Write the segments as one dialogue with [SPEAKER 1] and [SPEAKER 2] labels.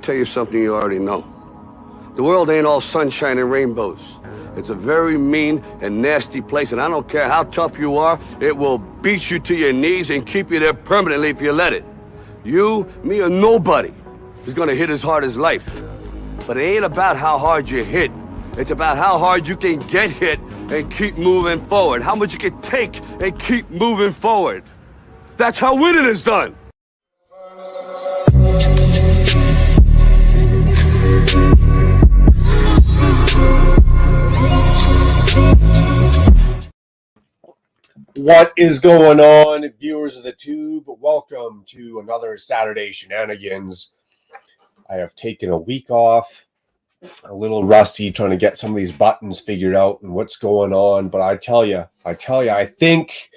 [SPEAKER 1] tell you something you already know. The world ain't all sunshine and rainbows. It's a very mean and nasty place, and I don't care how tough you are, it will beat you to your knees and keep you there permanently if you let it. You, me, or nobody is gonna hit as hard as life. But it ain't about how hard you hit. It's about how hard you can get hit and keep moving forward. How much you can take and keep moving forward. That's how winning is done.
[SPEAKER 2] What is going on, viewers of the tube? Welcome to another Saturday Shenanigans. I have taken a week off, a little rusty trying to get some of these buttons figured out and what's going on. But I tell you, I think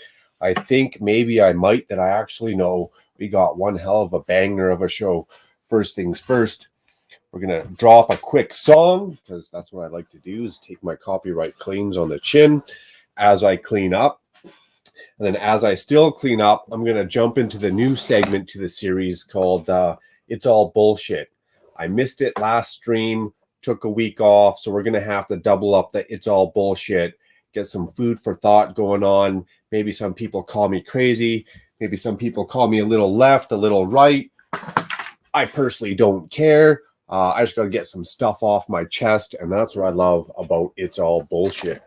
[SPEAKER 2] maybe I might that I actually know we got one hell of a banger of a show. First things first, we're going to drop a quick song because that's what I like to do is take my copyright claims on the chin as I clean up. And then as I still clean up, I'm going to jump into the new segment to the series called It's All Bullshit. I missed it last stream, took a week off, so we're going to have to double up the It's All Bullshit, get some food for thought going on. Maybe some people call me crazy. Maybe some people call me a little left, a little right. I personally don't care. I just got to get some stuff off my chest, and that's what I love about It's All Bullshit.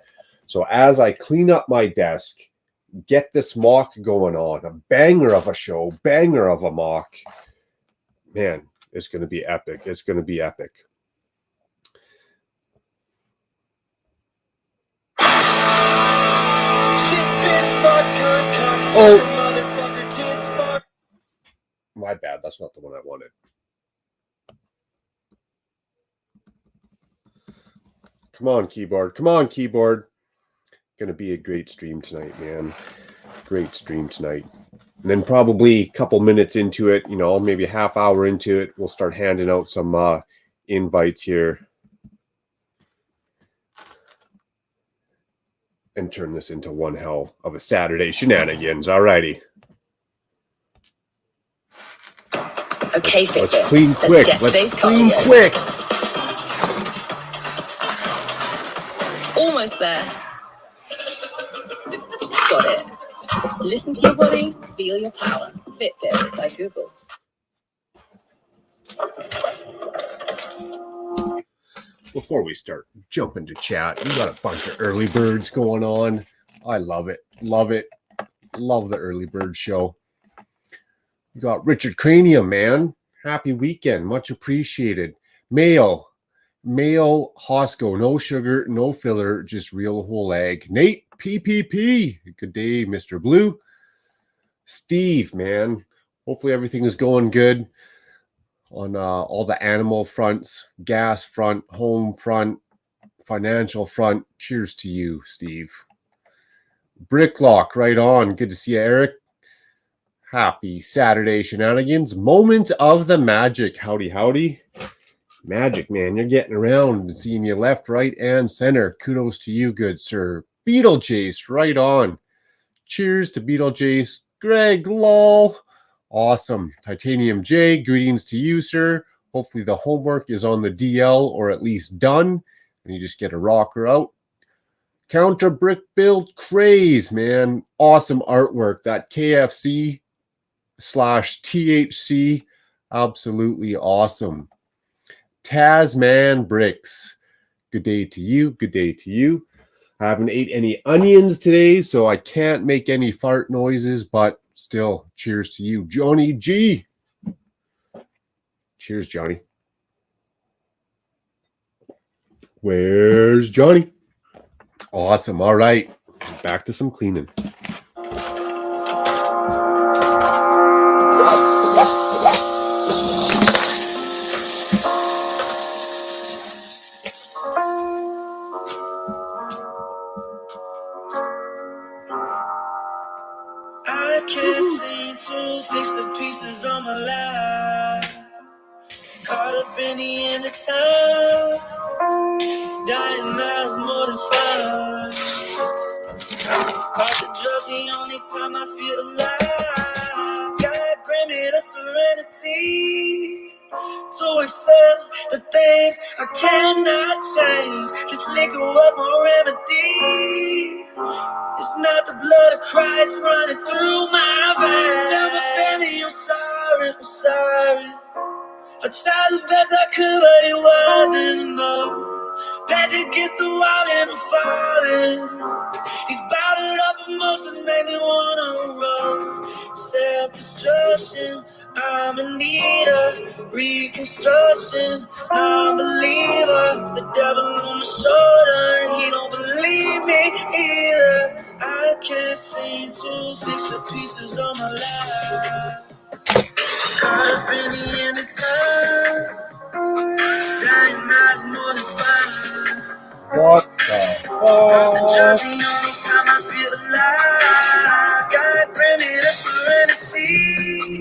[SPEAKER 2] So as I clean up my desk, get this mock going on, a banger of a show, banger of a mock. Man, it's going to be epic. It's going to be epic. Oh, my bad. That's not the one I wanted. Come on, keyboard. Come on, keyboard. Going to be a great stream tonight, man. Great stream tonight. And then probably a couple minutes into it, maybe a half hour into it, we'll start handing out some invites here and turn this into one hell of a Saturday Shenanigans. Alrighty.
[SPEAKER 3] Okay,
[SPEAKER 2] let's clean quick. Let's clean quick.
[SPEAKER 3] Almost there. Got it. Listen to your body, feel your power. Fitbit by Google.
[SPEAKER 2] Before we start jumping to chat, we got a bunch of early birds going on. I love it. Love it. Love the early bird show. We got Richard Cranium, man. Happy weekend. Much appreciated. Mayo Hosco. No sugar, no filler, just real whole egg. Nate, PPP. Good day, Mr. Blue. Steve, man. Hopefully everything is going good on all the animal fronts, gas front, home front, financial front. Cheers to you, Steve. Bricklock, right on. Good to see you, Eric. Happy Saturday Shenanigans. Moment of the magic. Howdy, howdy. Magic, man. You're getting around and seeing you left, right, and center. Kudos to you, good sir. Beetlejuice, right on. Cheers to Beetlejuice. Greg, lol. Awesome. Titanium J, greetings to you, sir. Hopefully the homework is on the DL or at least done. And you just get a rocker out. Counter Brick Build Craze, man. Awesome artwork. That KFC/THC. Absolutely awesome. Tasman Bricks. Good day to you. Good day to you. I haven't ate any onions today, so I can't make any fart noises, but still, cheers to you. Johnny G. Cheers, Johnny. Where's Johnny? Awesome. All right. Back to some cleaning.
[SPEAKER 4] I can't seem to fix the pieces on my life. Caught up in the end of time. Dying miles more than fun. Off the drugs, the only time I feel alive. God grant me the serenity to accept the things I cannot change. This liquor was my remedy. It's not the blood of Christ running through my veins. Tell my family I'm sorry, I'm sorry. I tried the best I could, but it wasn't enough. Back against the wall and I'm falling. These bottled up emotions make me wanna run. Self-destruction, I'm in need of reconstruction. Non-believer, the devil on my shoulder, and he don't believe me either. I can't seem to fix the pieces of my life. Caught up in the end of time, dying nights more than 5.
[SPEAKER 2] What the fuck?
[SPEAKER 4] Just the only time I feel alive. God grant me the serenity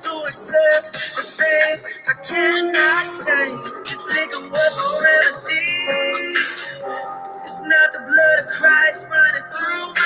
[SPEAKER 4] to accept the things I cannot change. This liquor was my remedy. It's not the blood of Christ running through my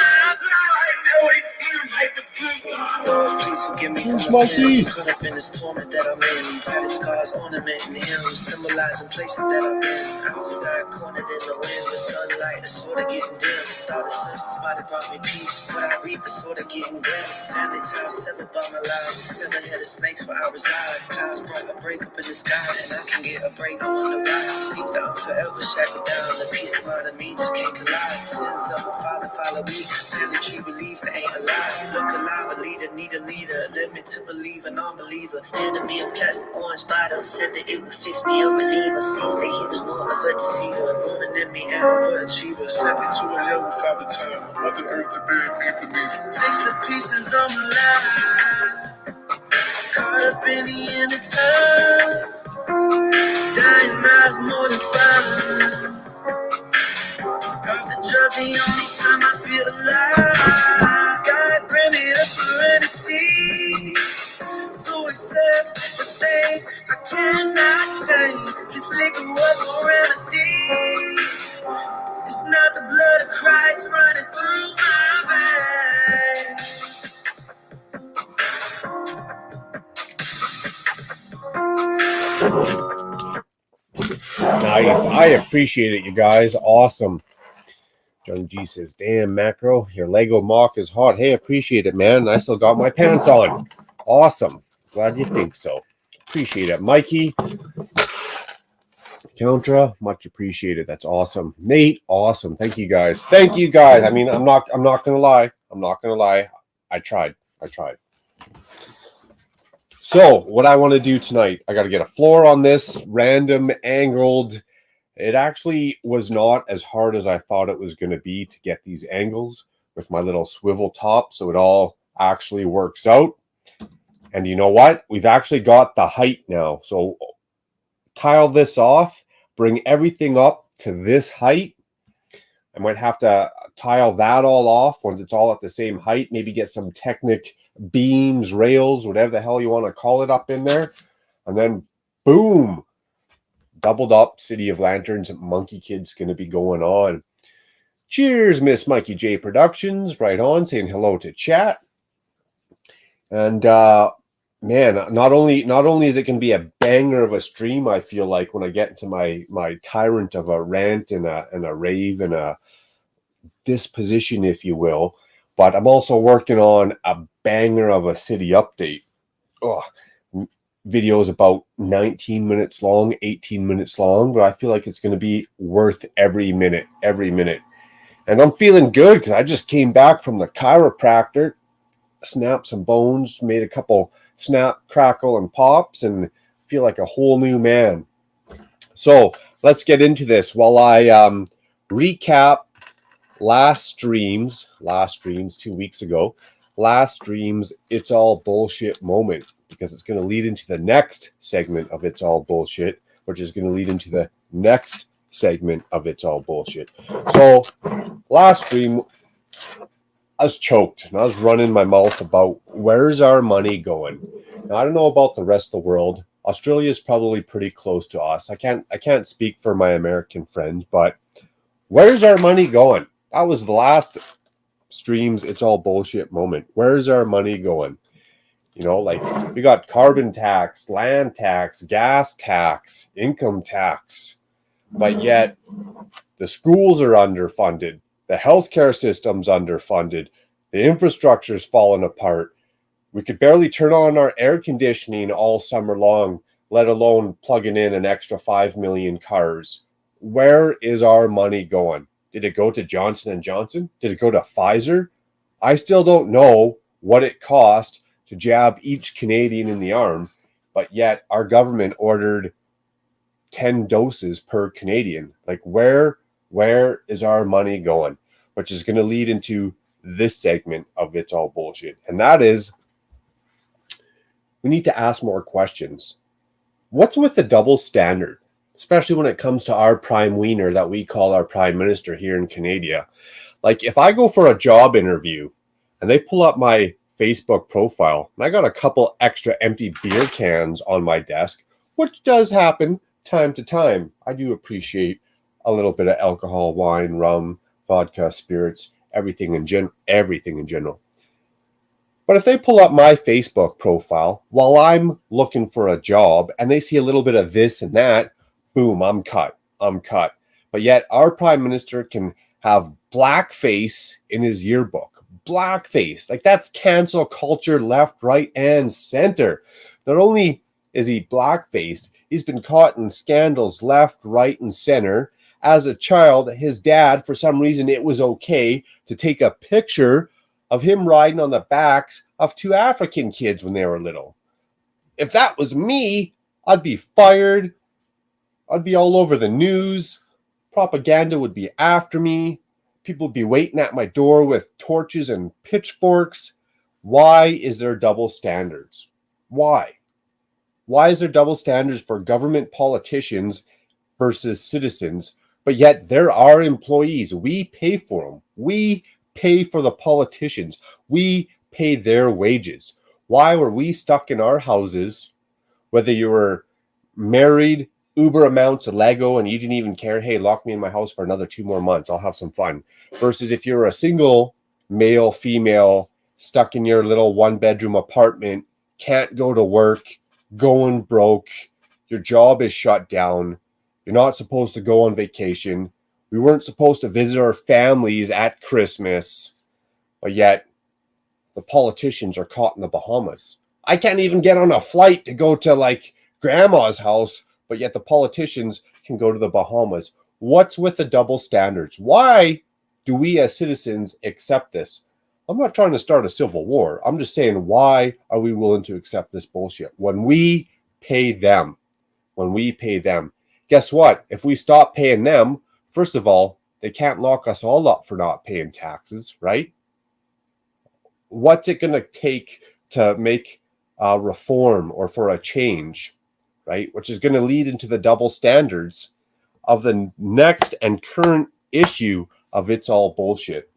[SPEAKER 4] Lord, please forgive me for my sins. I'm caught up in this torment that I'm in. Tatted scars ornamenting the hymns, symbolizing places that I've been. Outside, cornered in the wind, with sunlight, the sort of getting dim. Thought the substance might have brought me peace, but I reap the sort of getting grim. Family ties severed by my lies, the seven-headed snakes where I reside. Clouds brought a break up in the sky, and I can get a break. I wonder why I seek that I'm forever shackled down. The peace of mind of me just can't collide. Sins of my father follow me. Family tree believes that ain't alive. Look alive, a leader, need a leader. Led me to believe a non-believer. Handed me a plastic orange bottle. Said that it would fix me a reliever. Sees that he was more of a deceiver. Woman in me, an overachiever. Sent me to a hell without a time. Mother earth and buried me beneath. Fix the pieces of my life. Caught up in the end of time. Dying lives more than 5. Off the drugs, the only time I feel alive. God grant me the serenity to accept the things I cannot change. This liquor was my remedy. It's not the blood of Christ running through my veins.
[SPEAKER 2] Nice. I appreciate it, you guys. Awesome. Johnny G says, damn, Macro, your Lego mock is hot. Hey, appreciate it, man. I still got my pants on. Awesome. Glad you think so. Appreciate it. Mikey, Countra, much appreciated. That's awesome. Nate, awesome. Thank you, guys. Thank you, guys. I mean, I'm not gonna lie. I tried. So, what I want to do tonight, I got to get a floor on this random angled. It actually was not as hard as I thought it was going to be to get these angles with my little swivel top, so it all actually works out. And you know what? We've actually got the height now. So tile this off, bring everything up to this height. I might have to tile that all off once it's all at the same height. Maybe get some Technic beams, rails, whatever the hell you want to call it up in there. And then boom, doubled up City of Lanterns Monkey Kid's going to be going on. Cheers, Miss Mikey J Productions. Right on, saying hello to chat. And man, not only is it going to be a banger of a stream, I feel like, when I get into my tyrant of a rant and a rave and a disposition, if you will, but I'm also working on a banger of a city update. Videos about 19 minutes long, 18 minutes long, but I feel like it's going to be worth every minute. And I'm feeling good because I just came back from the chiropractor, snapped some bones, made a couple snap, crackle, and pops, and feel like a whole new man. So let's get into this while I recap last streams 2 weeks ago. Last stream's It's All Bullshit moment, because it's going to lead into the next segment of It's All Bullshit, which is going to lead into the next segment of It's All Bullshit. So last stream, I was choked and I was running my mouth about where's our money going. Now, I don't know about the rest of the world. Australia is probably pretty close to us. I can't speak for my American friends, but where's our money going? That was the last stream's It's All Bullshit moment. Where's our money going? You know, like we got carbon tax, land tax, gas tax, income tax, but yet the schools are underfunded. The healthcare system's underfunded. The infrastructure's fallen apart. We could barely turn on our air conditioning all summer long, let alone plugging in an extra 5 million cars. Where is our money going? Did it go to Johnson & Johnson? Did it go to Pfizer? I still don't know what it cost to jab each Canadian in the arm, but yet our government ordered 10 doses per Canadian. Like where is our money going? Which is going to lead into this segment of It's All Bullshit. And that is, we need to ask more questions. What's with the double standard? Especially when it comes to our prime wiener that we call our prime minister here in Canada. Like if I go for a job interview and they pull up my Facebook profile and I got a couple extra empty beer cans on my desk, which does happen time to time. I do appreciate a little bit of alcohol, wine, rum, vodka, spirits, everything in general. But if they pull up my Facebook profile while I'm looking for a job and they see a little bit of this and that, boom, I'm cut. But yet our prime minister can have blackface in his yearbook. Blackface. Like that's cancel culture left, right, and center. Not only is he blackface, he's been caught in scandals left, right, and center. As a child, his dad, for some reason, it was okay to take a picture of him riding on the backs of 2 African kids when they were little. If that was me, I'd be fired. I'd be all over the news. Propaganda would be after me. People would be waiting at my door with torches and pitchforks. Why is there double standards? Why? Why is there double standards for government politicians versus citizens? But yet there are employees. We pay for them. We pay for the politicians. We pay their wages. Why were we stuck in our houses, whether you were married, uber amounts of Lego, and you didn't even care, hey, lock me in my house for another 2 more months, I'll have some fun, versus if you're a single male, female, stuck in your little 1-bedroom apartment, can't go to work, going broke, your job is shut down, you're not supposed to go on vacation, we weren't supposed to visit our families at Christmas, but yet the politicians are caught in the Bahamas. I can't even get on a flight to go to like grandma's house, but yet the politicians can go to the Bahamas. What's with the double standards? Why do we as citizens accept this? I'm not trying to start a civil war. I'm just saying, why are we willing to accept this bullshit? When we pay them, guess what? If we stop paying them, first of all, they can't lock us all up for not paying taxes, right? What's it going to take to make a reform or for a change? Right, which is going to lead into the double standards of the next and current issue of It's All Bullshit.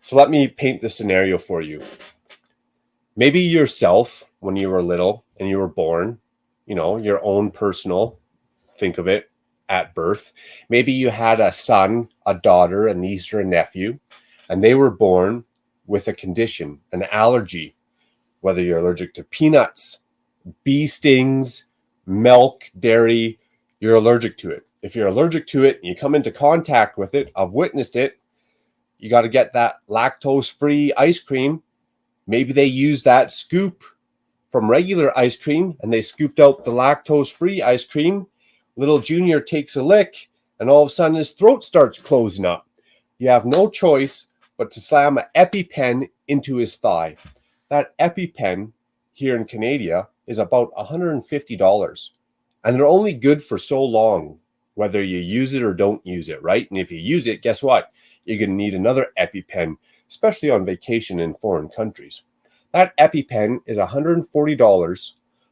[SPEAKER 2] So let me paint the scenario for you. Maybe yourself, when you were little and you were born, you know, your own personal, think of it, at birth. Maybe you had a son, a daughter, a niece, or a nephew, and they were born with a condition, an allergy, whether you're allergic to peanuts, bee stings, milk, dairy, you're allergic to it. If you're allergic to it and you come into contact with it, I've witnessed it, you got to get that lactose-free ice cream. Maybe they use that scoop from regular ice cream and they scooped out the lactose-free ice cream. Little Junior takes a lick and all of a sudden his throat starts closing up. You have no choice but to slam an EpiPen into his thigh. That EpiPen here in Canada is about $150. And they're only good for so long, whether you use it or don't use it, right? And if you use it, guess what? You're going to need another EpiPen, especially on vacation in foreign countries. That EpiPen is $140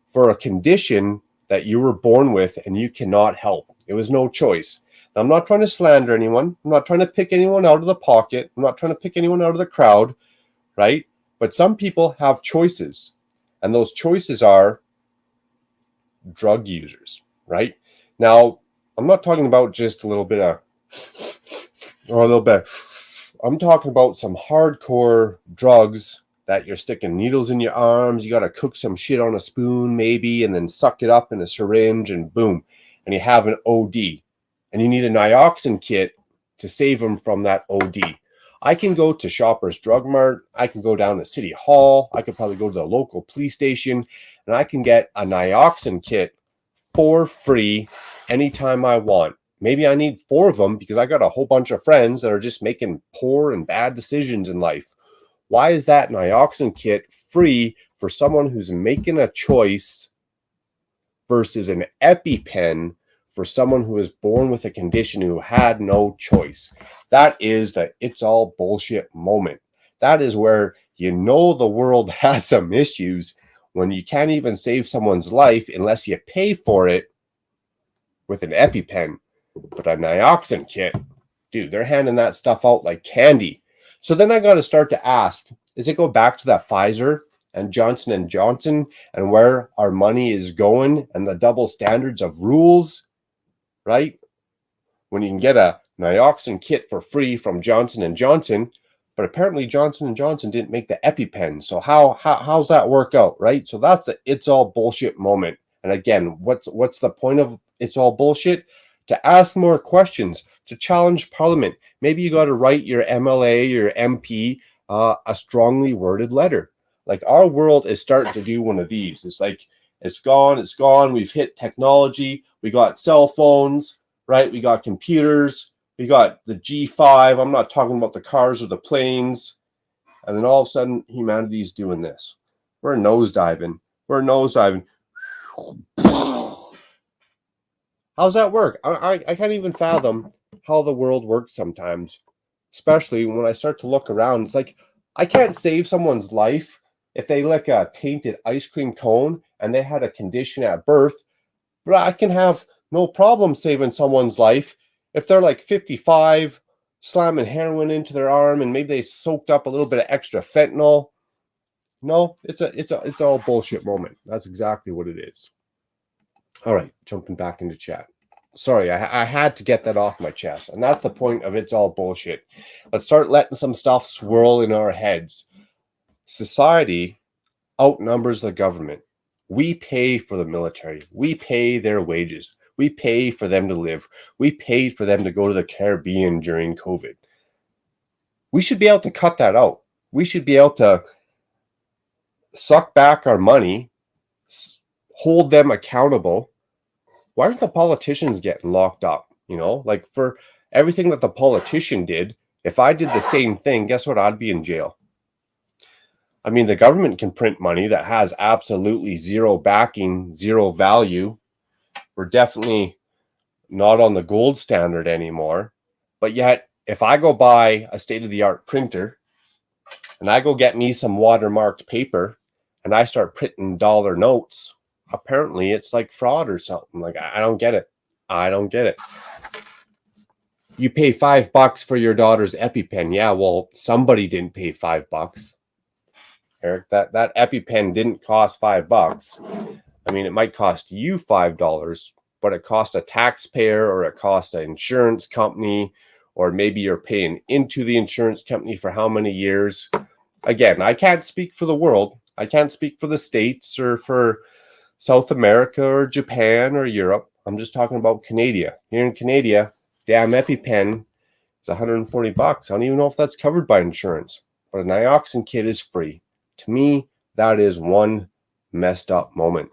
[SPEAKER 2] for a condition that you were born with and you cannot help. It was no choice. Now, I'm not trying to slander anyone. I'm not trying to pick anyone out of the pocket. I'm not trying to pick anyone out of the crowd, right? But some people have choices. And those choices are drug users, right? Now, I'm not talking about just a little bit of, or a little bit. I'm talking about some hardcore drugs that you're sticking needles in your arms. You got to cook some shit on a spoon maybe, and then suck it up in a syringe, and boom, and you have an OD. And you need a nioxin kit to save them from that OD. I can go to Shoppers Drug Mart. I can go down to City Hall. I could probably go to the local police station, and I can get a nioxin kit for free anytime I want. Maybe I need 4 of them because I got a whole bunch of friends that are just making poor and bad decisions in life. Why is that nioxin kit free for someone who's making a choice versus an EpiPen for someone who was born with a condition who had no choice? That is the it's all bullshit moment. That is where you know the world has some issues, when you can't even save someone's life unless you pay for it with an EpiPen. But a nioxin kit, dude, they're handing that stuff out like candy. So then I got to start to ask, does it go back to that Pfizer and Johnson & Johnson and where our money is going and the double standards of rules, right? When you can get a nioxin kit for free from Johnson & Johnson, but apparently Johnson & Johnson didn't make the EpiPen. So how's that work out, right? So that's the it's all bullshit moment. And again, what's the point of it's all bullshit? To ask more questions, to challenge Parliament. Maybe you got to write your MLA, your MP, a strongly worded letter. Like, our world is starting to do one of these. It's like, it's gone. We've hit technology. We got cell phones, right? We got computers. We got the G5. I'm not talking about the cars or the planes. And then all of a sudden, humanity's doing this. We're nosediving. How's that work? I can't even fathom how the world works sometimes, especially when I start to look around. It's like, I can't save someone's life if they lick a tainted ice cream cone and they had a condition at birth, but I can have no problem saving someone's life if they're like 55, slamming heroin into their arm, and maybe they soaked up a little bit of extra fentanyl. No, it's all bullshit moment. That's exactly what it is. All right, jumping back into chat. Sorry, I had to get that off my chest. And that's the point of it's all bullshit. Let's start letting some stuff swirl in our heads. Society outnumbers the government. We pay for the military. We pay their wages. We pay for them to live. We paid for them to go to the Caribbean during COVID. We should be able to cut that out. We should be able to suck back our money, hold them accountable. Why aren't the politicians getting locked up? You know, like, for everything that the politician did, if I did the same thing, guess what? I'd be in jail. I mean, the government can print money that has absolutely zero backing, zero value. We're definitely not on the gold standard anymore. But yet, if I go buy a state-of-the-art printer and I go get me some watermarked paper and I start printing dollar notes, apparently it's like fraud or something. Like, I don't get it. You pay $5 for your daughter's EpiPen. Yeah, well, somebody didn't pay $5. Eric, that EpiPen didn't cost $5. I mean, it might cost you $5, but it cost a taxpayer, or it cost an insurance company, or maybe you're paying into the insurance company for how many years. Again, I can't speak for the world. I can't speak for the States or for South America or Japan or Europe. I'm just talking about Canada. Here in Canada, damn EpiPen is $140. I don't even know if that's covered by insurance, but a nioxin kit is free. To me, that is one messed up moment.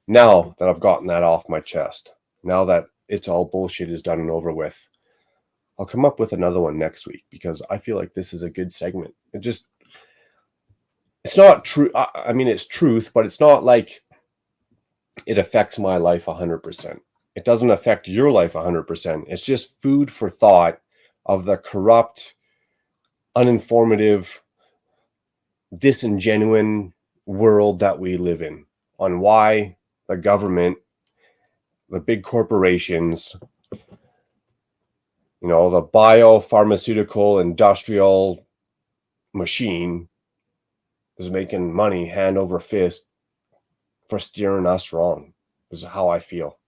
[SPEAKER 2] Now that I've gotten that off my chest, now that it's all bullshit is done and over with, I'll come up with another one next week, because I feel like this is a good segment. It's not true. I mean, it's truth, but it's not like it affects my life 100%. It doesn't affect your life 100%. It's just food for thought of the corrupt, uninformative, disingenuine world that we live in, on why the government, the big corporations, you know, the biopharmaceutical industrial machine is making money hand over fist for steering us wrong. This is how I feel,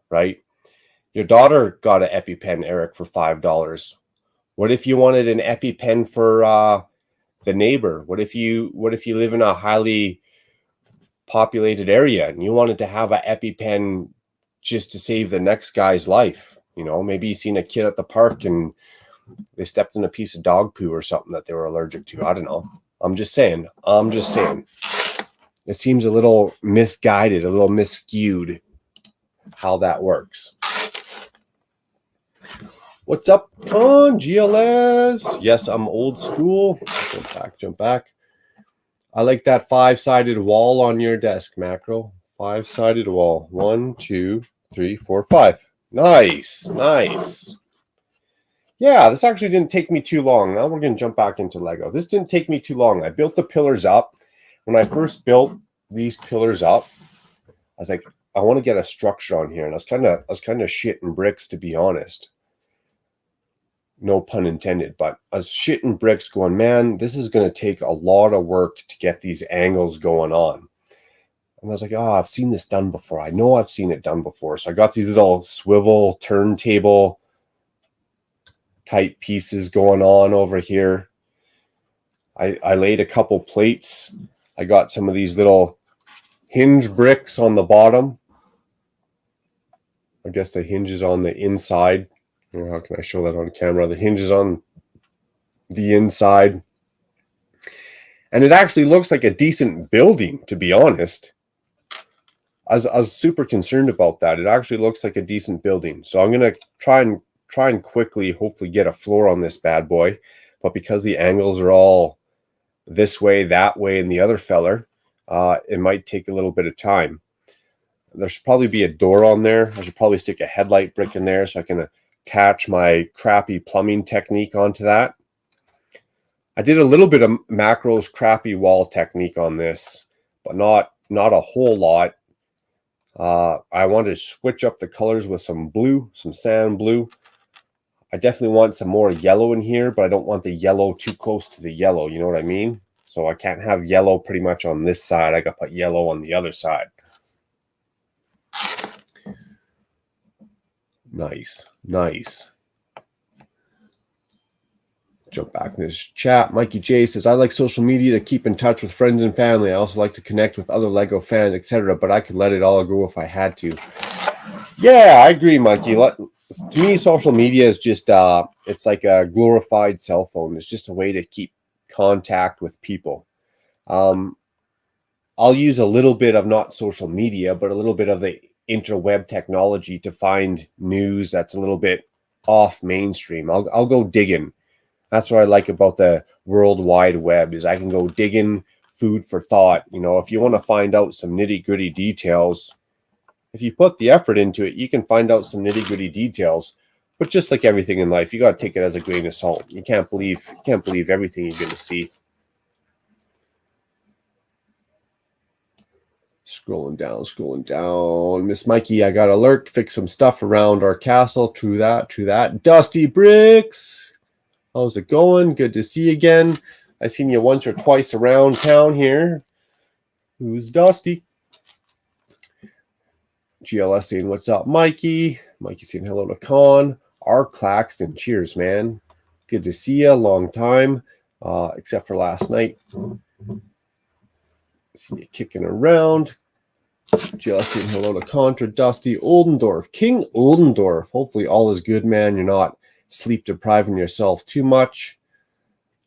[SPEAKER 2] right? Your daughter got an EpiPen, Eric, for $5. What if you wanted an EpiPen for the neighbor? What if you live in a highly populated area and you wanted to have an EpiPen just to save the next guy's life? You know, maybe you seen a kid at the park and they stepped in a piece of dog poo or something that they were allergic to. I don't know. I'm just saying. It seems a little misguided, a little miscued how that works. What's up, Con GLS? Yes, I'm old school. Jump back. I like that 5-sided wall on your desk, Macro. 5-sided wall. 1, 2, 3, 4, 5. Nice. Yeah, this actually didn't take me too long. Now we're going to jump back into Lego. This didn't take me too long. I built the pillars up. When I first built these pillars up, I was like, I want to get a structure on here. And I was kind of shitting bricks, to be honest. No pun intended, but I was shitting bricks going, man, this is going to take a lot of work to get these angles going on. And I was like, oh, I've seen this done before. I know I've seen it done before. So I got these little swivel turntable type pieces going on over here. I laid a couple plates. I got some of these little hinge bricks on the bottom. I guess the hinge is on the inside. How can I show that on camera? The hinge is on the inside. And it actually looks like a decent building, to be honest. I was super concerned about that. It actually looks like a decent building. So I'm going to try and quickly, hopefully get a floor on this bad boy. But because the angles are all this way, that way, and the other feller, it might take a little bit of time. There should probably be a door on there. I should probably stick a headlight brick in there so I can attach my crappy plumbing technique onto that. I did a little bit of Macro's crappy wall technique on this, but not a whole lot. I want to switch up the colors with some blue, some sand blue. I definitely want some more yellow in here, but I don't want the yellow too close to the yellow. You know what I mean? So I can't have yellow pretty much on this side. I got to put yellow on the other side. Nice. Jump back in this chat. Mikey J says, I like social media to keep in touch with friends and family. I also like to connect with other Lego fans, etc. But I could let it all go if I had to. Yeah, I agree, Mikey. To me, social media is just it's like a glorified cell phone. It's just a way to keep contact with people. I'll use a little bit of not social media, but a little bit of the interweb technology to find news that's a little bit off mainstream. I'll go digging. That's what I like about the World Wide Web, is I can go digging, food for thought. You know, if you want to find out some nitty-gritty details, if you put the effort into it, you can find out some nitty-gritty details. But just like everything in life, you got to take it as a grain of salt. You can't believe everything you're going to see. Scrolling down. Miss Mikey, I got a lurk. Fix some stuff around our castle. True that. Dusty Bricks. How's it going? Good to see you again. I seen you once or twice around town here. Who's Dusty? GLS saying, what's up, Mikey? Mikey saying hello to Con. R. Claxton. Cheers, man. Good to see you. Long time. Except for last night. See you kicking around. Just saying hello to Contra, Dusty, Oldendorf, King Oldendorf. Hopefully all is good, man. You're not sleep depriving yourself too much.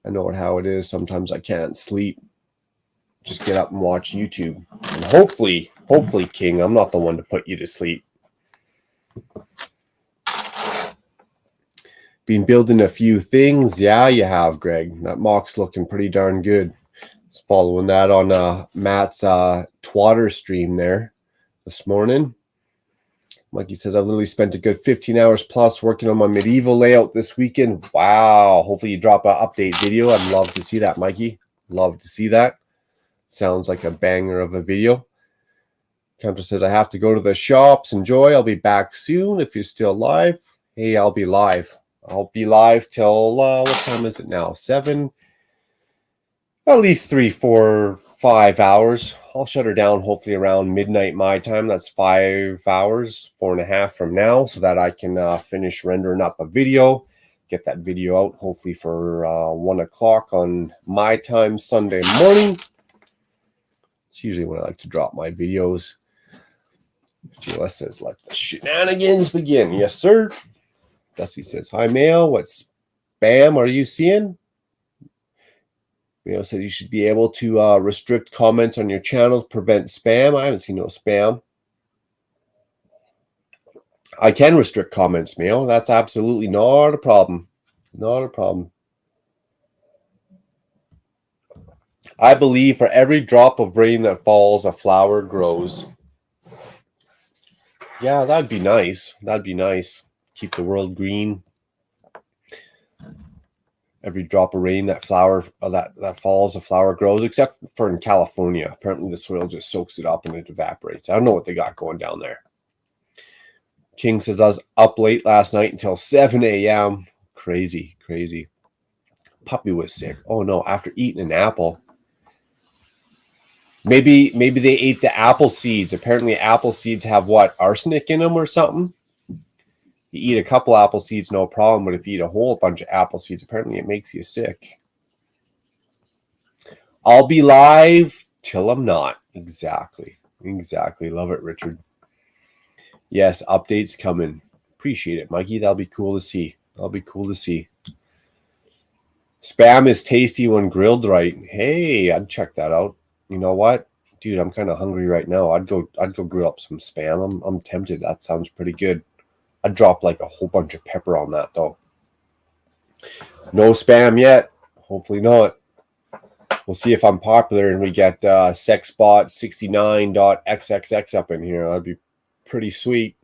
[SPEAKER 2] I know how it is. Sometimes I can't sleep. Just get up and watch YouTube. And hopefully, King, I'm not the one to put you to sleep. Been building a few things. Yeah, you have, Greg. That mock's looking pretty darn good. Just following that on Matt's Twatter stream there this morning. Mikey says, I've literally spent a good 15 hours plus working on my medieval layout this weekend. Wow. Hopefully you drop an update video. I'd love to see that, Mikey. Love to see that. Sounds like a banger of a video. Counter says, I have to go to the shops. Enjoy. I'll be back soon if you're still live. Hey, I'll be live. I'll be live till, what time is it now? 7? At least 3, 4, 5 hours. I'll shut her down hopefully around midnight my time. That's 5 hours, 4.5 from now, so that I can finish rendering up a video, get that video out, hopefully for 1 o'clock on my time Sunday morning. It's usually when I like to drop my videos. GLS says, let the shenanigans begin. Yes, sir. Dusty says, hi, Mayo. What spam are you seeing? Mayo said you should be able to restrict comments on your channel to prevent spam. I haven't seen no spam. I can restrict comments, Mayo. That's absolutely not a problem. Not a problem. I believe for every drop of rain that falls, a flower grows. Yeah, that'd be nice. That'd be nice. Keep the world green. Every drop of rain that that falls, a flower grows, except for in California. Apparently the soil just soaks it up and it evaporates. I don't know what they got going down there. King says, I was up late last night until 7 a.m. Crazy, crazy. Puppy was sick. Oh no, after eating an apple. Maybe they ate the apple seeds. Apparently apple seeds have what? Arsenic in them or something? You eat a couple apple seeds, no problem. But if you eat a whole bunch of apple seeds, apparently it makes you sick. I'll be live till I'm not. Exactly. Exactly. Love it, Richard. Yes, updates coming. Appreciate it, Mikey. That'll be cool to see. That'll be cool to see. Spam is tasty when grilled right. Hey, I'd check that out. You know what? Dude, I'm kind of hungry right now. I'd go grill up some spam. I'm tempted. That sounds pretty good. I'd drop like a whole bunch of pepper on that though. No spam yet. Hopefully not. We'll see if I'm popular and we get sexbot69.xxx up in here. That'd be pretty sweet.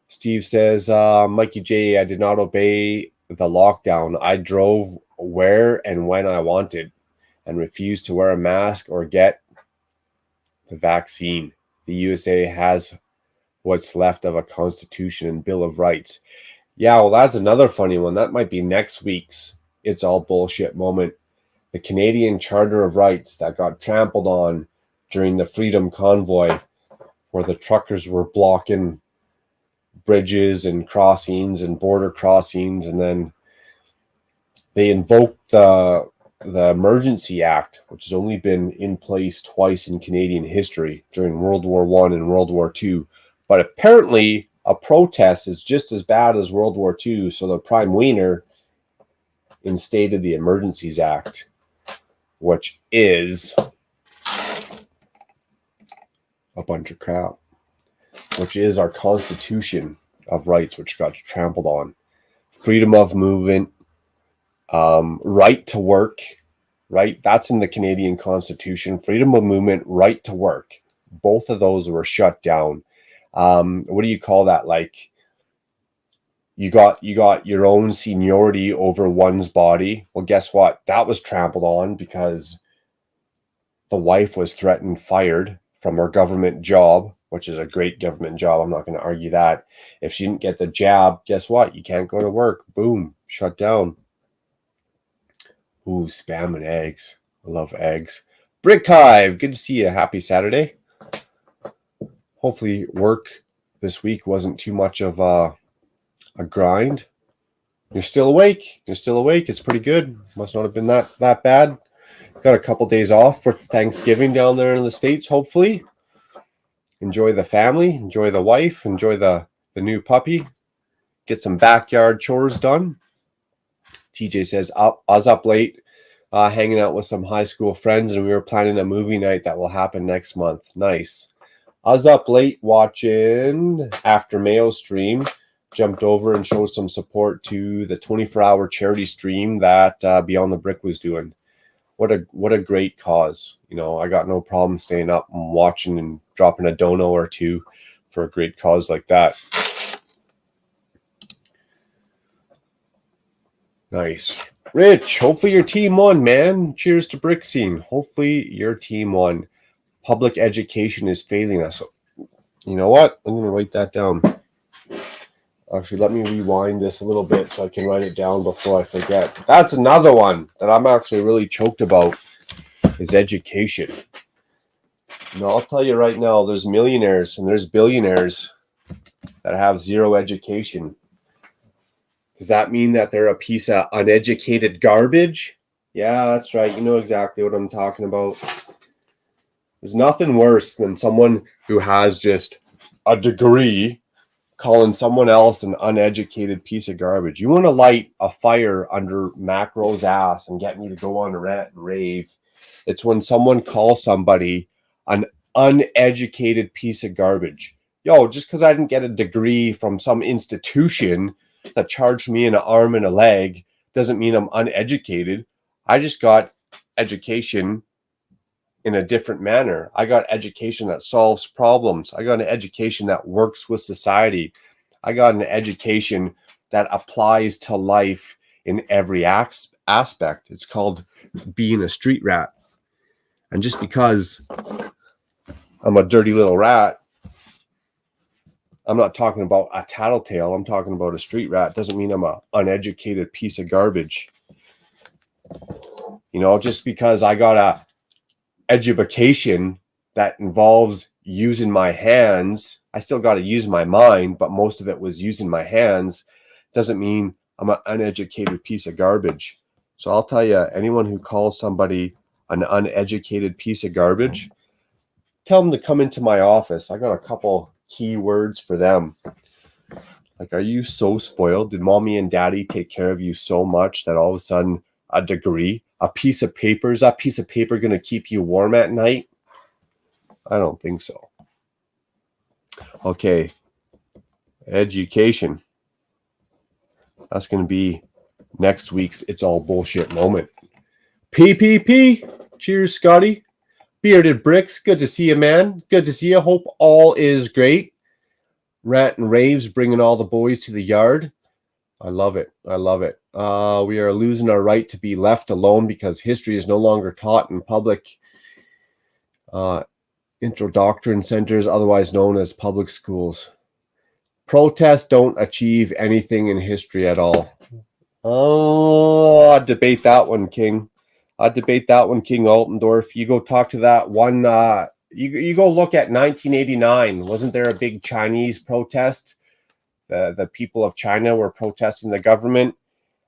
[SPEAKER 2] Steve says, Mikey J, I did not obey the lockdown. I drove where and when I wanted and refused to wear a mask or get the vaccine. The USA has what's left of a constitution and Bill of Rights. Yeah, well, that's another funny one. That might be next week's It's All Bullshit moment. The Canadian Charter of Rights that got trampled on during the Freedom Convoy, where the truckers were blocking bridges and crossings and border crossings, and then they invoked the Emergency Act, which has only been in place twice in Canadian history, during World War I and World War II. But apparently a protest is just as bad as World War II, so the Prime Wiener instated the Emergencies Act, which is a bunch of crap, which is our Constitution of Rights, which got trampled on. Freedom of movement, right to work, right? That's in the Canadian Constitution. Freedom of movement, right to work. Both of those were shut down. What do you call that? Like you got your own seniority over one's body. Well, guess what? That was trampled on because the wife was threatened, fired from her government job, which is a great government job. I'm not going to argue that. If she didn't get the jab, guess what? You can't go to work. Boom, shut down. Ooh, spam and eggs. I love eggs. Brick Hive, good to see you. Happy Saturday. Hopefully work this week wasn't too much of a grind. You're still awake. You're still awake. It's pretty good. Must not have been that bad. Got a couple days off for Thanksgiving down there in the States, hopefully. Enjoy the family. Enjoy the wife. Enjoy the new puppy. Get some backyard chores done. TJ says, I was up late hanging out with some high school friends, and we were planning a movie night that will happen next month. Nice. I was up late watching After Mayo stream, jumped over and showed some support to the 24-hour charity stream that Beyond the Brick was doing. What a great cause. You know, I got no problem staying up and watching and dropping a dono or two for a great cause like that. Nice. Rich, hopefully your team won, man. Cheers to Brick Scene. Hopefully your team won. Public education is failing us. You know what? I'm going to write that down. Actually, let me rewind this a little bit so I can write it down before I forget. That's another one that I'm actually really choked about, is education. You know, I'll tell you right now, there's millionaires and there's billionaires that have zero education. Does that mean that they're a piece of uneducated garbage? Yeah, that's right. You know exactly what I'm talking about. There's nothing worse than someone who has just a degree calling someone else an uneducated piece of garbage. You want to light a fire under Macro's ass and get me to go on a rant and rave. It's when someone calls somebody an uneducated piece of garbage. Yo, just because I didn't get a degree from some institution that charged me an arm and a leg doesn't mean I'm uneducated. I just got education in a different manner. I got education that solves problems. I got an education that works with society. I got an education that applies to life in every aspect. It's called being a street rat. And just because I'm a dirty little rat, I'm not talking about a tattletale. I'm talking about a street rat. Doesn't mean I'm an uneducated piece of garbage. You know, just because I got a education that involves using my hands, I still got to use my mind, but most of it was using my hands, doesn't mean I'm an uneducated piece of garbage. So I'll tell you, anyone who calls somebody an uneducated piece of garbage, tell them to come into my office. I got a couple key words for them. Like, are you so spoiled? Did mommy and daddy take care of you so much that all of a sudden a degree, a piece of paper, is that piece of paper going to keep you warm at night? I don't think so. Okay. Education. That's going to be next week's It's All Bullshit moment. PPP. Cheers, Scotty. Bearded Bricks. Good to see you, man. Good to see you. Hope all is great. Rant and Raves bringing all the boys to the yard. I love it. I love it. We are losing our right to be left alone because history is no longer taught in public introdoctrine centers, otherwise known as public schools. Protests don't achieve anything in history at all. Oh, I'd debate that one, King. I'd debate that one, King Altendorf. You go talk to that one. You go look at 1989. Wasn't there a big Chinese protest? The people of China were protesting the government,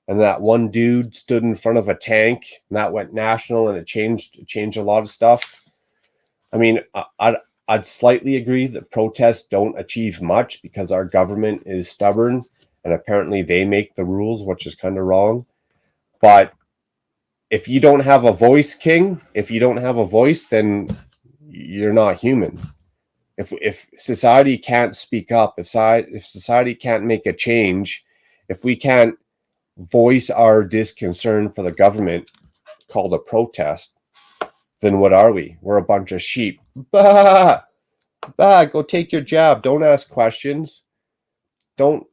[SPEAKER 2] and that one dude stood in front of a tank, and that went national, and it changed a lot of stuff. I mean, I'd slightly agree that protests don't achieve much because our government is stubborn, and apparently they make the rules, which is kind of wrong. But if you don't have a voice, King, if you don't have a voice, then you're not human. If society can't speak up, if society can't make a change, if we can't voice our disconcern for the government called a protest, then what are we? We're a bunch of sheep. Bah! Bah! Go take your jab. Don't ask questions. Don't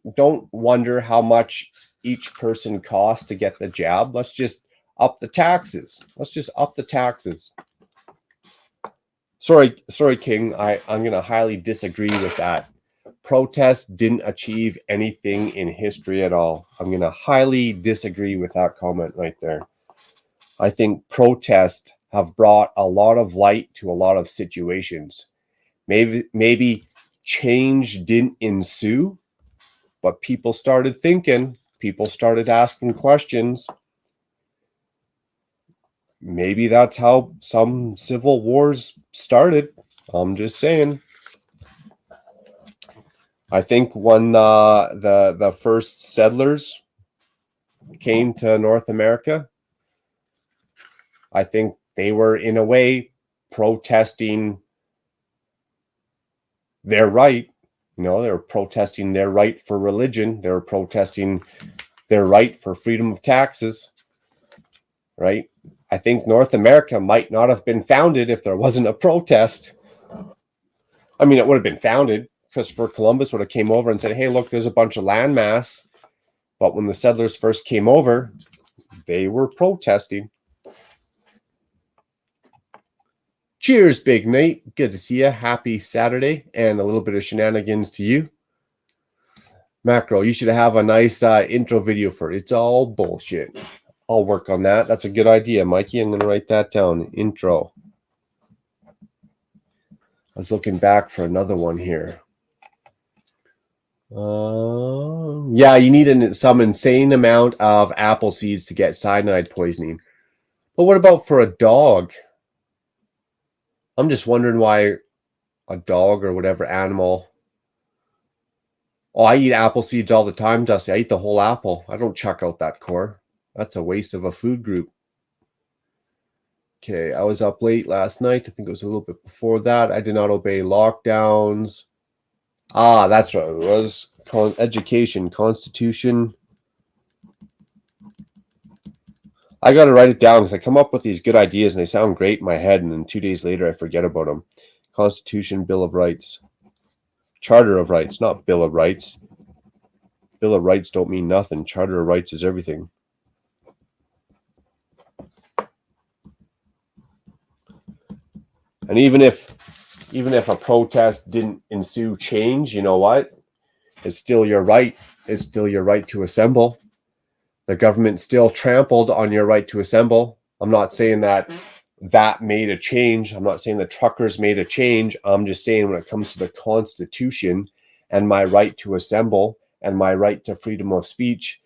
[SPEAKER 2] wonder how much each person costs to get the jab. Let's just up the taxes. Let's just up the taxes. Sorry, King. I'm going to highly disagree with that. Protests didn't achieve anything in history at all. I'm going to highly disagree with that comment right there. I think protests have brought a lot of light to a lot of situations. Maybe change didn't ensue, but people started thinking, people started asking questions. Maybe that's how some civil wars started. I'm just saying. I think when the first settlers came to North America, I think they were in a way protesting their right. You know, they were protesting their right for religion. They were protesting their right for freedom of taxes, right? I think North America might not have been founded if there wasn't a protest. I mean, it would have been founded. Christopher Columbus would have came over and said, hey, look, there's a bunch of landmass. But when the settlers first came over, they were protesting. Cheers, Big Nate. Good to see you. Happy Saturday and a little bit of shenanigans to you. Macro, you should have a nice intro video for It's All Bullshit. I'll work on that. That's a good idea, Mikey. I'm going to write that down. Intro. I was looking back for another one here. Yeah, you need some insane amount of apple seeds to get cyanide poisoning. But what about for a dog? I'm just wondering why a dog or whatever animal. Oh, I eat apple seeds all the time, Dusty. I eat the whole apple. I don't chuck out that core. That's a waste of a food group. Okay, I was up late last night. I think it was a little bit before that. I did not obey lockdowns. Ah, that's right. It was education, constitution. I got to write it down because I come up with these good ideas and they sound great in my head, and then 2 days later I forget about them. Constitution, Bill of Rights. Charter of Rights, not Bill of Rights. Bill of Rights don't mean nothing. Charter of Rights is everything. And even if a protest didn't ensue change, you know what? It's still your right. It's still your right to assemble. The government still trampled on your right to assemble. I'm not saying that made a change. I'm not saying the truckers made a change. I'm just saying when it comes to the Constitution and my right to assemble and my right to freedom of speech,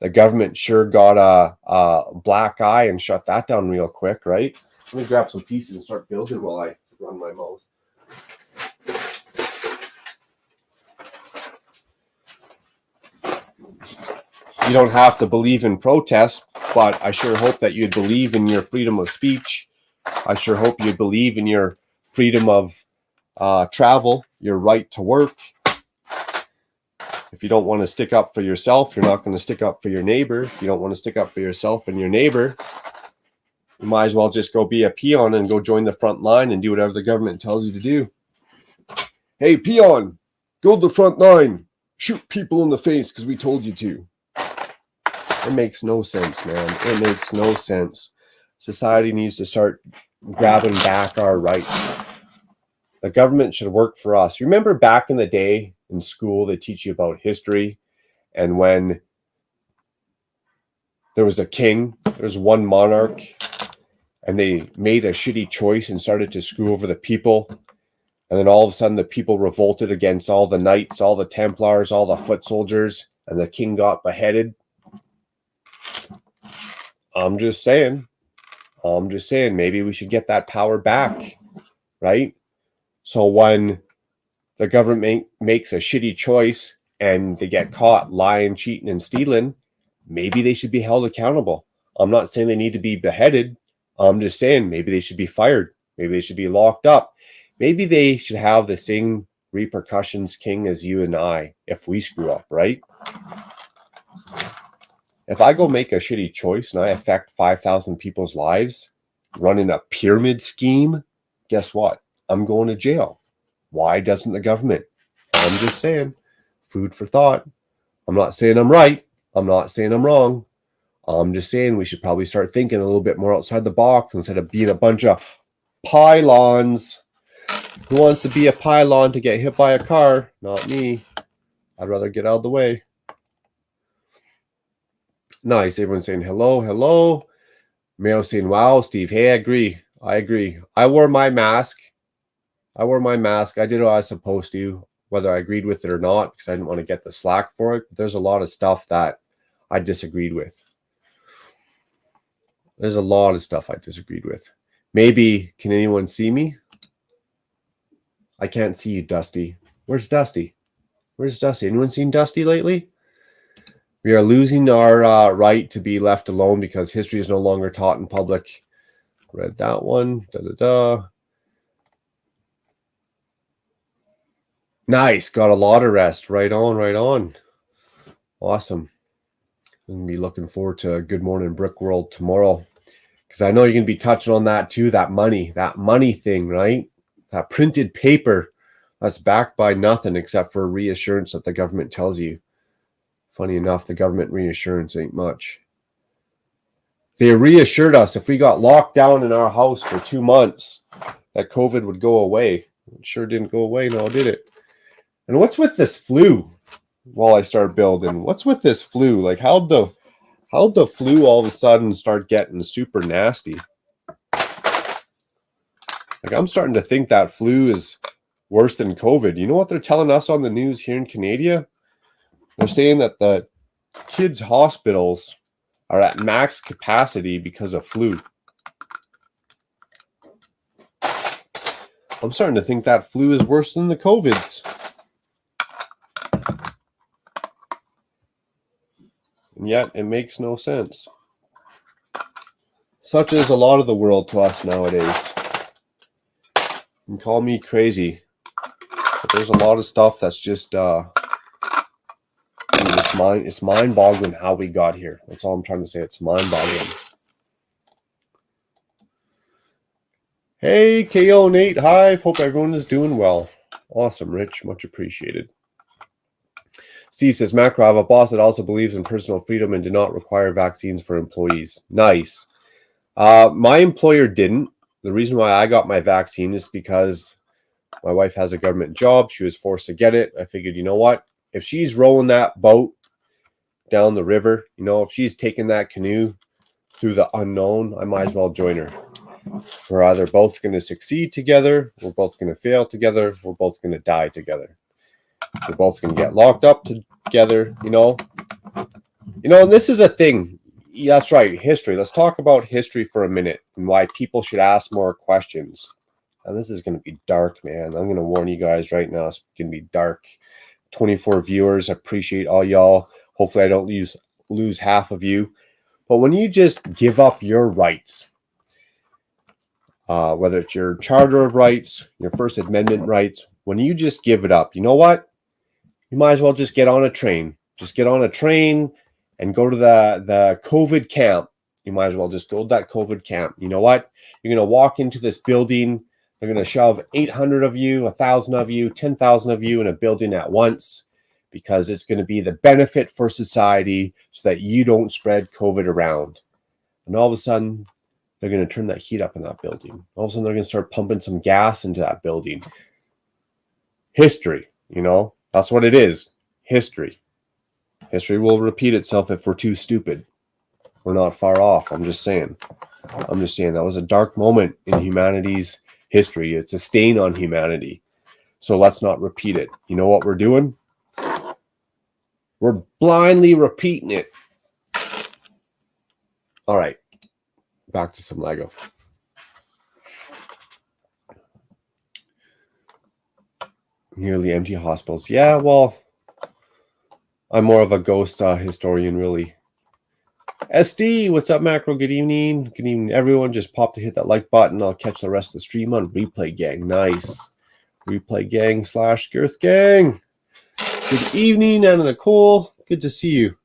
[SPEAKER 2] the government sure got a black eye and shut that down real quick, right? Let me grab some pieces and start building while I run my mouth. You don't have to believe in protest, but I sure hope that you'd believe in your freedom of speech. I sure hope you believe in your freedom of travel, your right to work. If you don't want to stick up for yourself, you're not going to stick up for your neighbor. If you don't want to stick up for yourself and your neighbor, you might as well just go be a peon and go join the front line and do whatever the government tells you to do. Hey, peon, go to the front line. Shoot people in the face because we told you to. It makes no sense, man. It makes no sense. Society needs to start grabbing back our rights. The government should work for us. Remember back in the day in school, they teach you about history, and when there was a king, there was one monarch, and they made a shitty choice and started to screw over the people. And then all of a sudden the people revolted against all the knights, all the Templars, all the foot soldiers, and the king got beheaded. I'm just saying, maybe we should get that power back, right? So when the government makes a shitty choice and they get caught lying, cheating, and stealing, maybe they should be held accountable. I'm not saying they need to be beheaded. I'm just saying maybe they should be fired. Maybe they should be locked up. Maybe they should have the same repercussions, King, as you and I if we screw up, right? If I go make a shitty choice and I affect 5,000 people's lives running a pyramid scheme, guess what? I'm going to jail. Why doesn't the government? I'm just saying, food for thought. I'm not saying I'm right. I'm not saying I'm wrong. I'm just saying we should probably start thinking a little bit more outside the box instead of being a bunch of pylons. Who wants to be a pylon to get hit by a car? Not me. I'd rather get out of the way. Nice. Everyone's saying hello, hello. Mayo saying, wow, Steve. Hey, I agree. I wore my mask. I did what I was supposed to, whether I agreed with it or not, because I didn't want to get the slack for it. But there's a lot of stuff that I disagreed with. Maybe, can anyone see me? I can't see you, Dusty. Where's Dusty? Anyone seen Dusty lately? We are losing our right to be left alone because history is no longer taught in public. Read that one. Nice. Got a lot of rest. Right on. Awesome. I'm going to be looking forward to Good Morning Brick World tomorrow because I know you're going to be touching on that too, that money thing, right? That printed paper that's backed by nothing except for reassurance that the government tells you. Funny enough, the government reassurance ain't much. They reassured us if we got locked down in our house for 2 months that COVID would go away. It sure didn't go away, now did it? And what's with this flu? While I start building, what's with this flu? Like how'd the flu all of a sudden start getting super nasty? Like I'm starting to think that flu is worse than COVID. You know what they're telling us on the news here in Canada? They're saying that the kids' hospitals are at max capacity because of flu. I'm starting to think that flu is worse than the COVIDs. And yet, it makes no sense. Such is a lot of the world to us nowadays. You can call me crazy, but there's a lot of stuff that's just it's mind-boggling how we got here. That's all I'm trying to say. It's mind-boggling. Hey, KO Nate Hive. Hope everyone is doing well. Awesome, Rich. Much appreciated. Steve says, Macro, I have a boss that also believes in personal freedom and did not require vaccines for employees. Nice. My employer didn't. The reason why I got my vaccine is because my wife has a government job. She was forced to get it. I figured, you know what? If she's rowing that boat down the river, if she's taking that canoe through the unknown, I might as well join her. We're either both going to succeed together, we're both going to fail together, we're both going to die together. We're both going to get locked up together, and this is a thing. That's right, history. Let's talk about history for a minute and why people should ask more questions. And this is going to be dark, man. I'm going to warn you guys right now. It's going to be dark. 24 viewers. I appreciate all y'all. Hopefully I don't lose half of you. But when you just give up your rights, whether it's your Charter of Rights, your First Amendment rights, when you just give it up, you know what? You might as well just get on a train. Just get on a train and go to the COVID camp. You might as well just go to that COVID camp. You know what? You're going to walk into this building. They're going to shove 800 of you, 1,000 of you, 10,000 of you in a building at once because it's going to be the benefit for society so that you don't spread COVID around. And all of a sudden, they're going to turn that heat up in that building. All of a sudden, they're going to start pumping some gas into that building. History, that's what it is. History. History will repeat itself if we're too stupid. We're not far off. I'm just saying that was a dark moment in humanity's history. It's a stain on humanity. So let's not repeat it. You know what we're doing? We're blindly repeating it. All right. Back to some Lego. Nearly empty hospitals. Yeah, well, I'm more of a ghost historian, really. SD, what's up, Macro? Good evening. Good evening, everyone. Just pop to hit that like button. I'll catch the rest of the stream on Replay Gang. Nice. Replay Gang / Girth Gang. Good evening, Anna Nicole. Good to see you.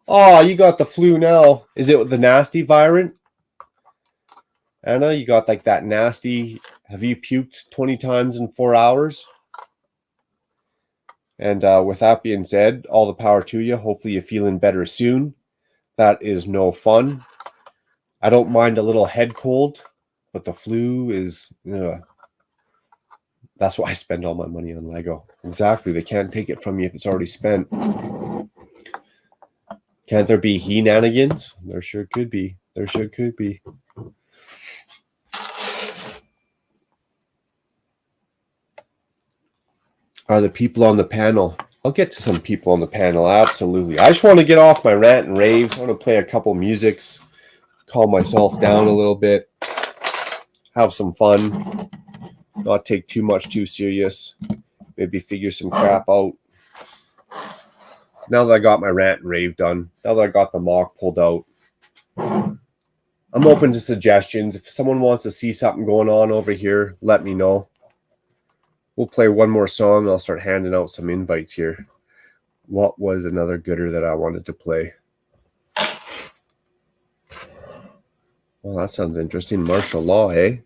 [SPEAKER 2] Oh, you got the flu now. Is it the nasty variant? Anna, you got like that nasty. Have you puked 20 times in 4 hours? And with that being said, all the power to you. Hopefully you're feeling better soon. That is no fun. I don't mind a little head cold, but the flu is... That's why I spend all my money on Lego. Exactly. They can't take it from you if it's already spent. Can't there be Shenanigans? There sure could be. There sure could be. Are the people on the panel? I'll get to some people on the panel. Absolutely. I just want to get off my rant and raves. I want to play a couple musics, calm myself down a little bit, have some fun, not take too much too serious, maybe figure some crap out. Now that I got my rant and rave done, now that I got the mock pulled out, I'm open to suggestions. If someone wants to see something going on over here, let me know. We'll play one more song. I'll start handing out some invites here. What was another gooder that I wanted to play? Well, that sounds interesting. Martial law, eh?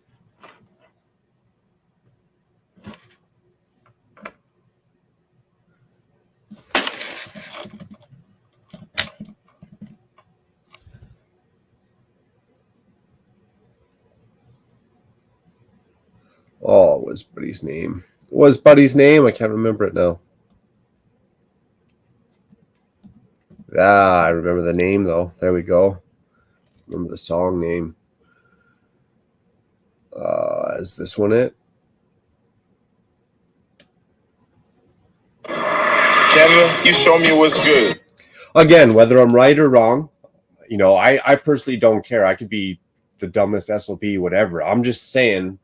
[SPEAKER 2] Oh, what was Buddy's name? What was Buddy's name? I can't remember it now. I remember the name, though. There we go. Remember the song name. Is this one it?
[SPEAKER 5] Canada, you show me what's good.
[SPEAKER 2] Again, whether I'm right or wrong, I personally don't care. I could be the dumbest SOB, whatever. I'm just saying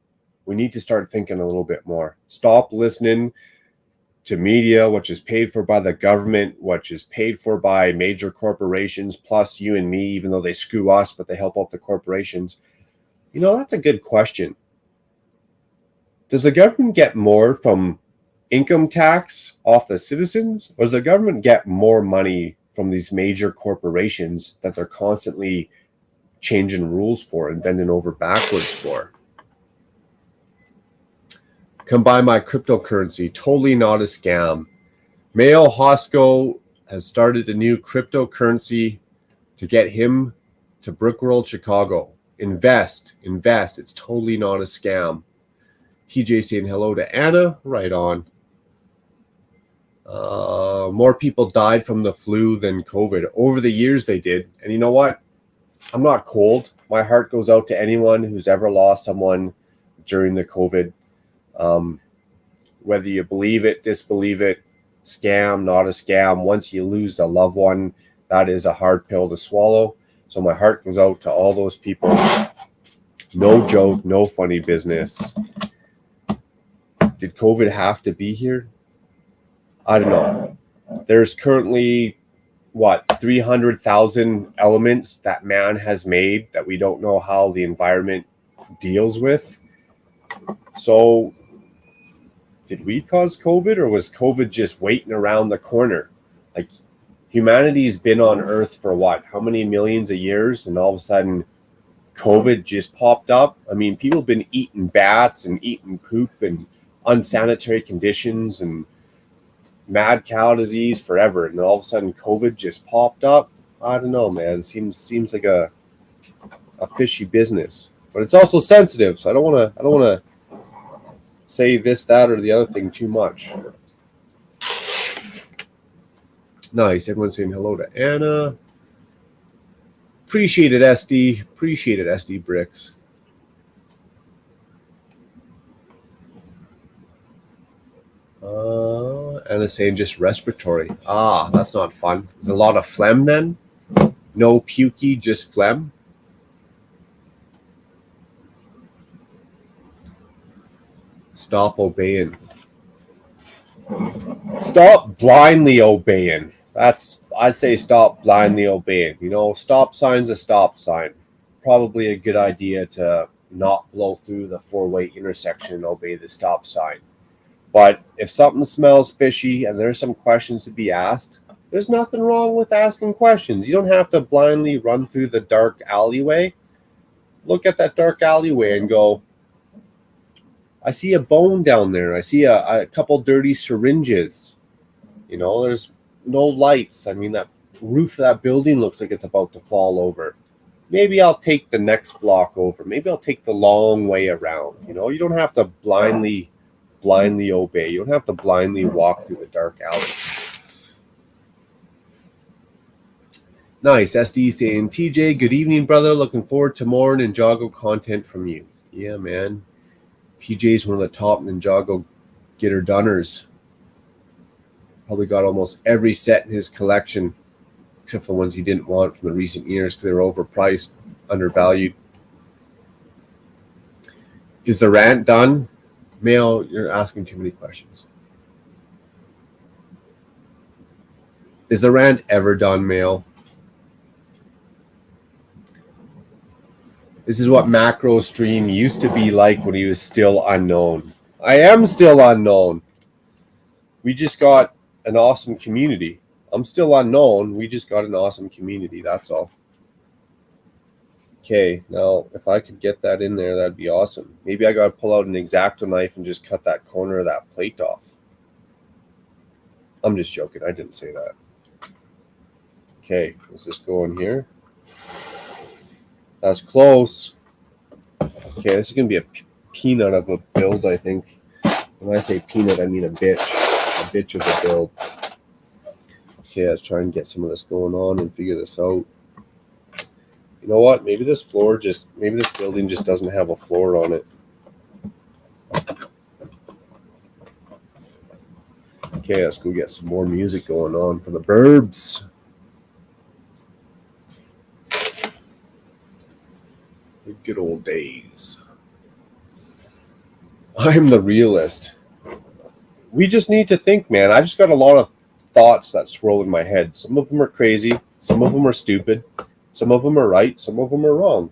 [SPEAKER 2] we need to start thinking a little bit more. Stop listening to media, which is paid for by the government, which is paid for by major corporations, plus you and me, even though they screw us, but they help out the corporations. That's a good question. Does the government get more from income tax off the citizens, or does the government get more money from these major corporations that they're constantly changing rules for and bending over backwards for? Come buy my cryptocurrency. Totally not a scam. Mayo Hosco has started a new cryptocurrency to get him to Brickworld Chicago. Invest. It's totally not a scam. TJ saying hello to Anna. Right on. More people died from the flu than COVID. Over the years they did. And you know what? I'm not cold. My heart goes out to anyone who's ever lost someone during the COVID. Whether you believe it, disbelieve it, scam, not a scam. Once you lose a loved one, that is a hard pill to swallow. So my heart goes out to all those people. No joke, no funny business. Did COVID have to be here? I don't know. There's currently, 300,000 elements that man has made that we don't know how the environment deals with. So did we cause COVID, or was COVID just waiting around the corner? Like, humanity's been on Earth for how many millions of years, and all of a sudden COVID just popped up? I mean, people have been eating bats and eating poop and unsanitary conditions and mad cow disease forever, and all of a sudden COVID just popped up. I don't know, man. It seems like a fishy business, but it's also sensitive, so I don't want to say this, that, or the other thing too much. Nice. Everyone's saying hello to Anna. Appreciate it, SD. Appreciate it, SD Bricks. Anna's saying just respiratory. That's not fun. There's a lot of phlegm then? No pukey, just phlegm? Stop obeying. Stop blindly obeying. I say stop blindly obeying. Stop sign's a stop sign. Probably a good idea to not blow through the four-way intersection and obey the stop sign. But if something smells fishy and there's some questions to be asked, there's nothing wrong with asking questions. You don't have to blindly run through the dark alleyway. Look at that dark alleyway and go, I see a bone down there. I see a couple dirty syringes. There's no lights. I mean, that roof of that building looks like it's about to fall over. Maybe I'll take the next block over. Maybe I'll take the long way around. You don't have to blindly obey. You don't have to blindly walk through the dark alley. Nice. SD saying, TJ, good evening, brother. Looking forward to more Ninjago content from you. Yeah, man. TJ's one of the top Ninjago getter-doners. Probably got almost every set in his collection, except for the ones he didn't want from the recent years because they were overpriced, undervalued. Is the rant done? Mail, you're asking too many questions. Is the rant ever done, Mail? This is what Macro Stream used to be like when he was still unknown. I am still unknown. We just got an awesome community. I'm still unknown. We just got an awesome community. That's all. Okay, now if I could get that in there, that'd be awesome. Maybe I got to pull out an X-Acto knife and just cut that corner of that plate off. I'm just joking. I didn't say that. Okay, let's just go in here. That's close. Okay, this is going to be a peanut of a build, I think. When I say peanut, I mean a bitch. A bitch of a build. Okay, let's try and get some of this going on and figure this out. You know what? Maybe this building just doesn't have a floor on it. Okay, let's go get some more music going on for the burbs. The good old days. I'm the realist. We just need to think, man. I just got a lot of thoughts that swirl in my head. Some of them are crazy. Some of them are stupid. Some of them are right. Some of them are wrong.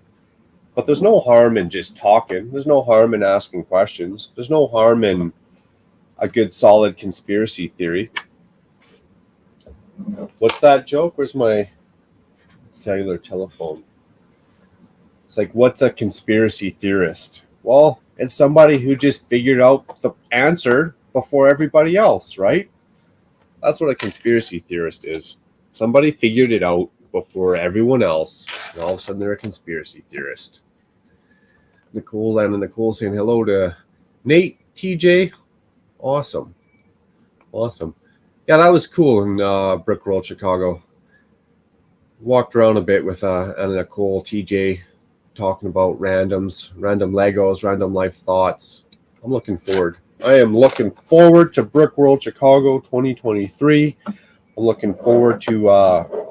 [SPEAKER 2] But there's no harm in just talking. There's no harm in asking questions. There's no harm in a good, solid conspiracy theory. What's that joke? Where's my cellular telephone? It's like, what's a conspiracy theorist? Well, it's somebody who just figured out the answer before everybody else, right? That's what a conspiracy theorist is. Somebody figured it out before everyone else, and all of a sudden they're a conspiracy theorist. Nicole and Nicole saying hello to Nate, TJ. Awesome. Yeah, that was cool in Brick World, Chicago. Walked around a bit with Anna Nicole, TJ, talking about random Legos, random life thoughts. I'm looking forward. I am looking forward to Brick World Chicago 2023. I'm looking forward to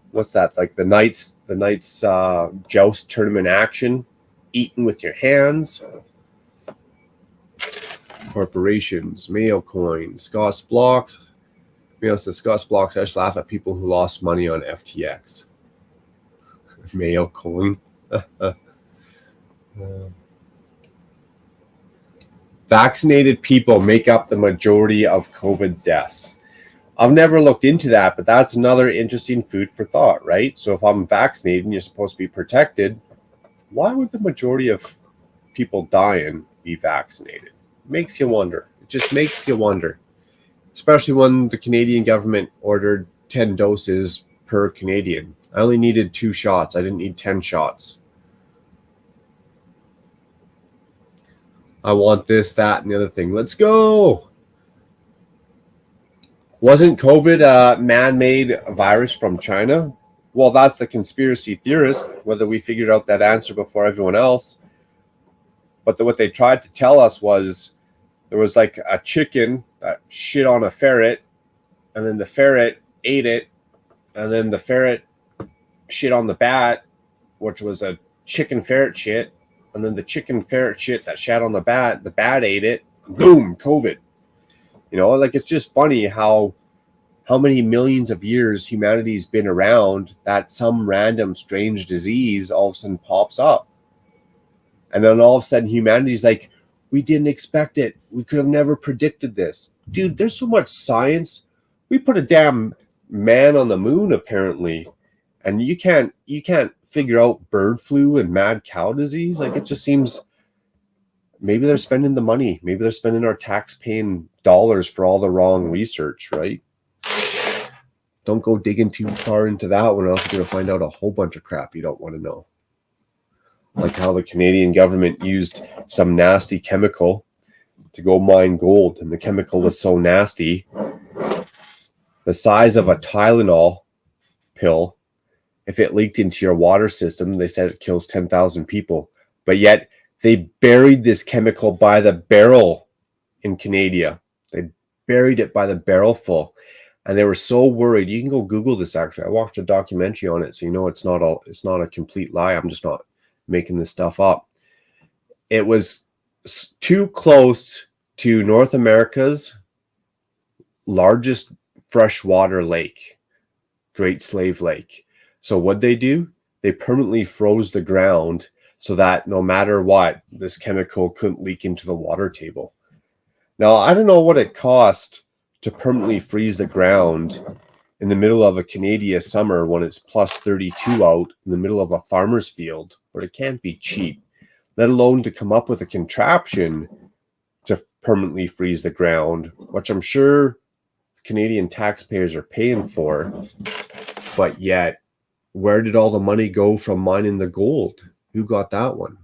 [SPEAKER 2] what's that? Like the Knights joust tournament action, eating with your hands. Corporations, Mayo coins, Scott's blocks. Mayo says Scott's blocks. I just laugh at people who lost money on FTX. Mayo coin. Vaccinated people make up the majority of COVID deaths. I've never looked into that, but that's another interesting food for thought, right? So if I'm vaccinated and you're supposed to be protected, why would the majority of people dying be vaccinated? Makes you wonder. It just makes you wonder. Especially when the Canadian government ordered 10 doses per Canadian. I only needed 2 shots. I didn't need 10 shots. I want this, that, and the other thing. Let's go. Wasn't COVID a man-made virus from China? Well, that's the conspiracy theorist, whether we figured out that answer before everyone else. But what they tried to tell us was there was like a chicken that shit on a ferret, and then the ferret ate it, and then the ferret shit on the bat, which was a chicken ferret shit, and then the chicken ferret shit that shat on the bat ate it, boom, COVID. You know, like it's just funny how many millions of years humanity's been around that some random strange disease all of a sudden pops up. And then all of a sudden humanity's like, we didn't expect it. We could have never predicted this. Dude, there's so much science. We put a damn man on the moon, apparently. And you can't figure out bird flu and mad cow disease. Like, it just seems maybe they're spending the money. Maybe they're spending our tax-paying dollars for all the wrong research, right? Don't go digging too far into that one, or else you're going to find out a whole bunch of crap you don't want to know. Like how the Canadian government used some nasty chemical to go mine gold, and the chemical was so nasty, the size of a Tylenol pill. If it leaked into your water system, they said it kills 10,000 people. But yet they buried this chemical by the barrel in Canada. They buried it by the barrel full. And they were so worried. You can go Google this, actually. I watched a documentary on it, so you know it's not a complete lie. I'm just not making this stuff up. It was too close to North America's largest freshwater lake, Great Slave Lake. So what'd they do? They permanently froze the ground so that no matter what, this chemical couldn't leak into the water table. Now, I don't know what it cost to permanently freeze the ground in the middle of a Canadian summer when it's plus 32 out in the middle of a farmer's field, but it can't be cheap, let alone to come up with a contraption to permanently freeze the ground, which I'm sure Canadian taxpayers are paying for. But yet, where did all the money go from mining the gold? Who got that one?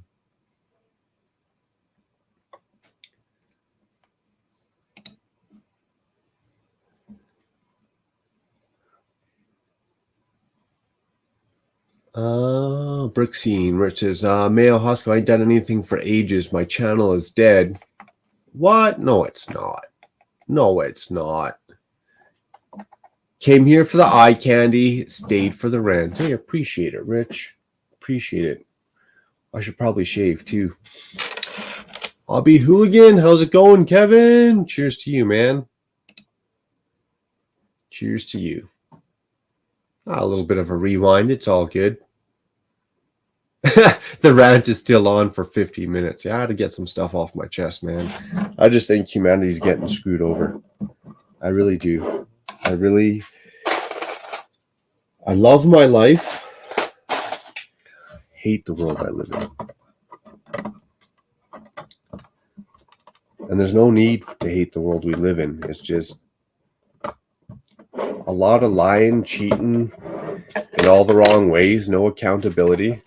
[SPEAKER 2] Brick Scene, Rich says, Mayo Hosko, I ain't done anything for ages. My channel is dead. What? No, it's not. No, it's not. Came here for the eye candy, stayed for the rent. Hey, appreciate it, Rich. Appreciate it. I should probably shave too. Hobby Hooligan, how's it going, Kevin? Cheers to you, man. Cheers to you. A little bit of a rewind. It's all good. The rant is still on for 50 minutes. Yeah, I had to get some stuff off my chest, man. I just think humanity's getting screwed over. I really do. I love my life. Hate the world I live in. And there's no need to hate the world we live in. It's just a lot of lying, cheating in all the wrong ways, no accountability.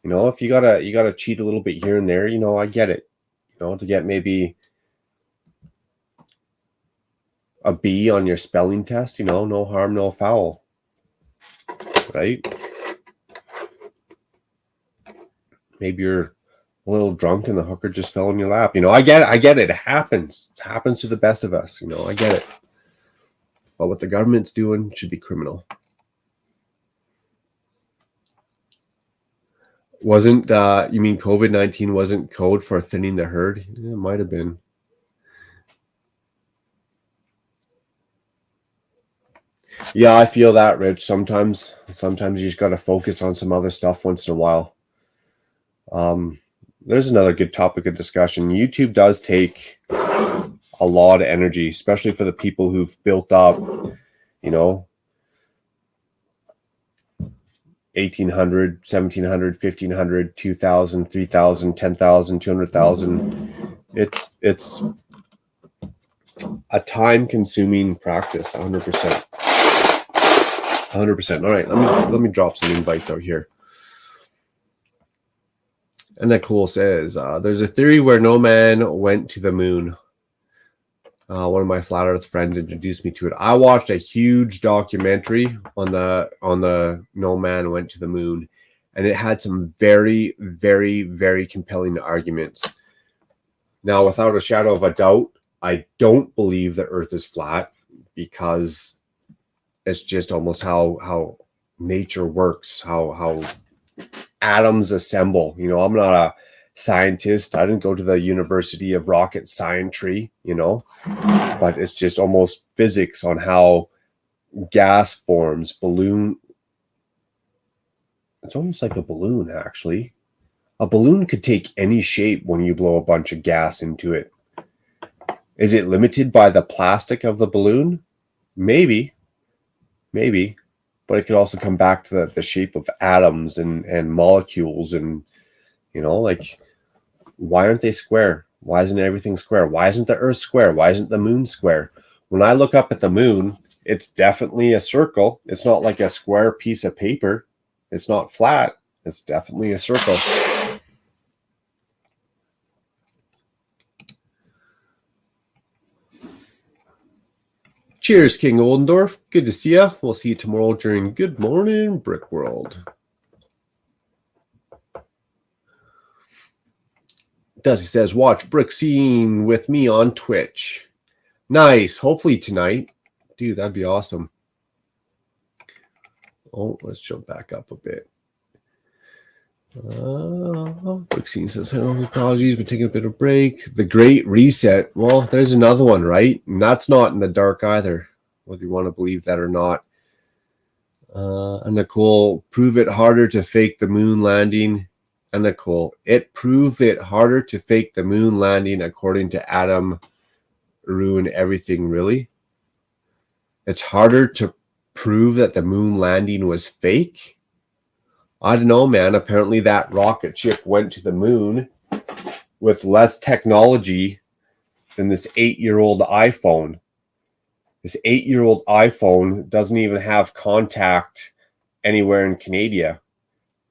[SPEAKER 2] You know, if you gotta cheat a little bit here and there, you know, I get it. You know, to get maybe a B on your spelling test, you know, no harm, no foul. Right? Maybe you're a little drunk and the hooker just fell in your lap. You know, I get it. It happens. It happens to the best of us. You know, I get it. But what the government's doing should be criminal. Wasn't, you mean COVID-19 wasn't code for thinning the herd? Yeah, it might have been. Yeah, I feel that, Rich. Sometimes you just got to focus on some other stuff once in a while. There's another good topic of discussion. YouTube does take a lot of energy, especially for the people who've built up, you know, 1,800, 1,700, 1,500, 2,000, 3,000, 10,000, 200,000. It's a time-consuming practice, 100%. 100%. All right, let me drop some invites out here. And that cool says, there's a theory where no man went to the moon. One of my flat earth friends introduced me to it. I watched a huge documentary on the no man went to the moon, and it had some very, very, very compelling arguments. Now, without a shadow of a doubt, I don't believe the earth is flat, because it's just almost how nature works, how atoms assemble. You know, I'm not a scientist. I didn't go to the University of Rocket Scientry, you know, but it's just almost physics on how gas forms, balloon. It's almost like a balloon, actually. A balloon could take any shape when you blow a bunch of gas into it. Is it limited by the plastic of the balloon? Maybe. But it could also come back to the shape of atoms and molecules, and, you know, like, why aren't they square? Why isn't everything square? Why isn't the earth square? Why isn't the moon square? When I look up at the moon, it's definitely a circle. It's not like a square piece of paper. It's not flat. It's definitely a circle. Cheers, King Oldendorf. Good to see you. We'll see you tomorrow during Good Morning Brick World. Dusty says, watch Brick Scene with me on Twitch. Nice. Hopefully tonight. Dude, that'd be awesome. Oh, let's jump back up a bit. Brick Scene says, apologies, been taking a bit of break. The Great Reset. Well, there's another one, right? And that's not in the dark either, whether you want to believe that or not. And Nicole, prove it harder to fake the moon landing. And Nicole, it proved it harder to fake the moon landing according to Adam. Ruin everything, really? It's harder to prove that the moon landing was fake? I don't know, man. Apparently that rocket ship went to the moon with less technology than this 8-year-old iPhone. This 8-year-old iPhone doesn't even have contact anywhere in Canada.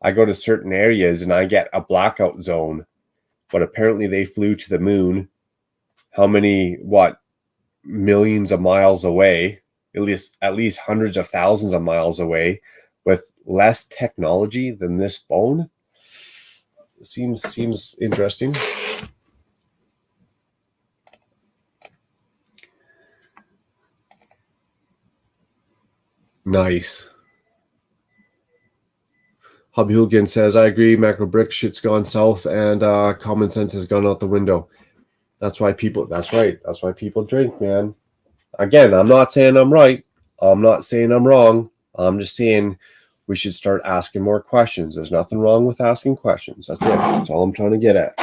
[SPEAKER 2] I go to certain areas and I get a blackout zone, but apparently they flew to the moon. How many, millions of miles away, at least hundreds of thousands of miles away, with less technology than this phone? Seems interesting. Nice. Hubby Hooligan says, I agree, macro brick shit's gone south and common sense has gone out the window. That's why people, that's right. That's why people drink, man. Again, I'm not saying I'm right. I'm not saying I'm wrong. I'm just saying we should start asking more questions. There's nothing wrong with asking questions. That's it. That's all I'm trying to get at.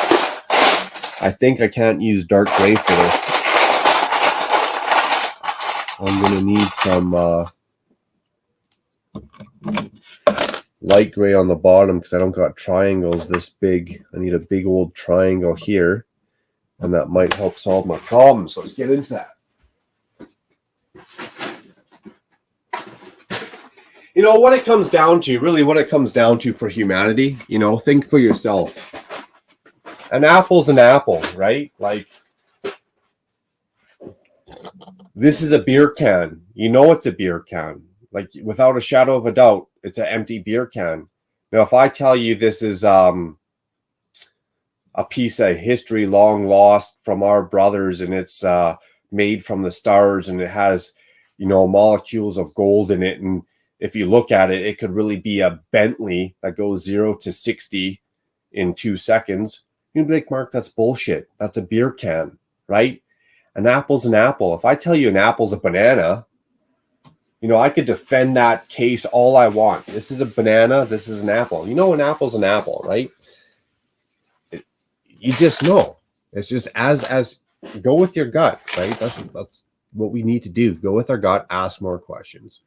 [SPEAKER 2] I think I can't use dark gray for this. I'm going to need some light gray on the bottom because I don't got triangles this big. I need a big old triangle here, and that might help solve my problem. So let's get into that. You know, what it comes down to, really what it comes down to for humanity, you know, think for yourself. An apple's an apple, right? Like, this is a beer can. You know it's a beer can. Like, without a shadow of a doubt, it's an empty beer can. Now, if I tell you this is a piece of history long lost from our brothers, and it's made from the stars, and it has, you know, molecules of gold in it, and if you look at it, it could really be a Bentley that goes 0 to 60 in 2 seconds. You'd be like, Mark, that's bullshit. That's a beer can, right? An apple's an apple. If I tell you an apple's a banana, you know, I could defend that case all I want. This is a banana. This is an apple. You know, an apple's an apple, right? You just know. It's just as go with your gut, right? That's what we need to do. Go with our gut. Ask more questions.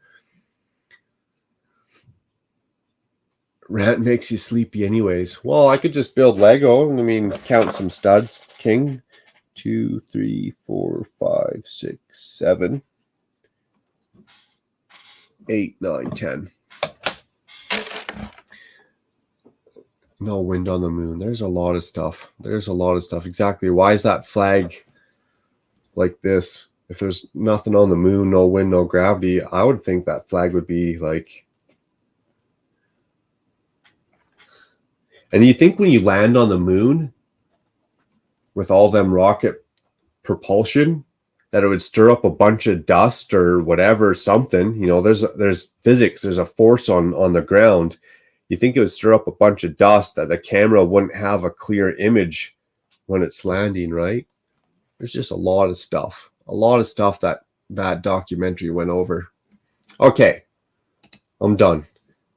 [SPEAKER 2] Rant makes you sleepy anyways. Well, I could just build Lego. I mean, count some studs. King, 2, 3, 4, 5, 6, 7, 8, 9, 10. No wind on the moon. There's a lot of stuff. There's a lot of stuff. Exactly. Why is that flag like this? If there's nothing on the moon, no wind, no gravity, I would think that flag would be like... And you think when you land on the moon with all them rocket propulsion, that it would stir up a bunch of dust or whatever, something, you know, there's physics, there's a force on the ground. You think it would stir up a bunch of dust that the camera wouldn't have a clear image when it's landing, right? There's just a lot of stuff that documentary went over. Okay, I'm done.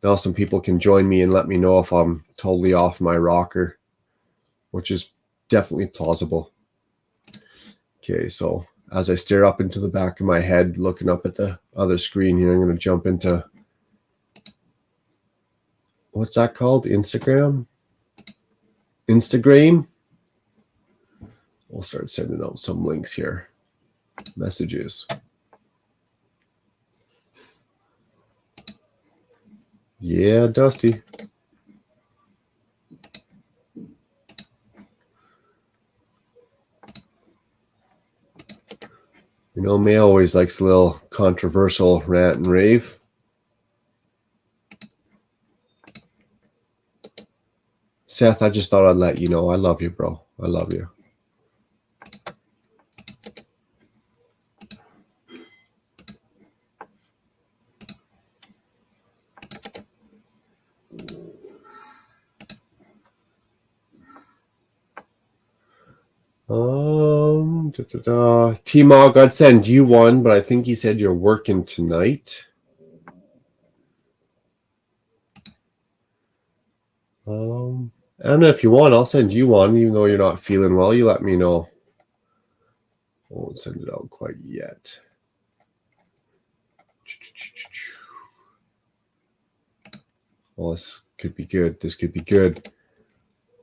[SPEAKER 2] Now some people can join me and let me know if I'm totally off my rocker, which is definitely plausible. Okay, so as I stare up into the back of my head, looking up at the other screen here, I'm going to jump into, what's that called? Instagram? We'll start sending out some links here. Messages. Yeah, Dusty. You know, May always likes a little controversial rant and rave. Seth, I just thought I'd let you know. I love you, bro. I love you. T-Mog, I'd send you one, but I think he said you're working tonight. I don't know if you want, I'll send you one, even though you're not feeling well. You let me know. I won't send it out quite yet. Well, this could be good. This could be good.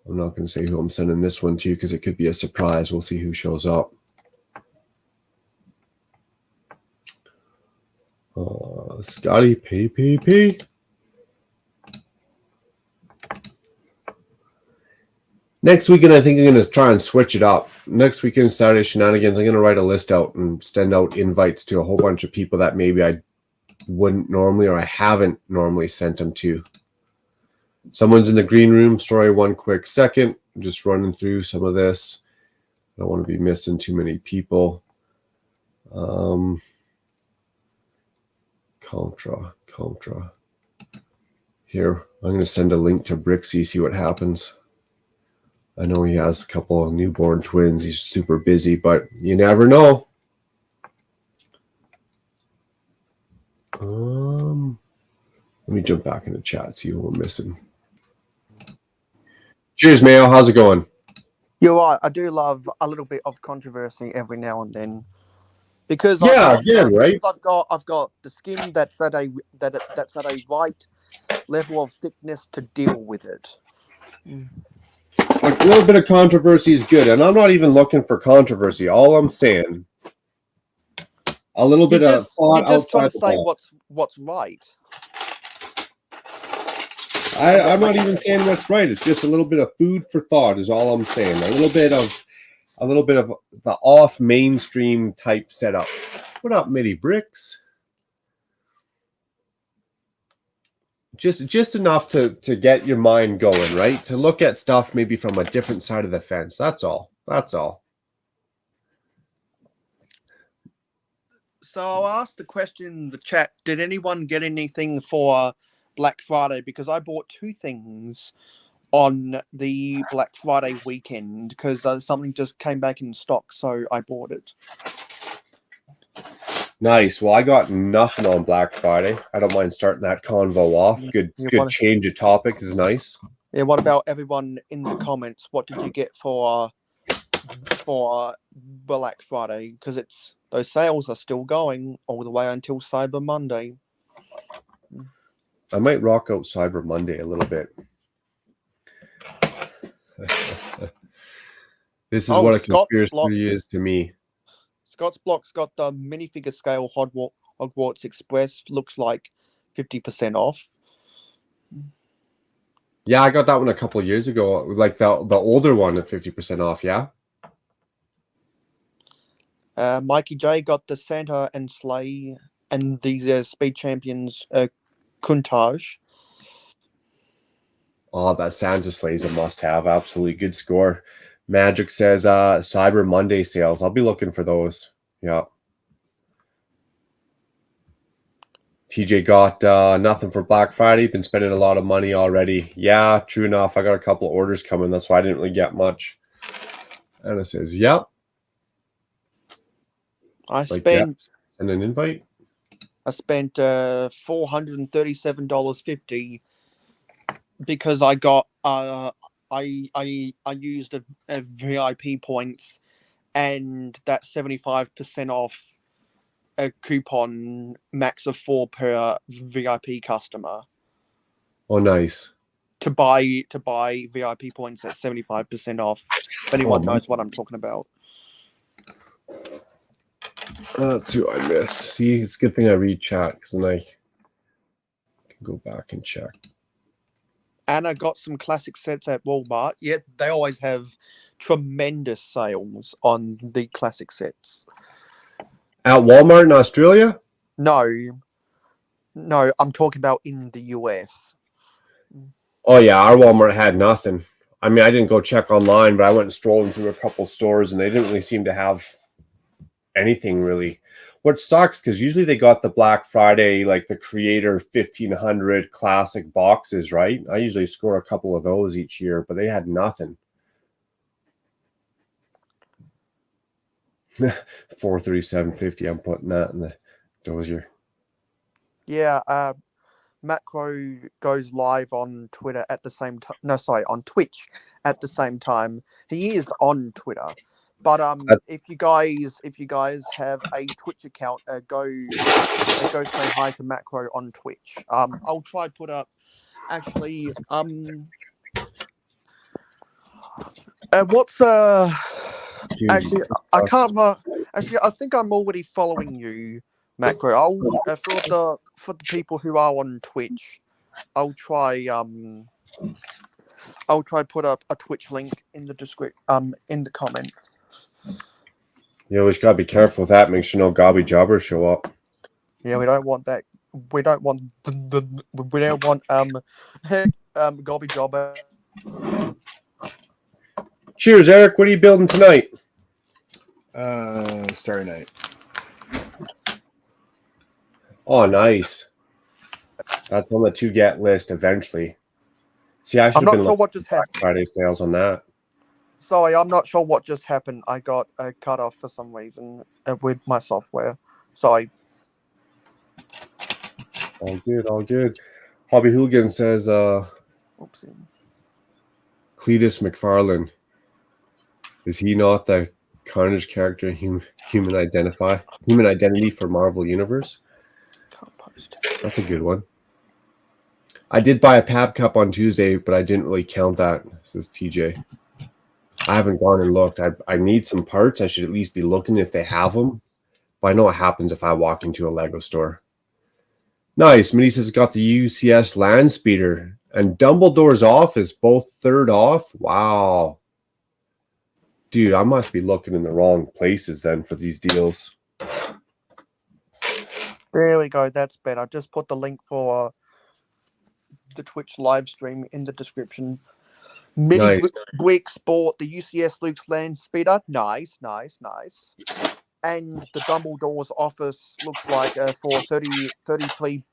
[SPEAKER 2] I'm not going to say who I'm sending this one to because it could be a surprise. We'll see who shows up. Scotty P. Next weekend, I think I'm going to try and switch it up. Next weekend, Saturday Shenanigans, I'm going to write a list out and send out invites to a whole bunch of people that maybe I wouldn't normally or I haven't normally sent them to. Someone's in the green room. Sorry, one quick second. I'm just running through some of this. I don't want to be missing too many people. Contra. Here, I'm going to send a link to Brixie, see what happens. I know he has a couple of newborn twins. He's super busy, but you never know. Let me jump back into chat, see what we're missing. Cheers, Mayo. How's it going?
[SPEAKER 6] You're right. I do love a little bit of controversy every now and then, because
[SPEAKER 2] Right?
[SPEAKER 6] because I've got the skin that's at a right level of thickness to deal with it.
[SPEAKER 2] Like, a little bit of controversy is good, and I'm not even looking for controversy. All I'm saying, a little bit of thought
[SPEAKER 6] you're just trying
[SPEAKER 2] outside
[SPEAKER 6] to
[SPEAKER 2] the
[SPEAKER 6] say
[SPEAKER 2] box.
[SPEAKER 6] what's right.
[SPEAKER 2] I'm not even saying what's right. It's just a little bit of food for thought is all I'm saying. A little bit of the off mainstream type setup. What up, Mitty Bricks? Just enough to get your mind going, right? To look at stuff maybe from a different side of the fence. That's all.
[SPEAKER 6] So I'll ask the question in the chat: did anyone get anything for Black Friday? Because I bought two things on the Black Friday weekend because something just came back in stock, so I bought it.
[SPEAKER 2] Nice. Well, I got nothing on Black Friday. I don't mind starting that convo off. Good change of topic is nice.
[SPEAKER 6] Yeah. What about everyone in the comments? What did you get for Black Friday? Because those sales are still going all the way until Cyber Monday.
[SPEAKER 2] I might rock out Cyber Monday a little bit. This is what a conspiracy is to me.
[SPEAKER 6] Scott's Block's got the minifigure scale Hogwarts Express. Looks like 50% off.
[SPEAKER 2] Yeah, I got that one a couple of years ago. Like the older one at 50% off, yeah?
[SPEAKER 6] Mikey J got the Santa and Sleigh and these Speed Champions Countach.
[SPEAKER 2] Oh, that Santa Sleigh is a must-have. Absolutely good score. Magic says Cyber Monday sales. I'll be looking for those. Yeah. TJ got nothing for Black Friday. Been spending a lot of money already. Yeah, true enough. I got a couple of orders coming. That's why I didn't really get much. Anna says, yep.
[SPEAKER 6] Send
[SPEAKER 2] an invite.
[SPEAKER 6] I spent $437.50 because I got I used a VIP points and that 75% off a coupon, max of 4 per VIP customer.
[SPEAKER 2] Oh, nice.
[SPEAKER 6] To buy VIP points at 75% off. If anyone knows what I'm talking about.
[SPEAKER 2] That's who I missed. See, it's a good thing I read chat because then I can go back and check.
[SPEAKER 6] Anna got some classic sets at Walmart. Yeah, they always have tremendous sales on the classic sets.
[SPEAKER 2] At Walmart in Australia?
[SPEAKER 6] No, I'm talking about in the US.
[SPEAKER 2] Oh, yeah, our Walmart had nothing. I mean, I didn't go check online, but I went and strolled through a couple stores, and they didn't really seem to have anything really. What sucks, because usually they got the Black Friday, like the Creator 1500 classic boxes, right? I usually score a couple of those each year, but they had nothing. 437.50. I'm putting that in the dozier.
[SPEAKER 6] Yeah, Macro goes live on Twitter at the same time. No, sorry, on Twitch at the same time. He is on Twitter, but if you guys have a Twitch account, go say hi to Macro on Twitch. I'll try put up. Actually, what's
[SPEAKER 2] Dude,
[SPEAKER 6] actually I can't. Actually, I think I'm already following you, Macro. I'll for the people who are on Twitch, I'll try put up a Twitch link in the in the comments.
[SPEAKER 2] You always gotta be careful with that. Make sure no gobby jobbers show up.
[SPEAKER 6] Yeah, we don't want that. We don't want gobby jobber.
[SPEAKER 2] Cheers, Eric. What are you building tonight?
[SPEAKER 7] Starry Night.
[SPEAKER 2] Oh, nice. That's on the to get list eventually. See, I should
[SPEAKER 6] I'm
[SPEAKER 2] have
[SPEAKER 6] not
[SPEAKER 2] been
[SPEAKER 6] sure
[SPEAKER 2] looking
[SPEAKER 6] what
[SPEAKER 2] at
[SPEAKER 6] just
[SPEAKER 2] Black
[SPEAKER 6] happened.
[SPEAKER 2] Friday sales on that.
[SPEAKER 6] Sorry, I'm not sure what just happened. I got cut off for some reason with my software. Sorry.
[SPEAKER 2] All good, all good. Hobby Hooligan says,
[SPEAKER 6] Oopsie.
[SPEAKER 2] Cletus McFarlane. Is he not the Carnage character human identity for Marvel Universe?
[SPEAKER 6] Can't post.
[SPEAKER 2] That's a good one. I did buy a Pab Cup on Tuesday, but I didn't really count that, says TJ. I haven't gone and looked. I need some parts. I should at least be looking if they have them. But I know what happens if I walk into a Lego store. Nice. Minnie says got the UCS land speeder. And Dumbledore's office, both third off. Wow. Dude, I must be looking in the wrong places then for these deals.
[SPEAKER 6] There we go. That's better. Just put the link for the Twitch live stream in the description. Mini
[SPEAKER 2] Nice.
[SPEAKER 6] Bricks bought the UCS Luke's land speeder. Nice. And the Dumbledore's office looks like for 33%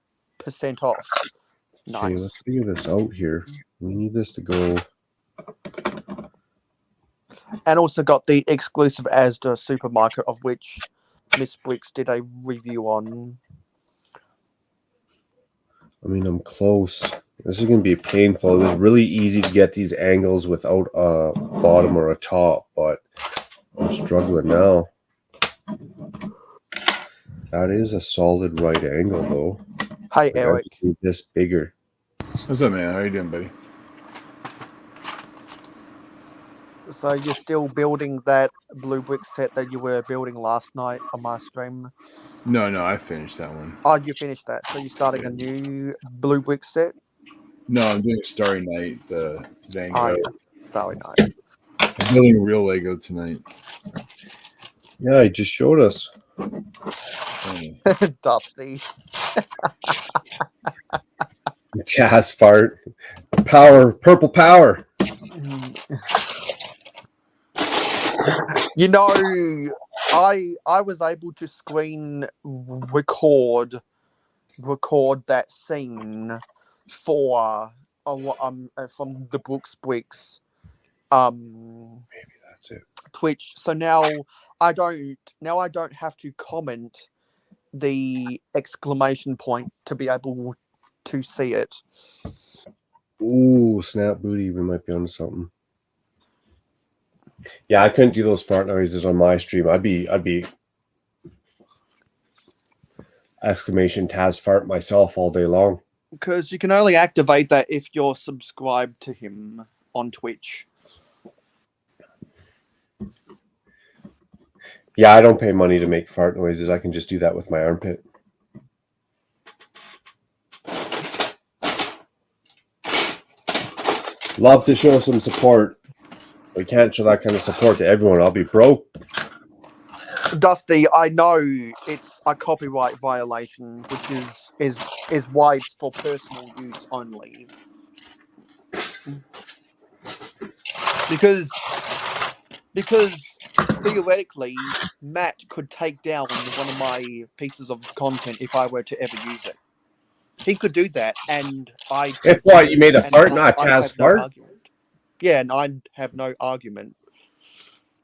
[SPEAKER 6] off. Nice.
[SPEAKER 2] Okay, let's figure this out here. We need this to go.
[SPEAKER 6] And also got the exclusive Asda supermarket, of which Miss Bricks did a review on.
[SPEAKER 2] I mean, I'm close. This is going to be painful. It was really easy to get these angles without a bottom or a top, but I'm struggling now. That is a solid right angle, though.
[SPEAKER 6] Hey,
[SPEAKER 2] Like,
[SPEAKER 6] Eric.
[SPEAKER 2] I just need this bigger.
[SPEAKER 7] What's up, man? How you doing, buddy?
[SPEAKER 6] So you're still building that blue brick set that you were building last night on my stream?
[SPEAKER 7] No, I finished that one.
[SPEAKER 6] Oh, you finished that. So you're starting a new blue brick set?
[SPEAKER 7] No, I'm doing Starry Night, the Van Gogh.
[SPEAKER 6] Oh, yeah. Very nice.
[SPEAKER 7] I'm building real Lego tonight.
[SPEAKER 2] Yeah, he just showed us.
[SPEAKER 6] Dusty.
[SPEAKER 2] Jazz fart. Power. Purple power.
[SPEAKER 6] You know, I was able to screen record that scene for from the Brooks Bricks
[SPEAKER 2] Maybe that's it.
[SPEAKER 6] Twitch. So now I don't have to comment the exclamation point to be able to see it.
[SPEAKER 2] Ooh, snap booty. We might be onto something. Yeah, I couldn't do those fart noises on my stream. I'd be exclamation Taz fart myself all day long.
[SPEAKER 6] Because you can only activate that if you're subscribed to him on Twitch.
[SPEAKER 2] Yeah, I don't pay money to make fart noises. I can just do that with my armpit. Love to show some support. We can't show that kind of support to everyone. I'll be broke.
[SPEAKER 6] Dusty, I know it's a copyright violation, which is why it's for personal use only. Because theoretically, Matt could take down one of my pieces of content if I were to ever use it. He could do that, and I.
[SPEAKER 2] If what, you made a fart, not Taz fart?
[SPEAKER 6] No, yeah, and I'd have no argument.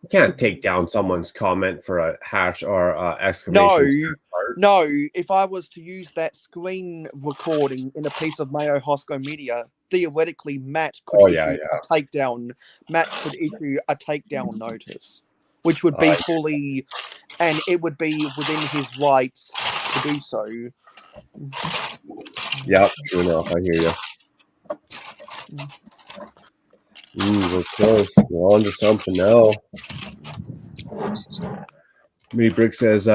[SPEAKER 2] You can't take down someone's comment for a hash or exclamation.
[SPEAKER 6] No, if I was to use that screen recording in a piece of Mayo Hosco Media, theoretically Matt could issue a takedown. Matt could issue a takedown notice, which would be fully, and it would be within his rights to do so.
[SPEAKER 2] Yep, true enough. I hear you. We're close. We're on to something now. Mitty Brick says,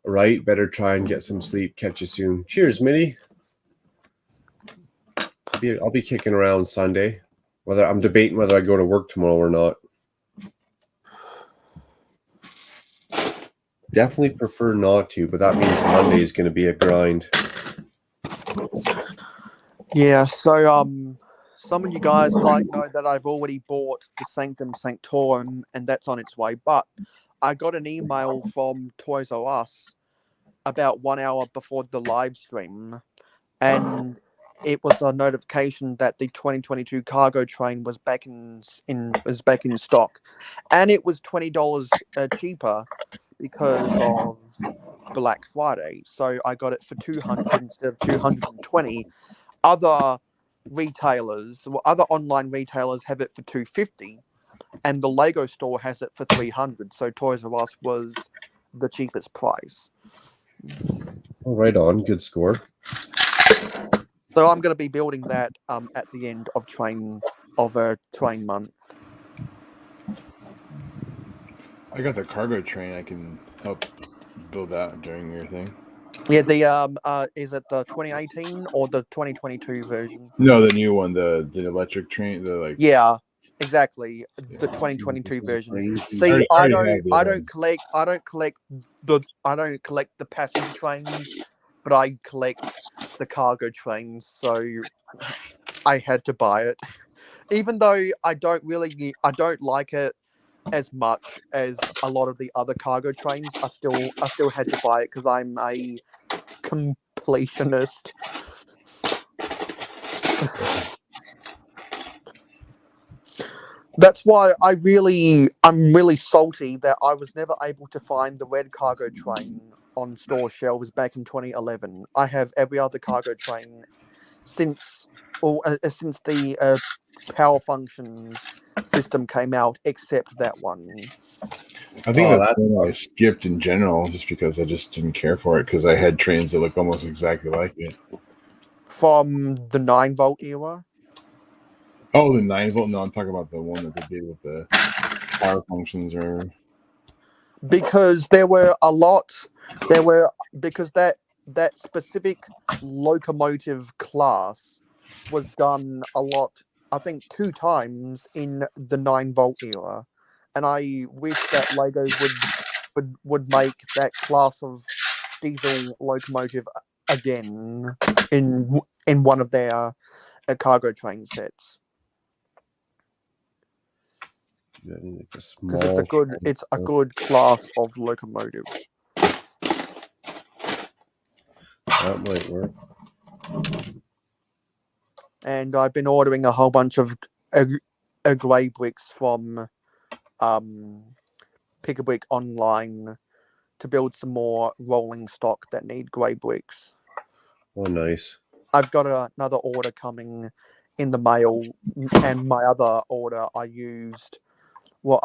[SPEAKER 2] right, better try and get some sleep. Catch you soon. Cheers, Mitty. I'll be kicking around Sunday. I'm debating whether I go to work tomorrow or not. Definitely prefer not to, but that means Monday is going to be a grind.
[SPEAKER 6] Yeah, so some of you guys might know that I've already bought the Sanctum Sanctorum, and that's on its way. But I got an email from Toys R Us about 1 hour before the live stream, and it was a notification that the 2022 cargo train was back in stock, and it was $20 cheaper because of Black Friday. So I got it for 200 instead of 220. Other online retailers have it for 250, and the Lego store has it for 300. So Toys R Us was the cheapest price.
[SPEAKER 2] Oh, right on. Good score.
[SPEAKER 6] So I'm going to be building that at the end of a train month.
[SPEAKER 7] I got the cargo train. I can help build that during your thing.
[SPEAKER 6] Yeah, the is it the 2018 or the 2022 version?
[SPEAKER 7] No, the new one, the electric train.
[SPEAKER 6] Yeah, exactly. The 2022 version. See,
[SPEAKER 7] I
[SPEAKER 6] I
[SPEAKER 7] already
[SPEAKER 6] don't collect the passenger trains, but I collect the cargo trains. So I had to buy it, even though I don't like it as much as a lot of the other cargo trains. I still had to buy it because I'm a completionist. That's why I'm really salty that I was never able to find the red cargo train on store shelves back in 2011. I have every other cargo train since the power functions system came out, except that one.
[SPEAKER 7] I think
[SPEAKER 2] Oh,
[SPEAKER 7] that's
[SPEAKER 2] that's
[SPEAKER 7] one I skipped in general, just because I just didn't care for it, because I had trains that look almost exactly like it.
[SPEAKER 6] From the 9-volt era.
[SPEAKER 7] Oh, the 9-volt? No, I'm talking about the one that they did with the power functions, or
[SPEAKER 6] Because because that specific locomotive class was done a lot, I think 2 times in the 9-volt era, and I wish that Lego would make that class of diesel locomotive again in one of their cargo train sets,
[SPEAKER 2] like a
[SPEAKER 6] because
[SPEAKER 2] small.
[SPEAKER 6] it's a good class of locomotive.
[SPEAKER 2] That might work.
[SPEAKER 6] And I've been ordering a whole bunch of grey bricks from Pick-a-Brick online to build some more rolling stock that need grey bricks.
[SPEAKER 2] Oh, nice.
[SPEAKER 6] I've got another order coming in the mail, and my other order I used. Well,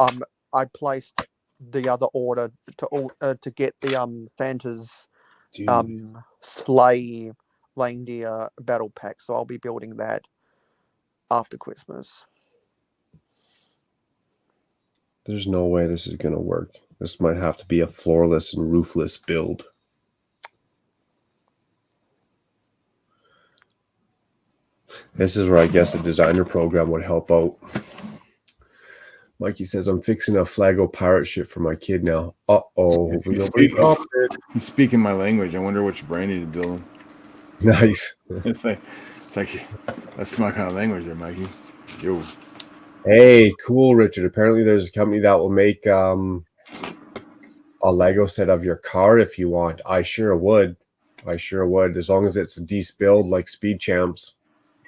[SPEAKER 6] I placed the other order to get the Santa's sleigh reindeer battle pack, so I'll be building that after Christmas.
[SPEAKER 2] There's no way this is going to work. This might have to be a floorless and roofless build. This is where I guess a designer program would help out. Mikey says, I'm fixing a Flago pirate ship for my kid now. Uh-oh.
[SPEAKER 7] He's speaking my language. I wonder which brand he's building.
[SPEAKER 2] Nice.
[SPEAKER 7] It's like that's my kind of language there, Mikey. Yo.
[SPEAKER 2] Hey, cool, Richard. Apparently there's a company that will make a Lego set of your car if you want. I sure would. As long as it's a decent build like Speed Champs,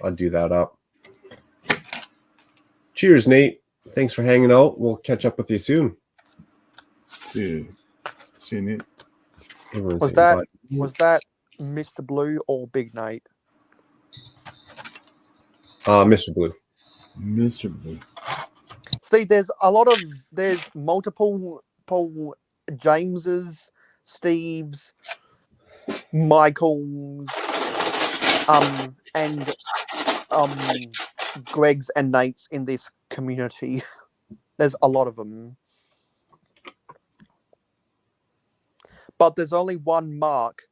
[SPEAKER 2] I'd do that up. Cheers, Nate. Thanks for hanging out. We'll catch up with you soon.
[SPEAKER 7] See you, Nate.
[SPEAKER 6] Was that Mr. Blue or Big Nate?
[SPEAKER 2] Mr. Blue.
[SPEAKER 7] Mr. Blue.
[SPEAKER 6] See, there's multiple Paul Jameses, Steves, Michaels, and Gregs and Nates in this community. There's a lot of them. But there's only one Mark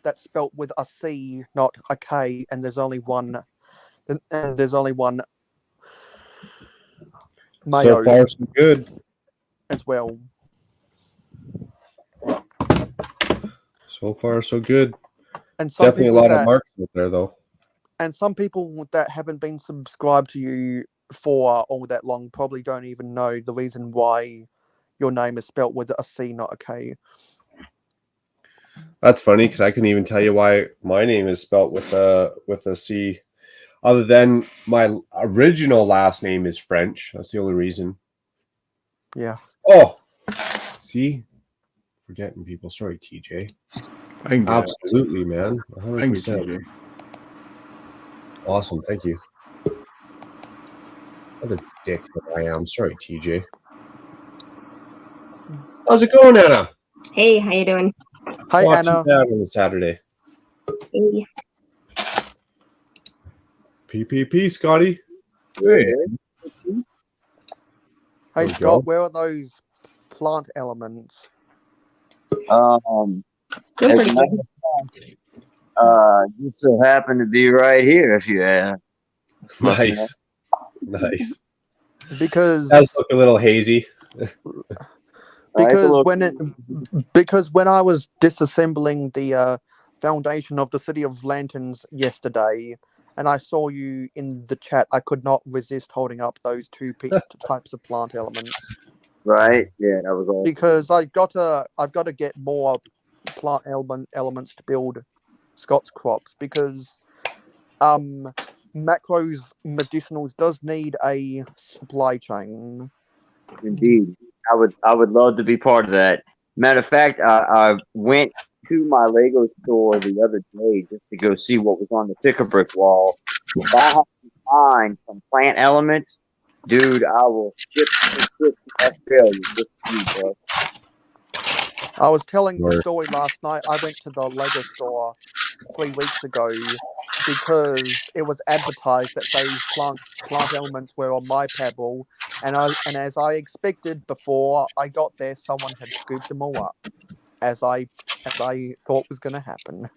[SPEAKER 6] that's spelt with a C, not a K, and there's only one Mayo.
[SPEAKER 2] So far, so good.
[SPEAKER 6] As well.
[SPEAKER 2] So far, so good.
[SPEAKER 6] And some
[SPEAKER 2] definitely a lot of marks out there, though.
[SPEAKER 6] And some people that haven't been subscribed to you for all that long probably don't even know the reason why your name is spelt with a C, not a K.
[SPEAKER 2] That's funny because I couldn't even tell you why my name is spelt with a C. Other than my original last name is French. That's the only reason.
[SPEAKER 6] Yeah.
[SPEAKER 2] Oh, see? Forgetting people. Sorry, TJ.
[SPEAKER 7] I can get
[SPEAKER 2] Absolutely, man.
[SPEAKER 7] it. I can get
[SPEAKER 2] 100%.
[SPEAKER 7] TJ.
[SPEAKER 2] Awesome. Thank you. What a dick that I am. Sorry, TJ. How's it going, Anna?
[SPEAKER 8] Hey, how you doing?
[SPEAKER 6] Hi,
[SPEAKER 2] Not
[SPEAKER 6] Anna.
[SPEAKER 2] too bad on a Saturday.
[SPEAKER 8] Hey.
[SPEAKER 2] PPP, Scotty.
[SPEAKER 7] Hey,
[SPEAKER 6] Hey,
[SPEAKER 2] we
[SPEAKER 6] Scott,
[SPEAKER 2] go.
[SPEAKER 6] where are those plant elements?
[SPEAKER 8] Doing
[SPEAKER 9] As
[SPEAKER 8] pretty
[SPEAKER 9] a matter
[SPEAKER 8] good.
[SPEAKER 9] of fact, you so happen to be right here if you ask.
[SPEAKER 2] Nice. Nice.
[SPEAKER 6] Because
[SPEAKER 2] Does look a little hazy.
[SPEAKER 6] because
[SPEAKER 9] look-
[SPEAKER 6] when I was disassembling the foundation of the City of Lanterns yesterday, and I saw you in the chat, I could not resist holding up those two types of plant elements
[SPEAKER 9] Right? Yeah, that was all.
[SPEAKER 6] because I've got to get more plant elements to build Scott's crops because macros medicinals does need a supply chain.
[SPEAKER 9] Indeed. I would love to be part of that. Matter of fact, I went to my Lego store the other day just to go see what was on the pick-a-brick wall. If I have to find some plant elements, dude, I will ship to Australia just for you, bro.
[SPEAKER 6] I was telling the
[SPEAKER 2] Word.
[SPEAKER 6] story last night. I went to the Lego store 3 weeks ago because it was advertised that those plant elements were on my pebble, and as I expected before I got there, someone had scooped them all up, as I thought was going to happen.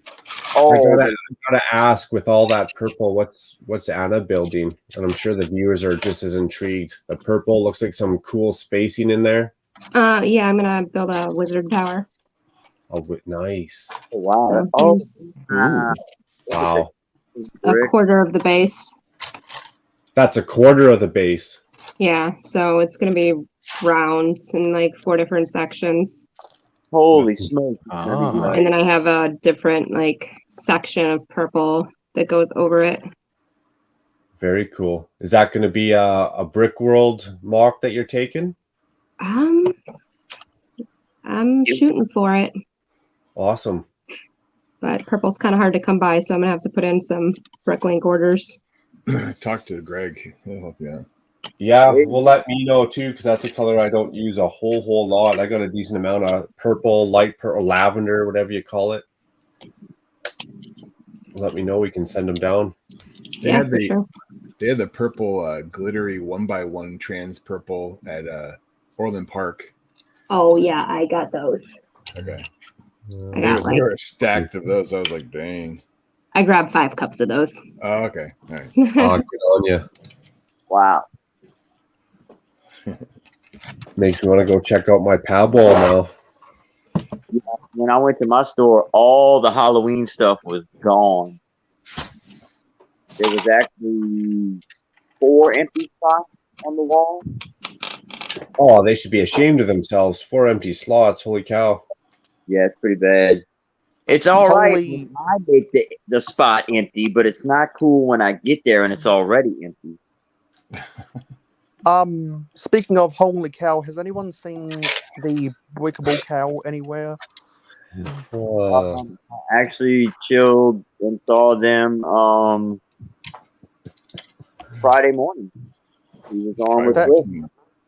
[SPEAKER 9] Oh,
[SPEAKER 2] I gotta ask, with all that purple, what's Anna building? And I'm sure the viewers are just as intrigued. The purple looks like some cool spacing in there.
[SPEAKER 8] Yeah, I'm gonna build a wizard tower.
[SPEAKER 2] Oh, nice.
[SPEAKER 9] wow.
[SPEAKER 8] So here's
[SPEAKER 2] Wow.
[SPEAKER 8] a quarter of the base.
[SPEAKER 2] That's a quarter of the base.
[SPEAKER 8] Yeah, so it's gonna be round in like 4 different sections.
[SPEAKER 9] Holy smokes.
[SPEAKER 8] And then I have a different like section of purple that goes over it.
[SPEAKER 2] Very cool. Is that going to be a Brick World mock that you're taking?
[SPEAKER 8] I'm shooting for it,
[SPEAKER 2] Awesome.
[SPEAKER 8] but purple's kind of hard to come by, so I'm gonna have to put in some Bricklink orders.
[SPEAKER 7] Talk to Greg. He'll help you out.
[SPEAKER 2] Yeah, well, let me know too, because that's a color I don't use a whole lot. I got a decent amount of purple, light purple, lavender, whatever you call it. Let me know. We can send them down.
[SPEAKER 7] They
[SPEAKER 8] Yeah,
[SPEAKER 7] had
[SPEAKER 8] for
[SPEAKER 7] the
[SPEAKER 8] sure.
[SPEAKER 7] they had the purple glittery 1x1 trans purple at Orland Park.
[SPEAKER 8] Oh yeah, I got those.
[SPEAKER 7] Okay.
[SPEAKER 8] I got like
[SPEAKER 7] There were stacked of those. I was like, dang.
[SPEAKER 8] I grabbed 5 cups of those.
[SPEAKER 7] Oh, okay. All right.
[SPEAKER 2] Good on you.
[SPEAKER 9] Wow.
[SPEAKER 2] Makes me want to go check out my pad wall now.
[SPEAKER 9] When I went to my store, all the Halloween stuff was gone. There was actually 4 empty spots on the wall.
[SPEAKER 2] Oh, they should be ashamed of themselves. 4 empty slots. Holy cow.
[SPEAKER 9] Yeah, it's pretty bad. It's all right
[SPEAKER 6] Holy-
[SPEAKER 9] when I make the spot empty, but it's not cool when I get there and it's already empty.
[SPEAKER 6] Speaking of holy cow, has anyone seen the breakable cow anywhere?
[SPEAKER 9] I actually chilled and saw them Friday morning. He was on with
[SPEAKER 6] That-
[SPEAKER 9] Cliff.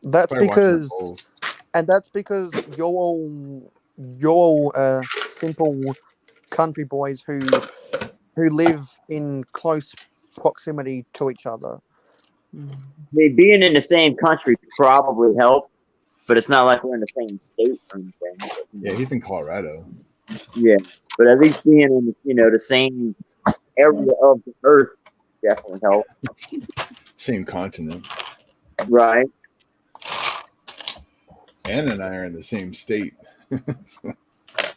[SPEAKER 6] That's
[SPEAKER 7] Probably watching the
[SPEAKER 6] because,
[SPEAKER 7] polls.
[SPEAKER 6] and that's because you're all simple country boys who live in close proximity to each other.
[SPEAKER 9] I mean, being in the same country probably helped, but it's not like we're in the same state or anything.
[SPEAKER 7] Yeah, he's in Colorado.
[SPEAKER 9] Yeah, but at least being in the same area of the earth definitely helped.
[SPEAKER 7] Same continent.
[SPEAKER 9] Right?
[SPEAKER 7] Anna and I are in the same state.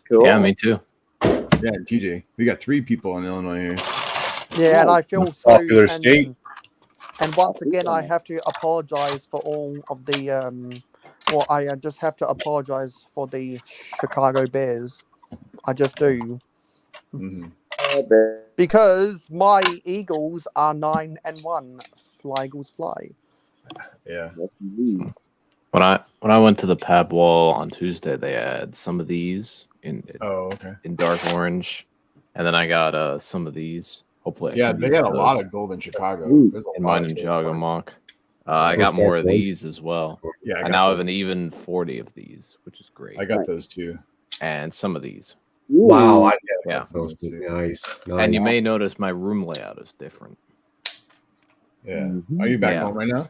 [SPEAKER 9] Cool.
[SPEAKER 10] Yeah, me too.
[SPEAKER 7] Yeah, and TJ. We got 3 people in Illinois here.
[SPEAKER 6] Yeah, and I feel so.
[SPEAKER 2] Popular state.
[SPEAKER 6] And once again, I have to apologize for all of the. I just have to apologize for the Chicago Bears. I just do.
[SPEAKER 7] Mhm.
[SPEAKER 6] Because my Eagles are 9-1. Fly Eagles fly.
[SPEAKER 7] Yeah.
[SPEAKER 10] When I went to the pab wall on Tuesday, they had some of these in dark orange, and then I got some of these. Hopefully, I can
[SPEAKER 7] they
[SPEAKER 10] use
[SPEAKER 7] got a lot
[SPEAKER 10] those
[SPEAKER 7] of gold in Chicago. There's a
[SPEAKER 10] in
[SPEAKER 7] lot
[SPEAKER 10] my
[SPEAKER 7] of gold.
[SPEAKER 10] Ninjago mock. I got
[SPEAKER 2] Those
[SPEAKER 10] more
[SPEAKER 2] dark
[SPEAKER 10] of
[SPEAKER 2] ones?
[SPEAKER 10] these as well.
[SPEAKER 7] Yeah, I
[SPEAKER 10] I
[SPEAKER 7] got
[SPEAKER 10] now have
[SPEAKER 7] those.
[SPEAKER 10] an even 40 of these, which is great.
[SPEAKER 7] I got those too.
[SPEAKER 10] And some of these.
[SPEAKER 2] Wow, I
[SPEAKER 10] Yeah.
[SPEAKER 2] those two. Nice.
[SPEAKER 10] And you may notice my room layout is different.
[SPEAKER 7] Yeah. Are you back home right now?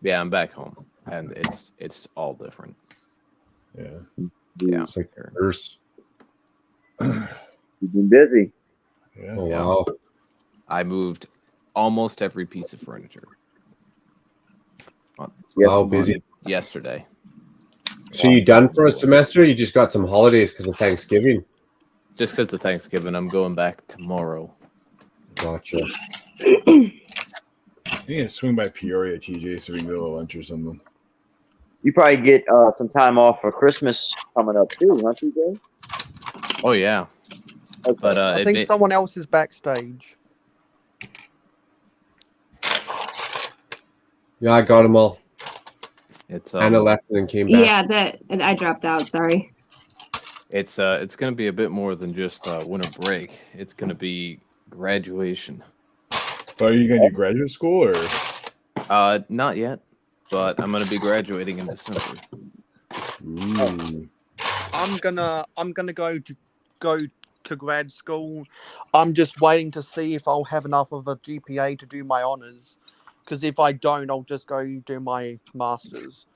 [SPEAKER 10] Yeah, I'm back home, and it's all different.
[SPEAKER 7] Yeah.
[SPEAKER 10] Yeah.
[SPEAKER 2] It's like curse.
[SPEAKER 9] You've been busy.
[SPEAKER 7] Yeah.
[SPEAKER 2] Oh wow.
[SPEAKER 10] I moved almost every piece of furniture.
[SPEAKER 2] How busy?
[SPEAKER 10] Yesterday.
[SPEAKER 2] So you done for a semester? Or you just got some holidays because of Thanksgiving?
[SPEAKER 10] Just because of Thanksgiving, I'm going back tomorrow.
[SPEAKER 2] Gotcha.
[SPEAKER 7] You need to swing by Peoria, TJ, so we can go to lunch or something.
[SPEAKER 9] You probably get some time off for Christmas coming up too, huh, TJ?
[SPEAKER 10] Oh yeah.
[SPEAKER 9] Okay.
[SPEAKER 10] But
[SPEAKER 6] I think someone else is backstage.
[SPEAKER 2] Yeah, I got them all.
[SPEAKER 10] It's
[SPEAKER 2] Anna left and then came back.
[SPEAKER 8] Yeah, that I dropped out. Sorry.
[SPEAKER 10] It's going to be a bit more than just winter break. It's going to be graduation.
[SPEAKER 7] So are you going to do graduate school or?
[SPEAKER 10] Not yet, but I'm going to be graduating in December.
[SPEAKER 6] I'm gonna go to grad school. I'm just waiting to see if I'll have enough of a GPA to do my honors. Because if I don't, I'll just go do my masters.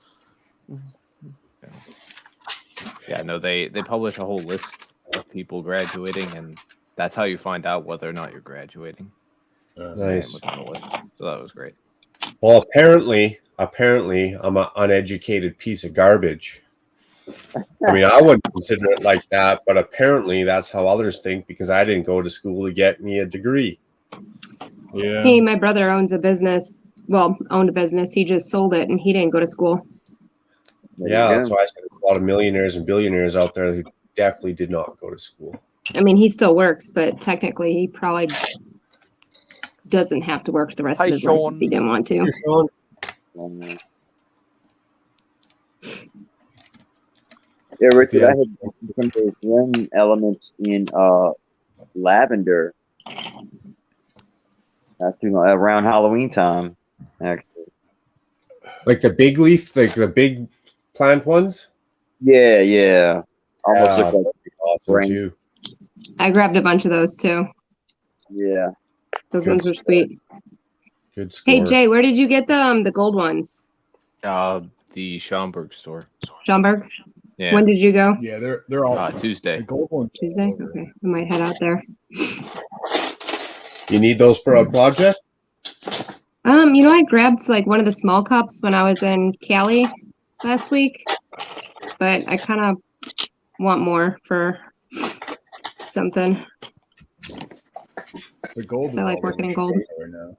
[SPEAKER 10] Yeah, no, they publish a whole list of people graduating, and that's how you find out whether or not you're graduating.
[SPEAKER 2] Nice.
[SPEAKER 10] On the list. So that was great.
[SPEAKER 2] Well, apparently, I'm an uneducated piece of garbage. I mean, I wouldn't consider it like that, but apparently that's how others think because I didn't go to school to get me a degree.
[SPEAKER 7] Yeah.
[SPEAKER 8] Hey, my brother owns a business. Well, owned a business. He just sold it, and he didn't go to school.
[SPEAKER 2] Yeah, that's why I said there's a lot of millionaires and billionaires out there who definitely did not go to school.
[SPEAKER 8] I mean, he still works, but technically, he probably doesn't have to work the rest of his life if he didn't want to.
[SPEAKER 2] Hey, Sean.
[SPEAKER 9] Yeah, Richard, I had some of those REM elements in lavender. Around Halloween time, actually.
[SPEAKER 2] Like the big leaf, like the big plant ones?
[SPEAKER 9] Yeah. Almost look like
[SPEAKER 2] awesome
[SPEAKER 9] rain.
[SPEAKER 2] too.
[SPEAKER 8] I grabbed a bunch of those too.
[SPEAKER 9] Yeah.
[SPEAKER 8] Those
[SPEAKER 2] Good
[SPEAKER 8] ones are sweet.
[SPEAKER 2] Good score.
[SPEAKER 8] Hey Jay, where did you get the gold ones?
[SPEAKER 10] The Schaumburg store.
[SPEAKER 8] Schaumburg?
[SPEAKER 10] Yeah.
[SPEAKER 8] When did you go?
[SPEAKER 7] Yeah, they're all
[SPEAKER 10] Tuesday.
[SPEAKER 7] The gold ones.
[SPEAKER 8] Tuesday? Okay. I might head out there.
[SPEAKER 2] You need those for a project?
[SPEAKER 8] I grabbed like one of the small cups when I was in Cali last week, but I kind of want more for something.
[SPEAKER 7] The gold.
[SPEAKER 8] I like working in gold.
[SPEAKER 7] Right now.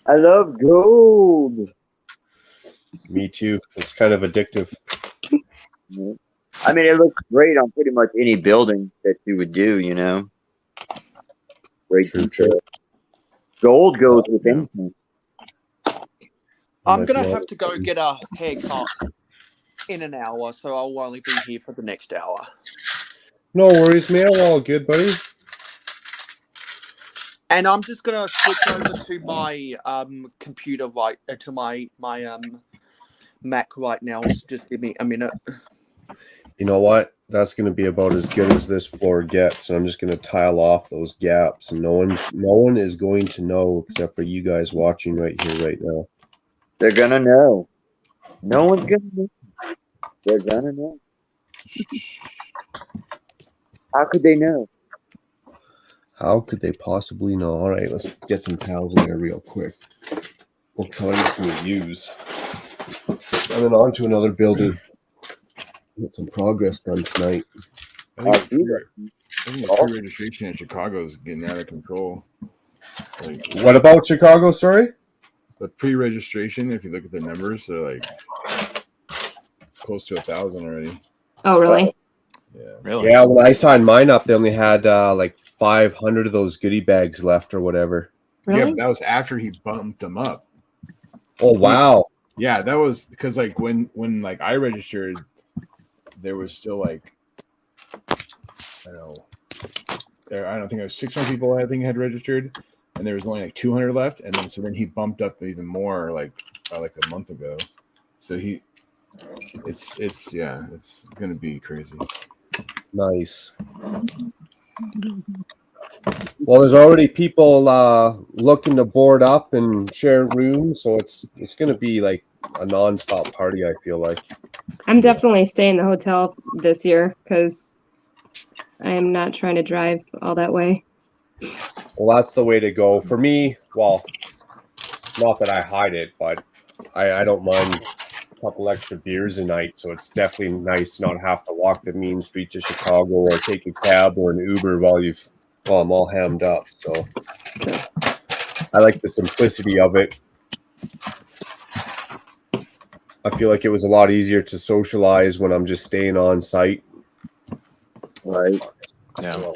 [SPEAKER 9] I love gold.
[SPEAKER 2] Me too. It's kind of addictive.
[SPEAKER 9] I mean, it looks great on pretty much any building that you would do, Great detail. Gold goes with anything.
[SPEAKER 6] I'm going to have to go get a haircut in an hour, so I'll only be here for the next hour.
[SPEAKER 2] No worries, man. We're all good, buddy.
[SPEAKER 6] And I'm just going to switch over to my computer to my Mac right now. Just give me a minute.
[SPEAKER 2] You know what? That's going to be about as good as this floor gets. And I'm just going to tile off those gaps. And no one is going to know except for you guys watching right here, right now.
[SPEAKER 9] They're gonna know. No one's gonna know. They're gonna know. How could they know?
[SPEAKER 2] How could they possibly know? All right, let's get some towels in there real quick. What colors can we use? And then on to another building. Get some progress done tonight.
[SPEAKER 7] I think the pre-registration in Chicago is getting out of control.
[SPEAKER 2] What about Chicago, sorry?
[SPEAKER 7] The pre-registration, if you look at the numbers, they're like close to 1,000 already.
[SPEAKER 8] Oh, really?
[SPEAKER 10] Really?
[SPEAKER 2] Yeah, when I signed mine up, they only had like 500 of those goodie bags left or whatever.
[SPEAKER 8] Really?
[SPEAKER 7] Yeah, but that was after he bumped them up.
[SPEAKER 2] Oh wow!
[SPEAKER 7] Yeah, that was because like when like I registered, there was still like I don't think it was 600 people I think had registered, and there was only like 200 left, and then he bumped up even more like a month ago. So it's gonna be crazy.
[SPEAKER 2] Nice. Well, there's already people looking to board up and share rooms, so it's going to be like a nonstop party. I feel like.
[SPEAKER 8] I'm definitely staying in the hotel this year because I am not trying to drive all that way.
[SPEAKER 2] Well, that's the way to go for me. Well, not that I hide it, but I don't mind a couple extra beers a night, so it's definitely nice to not have to walk the mean streets of Chicago or take a cab or an Uber while I'm all hammed up. So I like the simplicity of it. I feel like it was a lot easier to socialize when I'm just staying on site.
[SPEAKER 9] Right.
[SPEAKER 10] Yeah.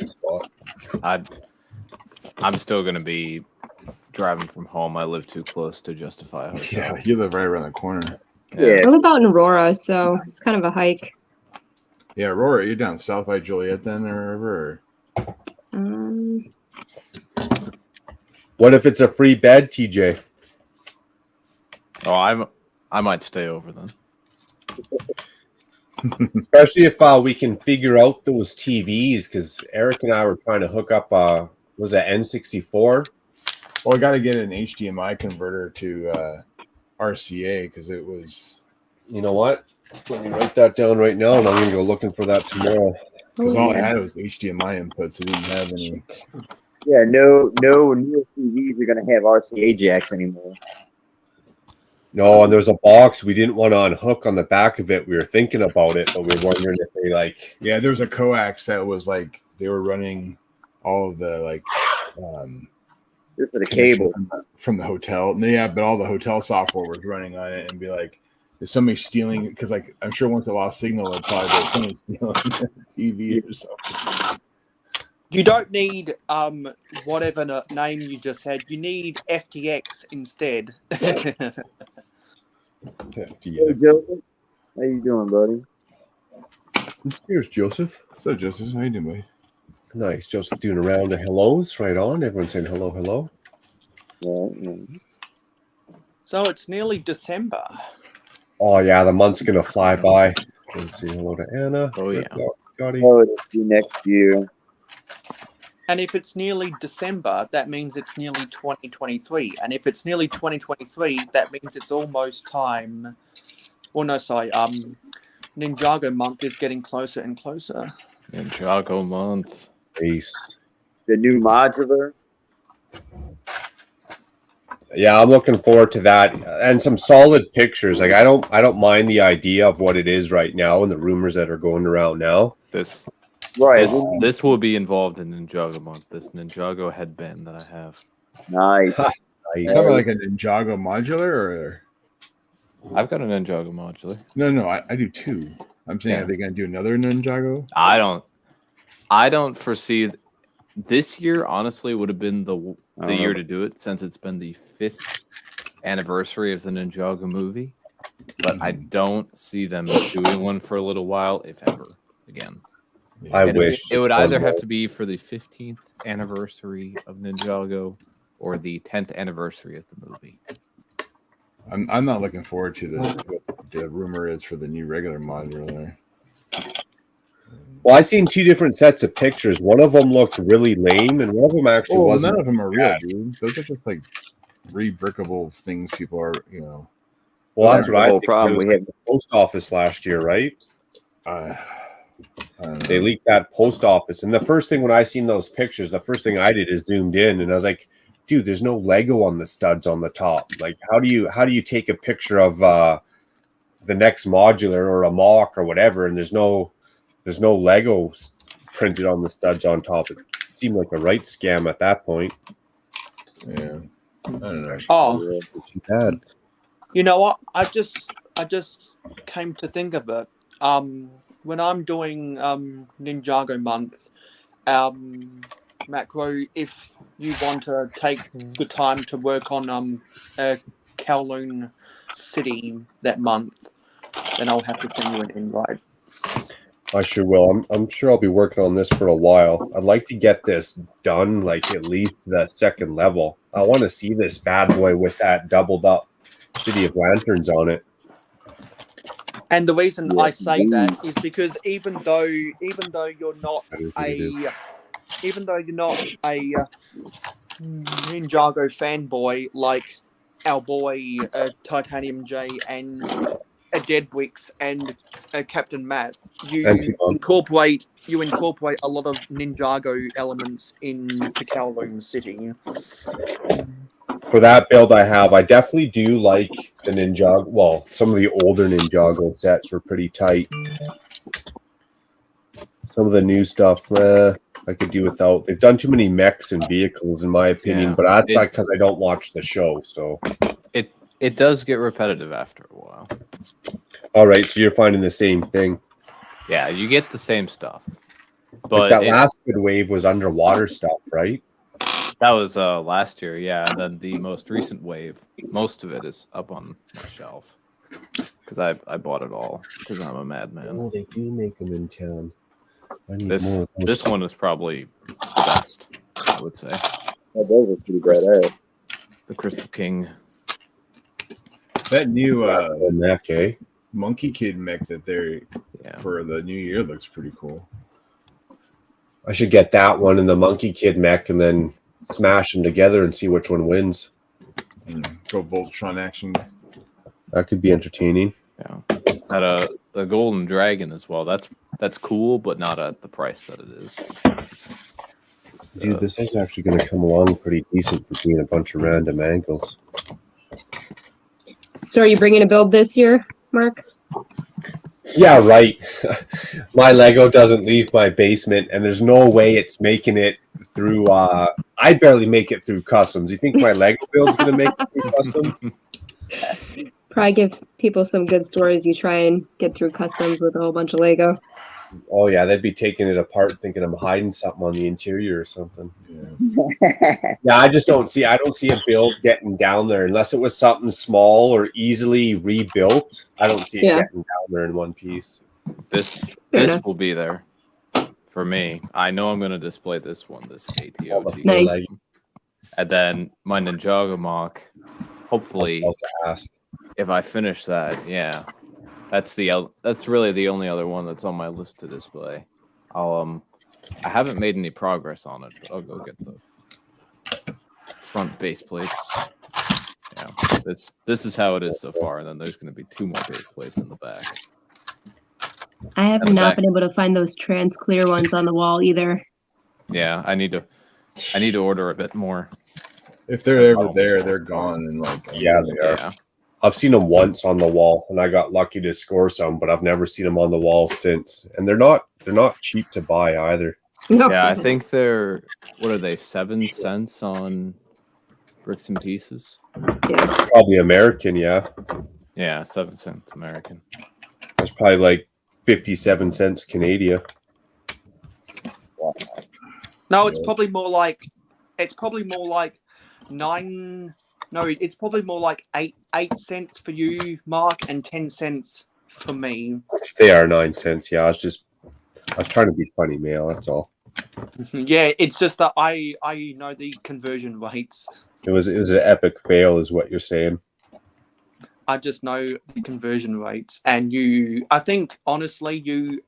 [SPEAKER 10] I'm still gonna be driving from home. I live too close to justify a hotel.
[SPEAKER 7] Yeah, you live right around the corner.
[SPEAKER 9] Yeah.
[SPEAKER 8] I live out in Aurora, so it's kind of a hike.
[SPEAKER 7] Yeah, Aurora, you're down south by Joliet then, or wherever?
[SPEAKER 2] What if it's a free bed, TJ?
[SPEAKER 10] Oh, I might stay over then.
[SPEAKER 2] Especially if we can figure out those TVs, because Eric and I were trying to hook up was that N64?
[SPEAKER 7] Well, I got to get an HDMI converter to RCA because it was.
[SPEAKER 2] You know what? Let me write that down right now, and I'm going to go looking for that tomorrow.
[SPEAKER 7] Because all I had was HDMI inputs. It didn't have any.
[SPEAKER 9] Yeah, no new TVs are going to have RCA jacks anymore.
[SPEAKER 2] No, and there's a box we didn't want to unhook on the back of it. We were thinking about it, but we were wondering if they like.
[SPEAKER 7] Yeah, there was a coax that was like they were running all of the like.
[SPEAKER 9] Just for the cable
[SPEAKER 7] from the hotel. Yeah, but all the hotel software was running on it, and be like, is somebody stealing? Because like I'm sure once it lost signal, it'd probably be somebody stealing the TV or something.
[SPEAKER 6] You don't need whatever name you just said. You need FTX instead.
[SPEAKER 9] Hey, Joseph. How you doing, buddy?
[SPEAKER 2] Here's Joseph.
[SPEAKER 7] What's up, Joseph? How you doing, buddy?
[SPEAKER 2] Nice. Joseph doing a round of hellos. Right on. Everyone's saying hello, hello.
[SPEAKER 9] Yeah.
[SPEAKER 6] So it's nearly December.
[SPEAKER 2] Oh, yeah. The month's going to fly by. Let's say hello to Anna.
[SPEAKER 10] Oh, yeah.
[SPEAKER 2] Gotti.
[SPEAKER 9] Oh, it'll be next year.
[SPEAKER 6] And if it's nearly December, that means it's nearly 2023. And if it's nearly 2023, that means it's almost time. Well, no, sorry. Ninjago month is getting closer and closer.
[SPEAKER 10] Ninjago month.
[SPEAKER 2] Peace.
[SPEAKER 9] The new modular.
[SPEAKER 2] Yeah, I'm looking forward to that, and some solid pictures. Like I don't mind the idea of what it is right now and the rumors that are going around now.
[SPEAKER 10] This
[SPEAKER 9] Right.
[SPEAKER 10] This will be involved in Ninjago month. This Ninjago headband that I have.
[SPEAKER 9] Nice.
[SPEAKER 7] You talking about like a Ninjago modular or?
[SPEAKER 10] I've got a Ninjago modular.
[SPEAKER 7] No, I do too. I'm saying, Are they going to do another Ninjago?
[SPEAKER 10] I don't foresee. This year, honestly, would have been the year to do it since it's been the 5th anniversary of the Ninjago movie. But I don't see them doing one for a little while, if ever, again.
[SPEAKER 2] I wish
[SPEAKER 10] it would either have to be for the 15th anniversary of Ninjago or the 10th anniversary of the movie.
[SPEAKER 7] I'm not looking forward to what the rumor is for the new regular modular.
[SPEAKER 2] Well, I seen 2 different sets of pictures. One of them looked really lame, and one of them actually wasn't.
[SPEAKER 7] None of them are real, dude. Those are just like rebrickable things people are,
[SPEAKER 2] Well, that's what I think.
[SPEAKER 9] Problem we had
[SPEAKER 2] the post office last year, right?
[SPEAKER 7] They
[SPEAKER 2] leaked that post office, and the first thing when I seen those pictures, the first thing I did is zoomed in, and I was like, "Dude, there's no Lego on the studs on the top. Like, how do you take a picture of the next modular or a mock or whatever, and there's no Lego printed on the studs on top? It seemed like a right scam at that point."
[SPEAKER 7] Yeah, I don't know.
[SPEAKER 6] Oh,
[SPEAKER 2] bad.
[SPEAKER 6] You know what? I just came to think of it. doing Ninjago month, Macro, if you want to take the time to work on Kowloon City that month, then I'll have to send you an invite.
[SPEAKER 2] I sure will. I'm sure I'll be working on this for a while. I'd like to get this done, like at least the second level. I want to see this bad boy with that doubled up City of Lanterns on it.
[SPEAKER 6] And the reason I say that is because even though you're not a Ninjago fanboy like our boy Titanium J and Deadwix and Captain Matt, you incorporate a lot of Ninjago elements into Kowloon City.
[SPEAKER 2] For that build I definitely do like the Ninjago. Well, some of the older Ninjago sets were pretty tight. Some of the new stuff I could do without. They've done too many mechs and vehicles, in my opinion, but that's like because I don't watch the show. So
[SPEAKER 10] it does get repetitive after a while.
[SPEAKER 2] All right, so you're finding the same thing.
[SPEAKER 10] Yeah, you get the same stuff. But
[SPEAKER 2] like that last good wave was underwater stuff, right?
[SPEAKER 10] That was last year, yeah. And then the most recent wave, most of it is up on my shelf because I bought it all because I'm a madman.
[SPEAKER 2] Oh, they do make them in town.
[SPEAKER 10] This one is probably the best, I would say.
[SPEAKER 9] Oh, those are pretty badass.
[SPEAKER 10] The Crystal King.
[SPEAKER 7] That new
[SPEAKER 2] mech,
[SPEAKER 7] Monkey Kid mech that they're for the new year looks pretty cool.
[SPEAKER 2] I should get that one and the Monkey Kid mech and then smash them together and see which one wins.
[SPEAKER 7] Go Voltron action.
[SPEAKER 2] That could be entertaining.
[SPEAKER 10] Yeah. At a Golden Dragon as well. That's cool, but not at the price that it is.
[SPEAKER 2] Dude, this is actually going to come along pretty decent for being a bunch of random angles.
[SPEAKER 8] So are you bringing a build this year, Mark?
[SPEAKER 2] Yeah, right. My Lego doesn't leave my basement, and there's no way it's making it through. I barely make it through customs. You think my Lego build's going to make it through custom?
[SPEAKER 8] Probably give people some good stories. You try and get through customs with a whole bunch of Lego.
[SPEAKER 2] Oh yeah, they'd be taking it apart, thinking I'm hiding something on the interior or something. Yeah, I don't see a build getting down there unless it was something small or easily rebuilt. I don't see it getting down there in one piece.
[SPEAKER 10] This will be there for me. I know I'm going to display this one, this ATOT.
[SPEAKER 8] Nice.
[SPEAKER 10] And then my Ninjago mock. Hopefully, if I finish that, that's really the only other one that's on my list to display. I haven't made any progress on it, but I'll go get the front base plates. Yeah, this is how it is so far, and then there's going to be 2 more base plates in the back.
[SPEAKER 8] I have not been able to find those trans clear ones on the wall either.
[SPEAKER 10] Yeah, I need to order a bit more.
[SPEAKER 7] If they're ever there, they're gone. And
[SPEAKER 2] they are. Yeah. I've seen them once on the wall, and I got lucky to score some, but I've never seen them on the wall since. And they're not cheap to buy either.
[SPEAKER 8] No.
[SPEAKER 10] Yeah, I think they're 7 cents on Bricks and Pieces.
[SPEAKER 8] Yeah,
[SPEAKER 2] probably American. Yeah.
[SPEAKER 10] Yeah, 7 cents American.
[SPEAKER 2] That's probably like 57 cents Canadian.
[SPEAKER 6] No, it's probably more like 9. No, it's probably more like 8 cents for you, Mark, and 10 cents for me.
[SPEAKER 2] They are 9 cents. Yeah, I was trying to be funny, Mail. That's all.
[SPEAKER 6] Yeah, it's just that I know the conversion rates.
[SPEAKER 2] It was an epic fail, is what you're saying.
[SPEAKER 6] I just know the conversion rates, and I think honestly, you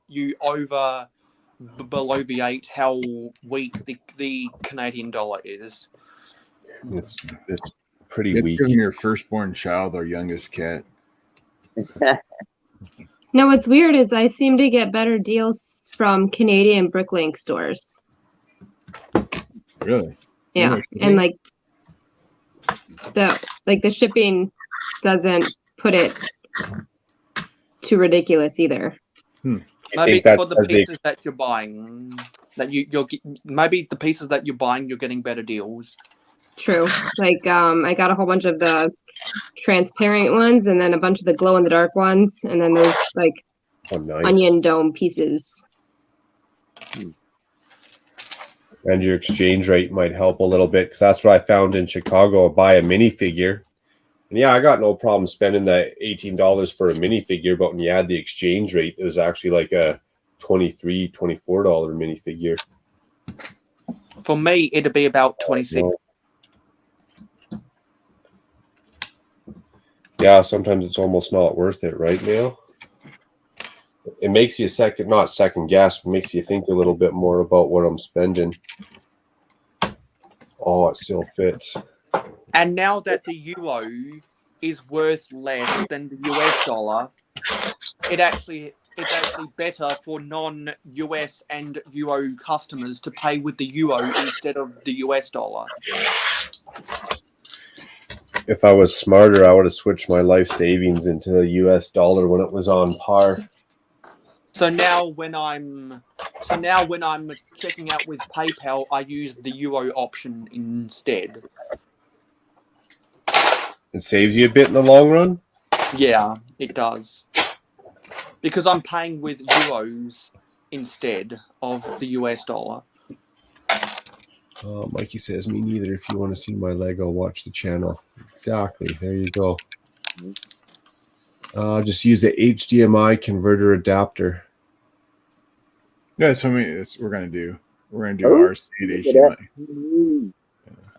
[SPEAKER 6] bloviate how weak the Canadian dollar is.
[SPEAKER 2] It's pretty weak.
[SPEAKER 7] Giving your firstborn child our youngest cat.
[SPEAKER 8] No, what's weird is I seem to get better deals from Canadian Bricklink stores.
[SPEAKER 7] Really?
[SPEAKER 8] Yeah, and the shipping doesn't put it too ridiculous either.
[SPEAKER 6] Maybe it's for the pieces that you're buying. Maybe the pieces that you're buying, you're getting better deals.
[SPEAKER 8] True. I got a whole bunch of the transparent ones and then a bunch of the glow in the dark ones, and then there's
[SPEAKER 2] Oh, nice.
[SPEAKER 8] onion dome pieces.
[SPEAKER 2] And your exchange rate might help a little bit because that's what I found in Chicago. I buy a minifigure. And yeah, I got no problem spending the $18 for a minifigure, but when you add the exchange rate, it was actually like a $23, $24 minifigure.
[SPEAKER 6] For me, it'd be about 26.
[SPEAKER 2] Yeah, sometimes it's almost not worth it, right, Neil? It makes you not second guess, but makes you think a little bit more about what I'm spending. Oh, it still fits.
[SPEAKER 6] And now that the euro is worth less than the US dollar, it's actually better for non-US and euro customers to pay with the euro instead of the US dollar.
[SPEAKER 2] If I was smarter, I would have switched my life savings into the US dollar when it was on par.
[SPEAKER 6] So now when I'm checking out with PayPal, I use the euro option instead.
[SPEAKER 2] It saves you a bit in the long run?
[SPEAKER 6] Yeah, it does. Because I'm paying with euros instead of the US dollar.
[SPEAKER 2] Mikey says, me neither. If you want to see my Lego, watch the channel. Exactly. There you go. Just use the HDMI converter adapter.
[SPEAKER 7] Yeah, that's what we're going to do. We're going to do our state HDMI.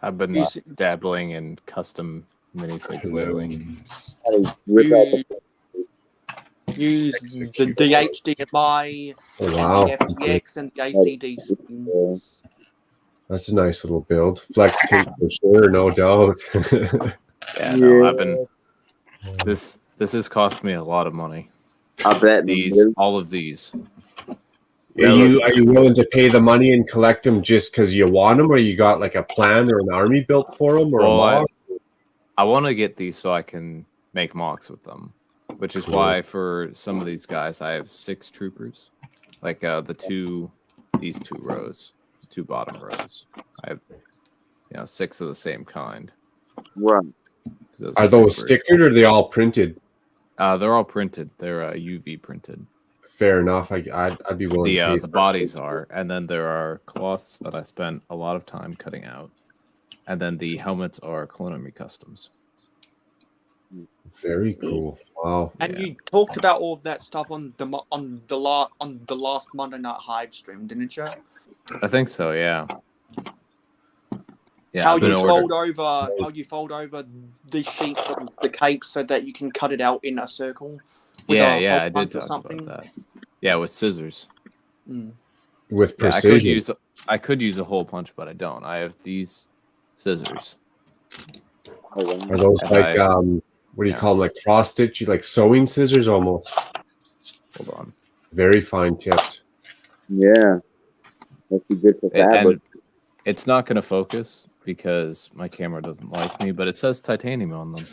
[SPEAKER 10] I've been dabbling in custom minifigs lately.
[SPEAKER 6] Use the HDMI and the FTX and the ACDC.
[SPEAKER 2] That's a nice little build. Flex tape for sure, no doubt.
[SPEAKER 10] Yeah, no, I've been. This has cost me a lot of money.
[SPEAKER 9] I bet
[SPEAKER 10] all of these.
[SPEAKER 2] Are you willing to pay the money and collect them just because you want them, or you got like a plan or an army built for them, or a mock?
[SPEAKER 10] I want to get these so I can make mocks with them, which is why for some of these guys I have 6 troopers, like these 2 rows, 2 bottom rows. I have 6 of the same kind.
[SPEAKER 9] Right.
[SPEAKER 2] Are those stickered or are they all printed?
[SPEAKER 10] They're all printed. They're UV printed.
[SPEAKER 2] Fair enough. I'd be willing to pay.
[SPEAKER 10] The bodies are, and then there are cloths that I spent a lot of time cutting out, and then the helmets are Clonami customs.
[SPEAKER 2] Very cool. Wow.
[SPEAKER 6] And you talked about all of that stuff on the last Monday Night Hive stream, didn't you?
[SPEAKER 10] I think so. Yeah. Yeah.
[SPEAKER 6] How you fold over the sheets of the cape so that you can cut it out in a circle.
[SPEAKER 10] I did talk about that. Yeah, with scissors.
[SPEAKER 2] With precision.
[SPEAKER 10] I could use a hole punch, but I don't. I have these scissors.
[SPEAKER 2] Are those like what do you call them? Like cross stitch? Like sewing scissors almost.
[SPEAKER 10] Hold on.
[SPEAKER 2] Very fine tipped.
[SPEAKER 9] Yeah. That's good for fabric.
[SPEAKER 10] It's not going to focus because my camera doesn't like me, but it says titanium on them.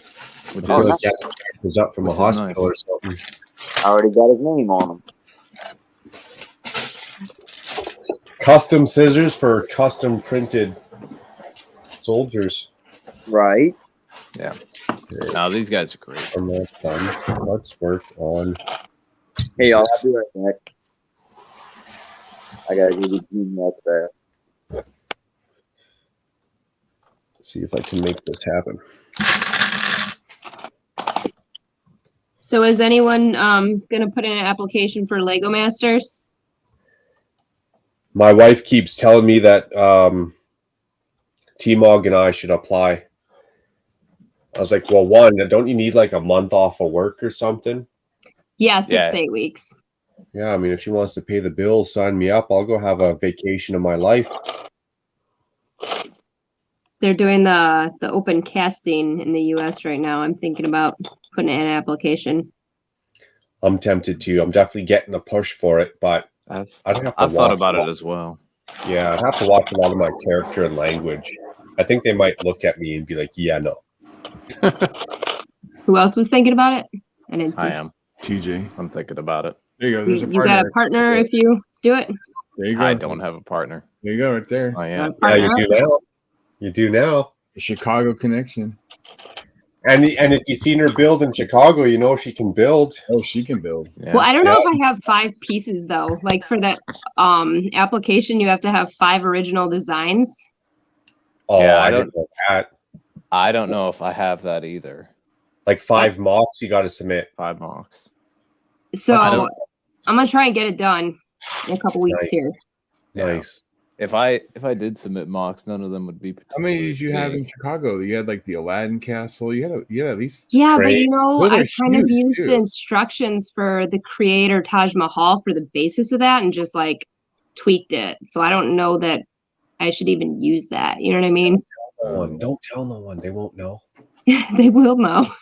[SPEAKER 10] Which
[SPEAKER 2] is up from a hospital or something.
[SPEAKER 9] I already got his name on them.
[SPEAKER 2] Custom scissors for custom printed soldiers.
[SPEAKER 9] Right.
[SPEAKER 10] Yeah. Now these guys are great.
[SPEAKER 2] And that's done. Let's work on.
[SPEAKER 9] Hey, y'all, I'll be right back. I gotta give you that fast.
[SPEAKER 2] See if I can make this happen.
[SPEAKER 8] So is anyone gonna put in an application for Lego Masters?
[SPEAKER 2] My wife keeps telling me that T-Mog and I should apply. I was like, well, don't you need like a month off of work or something?
[SPEAKER 8] Yeah, 6 to 8 weeks.
[SPEAKER 2] Yeah, I mean, if she wants to pay the bills, sign me up. I'll go have a vacation of my life.
[SPEAKER 8] They're doing the open casting in the U.S. right now. I'm thinking about putting in an application.
[SPEAKER 2] I'm tempted to. I'm definitely getting the push for it, but
[SPEAKER 10] I've thought about it as well.
[SPEAKER 2] Yeah, I'd have to watch a lot of my character and language. I think they might look at me and be like, yeah, no.
[SPEAKER 8] Who else was thinking about it? I didn't see.
[SPEAKER 10] I am.
[SPEAKER 7] TJ.
[SPEAKER 10] I'm thinking about it.
[SPEAKER 7] There you go. There's
[SPEAKER 8] You got a partner if you do it?
[SPEAKER 7] There you go.
[SPEAKER 10] I don't have a partner.
[SPEAKER 7] There you go, right there.
[SPEAKER 10] I am.
[SPEAKER 2] Yeah, you do now. You do now.
[SPEAKER 7] The Chicago connection.
[SPEAKER 2] And if you've seen her build in Chicago, you know she can build.
[SPEAKER 7] Oh, she can build.
[SPEAKER 10] Yeah.
[SPEAKER 8] Well, I don't know if I have 5 pieces though. Like for that application, you have to have 5 original designs.
[SPEAKER 2] Oh,
[SPEAKER 10] Yeah,
[SPEAKER 2] I didn't know that.
[SPEAKER 10] I don't know if I have that either.
[SPEAKER 2] Like 5 mocks you got to submit.
[SPEAKER 10] 5 mocks.
[SPEAKER 8] So I'm gonna try and get it done in a couple weeks here.
[SPEAKER 2] Nice.
[SPEAKER 10] If I did submit mocks, none of them would be.
[SPEAKER 7] How many did you have in Chicago? You had like the Aladdin Castle. You had at least.
[SPEAKER 8] Yeah, but
[SPEAKER 2] Great.
[SPEAKER 7] Those
[SPEAKER 8] I
[SPEAKER 7] are
[SPEAKER 8] kind of
[SPEAKER 7] huge,
[SPEAKER 8] used
[SPEAKER 7] too.
[SPEAKER 8] the instructions for the creator Taj Mahal for the basis of that and just like tweaked it. So I don't know that I should even use that. You know what I mean?
[SPEAKER 2] Don't tell no one. They won't know.
[SPEAKER 8] They will know.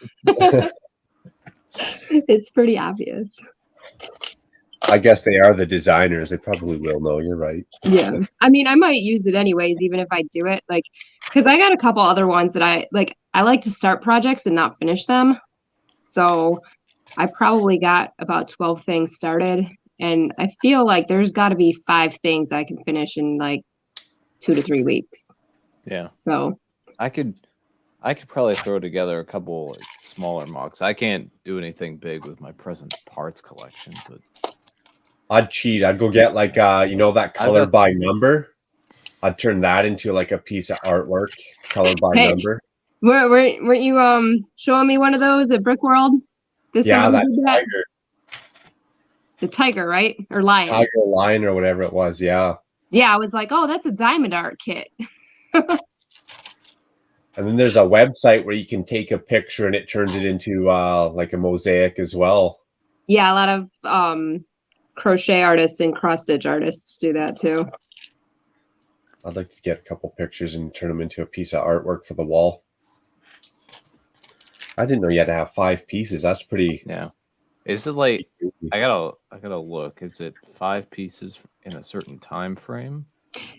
[SPEAKER 8] It's pretty obvious.
[SPEAKER 2] I guess they are the designers. They probably will know. You're right.
[SPEAKER 8] Yeah. I mean, I might use it anyways, even if I do it. Like, because I got a couple other ones that I like to start projects and not finish them. So I probably got about 12 things started. And I feel like there's got to be 5 things I can finish in like 2 to 3 weeks.
[SPEAKER 10] Yeah.
[SPEAKER 8] So
[SPEAKER 10] I could probably throw together a couple like, smaller mocks. I can't do anything big with my present parts collection, but
[SPEAKER 2] I'd cheat. I'd go get like that color by number. I'd turn that into like a piece of artwork, color by number.
[SPEAKER 8] Weren't you showing me one of those at Brick World?
[SPEAKER 2] Yeah, that tiger.
[SPEAKER 8] The tiger, right? Or lion?
[SPEAKER 2] Tiger, lion, or whatever it was. Yeah.
[SPEAKER 8] Yeah, I was like, oh, that's a diamond art kit.
[SPEAKER 2] And then there's a website where you can take a picture and it turns it into like a mosaic as well.
[SPEAKER 8] Yeah, a lot of crochet artists and cross stitch artists do that too.
[SPEAKER 2] I'd like to get a couple pictures and turn them into a piece of artwork for the wall. I didn't know you had to have 5 pieces. That's pretty.
[SPEAKER 10] Yeah. Is it like I gotta look? Is it 5 pieces in a certain time frame?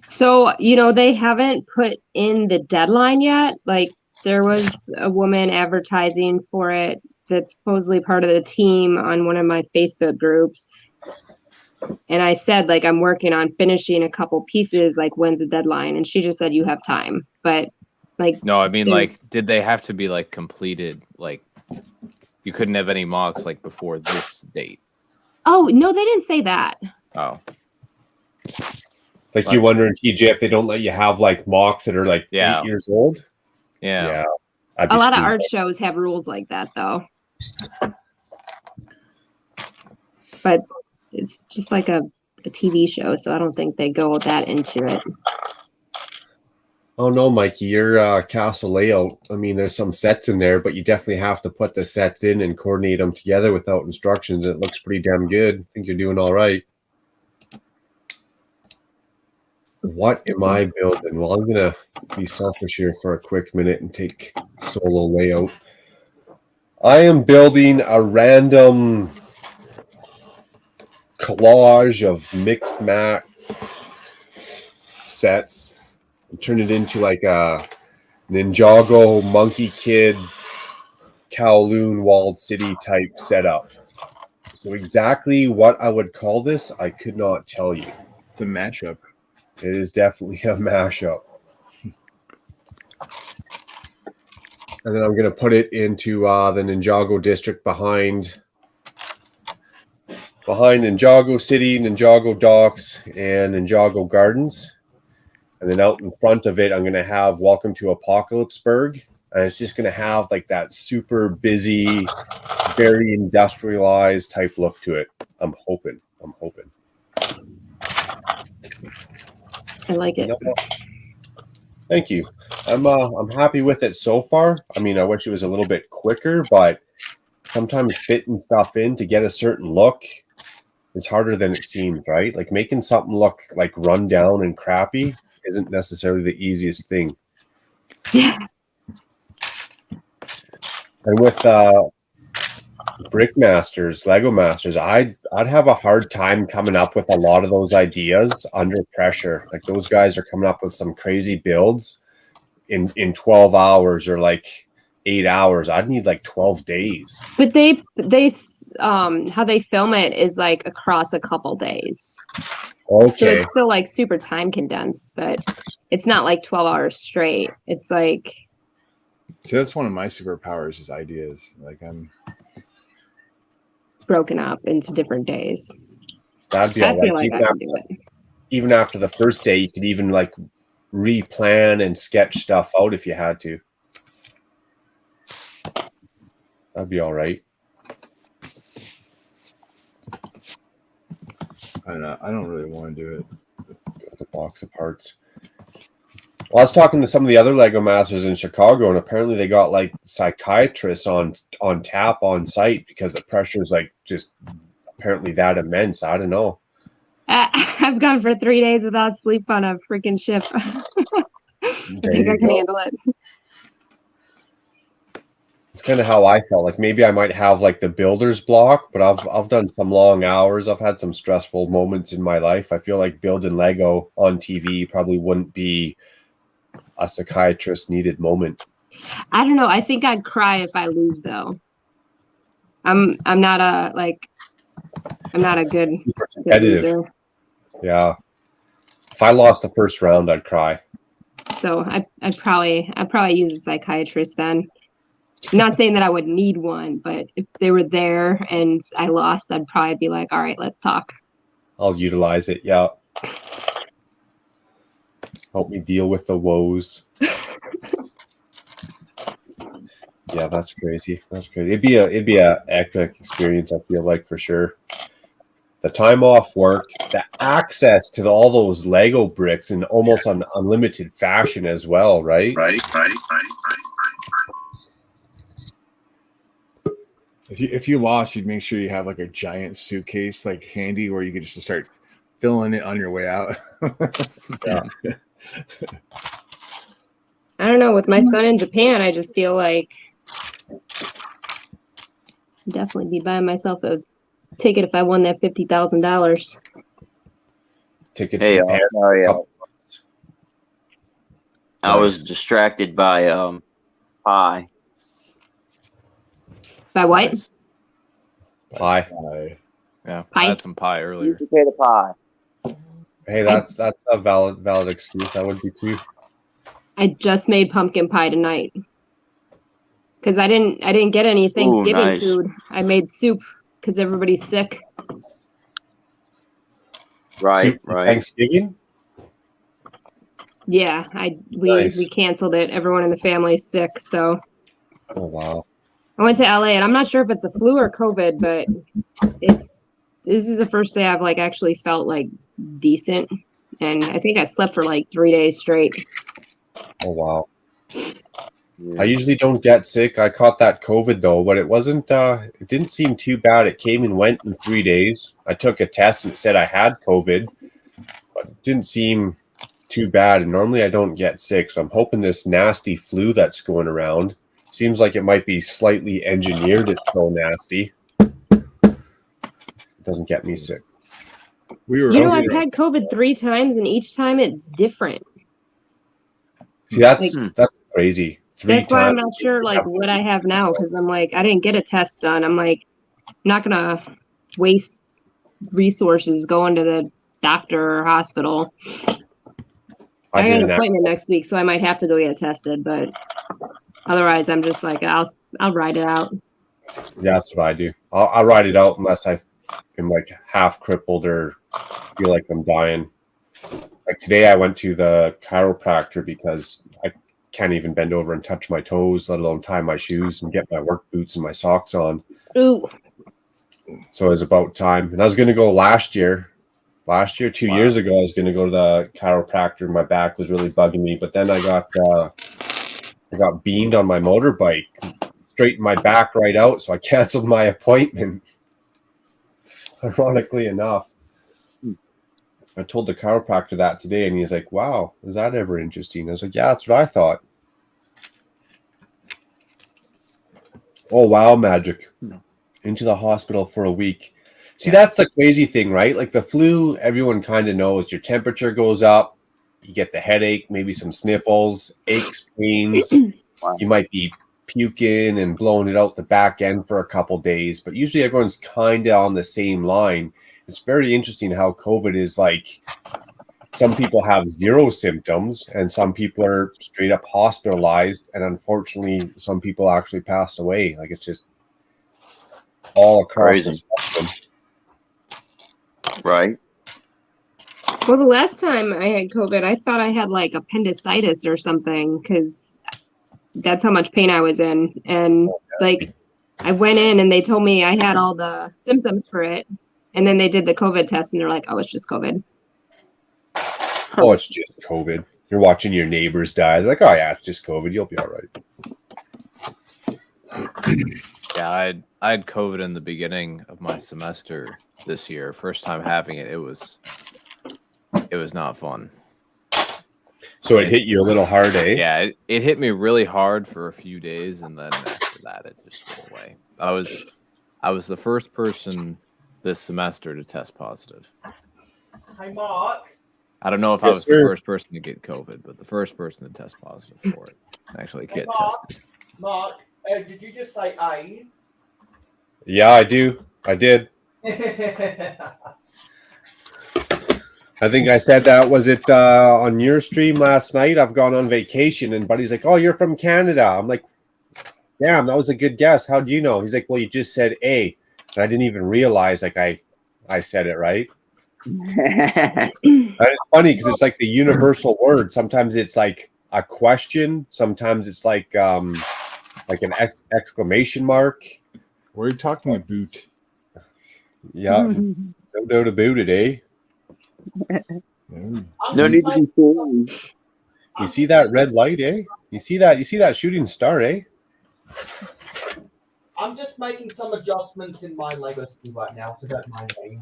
[SPEAKER 8] So, they haven't put in the deadline yet. Like there was a woman advertising for it that's supposedly part of the team on one of my Facebook groups. And I said, like, I'm working on finishing a couple pieces, like, when's the deadline? And she just said, you have time. But, like...
[SPEAKER 10] No, I mean, like, did they have to be, like, completed? Like, you couldn't have any mocks, like, before this date?
[SPEAKER 8] Oh, no, they didn't say that.
[SPEAKER 10] Oh.
[SPEAKER 2] Like, you wonder in TJ if they don't let you have, like, mocks that are, like, 8 years old?
[SPEAKER 10] Yeah.
[SPEAKER 8] A lot of art shows have rules like that, though. But... it's just like a TV show, so I don't think they go that into it.
[SPEAKER 2] Oh, no, Mikey, your castle layout, I mean, there's some sets in there, but you definitely have to put the sets in and coordinate them together without instructions. It looks pretty damn good. I think you're doing all right. What am I building? Well, I'm going to be selfish here for a quick minute and take solo layout. I am building a random collage of mix mat sets and turn it into like a Ninjago, Monkey Kid, Kowloon, Walled City type setup. So exactly what I would call this, I could not tell you.
[SPEAKER 7] It's a mashup.
[SPEAKER 2] It is definitely a mashup. And then I'm going to put it into the Ninjago district behind Ninjago City, Ninjago Docks, and Ninjago Gardens. And then out in front of it, I'm going to have Welcome to Apocalypseburg. And it's just going to have like that super busy, very industrialized type look to it. I'm hoping.
[SPEAKER 8] I like it.
[SPEAKER 2] Thank you. I'm happy with it so far. I mean, I wish it was a little bit quicker, but sometimes fitting stuff in to get a certain look is harder than it seems, right? Like making something look like run down and crappy isn't necessarily the easiest thing.
[SPEAKER 8] Yeah.
[SPEAKER 2] And with Brick Masters, Lego Masters, I'd have a hard time coming up with a lot of those ideas under pressure. Like those guys are coming up with some crazy builds in 12 hours or like 8 hours. I'd need like 12 days.
[SPEAKER 8] But they how they film it is like across a couple days.
[SPEAKER 2] Okay.
[SPEAKER 8] So it's still like super time condensed, but it's not like 12 hours straight. It's like
[SPEAKER 7] See, that's one of my superpowers is ideas. Like I'm
[SPEAKER 8] broken up into different days.
[SPEAKER 2] That'd be
[SPEAKER 8] I
[SPEAKER 2] all
[SPEAKER 8] feel
[SPEAKER 2] right.
[SPEAKER 8] like I can do it.
[SPEAKER 2] Even after the first day, you could even like replan and sketch stuff out if you had to. That'd be all right.
[SPEAKER 7] I don't really want to do it.
[SPEAKER 2] The box of parts. Well, I was talking to some of the other Lego masters in Chicago, and apparently they got like psychiatrists on tap on site because the pressure is like just apparently that immense. I don't know.
[SPEAKER 8] I've gone for 3 days without sleep on a freaking ship. I think I can handle it.
[SPEAKER 2] It's kind of how I felt. Like maybe I might have like the builder's block, but I've done some long hours. I've had some stressful moments in my life. I feel like building Lego on TV probably wouldn't be a psychiatrist needed moment.
[SPEAKER 8] I don't know. I think I'd cry if I lose though. I'm not a good
[SPEAKER 2] Competitive.
[SPEAKER 8] loser.
[SPEAKER 2] Yeah. If I lost the first round, I'd cry.
[SPEAKER 8] So I'd probably use a psychiatrist then. I'm not saying that I would need one, but if they were there and I lost, I'd probably be like, all right, let's talk.
[SPEAKER 2] I'll utilize it. Yeah. Help me deal with the woes. Yeah, that's crazy. That's crazy. It'd be a epic experience, I feel like, for sure. The time off work, the access to all those Lego bricks in almost an unlimited fashion as well, right?
[SPEAKER 5] Right.
[SPEAKER 7] If you lost, you'd make sure you have like a giant suitcase like handy where you could just start filling it on your way out.
[SPEAKER 2] Yeah.
[SPEAKER 8] I don't know. With my son in Japan, I just feel like I'd definitely be buying myself a ticket if I won that $50,000.
[SPEAKER 2] Ticket
[SPEAKER 9] Hey,
[SPEAKER 2] to Japan.
[SPEAKER 9] sorry,
[SPEAKER 2] Couple months.
[SPEAKER 9] I was
[SPEAKER 2] Nice.
[SPEAKER 9] distracted by pie.
[SPEAKER 8] By what?
[SPEAKER 10] Nice.
[SPEAKER 2] Pie.
[SPEAKER 10] Yeah,
[SPEAKER 8] Pie?
[SPEAKER 10] I had some pie earlier.
[SPEAKER 9] Sweet potato pie.
[SPEAKER 2] Hey, that's a valid excuse. That would be too.
[SPEAKER 8] I just made pumpkin pie tonight because I didn't get any Thanksgiving
[SPEAKER 9] nice.
[SPEAKER 8] food. I made soup because everybody's sick.
[SPEAKER 9] Right,
[SPEAKER 2] Soup for
[SPEAKER 9] right.
[SPEAKER 2] Thanksgiving?
[SPEAKER 8] Yeah,
[SPEAKER 2] Nice.
[SPEAKER 8] we canceled it. Everyone in the family is sick, so
[SPEAKER 2] Oh, wow.
[SPEAKER 8] I went to LA, and I'm not sure if it's a flu or COVID, but this is the first day I've like actually felt like decent, and I think I slept for like 3 days straight.
[SPEAKER 2] Oh, wow.
[SPEAKER 9] Yeah.
[SPEAKER 2] I usually don't get sick. I caught that COVID though, but it wasn't, it didn't seem too bad. It came and went in 3 days. I took a test and it said I had COVID, but it didn't seem too bad. And normally I don't get sick. So I'm hoping this nasty flu that's going around seems like it might be slightly engineered. It's so nasty. It doesn't get me sick.
[SPEAKER 7] We were
[SPEAKER 8] You know,
[SPEAKER 7] over
[SPEAKER 8] I've had COVID 3 times, and each time it's different.
[SPEAKER 2] See, that's crazy.
[SPEAKER 8] That's why I'm not sure like what I have now, because I'm like, I didn't get a test done. I'm like, I'm not gonna waste resources going to the doctor or hospital. I got an appointment next week, so I might have to go get tested, but otherwise I'm just like, I'll ride it out.
[SPEAKER 2] Yeah, that's what I do. I'll ride it out unless I am like half crippled or feel like I'm dying. Like today I went to the chiropractor because I can't even bend over and touch my toes, let alone tie my shoes and get my work boots and my socks on.
[SPEAKER 8] Ooh.
[SPEAKER 2] So it was about time. And I was going to go last year, 2 years ago, I was going to go to the chiropractor. My back was really bugging me, but then I got beamed on my motorbike, straightened my back right out. So I canceled my appointment. Ironically enough. I told the chiropractor that today, and he's like, wow, is that ever interesting? I was like, yeah, that's what I thought. Oh, wow, magic. Into the hospital for a week. See, that's the crazy thing, right? Like the flu, everyone kind of knows your temperature goes up, you get the headache, maybe some sniffles, aches, pains. You might be puking and blowing it out the back end for a couple days, but usually everyone's kind of on the same line. It's very interesting how COVID is like some people have zero symptoms, and some people are straight up hospitalized, and unfortunately, some people actually passed away. Like, it's just all across the
[SPEAKER 9] Crazy.
[SPEAKER 2] spectrum.
[SPEAKER 9] Right.
[SPEAKER 8] Well, the last time I had COVID, I thought I had like appendicitis or something because that's how much pain I was in. And like, I went in and they told me I had all the symptoms for it. And then they did the COVID test and they're like, oh, it's just COVID.
[SPEAKER 2] Oh, it's just COVID. You're watching your neighbors die. They're like, oh, yeah, it's just COVID. You'll be all right.
[SPEAKER 10] Yeah, I had COVID in the beginning of my semester this year. First time having it, it was not fun.
[SPEAKER 2] So it hit you a little hard, eh?
[SPEAKER 10] Yeah, it hit me really hard for a few days, and then after that, it just went away. I was the first person this semester to test positive.
[SPEAKER 11] Hey, Mark.
[SPEAKER 10] I don't know if I was the first person to get COVID, but the first person to test positive for it. Actually get tested.
[SPEAKER 11] Mark, did you just say A?
[SPEAKER 2] Yeah, I do. I did. I think I said that, was it on your stream last night? I've gone on vacation, and Buddy's like, oh, you're from Canada. I'm like, damn, that was a good guess. How'd you know? He's like, well, you just said A. And I didn't even realize like I said it right. That is funny because it's like the universal word. Sometimes it's like a question. Sometimes it's like an exclamation mark.
[SPEAKER 7] What are you talking about?
[SPEAKER 2] Yeah. No doubt about it, eh?
[SPEAKER 9] No need to be fooled.
[SPEAKER 2] You see that red light, eh? You see that shooting star, eh?
[SPEAKER 11] I'm just making some adjustments in my Lego ski right now, so don't mind me.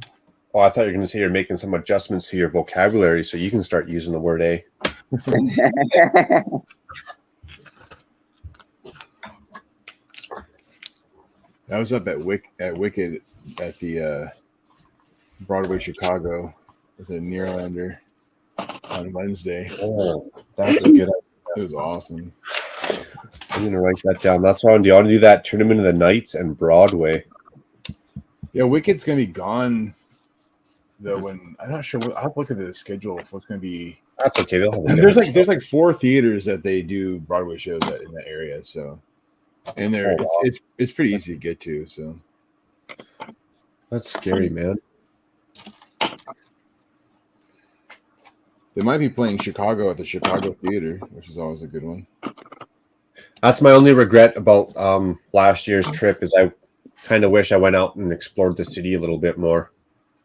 [SPEAKER 2] Oh, I thought you were going to say you're making some adjustments to your vocabulary so you can start using the word "eh."
[SPEAKER 7] I was up at Wicked at the Broadway Chicago with a Nearlander on Wednesday.
[SPEAKER 2] Oh, that's a good idea.
[SPEAKER 7] It was awesome.
[SPEAKER 2] I'm going to write that down. That's what I want to do. I want to do that Tournament of the Nights and Broadway.
[SPEAKER 7] Yeah, Wicked's going to be gone, though, when I'm not sure. I'll have to look at the schedule of what's going to be.
[SPEAKER 2] That's okay. They'll have
[SPEAKER 7] there's like 4 theaters that they do Broadway shows at in that area. So, and it's pretty easy to get to. So
[SPEAKER 2] that's scary, man.
[SPEAKER 7] They might be playing Chicago at the Chicago Theater, which is always a good one.
[SPEAKER 2] That's my only regret about last year's trip is I kind of wish I went out and explored the city a little bit more.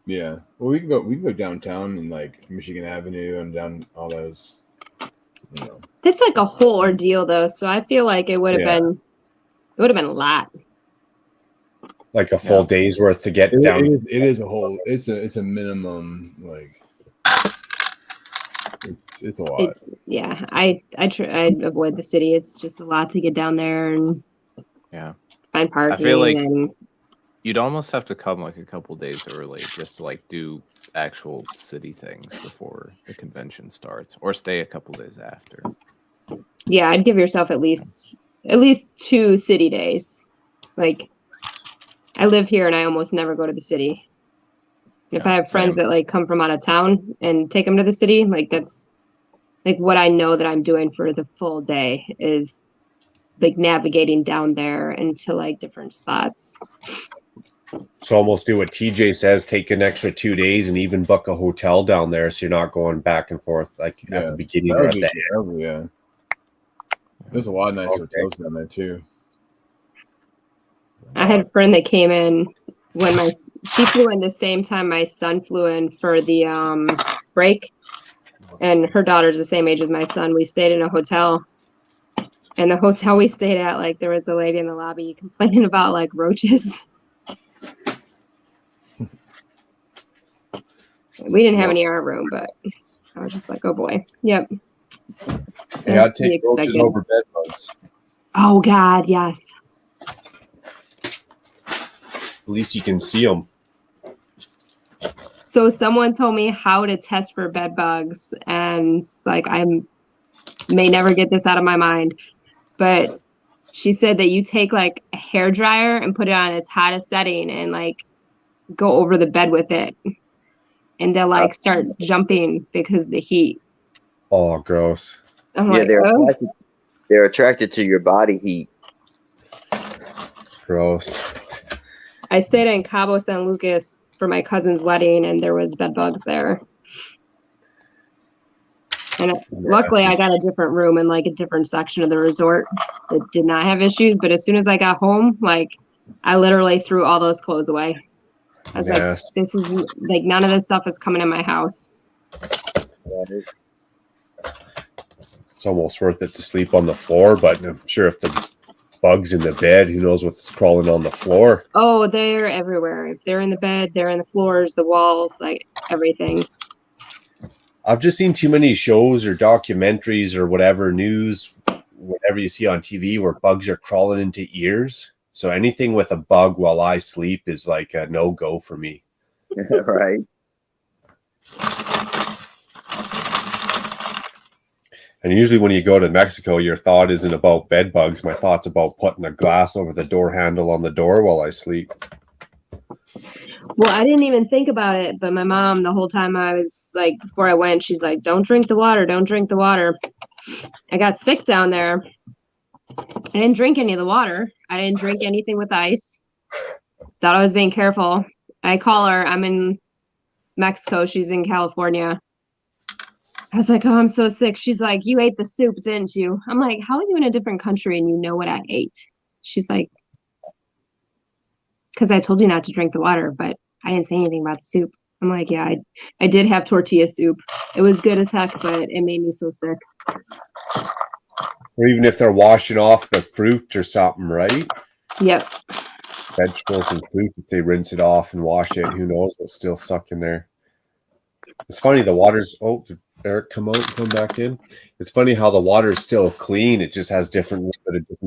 [SPEAKER 7] Yeah, well, we can go downtown and like Michigan Avenue and down all those. You know.
[SPEAKER 8] That's like a whole ordeal, though. So I feel like it would have been a lot.
[SPEAKER 2] Like a full day's worth to get down.
[SPEAKER 7] It is a whole. It's a minimum like. It's a lot.
[SPEAKER 8] I avoid the city. It's just a lot to get down there and find parking.
[SPEAKER 10] I feel like you'd almost have to come like a couple days early just to like do actual city things before the convention starts, or stay a couple days after.
[SPEAKER 8] Yeah, I'd give yourself at least 2 city days. Like, I live here and I almost never go to the city. If I have friends that like come from out of town and take them to the city, like that's like what I know that I'm doing for the full day is like navigating down there into like different spots.
[SPEAKER 2] So almost do what TJ says, take an extra 2 days and even book a hotel down there so you're not going back and forth like at the beginning or at the end.
[SPEAKER 7] Yeah. There's a lot of nice hotels down there too.
[SPEAKER 8] I had a friend that came in when she flew in the same time my son flew in for the break, and her daughter's the same age as my son. We stayed in a hotel, and the hotel we stayed at, like there was a lady in the lobby complaining about like roaches. We didn't have any in our room, but I was just like, oh boy, yep.
[SPEAKER 2] Yeah, I'd take roaches over bed bugs.
[SPEAKER 8] Oh God, yes.
[SPEAKER 2] At least you can see them.
[SPEAKER 8] So someone told me how to test for bed bugs, and like I may never get this out of my mind, but she said that you take like a hair dryer and put it on its hottest setting and like go over the bed with it. and they'll like start jumping because of the heat.
[SPEAKER 2] Oh, gross.
[SPEAKER 8] I'm
[SPEAKER 9] Yeah,
[SPEAKER 8] like, oh.
[SPEAKER 9] they're attracted to your body heat.
[SPEAKER 2] Gross.
[SPEAKER 8] I stayed in Cabo San Lucas for my cousin's wedding, and there was bed bugs there. And luckily, I got a different room in like a different section of the resort that did not have issues. But as soon as I got home, like I literally threw all those clothes away. I was like, this is like none of this stuff is coming in my house.
[SPEAKER 2] It's almost worth it to sleep on the floor, but I'm sure if the bugs in the bed, who knows what's crawling on the floor.
[SPEAKER 8] Oh, they're everywhere. If they're in the bed, they're in the floors, the walls, like everything.
[SPEAKER 2] I've just seen too many shows or documentaries or whatever news, whatever you see on TV where bugs are crawling into ears. So anything with a bug while I sleep is like a no-go for me.
[SPEAKER 9] Right.
[SPEAKER 2] And usually when you go to Mexico, your thought isn't about bed bugs. My thought's about putting a glass over the door handle on the door while I sleep.
[SPEAKER 8] Well, I didn't even think about it, but my mom, the whole time I was like, before I went, she's like, don't drink the water, don't drink the water. I got sick down there. I didn't drink any of the water. I didn't drink anything with ice. Thought I was being careful. I call her. I'm in Mexico. She's in California. I was like, oh, I'm so sick. She's like, you ate the soup, didn't you? I'm like, how are you in a different country and you know what I ate? She's like, because I told you not to drink the water, but I didn't say anything about the soup. I'm like, yeah, I did have tortilla soup. It was good as heck, but it made me so sick.
[SPEAKER 2] Or even if they're washing off the fruit or something, right?
[SPEAKER 8] Yep.
[SPEAKER 2] Vegetables and fruit, if they rinse it off and wash it, who knows what's still stuck in there. It's funny, the water's... Oh, did Eric come out and come back in? It's funny how the water is still clean. It just has different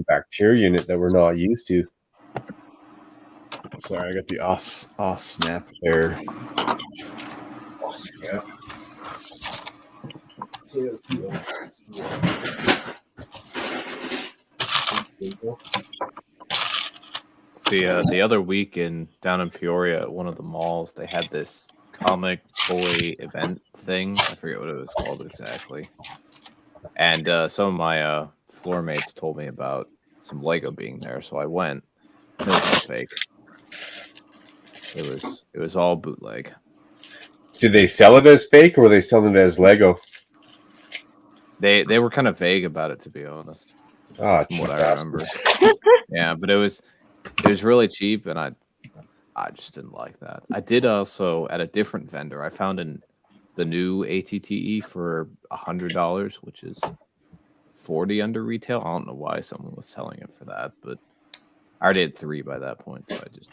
[SPEAKER 2] bacteria in it that we're not used to.
[SPEAKER 7] Sorry, I got the off snap there. Yeah.
[SPEAKER 10] The other week down in Peoria at one of the malls, they had this comic boy event thing. I forget what it was called exactly. And some of my floor mates told me about some Lego being there, so I went. It was all fake. It was all bootleg.
[SPEAKER 2] Did they sell it as fake or were they selling it as Lego?
[SPEAKER 10] They were kind of vague about it, to be honest.
[SPEAKER 2] Ah,
[SPEAKER 10] from what I remember. Yeah, but it was really cheap, and I just didn't like that. I did also at a different vendor. I found the new ATTE for $100, which is $40 under retail. I don't know why someone was selling it for that, but I already had 3 by that point, so I just.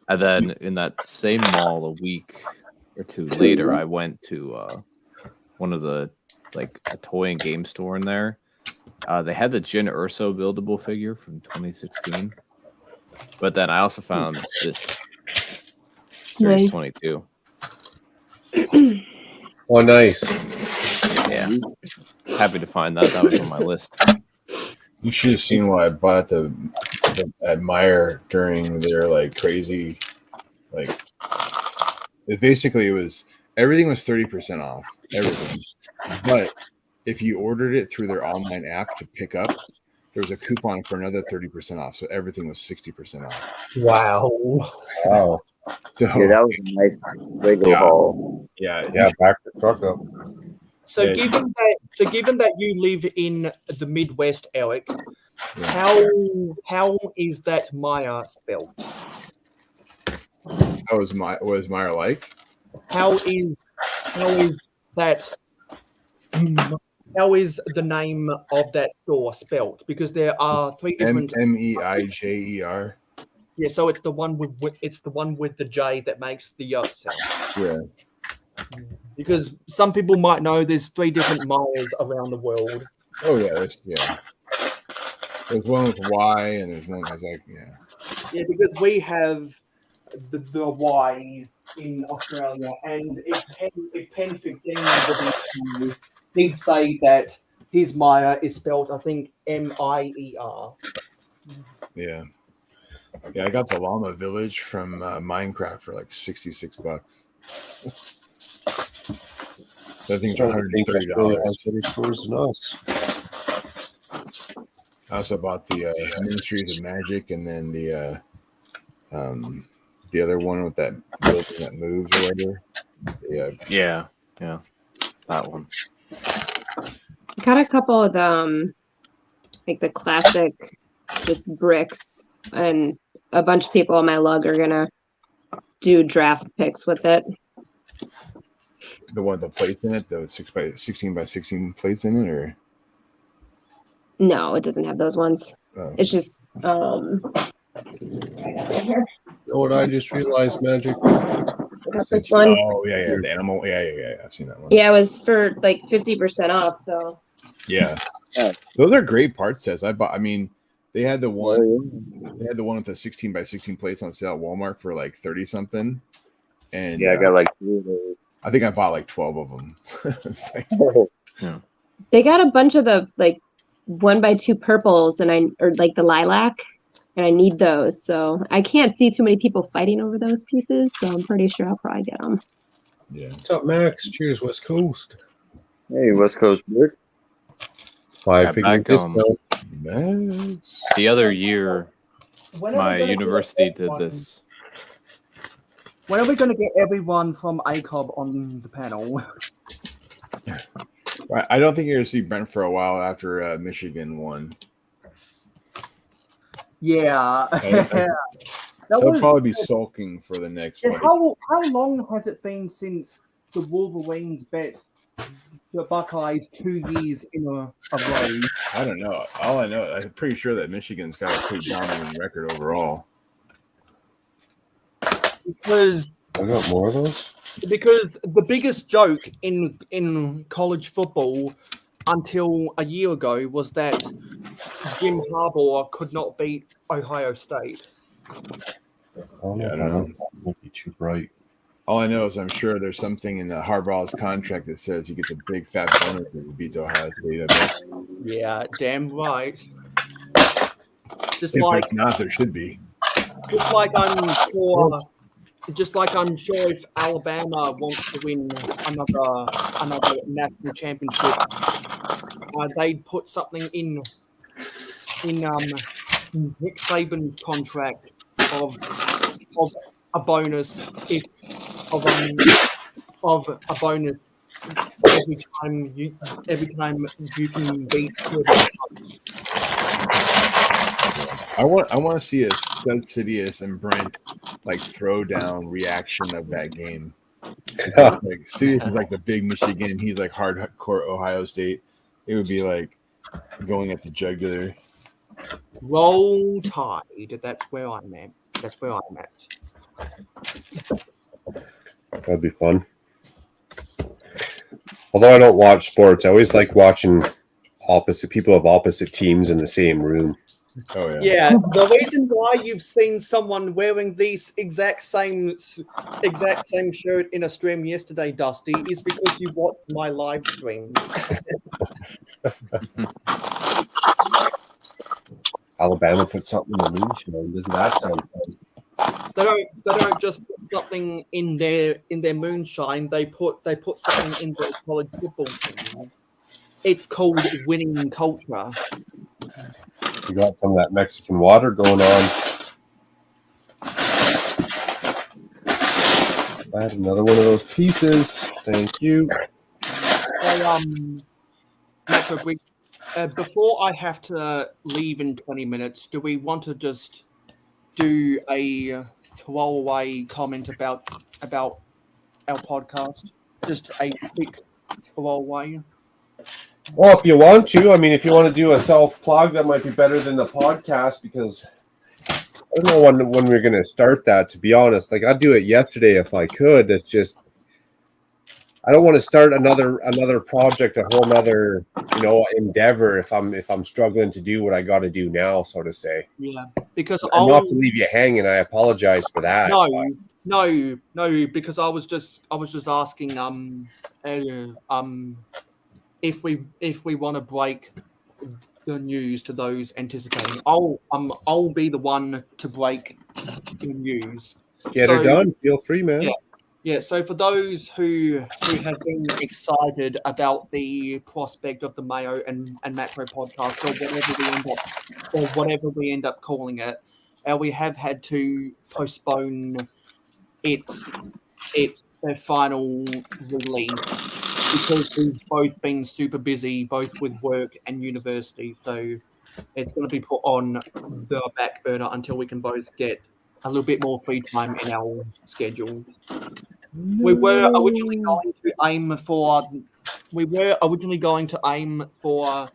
[SPEAKER 10] And then in that same mall a week or 2 later, I went to one of the a toy and game store in there. They had the Jin Urso buildable figure from 2016, but then I also found this Series 22.
[SPEAKER 2] Oh, nice.
[SPEAKER 10] Yeah, happy to find that. That was on my list.
[SPEAKER 7] You should have seen what I bought at Meijer during their crazy it was everything was 30% off, everything. But if you ordered it through their online app to pick up, there was a coupon for another 30% off, so everything was 60% off.
[SPEAKER 11] Wow.
[SPEAKER 2] Wow.
[SPEAKER 9] So, yeah, that was a nice Lego haul.
[SPEAKER 7] Yeah,
[SPEAKER 2] back the truck up.
[SPEAKER 11] So given that you live in the Midwest, Alec, how is that Maya spelled?
[SPEAKER 7] What is Maya like?
[SPEAKER 11] How is that? How is the name of that store spelled? Because there are 3 different
[SPEAKER 7] MEIJER.
[SPEAKER 11] Yeah, so it's the one with the J that makes the sound.
[SPEAKER 7] Yeah.
[SPEAKER 11] Because some people might know there's 3 different Mayas around the world.
[SPEAKER 7] Oh yeah, there's one with Y and there's one that's
[SPEAKER 11] Yeah, because we have the Y in Australia, and if Pen 15 he'd say that his Maya is spelled, I think, MIER.
[SPEAKER 7] Yeah. Yeah, I got the Llama Village from Minecraft for like $66. That thing's
[SPEAKER 2] Trying to think Australia
[SPEAKER 7] $130.
[SPEAKER 2] has better stores than us.
[SPEAKER 7] I also bought the Ministries of Magic, and then the other one with that building that moves or whatever.
[SPEAKER 10] Yeah, that one.
[SPEAKER 8] Got a couple of the like the classic, just bricks, and a bunch of people on my lug are gonna do draft picks with it.
[SPEAKER 7] The one with the plates in it, the 6x16 by 16 plates in it, or
[SPEAKER 8] No, it doesn't have those ones.
[SPEAKER 7] oh.
[SPEAKER 8] It's just I got it here.
[SPEAKER 2] You know what I just realized, Magic?
[SPEAKER 8] Got this one.
[SPEAKER 7] Oh yeah, the animal. Yeah. I've seen that one.
[SPEAKER 8] Yeah, it was for like 50% off. So
[SPEAKER 7] Yeah, those are great part sets. I mean, they had the one. They had the one with the 16 by 16 plates on sale at Walmart for like 30 something. And
[SPEAKER 9] I got like 3 of those.
[SPEAKER 7] I think I bought like 12 of them.
[SPEAKER 8] they got a bunch of the like 1x2 purples, or like the lilac, and I need those. So I can't see too many people fighting over those pieces. So I'm pretty sure I'll probably get them.
[SPEAKER 7] Yeah.
[SPEAKER 2] What's up, Max? Cheers, West Coast.
[SPEAKER 9] Hey, West Coast Bird.
[SPEAKER 2] 5-figure discount.
[SPEAKER 7] Max.
[SPEAKER 10] The other year,
[SPEAKER 11] When are we
[SPEAKER 10] my
[SPEAKER 11] gonna
[SPEAKER 10] university
[SPEAKER 11] get
[SPEAKER 10] did
[SPEAKER 11] everyone-
[SPEAKER 10] this.
[SPEAKER 11] When are we going to get everyone from ACOB on the panel?
[SPEAKER 7] I don't think you're going to see Brent for a while after Michigan won.
[SPEAKER 11] Yeah.
[SPEAKER 7] They'll probably be sulking for the next.
[SPEAKER 11] Yeah,
[SPEAKER 7] Like,
[SPEAKER 11] how long has it been since the Wolverines bet the Buckeyes 2 years in a row?
[SPEAKER 7] I don't know. All I know, I'm pretty sure that Michigan's got a pretty dominant record overall.
[SPEAKER 11] Because
[SPEAKER 2] I got more of those.
[SPEAKER 11] Because the biggest joke in college football until a year ago was that Jim Harbaugh could not beat Ohio State.
[SPEAKER 2] Oh,
[SPEAKER 7] Yeah, I
[SPEAKER 2] yeah,
[SPEAKER 7] don't know.
[SPEAKER 2] that might be too bright.
[SPEAKER 7] All I know is I'm sure there's something in the Harbaugh's contract that says he gets a big fat bonus if he beats Ohio State. I bet.
[SPEAKER 11] Yeah, damn right. Just
[SPEAKER 7] If
[SPEAKER 11] like
[SPEAKER 7] there's not, there should be.
[SPEAKER 11] Just like I'm sure if Alabama wants to win another national championship, they'd put something in Nick Saban's contract of a bonus of a bonus every time you can beat.
[SPEAKER 7] I want to see a Stud Sidious and Brent like throw down reaction of that game. Like Sidious is like the big Michigan, he's like hardcore Ohio State. It would be like going at the jugular.
[SPEAKER 11] Roll Tide. That's where I'm at.
[SPEAKER 2] That'd be fun. Although I don't watch sports, I always like watching people of opposite teams in the same room.
[SPEAKER 7] Oh yeah.
[SPEAKER 11] Yeah, the reason why you've seen someone wearing these exact same shirt in a stream yesterday, Dusty, is because you watched my live stream.
[SPEAKER 2] Alabama put something in the moonshine. Doesn't that sound fun?
[SPEAKER 11] They don't just put something in their moonshine. They put something in their college football team. It's called winning culture.
[SPEAKER 2] You got some of that Mexican water going on. I had another one of those pieces. Thank you.
[SPEAKER 11] Before I have to leave in 20 minutes, do we want to just do a throwaway comment about our podcast? Just a quick throwaway.
[SPEAKER 2] Well, if you want to, I mean, if you want to do a self-plug, that might be better than the podcast because I don't know when we're going to start that, to be honest. Like, I'd do it yesterday if I could. It's just, I don't want to start another project, a whole other, endeavor if I'm struggling to do what I got to do now, so to say.
[SPEAKER 11] Yeah, because
[SPEAKER 2] not to leave you hanging. I apologize for that.
[SPEAKER 11] No, because I was just asking if we want to break the news to those anticipating. I'll be the one to break the news.
[SPEAKER 2] Get her done. Feel free, man.
[SPEAKER 11] Yeah. Yeah, so for those who have been excited about the prospect of the Mayo and Macro podcast or whatever we end up calling it, we have had to postpone its final release because we've both been super busy, both with work and university. So it's going to be put on the back burner until we can both get a little bit more free time in our schedules. We were originally going to aim for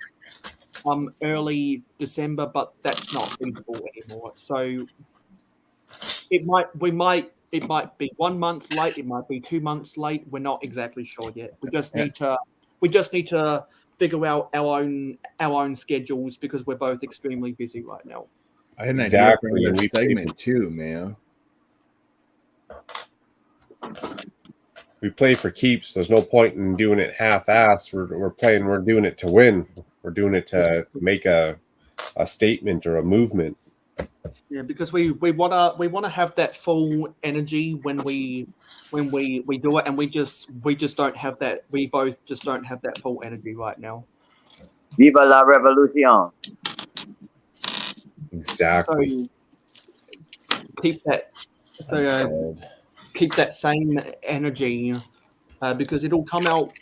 [SPEAKER 11] early December, but that's not feasible anymore. So it might be 1 month late, it might be 2 months late. We're not exactly sure yet. We just need to figure out our own schedules because we're both extremely busy right now.
[SPEAKER 7] I had an idea for another segment too, man.
[SPEAKER 2] We play for keeps. There's no point in doing it half-assed. We're doing it to win. We're doing it to make a statement or a movement.
[SPEAKER 11] Yeah, because we wanna have that full energy when we do it, and we just don't have that. We both just don't have that full energy right now.
[SPEAKER 9] Viva la revolution!
[SPEAKER 2] Exactly.
[SPEAKER 11] So keep that same energy because it'll come out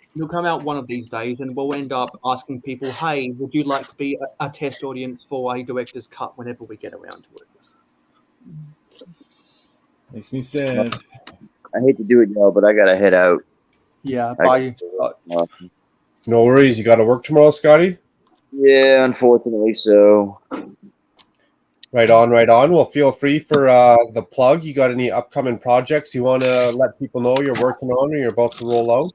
[SPEAKER 11] one of these days, and we'll end up asking people, "Hey, would you like to be a test audience for a director's cut whenever we get around to it?"
[SPEAKER 7] Makes me sad.
[SPEAKER 9] I hate to do it, y'all, but I gotta head out.
[SPEAKER 11] Yeah, bye.
[SPEAKER 2] No worries. You got to work tomorrow, Scotty?
[SPEAKER 9] Yeah, unfortunately so.
[SPEAKER 2] Right on. Well, feel free for the plug. You got any upcoming projects you want to let people know you're working on or you're about to roll out?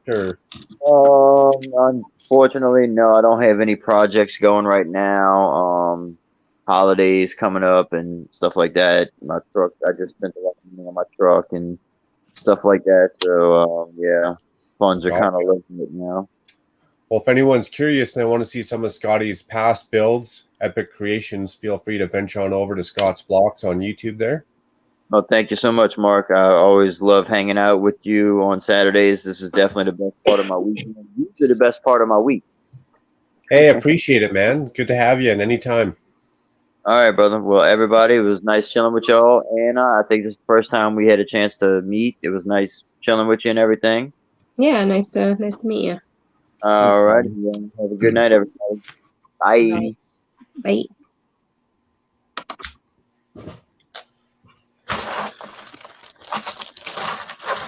[SPEAKER 2] Or
[SPEAKER 9] Unfortunately, no. I don't have any projects going right now. Holidays coming up and stuff like that. My truck. I just spent a lot of money on my truck and stuff like that. So yeah, funds are kind of limited now.
[SPEAKER 2] Well, if anyone's curious and they want to see some of Scotty's past builds, Epic Creations, feel free to venture on over to Scott's Blocks on YouTube there.
[SPEAKER 9] Well, thank you so much, Mark. I always love hanging out with you on Saturdays. This is definitely the best part of my week. Usually the best part of my week.
[SPEAKER 2] Hey, appreciate it, man. Good to have you, and anytime.
[SPEAKER 9] All right, brother. Well, everybody, it was nice chilling with y'all. And I think this is the first time we had a chance to meet. It was nice chilling with you and everything.
[SPEAKER 8] Yeah, nice to meet you.
[SPEAKER 9] All right. Have a good night, everybody. Bye.
[SPEAKER 8] Bye.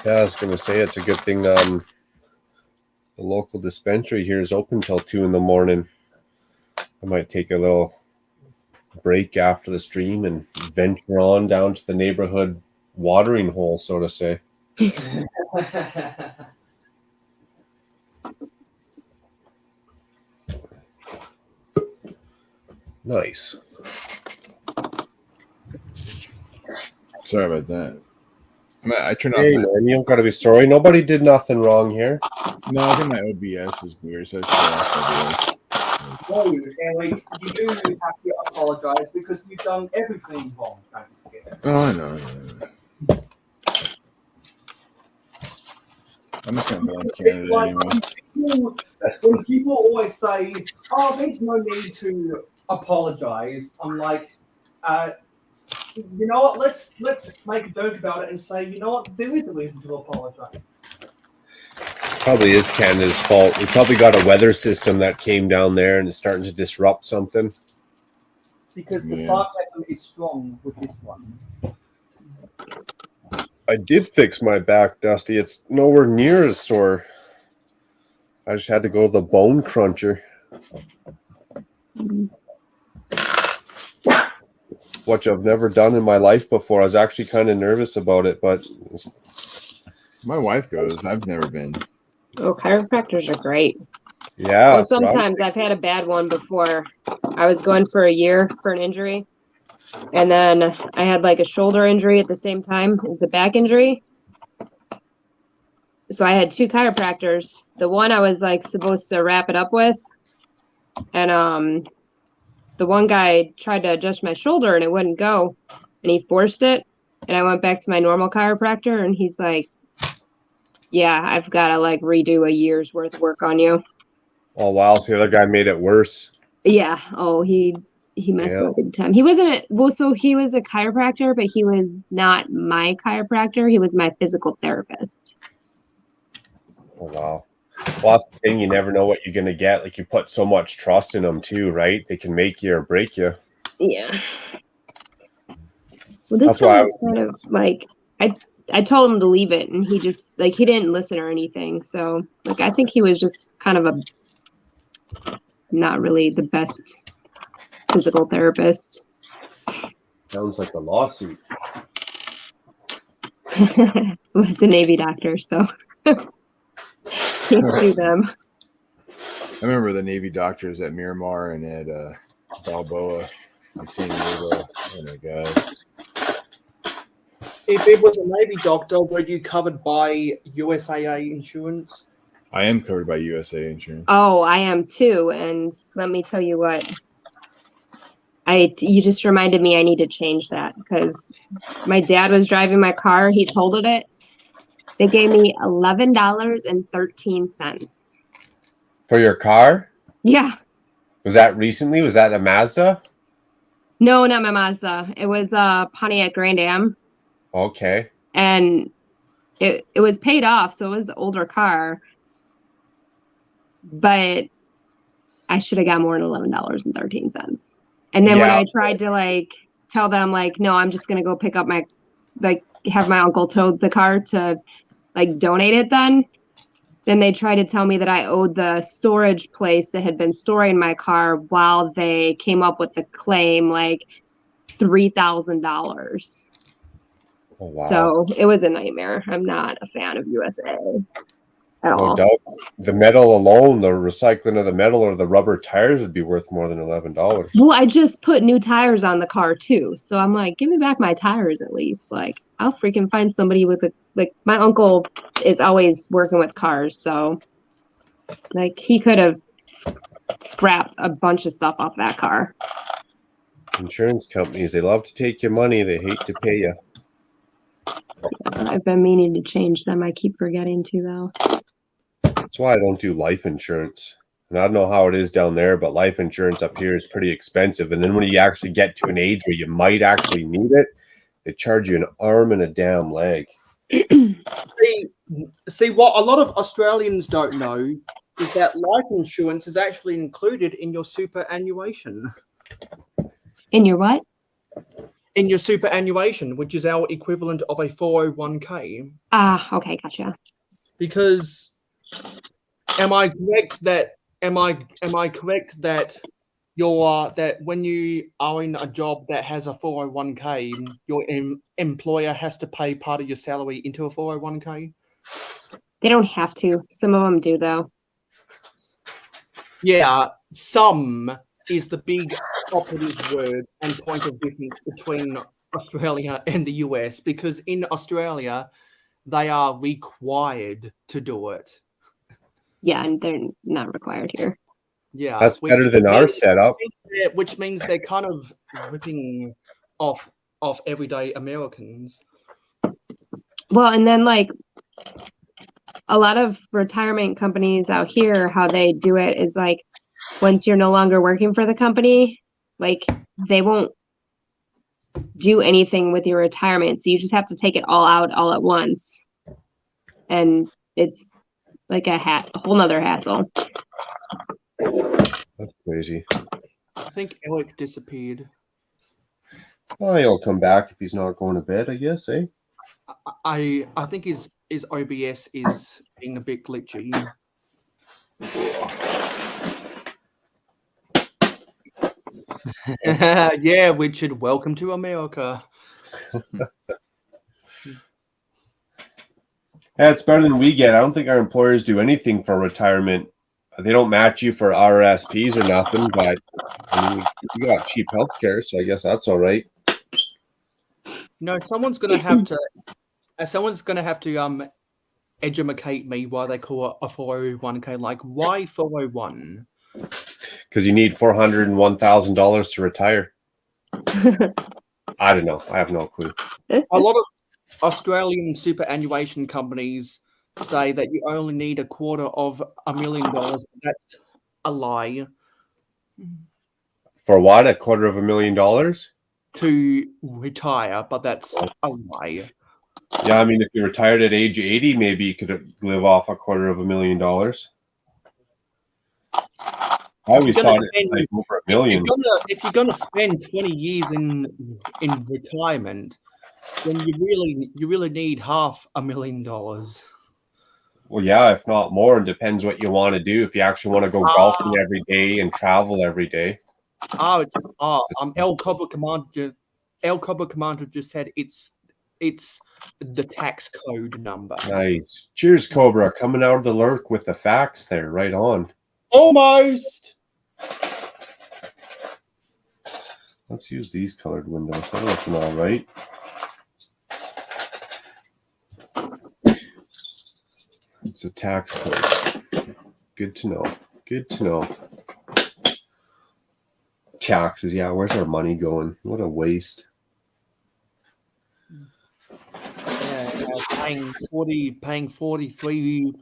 [SPEAKER 2] Yeah, I was going to say it's a good thing the local dispensary here is open till 2 a.m. I might take a little break after the stream and venture on down to the neighborhood watering hole, so to say. Nice.
[SPEAKER 7] Sorry about that. I turned off.
[SPEAKER 2] Hey, man, you don't got to be sorry. Nobody did nothing wrong here.
[SPEAKER 7] No, I think my OBS is weird. So I
[SPEAKER 11] No, Eric, you do have to apologize because you've done everything wrong.
[SPEAKER 7] Oh, I know. I'm just going to blame Canada anyway.
[SPEAKER 11] When people always say, "Oh, there's no need to apologize," I'm like, you know what? Let's make a joke about it and say, you know what? There is a reason to apologize.
[SPEAKER 2] Probably is Canada's fault. We probably got a weather system that came down there and it's starting to disrupt something.
[SPEAKER 11] Because the sarcasm is strong with this one.
[SPEAKER 2] I did fix my back, Dusty. It's nowhere near as sore. I just had to go to the bone cruncher. Which I've never done in my life before. I was actually kind of nervous about it, but
[SPEAKER 7] my wife goes. I've never been.
[SPEAKER 8] Oh, chiropractors are great.
[SPEAKER 2] Yeah.
[SPEAKER 8] Well, sometimes I've had a bad one before. I was going for a year for an injury, and then I had like a shoulder injury at the same time as the back injury. So I had 2 chiropractors. The one I was like supposed to wrap it up with, and the one guy tried to adjust my shoulder and it wouldn't go, and he forced it, and I went back to my normal chiropractor, and he's like, yeah, I've got to like redo a year's worth of work on you.
[SPEAKER 2] Oh wow, so the other guy made it worse.
[SPEAKER 8] Yeah. Oh, he messed up big time. He wasn't so he was a chiropractor, but he was not my chiropractor. He was my physical therapist.
[SPEAKER 2] Oh wow. Well, that's the thing. You never know what you're gonna get. Like, you put so much trust in them too, right? They can make you or break you.
[SPEAKER 8] Yeah. Well, this one was kind of like I told him to leave it, and he just like he didn't listen or anything. So like I think he was just kind of a not really the best physical therapist.
[SPEAKER 2] Sounds like a lawsuit.
[SPEAKER 8] It was a Navy doctor, so can't sue them.
[SPEAKER 7] I remember the Navy doctors at Miramar and at Balboa in San Diego. Oh my god!
[SPEAKER 11] If it was a Navy doctor, were you covered by USAA insurance?
[SPEAKER 7] I am covered by USA insurance.
[SPEAKER 8] Oh, I am too. And let me tell you what. You just reminded me I need to change that because my dad was driving my car. He totaled it. They gave me $11.13.
[SPEAKER 2] For your car?
[SPEAKER 8] Yeah.
[SPEAKER 2] Was that recently? Was that a Mazda?
[SPEAKER 8] No, not my Mazda. It was a Pontiac Grand Am.
[SPEAKER 2] Okay.
[SPEAKER 8] And it was paid off, so it was an older car. But I should have got more than $11.13. And then when I tried to like tell them like, no, I'm just gonna go pick up my have my uncle tow the car to like donate it then they tried to tell me that I owed the storage place that had been storing my car while they came up with the claim like $3,000.
[SPEAKER 2] Oh, wow.
[SPEAKER 8] So it was a nightmare. I'm not a fan of USA at all.
[SPEAKER 2] No doubt. The metal alone, the recycling of the metal or the rubber tires would be worth more than $11.
[SPEAKER 8] Well, I just put new tires on the car too. So I'm like, give me back my tires at least. Like, I'll freaking find somebody with my uncle is always working with cars. So like he could have scrapped a bunch of stuff off that car.
[SPEAKER 2] Insurance companies, they love to take your money. They hate to pay you.
[SPEAKER 8] I've been meaning to change them. I keep forgetting to though.
[SPEAKER 2] That's why I don't do life insurance. And I don't know how it is down there, but life insurance up here is pretty expensive. And then when you actually get to an age where you might actually need it, they charge you an arm and a damn leg.
[SPEAKER 11] See, what a lot of Australians don't know is that life insurance is actually included in your superannuation.
[SPEAKER 8] In your what?
[SPEAKER 11] In your superannuation, which is our equivalent of a 401k.
[SPEAKER 8] Ah, okay, gotcha.
[SPEAKER 11] Because am I correct that that when you are in a job that has a 401k, your employer has to pay part of your salary into a 401k?
[SPEAKER 8] They don't have to. Some of them do though.
[SPEAKER 11] Yeah, some is the big operative word and point of difference between Australia and the US, because in Australia, they are required to do it.
[SPEAKER 8] Yeah, and they're not required here.
[SPEAKER 11] Yeah,
[SPEAKER 2] that's better than our setup.
[SPEAKER 11] Which means they're kind of ripping off everyday Americans.
[SPEAKER 8] Well, and then like a lot of retirement companies out here, how they do it is like once you're no longer working for the company, like they won't do anything with your retirement. So you just have to take it all out all at once. And it's like a whole nother hassle.
[SPEAKER 2] That's crazy.
[SPEAKER 11] I think Eric disappeared.
[SPEAKER 2] Well, he'll come back if he's not going to bed, I guess, eh?
[SPEAKER 11] I think his OBS is being a bit glitchy. Yeah, Richard, welcome to America.
[SPEAKER 2] Yeah, it's better than we get. I don't think our employers do anything for retirement. They don't match you for RSPs or nothing, but I mean, you got cheap healthcare, so I guess that's all right.
[SPEAKER 11] No, someone's gonna have to educate me why they call it a 401k. Like, why 401?
[SPEAKER 2] Because you need $401,000 to retire. I don't know. I have no clue.
[SPEAKER 11] A lot of Australian superannuation companies say that you only need $250,000. That's a lie.
[SPEAKER 2] For what? $250,000?
[SPEAKER 11] To retire, but that's a lie.
[SPEAKER 2] Yeah, I mean, if you retired at age 80, maybe you could live off $250,000. I always thought it's like over $1 million.
[SPEAKER 11] If you're gonna spend 20 years in retirement, then you really need $500,000.
[SPEAKER 2] Well, yeah, if not more. It depends what you want to do. If you actually want to go golfing every day and travel every day.
[SPEAKER 11] El Cobra Commander. El Cobra Commander just said it's the tax code number.
[SPEAKER 2] Nice. Cheers, Cobra. Coming out of the lurk with the facts there. Right on.
[SPEAKER 11] Almost.
[SPEAKER 2] Let's use these colored windows. They're looking all right. It's a tax code. Good to know. Good to know. Taxes. Yeah, where's our money going? What a waste.
[SPEAKER 11] Yeah, paying 43%.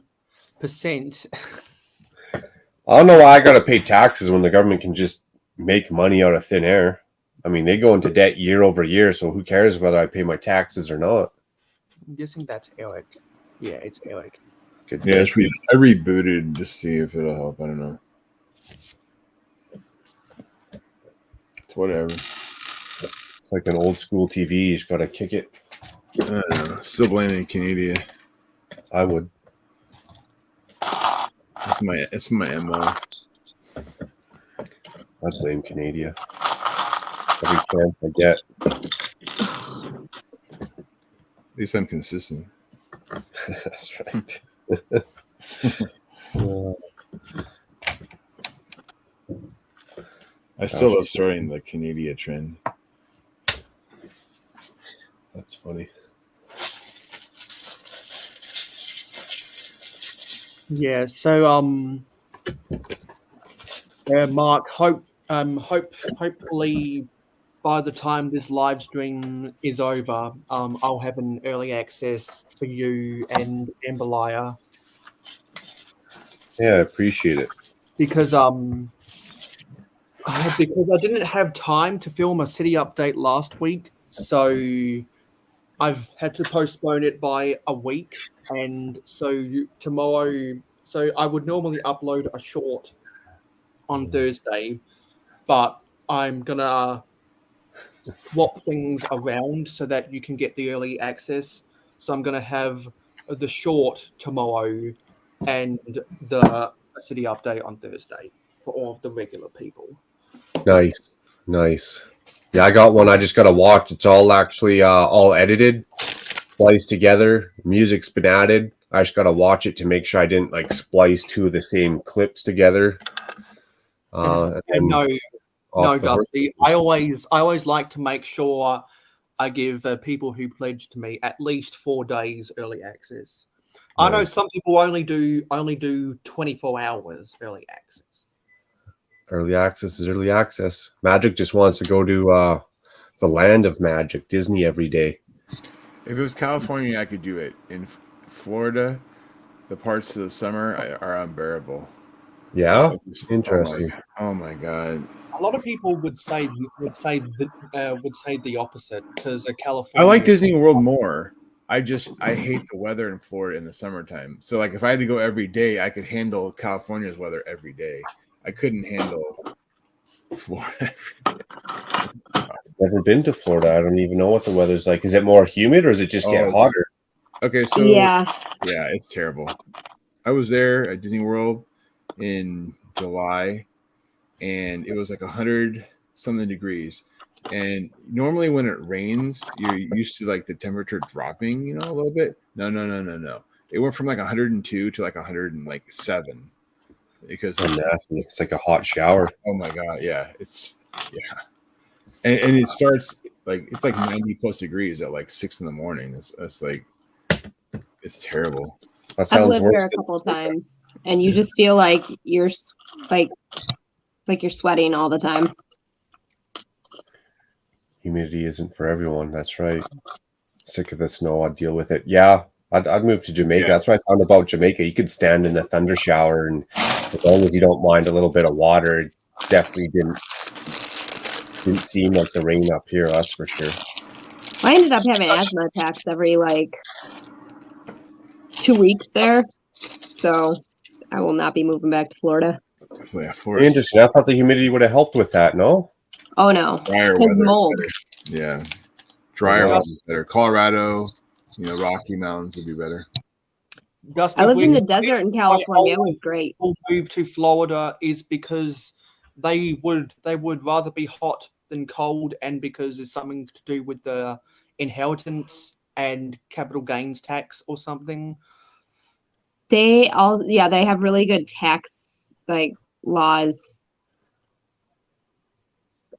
[SPEAKER 2] I don't know why I got to pay taxes when the government can just make money out of thin air. I mean, they go into debt year over year, so who cares whether I pay my taxes or not?
[SPEAKER 11] I'm guessing that's Eric. Yeah, it's Eric.
[SPEAKER 2] Good.
[SPEAKER 7] Yeah, I rebooted to see if it'll help. I don't know. It's whatever.
[SPEAKER 2] It's like an old school TV. You just got to kick it.
[SPEAKER 7] I don't know. Still blaming Canada.
[SPEAKER 2] I would.
[SPEAKER 7] It's my MO.
[SPEAKER 2] I blame Canada. Every chance I get.
[SPEAKER 7] At least I'm consistent.
[SPEAKER 2] That's right.
[SPEAKER 7] I still love starting the Canada trend.
[SPEAKER 2] That's funny.
[SPEAKER 11] Yeah, so Mark, hopefully by the time this live stream is over, I'll have an early access for you and Amberlaya.
[SPEAKER 2] Yeah, I appreciate it.
[SPEAKER 11] Because I didn't have time to film a city update last week, so I've had to postpone it by a week, and so tomorrow. So I would normally upload a short on Thursday, but I'm gonna swap things around so that you can get the early access. So I'm gonna have the short tomorrow and the city update on Thursday for all of the regular people.
[SPEAKER 2] Nice. Yeah, I got one. I just got to watch. It's all actually all edited, spliced together. Music's been added. I just got to watch it to make sure I didn't like splice two of the same clips together.
[SPEAKER 11] No, Dusty. I always like to make sure I give people who pledge to me at least 4 days early access. Nice. I know some people only do 24 hours early access.
[SPEAKER 2] Early access is early access. Magic just wants to go to the land of magic, Disney, every day.
[SPEAKER 7] If it was California, I could do it. In Florida, the parts of the summer are unbearable.
[SPEAKER 2] Yeah, interesting.
[SPEAKER 7] Oh my god!
[SPEAKER 11] A lot of people would say the opposite because California.
[SPEAKER 7] I like Disney World more. I hate the weather in Florida in the summertime. So like if I had to go every day, I could handle California's weather every day. I couldn't handle Florida every day.
[SPEAKER 2] I've never been to Florida. I don't even know what the weather's like. Is it more humid or does it just get hotter?
[SPEAKER 7] Okay, so
[SPEAKER 8] yeah,
[SPEAKER 7] it's terrible. I was there at Disney World in July, and it was like 100-something degrees. And normally when it rains, you're used to like the temperature dropping, a little bit. No. It went from like 102 to like 107 because
[SPEAKER 2] nasty. It's like a hot shower.
[SPEAKER 7] Oh my god, yeah, and it starts like it's like 90 plus degrees at like 6 a.m. It's like it's terrible.
[SPEAKER 2] That sounds
[SPEAKER 8] I've lived there a couple of times, and you just feel like you're like like you're sweating all the time.
[SPEAKER 2] Humidity isn't for everyone. That's right. Sick of the snow. I'd deal with it. Yeah, I'd move to Jamaica.
[SPEAKER 7] Yeah.
[SPEAKER 2] That's what I found about Jamaica. You could stand in a thunder shower, and as long as you don't mind a little bit of water, it definitely didn't seem like the rain up here. That's for sure.
[SPEAKER 8] I ended up having asthma attacks every like 2 weeks there, so I will not be moving back to Florida.
[SPEAKER 7] Yeah, Florida.
[SPEAKER 2] Interesting. I thought the humidity would have helped with that. No.
[SPEAKER 8] Oh no,
[SPEAKER 7] Drier
[SPEAKER 8] because
[SPEAKER 7] weather.
[SPEAKER 8] mold.
[SPEAKER 7] Yeah, drier
[SPEAKER 2] Wow.
[SPEAKER 7] weather is better. Colorado, Rocky Mountains would be better.
[SPEAKER 8] I lived in the desert in California. It was great.
[SPEAKER 11] People move to Florida is because they would rather be hot than cold, and because it's something to do with the inheritance and capital gains tax or something.
[SPEAKER 8] They have really good tax like laws.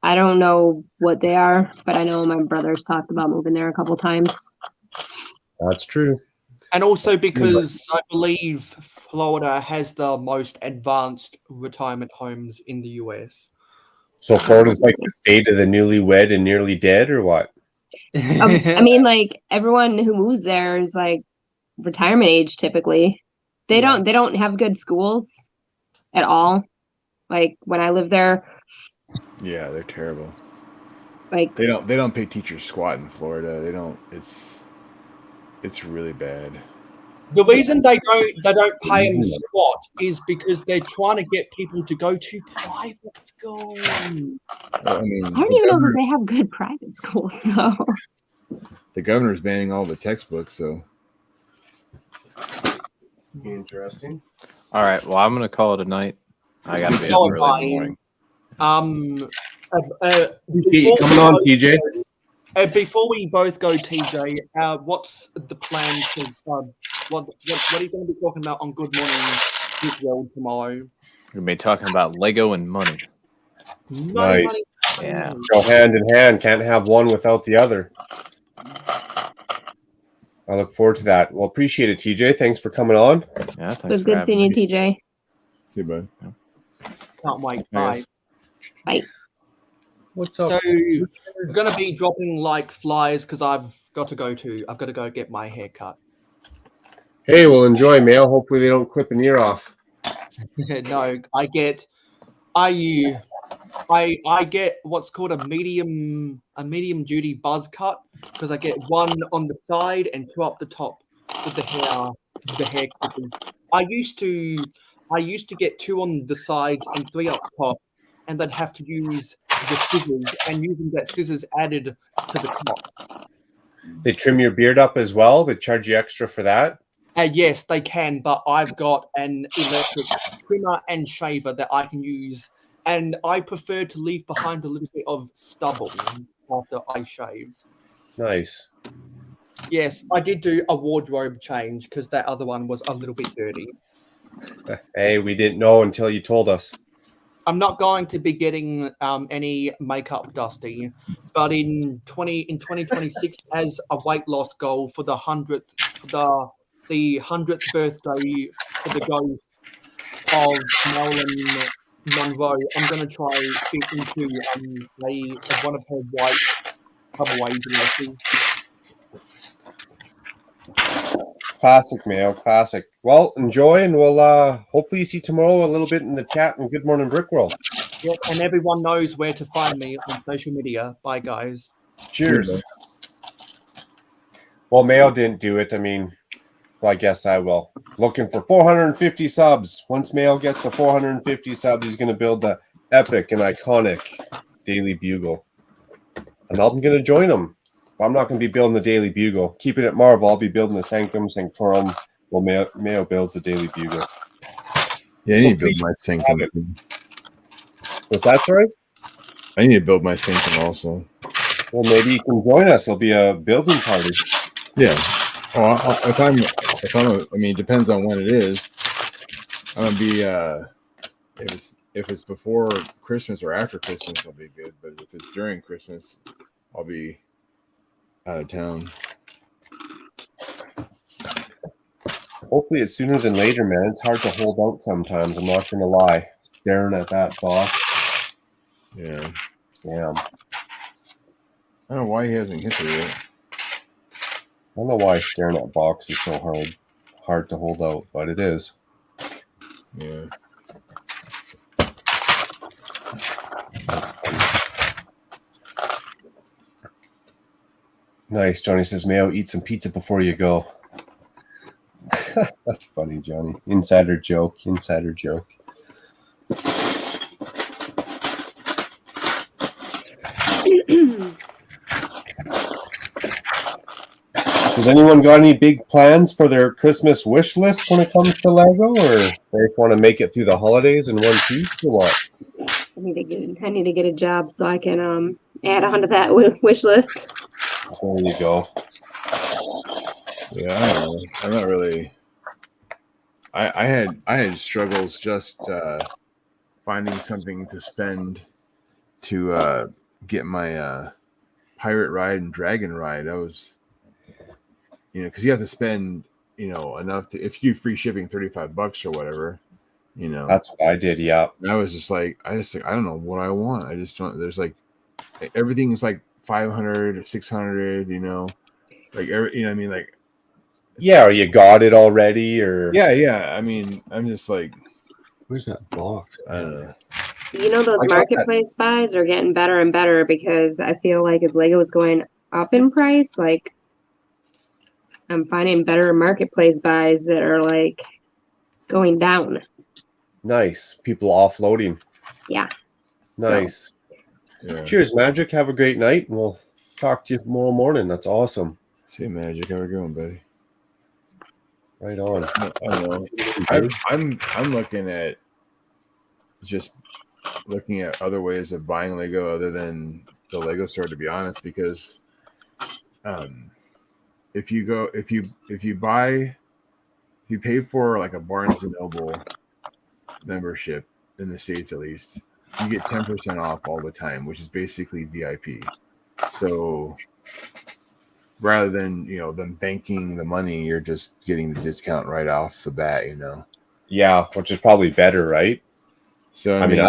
[SPEAKER 8] I don't know what they are, but I know my brother's talked about moving there a couple times.
[SPEAKER 2] That's true.
[SPEAKER 11] And also because I believe Florida has the most advanced retirement homes in the US.
[SPEAKER 2] So Florida's like the state of the newlywed and nearly dead, or what?
[SPEAKER 8] I mean, like everyone who moves there is like retirement age typically. They don't have good schools at all. Like when I lived there.
[SPEAKER 7] Yeah, they're terrible.
[SPEAKER 8] Like
[SPEAKER 7] they don't pay teachers squat in Florida. They don't. It's really bad.
[SPEAKER 11] The reason they don't pay them squat is because they're trying to get people to go to private school.
[SPEAKER 7] Well, I mean,
[SPEAKER 8] I don't even know that they have good private schools, so
[SPEAKER 7] the governor's banning all the textbooks, so
[SPEAKER 2] interesting.
[SPEAKER 10] All right, well, I'm gonna call it a night. I gotta be up early in the morning.
[SPEAKER 2] Coming on, TJ.
[SPEAKER 11] Before we both go, TJ, what's the plan to what are you going to be talking about on Good Morning Big World tomorrow?
[SPEAKER 10] We're gonna be talking about Lego and money.
[SPEAKER 11] Money,
[SPEAKER 2] Nice.
[SPEAKER 11] money.
[SPEAKER 10] Yeah.
[SPEAKER 2] Go hand in hand. Can't have one without the other. I look forward to that. Well, appreciate it, TJ. Thanks for coming on.
[SPEAKER 10] Yeah, thanks.
[SPEAKER 8] it was good seeing you, TJ.
[SPEAKER 7] See you, bud.
[SPEAKER 11] Can't wait. Bye.
[SPEAKER 8] Bye.
[SPEAKER 2] What's up?
[SPEAKER 11] So we're going to be dropping like flies because I've got to go get my hair cut.
[SPEAKER 2] Hey, well, enjoy, Mail. Hopefully they don't clip an ear off.
[SPEAKER 11] No, I get what's called a medium duty buzz cut because I get one on the side and two up the top with the hair clippers. I used to get two on the sides and three up top, and then have to use the scissors, and using that scissors added to the top.
[SPEAKER 2] They trim your beard up as well. They charge you extra for that.
[SPEAKER 11] Yes, they can, but I've got an electric trimmer and shaver that I can use, and I prefer to leave behind a little bit of stubble after I shave.
[SPEAKER 2] Nice.
[SPEAKER 11] Yes, I did do a wardrobe change because that other one was a little bit dirty.
[SPEAKER 2] Hey, we didn't know until you told us.
[SPEAKER 11] I'm not going to be getting any makeup dusty, but in 2026, as a weight loss goal for the 100th birthday for the ghost of Marilyn Monroe, I'm going to try fit into one of her white cutaways dresses.
[SPEAKER 2] Classic, Mayo. Classic. Well, enjoy, and we'll hopefully see you tomorrow a little bit in the chat and Good Morning Brick World.
[SPEAKER 11] Yep, and everyone knows where to find me on social media. Bye, guys.
[SPEAKER 2] Cheers. Well, Mayo didn't do it. I mean, well, I guess I will. Looking for 450 subs. Once Mayo gets to 450 subs, he's going to build the epic and iconic Daily Bugle. And I'm going to join him. I'm not going to be building the Daily Bugle. Keeping it Marvel, I'll be building the Sanctum Sanctorum while Mayo builds the Daily Bugle.
[SPEAKER 7] Yeah, I need to build my Sanctum.
[SPEAKER 2] Was that sorry?
[SPEAKER 7] I need to build my Sanctum also.
[SPEAKER 2] Well, maybe you can join us. It'll be a building party.
[SPEAKER 7] Yeah. Oh, I mean, it depends on when it is. I'm gonna be if it's before Christmas or after Christmas, I'll be good. But if it's during Christmas, I'll be out of town.
[SPEAKER 2] Hopefully it's sooner than later, man. It's hard to hold out sometimes. I'm not going to lie. Staring at that boss.
[SPEAKER 7] Yeah.
[SPEAKER 2] Damn.
[SPEAKER 7] I don't know why he hasn't hit it yet.
[SPEAKER 2] I don't know why staring at box is so hard to hold out, but it is.
[SPEAKER 7] Yeah.
[SPEAKER 2] That's funny. Nice. Johnny says, Mayo, eat some pizza before you go. That's funny, Johnny. Insider joke. Insider joke. Has anyone got any big plans for their Christmas wish list when it comes to Lego, or they just want to make it through the holidays in one piece, or what?
[SPEAKER 8] I need to get a job so I can add onto that wish list.
[SPEAKER 2] There you go.
[SPEAKER 7] Yeah, I don't know. I'm not really. I had struggles just finding something to spend to get my pirate ride and dragon ride. I was, because you have to spend enough to, if you do free shipping, $35 or whatever.
[SPEAKER 2] That's what I did. Yeah.
[SPEAKER 7] And I was just like, I don't know what I want. I just don't. There's like everything is like 500, 600. Like I mean, like.
[SPEAKER 2] Yeah, or you got it already, or
[SPEAKER 7] yeah. I mean, I'm just like,
[SPEAKER 2] where's that box?
[SPEAKER 7] I don't know.
[SPEAKER 8] Those marketplace buys are getting better and better because I feel like as Lego is going up in price, like I'm finding better marketplace buys that are like going down.
[SPEAKER 2] Nice. People offloading.
[SPEAKER 8] Yeah.
[SPEAKER 2] Nice.
[SPEAKER 7] So, yeah.
[SPEAKER 2] Cheers, Magic. Have a great night, and we'll talk to you tomorrow morning. That's awesome.
[SPEAKER 7] See you, Magic. How we going, buddy?
[SPEAKER 2] Right on.
[SPEAKER 7] I don't know. I'm looking at other ways of buying Lego other than the Lego store, to be honest, because if you pay for like a Barnes and Noble membership in the States, at least, you get 10% off all the time, which is basically VIP. So rather than them banking the money, you're just getting the discount right off the bat.
[SPEAKER 2] Yeah, which is probably better, right?
[SPEAKER 7] So
[SPEAKER 2] I mean,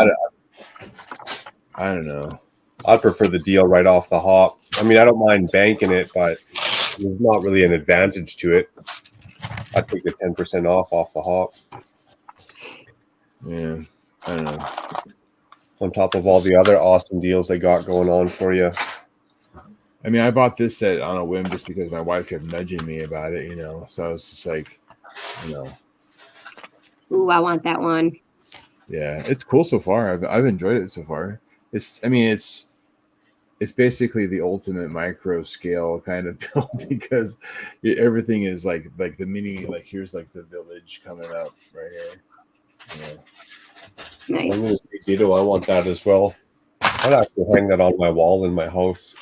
[SPEAKER 7] I don't know.
[SPEAKER 2] I'd prefer the deal right off the hop. I mean, I don't mind banking it, but there's not really an advantage to it. I'd take the 10% off the hop.
[SPEAKER 7] Yeah, I don't know.
[SPEAKER 2] On top of all the other awesome deals they got going on for you.
[SPEAKER 7] I mean, I bought this set on a whim just because my wife kept nudging me about it, So I was just like,
[SPEAKER 8] Ooh, I want that one.
[SPEAKER 7] Yeah, it's cool so far. I've enjoyed it so far. It's basically the ultimate micro scale kind of build because everything is like the mini, like here's like the village coming up right here.
[SPEAKER 8] Nice.
[SPEAKER 2] I'm gonna say, Dito, I want that as well. I'd actually hang that on my wall in my house.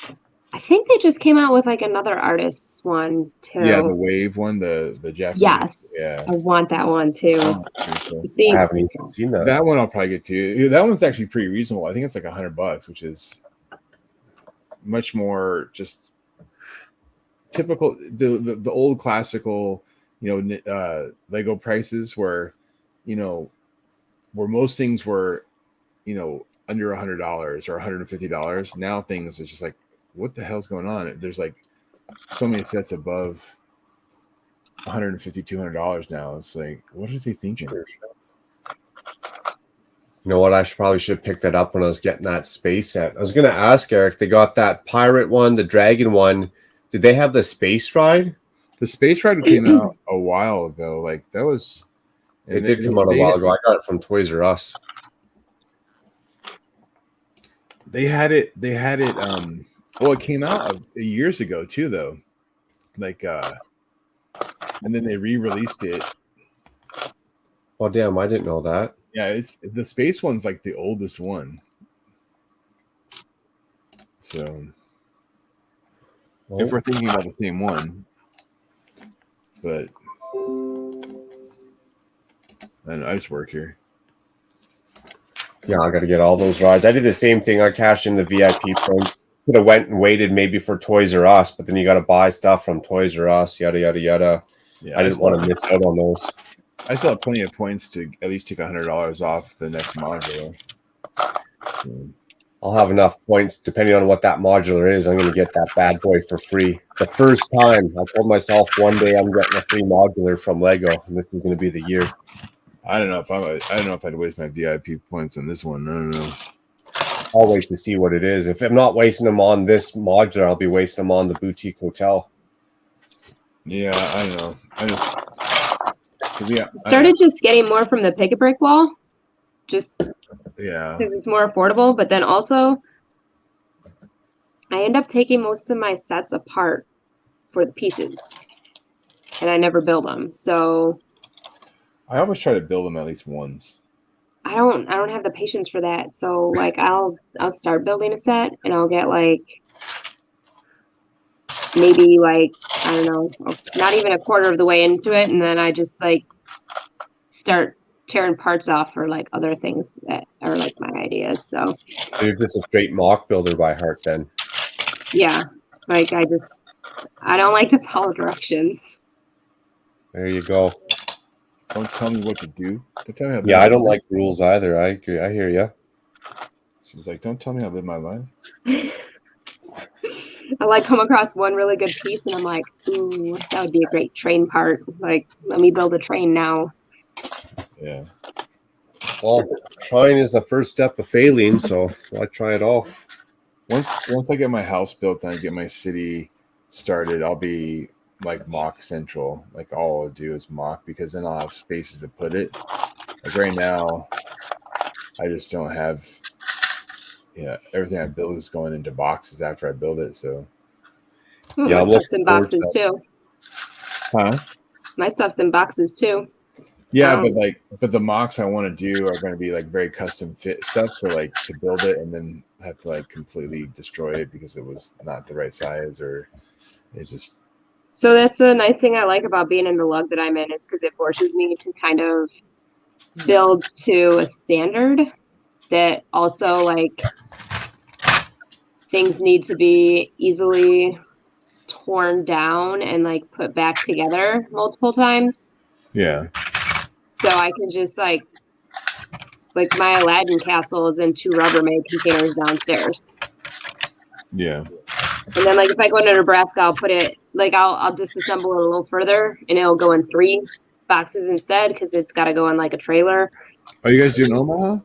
[SPEAKER 8] I think they just came out with like another artist's one too.
[SPEAKER 7] Yeah, the wave one, the Japanese.
[SPEAKER 8] Yes.
[SPEAKER 7] Yeah.
[SPEAKER 8] I want that one too.
[SPEAKER 7] Cool.
[SPEAKER 8] See,
[SPEAKER 2] I haven't even seen that.
[SPEAKER 7] That one I'll probably get to. That one's actually pretty reasonable. I think it's like $100, which is much more just typical the old classical, Lego prices where most things were, under $100 or $150. Now things are just like, what the hell's going on? There's like so many sets above $150, $200 now. It's like, what are they thinking?
[SPEAKER 2] You know what? I probably should pick that up when I was getting that space set. I was going to ask Eric, they got that pirate one, the dragon one. Did they have the space ride?
[SPEAKER 7] The space ride came out a while ago. Like that was.
[SPEAKER 2] It did come out a while ago. I got it from Toys R Us.
[SPEAKER 7] They had it. Well, it came out years ago too, though. Like, and then they re-released it.
[SPEAKER 2] Oh damn! I didn't know that.
[SPEAKER 7] Yeah, it's the space one's like the oldest one. So, if we're thinking about the same one, but I don't know, I just work here.
[SPEAKER 2] Yeah, I got to get all those rides. I did the same thing. I cashed in the VIP points. Could have went and waited maybe for Toys R Us, but then you got to buy stuff from Toys R Us, yada yada yada.
[SPEAKER 7] Yeah,
[SPEAKER 2] I didn't want to miss out on those.
[SPEAKER 7] I still have plenty of points to at least take $100 off the next module. So,
[SPEAKER 2] I'll have enough points depending on what that modular is. I'm going to get that bad boy for free. The first time I told myself one day I'm getting a free modular from Lego, and this is going to be the year.
[SPEAKER 7] I don't know if I'd waste my VIP points on this one. I don't know.
[SPEAKER 2] I'll wait to see what it is. If I'm not wasting them on this modular, I'll be wasting them on the boutique hotel.
[SPEAKER 7] Yeah, I don't know.
[SPEAKER 8] Started just getting more from the pick a brick wall, just
[SPEAKER 7] yeah,
[SPEAKER 8] because it's more affordable. But then also, I end up taking most of my sets apart for the pieces, and I never build them. So
[SPEAKER 7] I always try to build them at least once.
[SPEAKER 8] I don't have the patience for that. So like I'll start building a set, and I'll get like maybe like, I don't know, not even a quarter of the way into it, and then I just like start tearing parts off for like other things that are like my ideas. So
[SPEAKER 2] you're just a straight mock builder by heart then.
[SPEAKER 8] Yeah, like I don't like to follow directions.
[SPEAKER 2] There you go.
[SPEAKER 7] Don't tell me what to do. Don't tell me how to
[SPEAKER 2] I don't like rules either. I agree. I hear you.
[SPEAKER 7] She's like, don't tell me how to live my life.
[SPEAKER 8] I like come across one really good piece and I'm like, ooh, that would be a great train part. Like, let me build a train now.
[SPEAKER 7] Yeah.
[SPEAKER 2] Well, trying is the first step of failing, so I try it all.
[SPEAKER 7] Once I get my house built and I get my city started, I'll be like mock central. Like all I'll do is mock, because then I'll have spaces to put it. Like right now, I just don't have. Yeah, everything I build is going into boxes after I build it. So
[SPEAKER 8] my stuff's in boxes too.
[SPEAKER 7] Huh?
[SPEAKER 8] My stuff's in boxes too.
[SPEAKER 7] Yeah, but the mocks I want to do are going to be like very custom fit stuff. So like to build it and then have to like completely destroy it because it was not the right size, or it just.
[SPEAKER 8] So that's the nice thing I like about being in the lug that I'm in, is because it forces me to kind of build to a standard that also like things need to be easily torn down and like put back together multiple times.
[SPEAKER 7] Yeah.
[SPEAKER 8] So I can just like my Aladdin castle is in 2 Rubbermaid containers downstairs.
[SPEAKER 7] Yeah.
[SPEAKER 8] And then like if I go into Nebraska, I'll put it like I'll disassemble it a little further and it'll go in 3 boxes instead, because it's got to go in like a trailer.
[SPEAKER 7] Are you guys doing Omaha?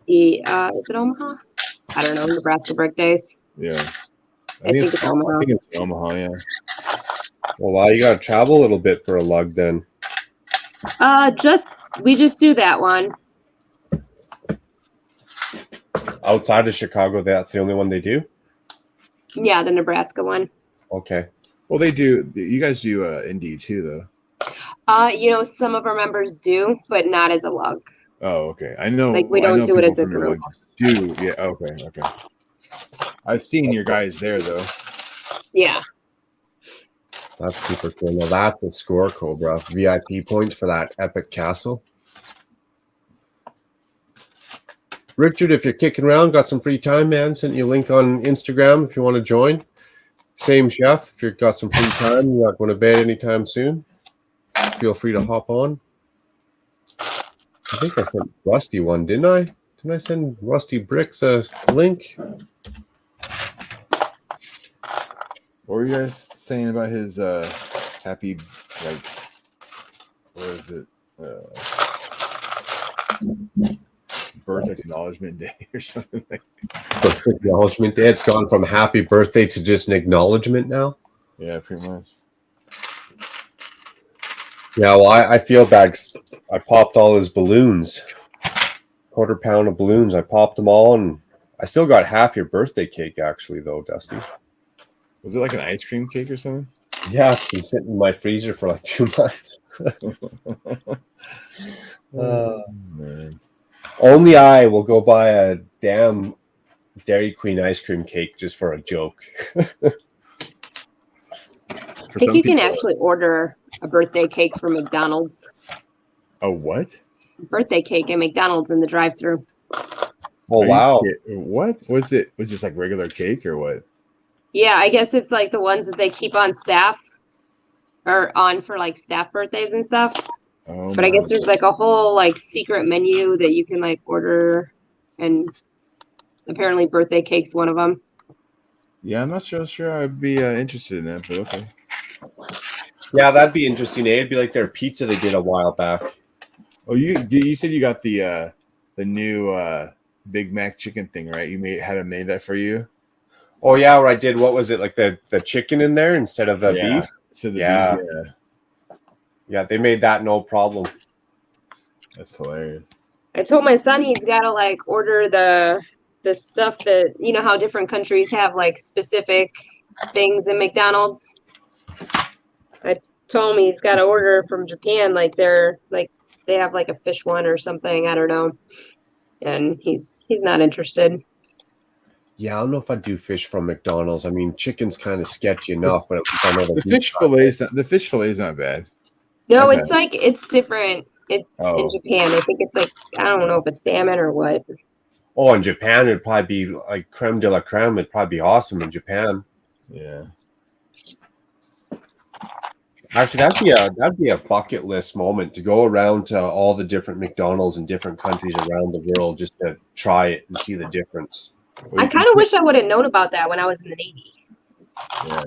[SPEAKER 8] Is it Omaha? I don't know. Nebraska Brick Days.
[SPEAKER 7] Yeah.
[SPEAKER 8] I think it's Omaha.
[SPEAKER 7] I think it's Omaha, yeah.
[SPEAKER 2] Well, wow, you got to travel a little bit for a lug then.
[SPEAKER 8] We just do that one.
[SPEAKER 2] Outside of Chicago, that's the only one they do?
[SPEAKER 8] Yeah, the Nebraska one.
[SPEAKER 2] Okay.
[SPEAKER 7] Well, they do. You guys do Indy too, though.
[SPEAKER 8] Some of our members do, but not as a lug.
[SPEAKER 7] Oh, okay. I know.
[SPEAKER 8] Like we don't do it as a group.
[SPEAKER 7] Do yeah? Okay. I've seen your guys there though.
[SPEAKER 8] Yeah.
[SPEAKER 2] That's super cool. Now that's a score, Cobra. VIP points for that epic castle. Richard, if you're kicking around, got some free time, man. Sent you a link on Instagram if you want to join. Same chef. If you've got some free time, you're not going to bed anytime soon, feel free to hop on. I think I sent Rusty one, didn't I? Didn't I send Rusty Bricks a link?
[SPEAKER 7] What were you guys saying about his happy, like, what is it? Birth acknowledgement day or something like that.
[SPEAKER 2] Birth acknowledgement day. It's gone from happy birthday to just an acknowledgement now.
[SPEAKER 7] Yeah, pretty much.
[SPEAKER 2] Yeah, well, I feel bad. I popped all his balloons. 1/4 pound of balloons. I popped them all, and I still got half your birthday cake, actually, though, Dusty.
[SPEAKER 7] Was it like an ice cream cake or something?
[SPEAKER 2] Yeah, it's been sitting in my freezer for like 2 months.
[SPEAKER 7] Man.
[SPEAKER 2] Only I will go buy a damn Dairy Queen ice cream cake just for a joke.
[SPEAKER 8] I think you can actually order a birthday cake from McDonald's.
[SPEAKER 7] A what?
[SPEAKER 8] Birthday cake at McDonald's in the drive-thru.
[SPEAKER 2] Oh, wow.
[SPEAKER 7] What? Was it just like regular cake or what?
[SPEAKER 8] Yeah, I guess it's like the ones that they keep on staff or on for like staff birthdays and stuff.
[SPEAKER 7] Oh,
[SPEAKER 8] but I guess there's like a whole like secret menu that you can like order, and apparently birthday cake's one of them.
[SPEAKER 7] Yeah, I'm not sure I'd be interested in that, but okay.
[SPEAKER 2] Yeah, that'd be interesting. It'd be like their pizza they did a while back.
[SPEAKER 7] Oh, you said you got the new Big Mac chicken thing, right? Had it made that for you.
[SPEAKER 2] Oh yeah, where I did, what was it, like the chicken in there instead of the beef?
[SPEAKER 7] So the
[SPEAKER 2] Yeah.
[SPEAKER 7] beef, yeah.
[SPEAKER 2] Yeah, they made that no problem.
[SPEAKER 7] That's hilarious.
[SPEAKER 8] I told my son he's got to like order the stuff that, you know how different countries have like specific things in McDonald's. I told him he's got to order from Japan, like they have like a fish one or something, I don't know. And he's not interested.
[SPEAKER 2] Yeah, I don't know if I'd do fish from McDonald's. I mean, chicken's kind of sketchy enough, but at least I know
[SPEAKER 7] the fish fillet is not bad.
[SPEAKER 8] No, it's different. In Japan. I think it's like, I don't know if it's salmon or what.
[SPEAKER 2] Oh, in Japan it'd probably be like creme de la creme. It'd probably be awesome in Japan.
[SPEAKER 7] Yeah.
[SPEAKER 2] Actually, that'd be a bucket list moment to go around to all the different McDonald's in different countries around the world just to try it and see the difference.
[SPEAKER 8] I kind of wish I would have known about that when I was in the Navy.
[SPEAKER 7] Yeah.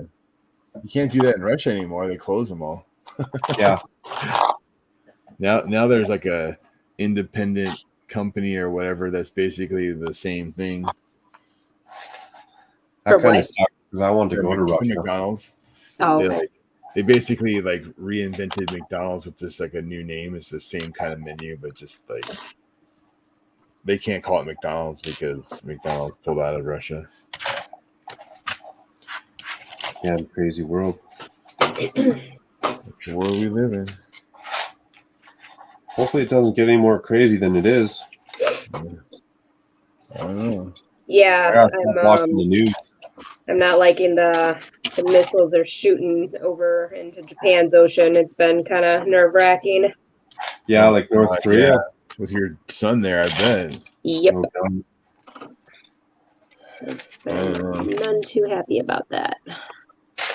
[SPEAKER 7] You can't do that in Russia anymore. They close them all.
[SPEAKER 2] Yeah.
[SPEAKER 7] Now there's like a independent company or whatever that's basically the same thing.
[SPEAKER 2] That kind of sucks because I want to go to Russia.
[SPEAKER 7] McDonald's.
[SPEAKER 8] Oh.
[SPEAKER 7] They basically like reinvented McDonald's with this like a new name. It's the same kind of menu, but just like they can't call it McDonald's because McDonald's pulled out of Russia.
[SPEAKER 2] Yeah, crazy world.
[SPEAKER 7] It's the world we live in.
[SPEAKER 2] Hopefully it doesn't get any more crazy than it is.
[SPEAKER 7] I don't know.
[SPEAKER 8] Yeah,
[SPEAKER 2] I'm watching the news.
[SPEAKER 8] I'm not liking the missiles they're shooting over into Japan's ocean. It's been kind of nerve-wracking.
[SPEAKER 2] Yeah, like North Korea.
[SPEAKER 7] Yeah. With your son there, I bet.
[SPEAKER 8] Yep. None too happy about that.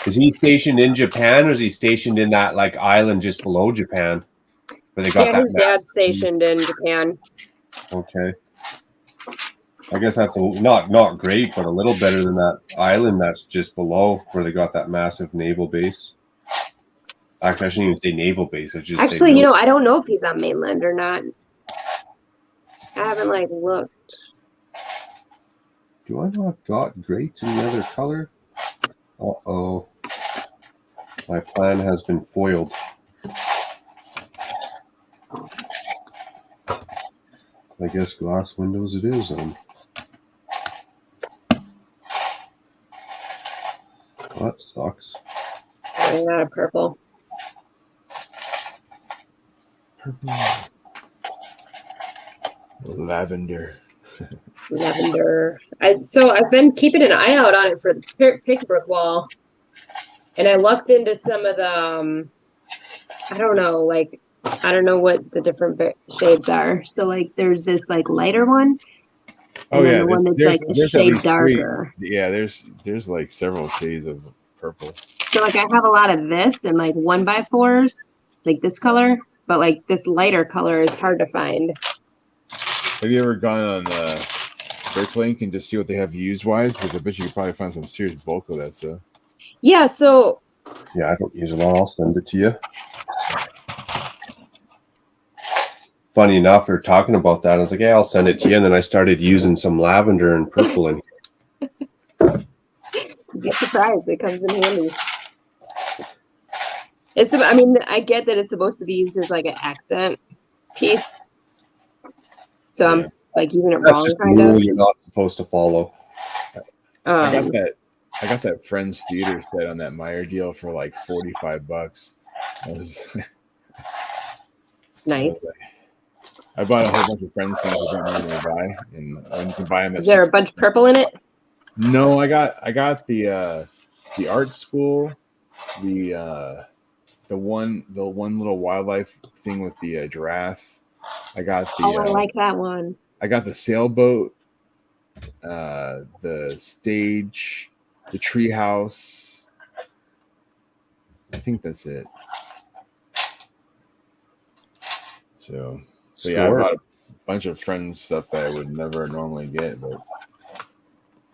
[SPEAKER 2] Is he stationed in Japan or is he stationed in that like island just below Japan? Where they got that
[SPEAKER 8] his dad's stationed in Japan.
[SPEAKER 2] Okay. I guess that's not great, but a little better than that island that's just below where they got that massive naval base. Actually, I shouldn't even say naval base. I just
[SPEAKER 8] Actually, I don't know if he's on mainland or not. I haven't looked.
[SPEAKER 2] Do I not got great in the other color? Uh-oh. My plan has been foiled. I guess glass windows it is. Well, that sucks.
[SPEAKER 8] I got a purple.
[SPEAKER 7] Lavender.
[SPEAKER 8] Lavender. I've been keeping an eye out on it for the pickbrick wall, and I looked into some of the I don't know what the different shades are. So there's this lighter one. And then the one that's a shade darker.
[SPEAKER 7] Yeah, there's like several shades of purple.
[SPEAKER 8] So I have a lot of this and 1x4s, like this color, but this lighter color is hard to find.
[SPEAKER 7] Have you ever gone on Bricklink and just see what they have used wise? Because I bet you could probably find some serious bulk of that stuff.
[SPEAKER 8] Yeah, so
[SPEAKER 2] yeah, I don't use a lot. I'll send it to you. Funny enough, we were talking about that. I was like, yeah, I'll send it to you. And then I started using some lavender and purple in here.
[SPEAKER 8] Get surprised. It comes in handy. I get that it's supposed to be used as an accent piece. So I'm using it
[SPEAKER 2] That's
[SPEAKER 8] wrong,
[SPEAKER 2] just a
[SPEAKER 8] kind
[SPEAKER 2] rule
[SPEAKER 8] of.
[SPEAKER 2] you're not supposed to follow.
[SPEAKER 7] I got that Friends Theater set on that Meyer deal for $45.
[SPEAKER 8] Nice.
[SPEAKER 7] I bought a whole bunch of Friends things I didn't normally buy, and you can buy them.
[SPEAKER 8] Is there a bunch of purple in it?
[SPEAKER 7] No, I got the art school, the one little wildlife thing with the giraffe. I got the.
[SPEAKER 8] Oh, I like that one.
[SPEAKER 7] I got the sailboat, the stage, the tree house. I think that's it. So yeah, I bought a bunch of Friends stuff that I would never normally get, but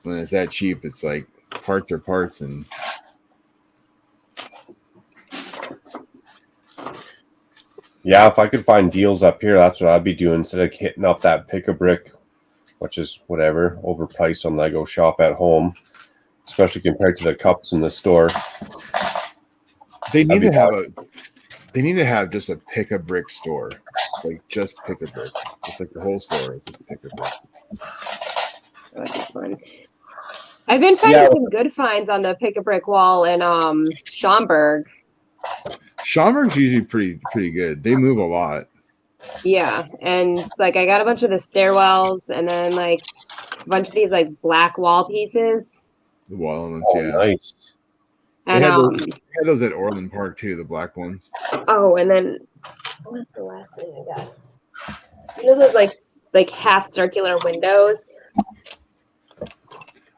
[SPEAKER 7] when it's that cheap, it's like parts are parts, and
[SPEAKER 2] Yeah, if I could find deals up here, that's what I'd be doing instead of hitting up that pick-a-brick, which is whatever, overpriced on Lego Shop at home, especially compared to the cups in the store.
[SPEAKER 7] they need to have just a pick-a-brick store, like just pick-a-brick. It's like the whole store is just pick-a-brick.
[SPEAKER 8] That would be fun. I've been finding some good finds on the pick a brick wall in Schaumburg.
[SPEAKER 7] Schaumburg's usually pretty good. They move a lot.
[SPEAKER 8] Yeah, and like I got a bunch of the stairwells, and then like a bunch of these like black wall pieces.
[SPEAKER 7] The wall elements,
[SPEAKER 2] Oh,
[SPEAKER 7] yeah.
[SPEAKER 2] nice.
[SPEAKER 8] And
[SPEAKER 7] they had those at Orland Park too, the black ones.
[SPEAKER 8] oh, and then what was the last thing I got? You know those like half circular windows?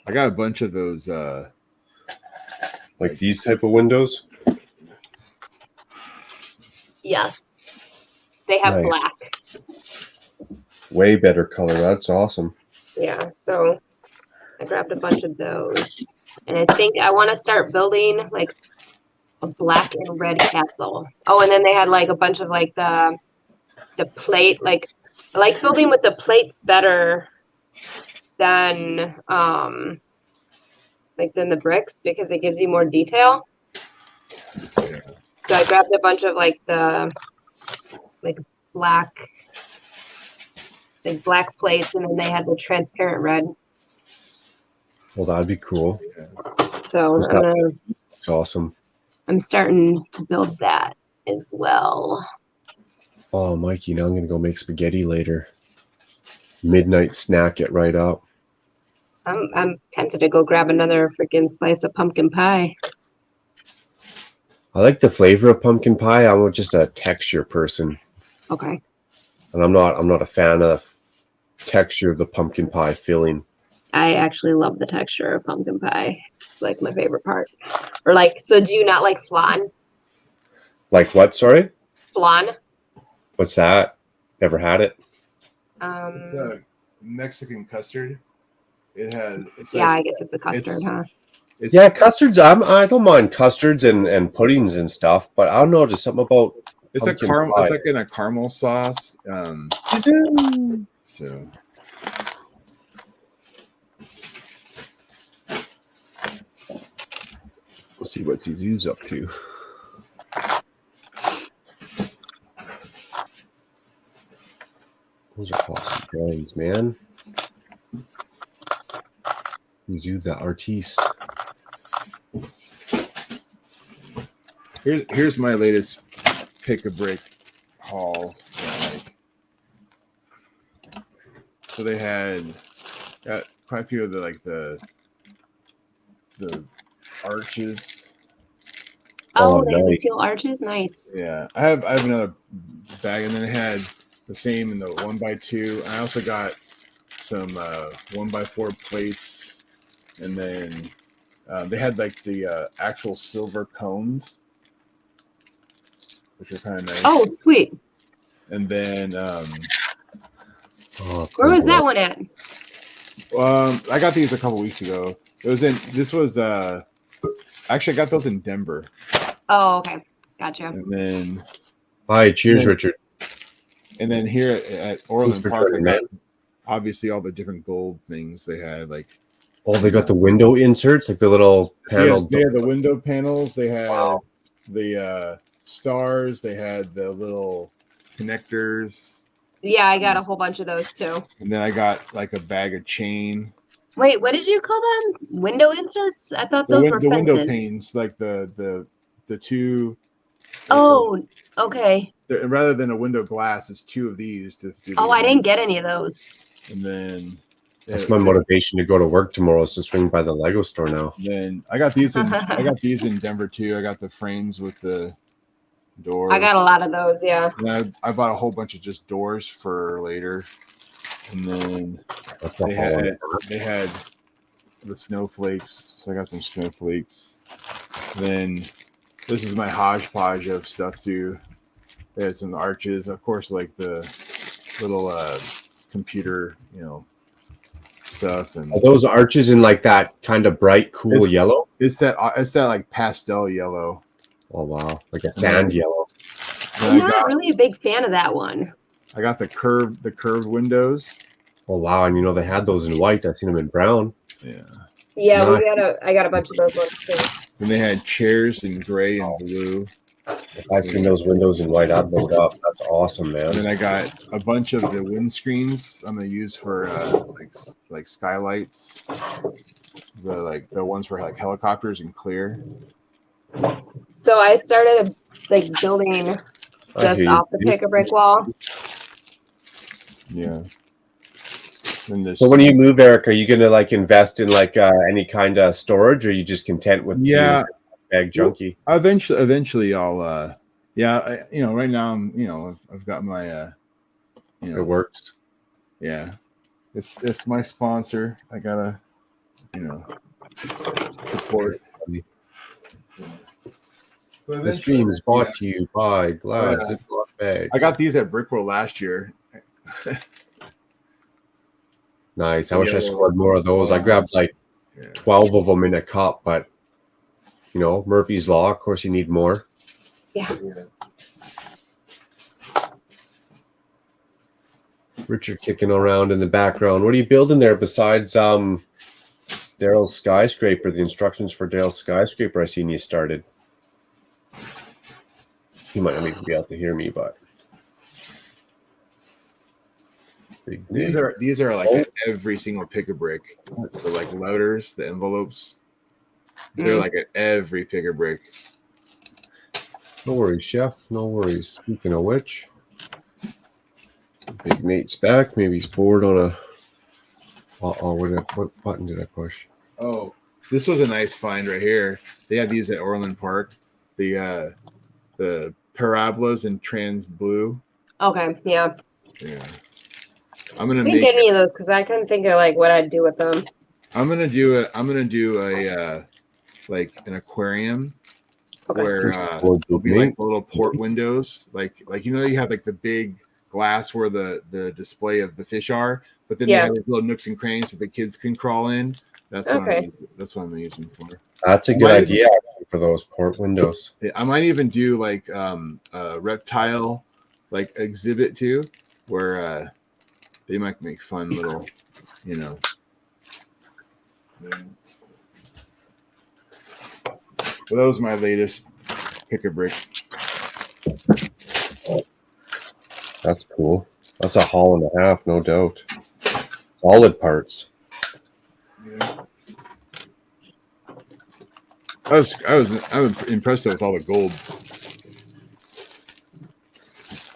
[SPEAKER 7] I got a bunch of those.
[SPEAKER 2] Like these type of windows?
[SPEAKER 8] Yes. They have
[SPEAKER 2] Nice.
[SPEAKER 8] black.
[SPEAKER 2] Way better color. That's awesome.
[SPEAKER 8] Yeah, so I grabbed a bunch of those. And I think I want to start building like a black and red castle. Oh, and then they had like a bunch of like the plate, like I like building with the plates better than the bricks because it gives you more detail. So I grabbed a bunch of like the black plates, and then they had the transparent red.
[SPEAKER 2] Well, that'd be cool.
[SPEAKER 8] So
[SPEAKER 2] It's awesome.
[SPEAKER 8] I'm starting to build that as well.
[SPEAKER 2] Oh, Mikey, now I'm going to go make spaghetti later. Midnight snack it right up.
[SPEAKER 8] I'm tempted to go grab another freaking slice of pumpkin pie.
[SPEAKER 2] I like the flavor of pumpkin pie. I'm just a texture person.
[SPEAKER 8] Okay.
[SPEAKER 2] And I'm not a fan of texture of the pumpkin pie filling.
[SPEAKER 8] I actually love the texture of pumpkin pie. It's like my favorite part. Or like, so do you not like flan?
[SPEAKER 2] Like what, sorry?
[SPEAKER 8] Flan?
[SPEAKER 2] What's that? Never had it?
[SPEAKER 7] It's a Mexican custard. It's
[SPEAKER 8] yeah,
[SPEAKER 7] like,
[SPEAKER 8] I guess it's a custard, huh?
[SPEAKER 2] Yeah, custards. I don't mind custards and puddings and stuff, but I don't know, just something about
[SPEAKER 7] It's a
[SPEAKER 2] pumpkin
[SPEAKER 7] caramel.
[SPEAKER 2] pie.
[SPEAKER 7] It's like in a caramel sauce. So
[SPEAKER 2] We'll see what Zizou's up to. Those are awesome drawings, man. Zizou, the artiste.
[SPEAKER 7] here's my latest pick-a-brick haul. So they got quite a few of the arches.
[SPEAKER 8] Oh, they have the teal arches? Nice.
[SPEAKER 7] Yeah, I have another bag, and then it had the same in the 1x2. I also got some 1x4 plates, and then they had like the actual silver cones, which are kind of nice.
[SPEAKER 8] Oh, sweet.
[SPEAKER 7] And then
[SPEAKER 8] where was that one at?
[SPEAKER 7] I got these a couple weeks ago. Actually, I got those in Denver.
[SPEAKER 8] Oh, okay. Gotcha.
[SPEAKER 7] And then
[SPEAKER 2] hi, cheers, Richard.
[SPEAKER 7] And then here at Orland
[SPEAKER 2] Who's
[SPEAKER 7] Park, I
[SPEAKER 2] Richard,
[SPEAKER 7] got obviously all the different gold things they had. Like,
[SPEAKER 2] oh, they got the window inserts, like the little panel.
[SPEAKER 7] They had the window panels. They had the stars. They had the little connectors.
[SPEAKER 8] Yeah, I got a whole bunch of those too.
[SPEAKER 7] And then I got like a bag of chain.
[SPEAKER 8] Wait, what did you call them? Window inserts? I thought those were
[SPEAKER 7] The
[SPEAKER 8] fences.
[SPEAKER 7] window panes, like the two.
[SPEAKER 8] Oh, okay.
[SPEAKER 7] Rather than a window glass, it's two of these to do.
[SPEAKER 8] Oh, I didn't get any of those.
[SPEAKER 7] And then
[SPEAKER 2] That's my motivation to go to work tomorrow, is to swing by the Lego store now.
[SPEAKER 7] Then I got these in Denver too. I got the frames with the door.
[SPEAKER 8] I got a lot of those, yeah.
[SPEAKER 7] And I bought a whole bunch of just doors for later. And then they had the snowflakes. So I got some snowflakes. Then this is my hodgepodge of stuff too. They had some arches, of course, like the little computer, stuff. And
[SPEAKER 2] Are those arches in like that kind of bright, cool yellow?
[SPEAKER 7] It's that like pastel yellow.
[SPEAKER 2] Oh wow, like a sand yellow.
[SPEAKER 8] I'm not really a big fan of that one.
[SPEAKER 7] I got the curved windows.
[SPEAKER 2] Oh wow, and you know they had those in white. I've seen them in brown.
[SPEAKER 7] Yeah.
[SPEAKER 8] Yeah,
[SPEAKER 2] Nice.
[SPEAKER 8] I got a bunch of those ones too.
[SPEAKER 7] And they had chairs in gray and blue.
[SPEAKER 2] If I seen those windows in white, I'd load up. That's awesome, man.
[SPEAKER 7] And then I got a bunch of the windscreens I'm gonna use for like skylights. The ones for like helicopters and clear.
[SPEAKER 8] So I started like building just off the pick-a-brick wall.
[SPEAKER 7] Yeah.
[SPEAKER 2] So when you move, Eric, are you gonna like invest in like any kind of storage, or are you just content with bag junkie?
[SPEAKER 7] Eventually, I'll right now I've got my
[SPEAKER 2] it works.
[SPEAKER 7] Yeah, it's my sponsor. I gotta support.
[SPEAKER 2] The stream is brought to you by Glad Ziploc bags.
[SPEAKER 7] I got these at Brickworld last year.
[SPEAKER 2] Nice. I wish I scored more of those. I grabbed like 12 of them in a cup, but Murphy's Law. Of course, you need more.
[SPEAKER 8] Yeah.
[SPEAKER 2] Richard kicking around in the background. What are you building there besides Daryl's skyscraper? The instructions for Daryl's skyscraper. I seen you started. You might not even be able to hear me, but
[SPEAKER 7] these are like every single pick-a-brick. They're like loaders, the envelopes. They're like at every pick-a-brick.
[SPEAKER 2] No worries, chef. No worries. Speaking of which, Big Nate's back. Maybe he's bored on a. What button did I push?
[SPEAKER 7] Oh, this was a nice find right here. They had these at Orland Park. The parabolas in trans blue.
[SPEAKER 8] Okay, yeah.
[SPEAKER 7] Yeah. I'm gonna
[SPEAKER 8] I didn't get any of those because I couldn't think of like what I'd do with them.
[SPEAKER 7] I'm gonna do a like an aquarium where there'll be like little port windows, like you have like the big glass where the display of the fish are, but then they have little nooks and crannies that the kids can crawl in. That's what I'm using for.
[SPEAKER 2] That's a good idea for those port windows.
[SPEAKER 7] I might even do like a reptile like exhibit too, where they might make fun little, Well, that was my latest pick-a-brick.
[SPEAKER 2] That's cool. That's a haul and a half, no doubt. Solid parts.
[SPEAKER 7] Yeah. I was impressed with all the gold.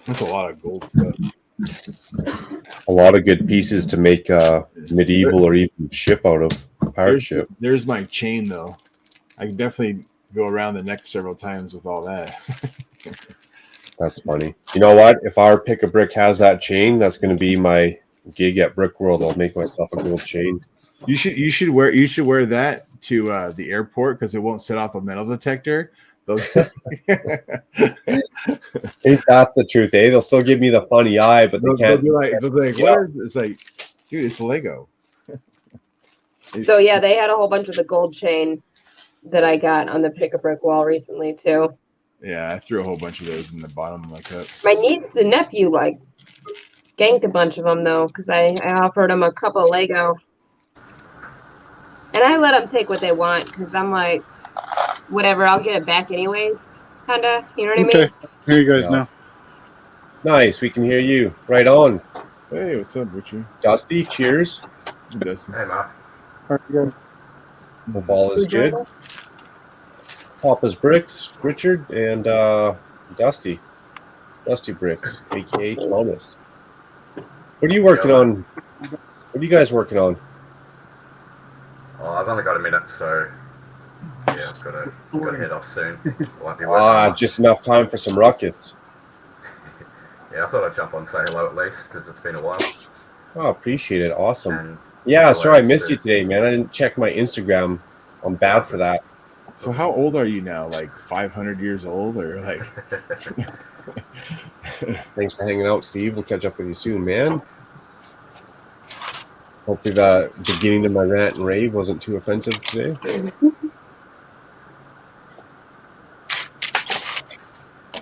[SPEAKER 7] That's a lot of gold stuff.
[SPEAKER 2] A lot of good pieces to make medieval or even ship out of. Pirate ship.
[SPEAKER 7] There's my chain though. I can definitely go around the neck several times with all that.
[SPEAKER 2] That's funny. You know what? If our pick-a-brick has that chain, that's going to be my gig at Brickworld. I'll make myself a gold chain.
[SPEAKER 7] You should wear that to the airport because it won't set off a metal detector. Ain't
[SPEAKER 2] that the truth, eh? They'll still give me the funny eye, but they can't.
[SPEAKER 7] They'll be like, what is, it's like, dude, it's Lego.
[SPEAKER 8] So yeah, they had a whole bunch of the gold chain that I got on the pick-a-brick wall recently too.
[SPEAKER 7] Yeah, I threw a whole bunch of those in the bottom like that.
[SPEAKER 8] My niece and nephew ganked a bunch of them though, because I offered them a couple of Lego, and I let them take what they want because I'm like, whatever, I'll get it back anyways, kinda. You know what I mean?
[SPEAKER 12] Okay, hear you guys now.
[SPEAKER 2] Nice, we can hear you. Right on.
[SPEAKER 7] Hey, what's up, Richie?
[SPEAKER 2] Dusty, cheers.
[SPEAKER 7] Dusty.
[SPEAKER 12] Hey, Ma. How are you guys?
[SPEAKER 2] The ball is good. Papa's Bricks, Richard, and Dusty. Dusty Bricks, a.k.a. Thomas. What are you working on? What are you guys working on?
[SPEAKER 12] Oh, I've only got a minute, so yeah, I've got to head off soon. Won't be working
[SPEAKER 2] Just enough time for some ruckus.
[SPEAKER 12] Yeah, I thought I'd jump on and say hello at least, because it's been a while.
[SPEAKER 2] Oh, appreciate it. Awesome. Yeah, sorry I missed you today, man. I didn't check my Instagram. I'm bad for that.
[SPEAKER 7] So how old are you now? Like 500 years old or like?
[SPEAKER 2] Thanks for hanging out, Steve. We'll catch up with you soon, man. Hopefully the beginning of my rant and rave wasn't too offensive today.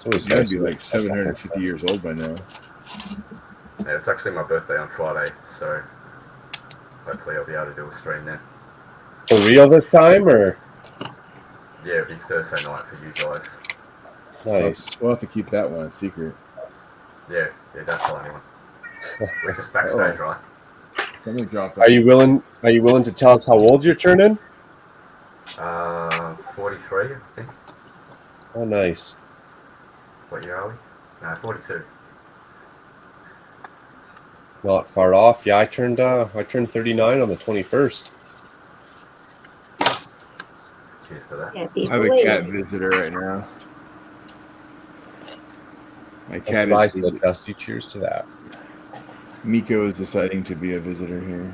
[SPEAKER 7] That'd be like 750 years old by now.
[SPEAKER 12] Yeah, it's actually my birthday on Friday, so hopefully I'll be able to do a stream then.
[SPEAKER 2] For real this time, or?
[SPEAKER 12] Yeah, it'll be Thursday night for you guys.
[SPEAKER 2] Nice.
[SPEAKER 7] We'll have to keep that one a secret.
[SPEAKER 12] Yeah, don't tell anyone. We're just backstage, right?
[SPEAKER 7] Something dropped.
[SPEAKER 2] Are you willing to tell us how old you're turning?
[SPEAKER 12] 43, I think.
[SPEAKER 2] Oh, nice.
[SPEAKER 12] What year are we? No, 42.
[SPEAKER 2] Not far off. Yeah, I turned 39 on the 21st.
[SPEAKER 12] Cheers to that.
[SPEAKER 7] I have a cat visitor right now. My cat
[SPEAKER 2] That's what I said, Dusty. Cheers to that.
[SPEAKER 7] Miko is deciding to be a visitor here.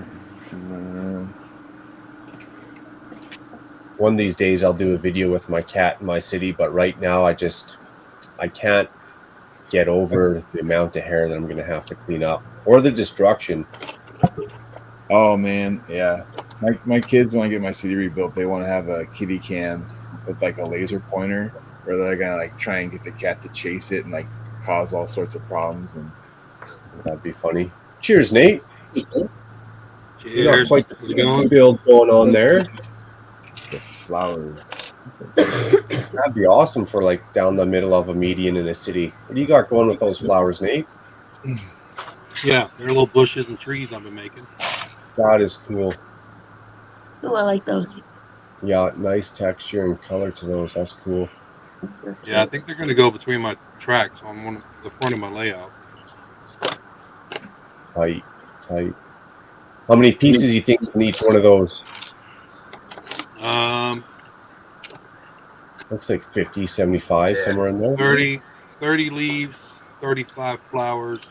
[SPEAKER 2] One of these days I'll do a video with my cat in my city, but right now I can't get over the amount of hair that I'm going to have to clean up, or the destruction.
[SPEAKER 7] Oh man, yeah. My kids, when I get my city rebuilt, they want to have a kitty cam with like a laser pointer, where they're gonna like try and get the cat to chase it and like cause all sorts of problems. And
[SPEAKER 2] that'd be funny. Cheers, Nate.
[SPEAKER 13] Cheers.
[SPEAKER 2] Quite the build going on there.
[SPEAKER 7] The flowers.
[SPEAKER 2] That'd be awesome for like down the middle of a median in a city. What do you got going with those flowers, Nate?
[SPEAKER 13] Yeah, they're little bushes and trees I've been making.
[SPEAKER 2] That is cool.
[SPEAKER 14] Oh, I like those.
[SPEAKER 2] Yeah, nice texture and color to those. That's cool.
[SPEAKER 13] Yeah, I think they're going to go between my tracks on the front of my layout.
[SPEAKER 2] Tight. How many pieces do you think in each one of those? Looks like 50, 75, somewhere in there.
[SPEAKER 13] 30 leaves, 35 flowers,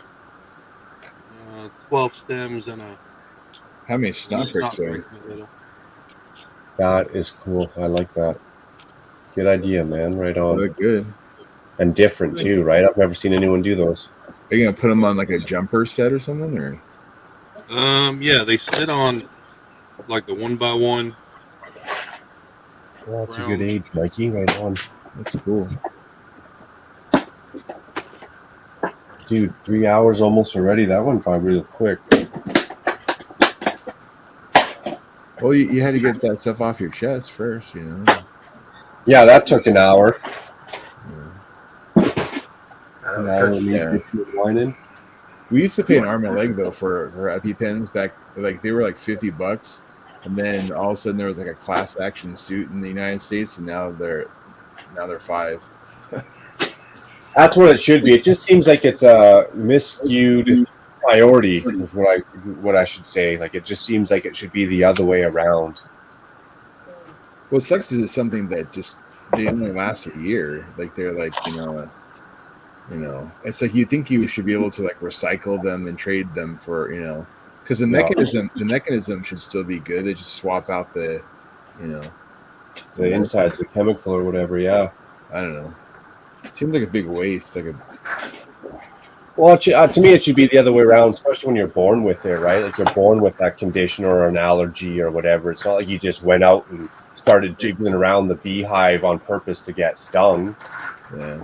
[SPEAKER 13] 12 stems, and a...
[SPEAKER 7] How many snot bricks there?
[SPEAKER 13] in the middle.
[SPEAKER 2] That is cool. I like that. Good idea, man. Right on.
[SPEAKER 7] They're good.
[SPEAKER 2] And different, too, right? I've never seen anyone do those.
[SPEAKER 7] Are you going to put them on like a jumper set or something? Or?
[SPEAKER 13] Yeah, they sit on like the 1x1.
[SPEAKER 2] Well, that's a good age, Mikey. Right on.
[SPEAKER 7] That's cool.
[SPEAKER 2] Dude, 3 hours almost already. That went by real quick.
[SPEAKER 7] Well, you had to get that stuff off your chest first, you know.
[SPEAKER 2] Yeah, that took an hour.
[SPEAKER 7] We used to pay an arm and a leg though for EpiPens back, like they were like $50, and then all of a sudden there was like a class action suit in the United States, and now they're $5.
[SPEAKER 2] That's what it should be. It just seems like it's a miscued priority, is what I should say. Like it just seems like it should be the other way around.
[SPEAKER 7] What sucks is it's something that just they only last a year. Like they're like you know, it's like you think you should be able to like recycle them and trade them for, you know, because the mechanism should still be good. They just swap out the, you know,
[SPEAKER 2] the insides, the chemical or whatever. Yeah,
[SPEAKER 7] I don't know. It seems like a big waste.
[SPEAKER 2] Well, to me, it should be the other way around, especially when you're born with it, right? Like you're born with that condition or an allergy or whatever. It's not like you just went out and started jiggling around the beehive on purpose to get stung.
[SPEAKER 7] Yeah.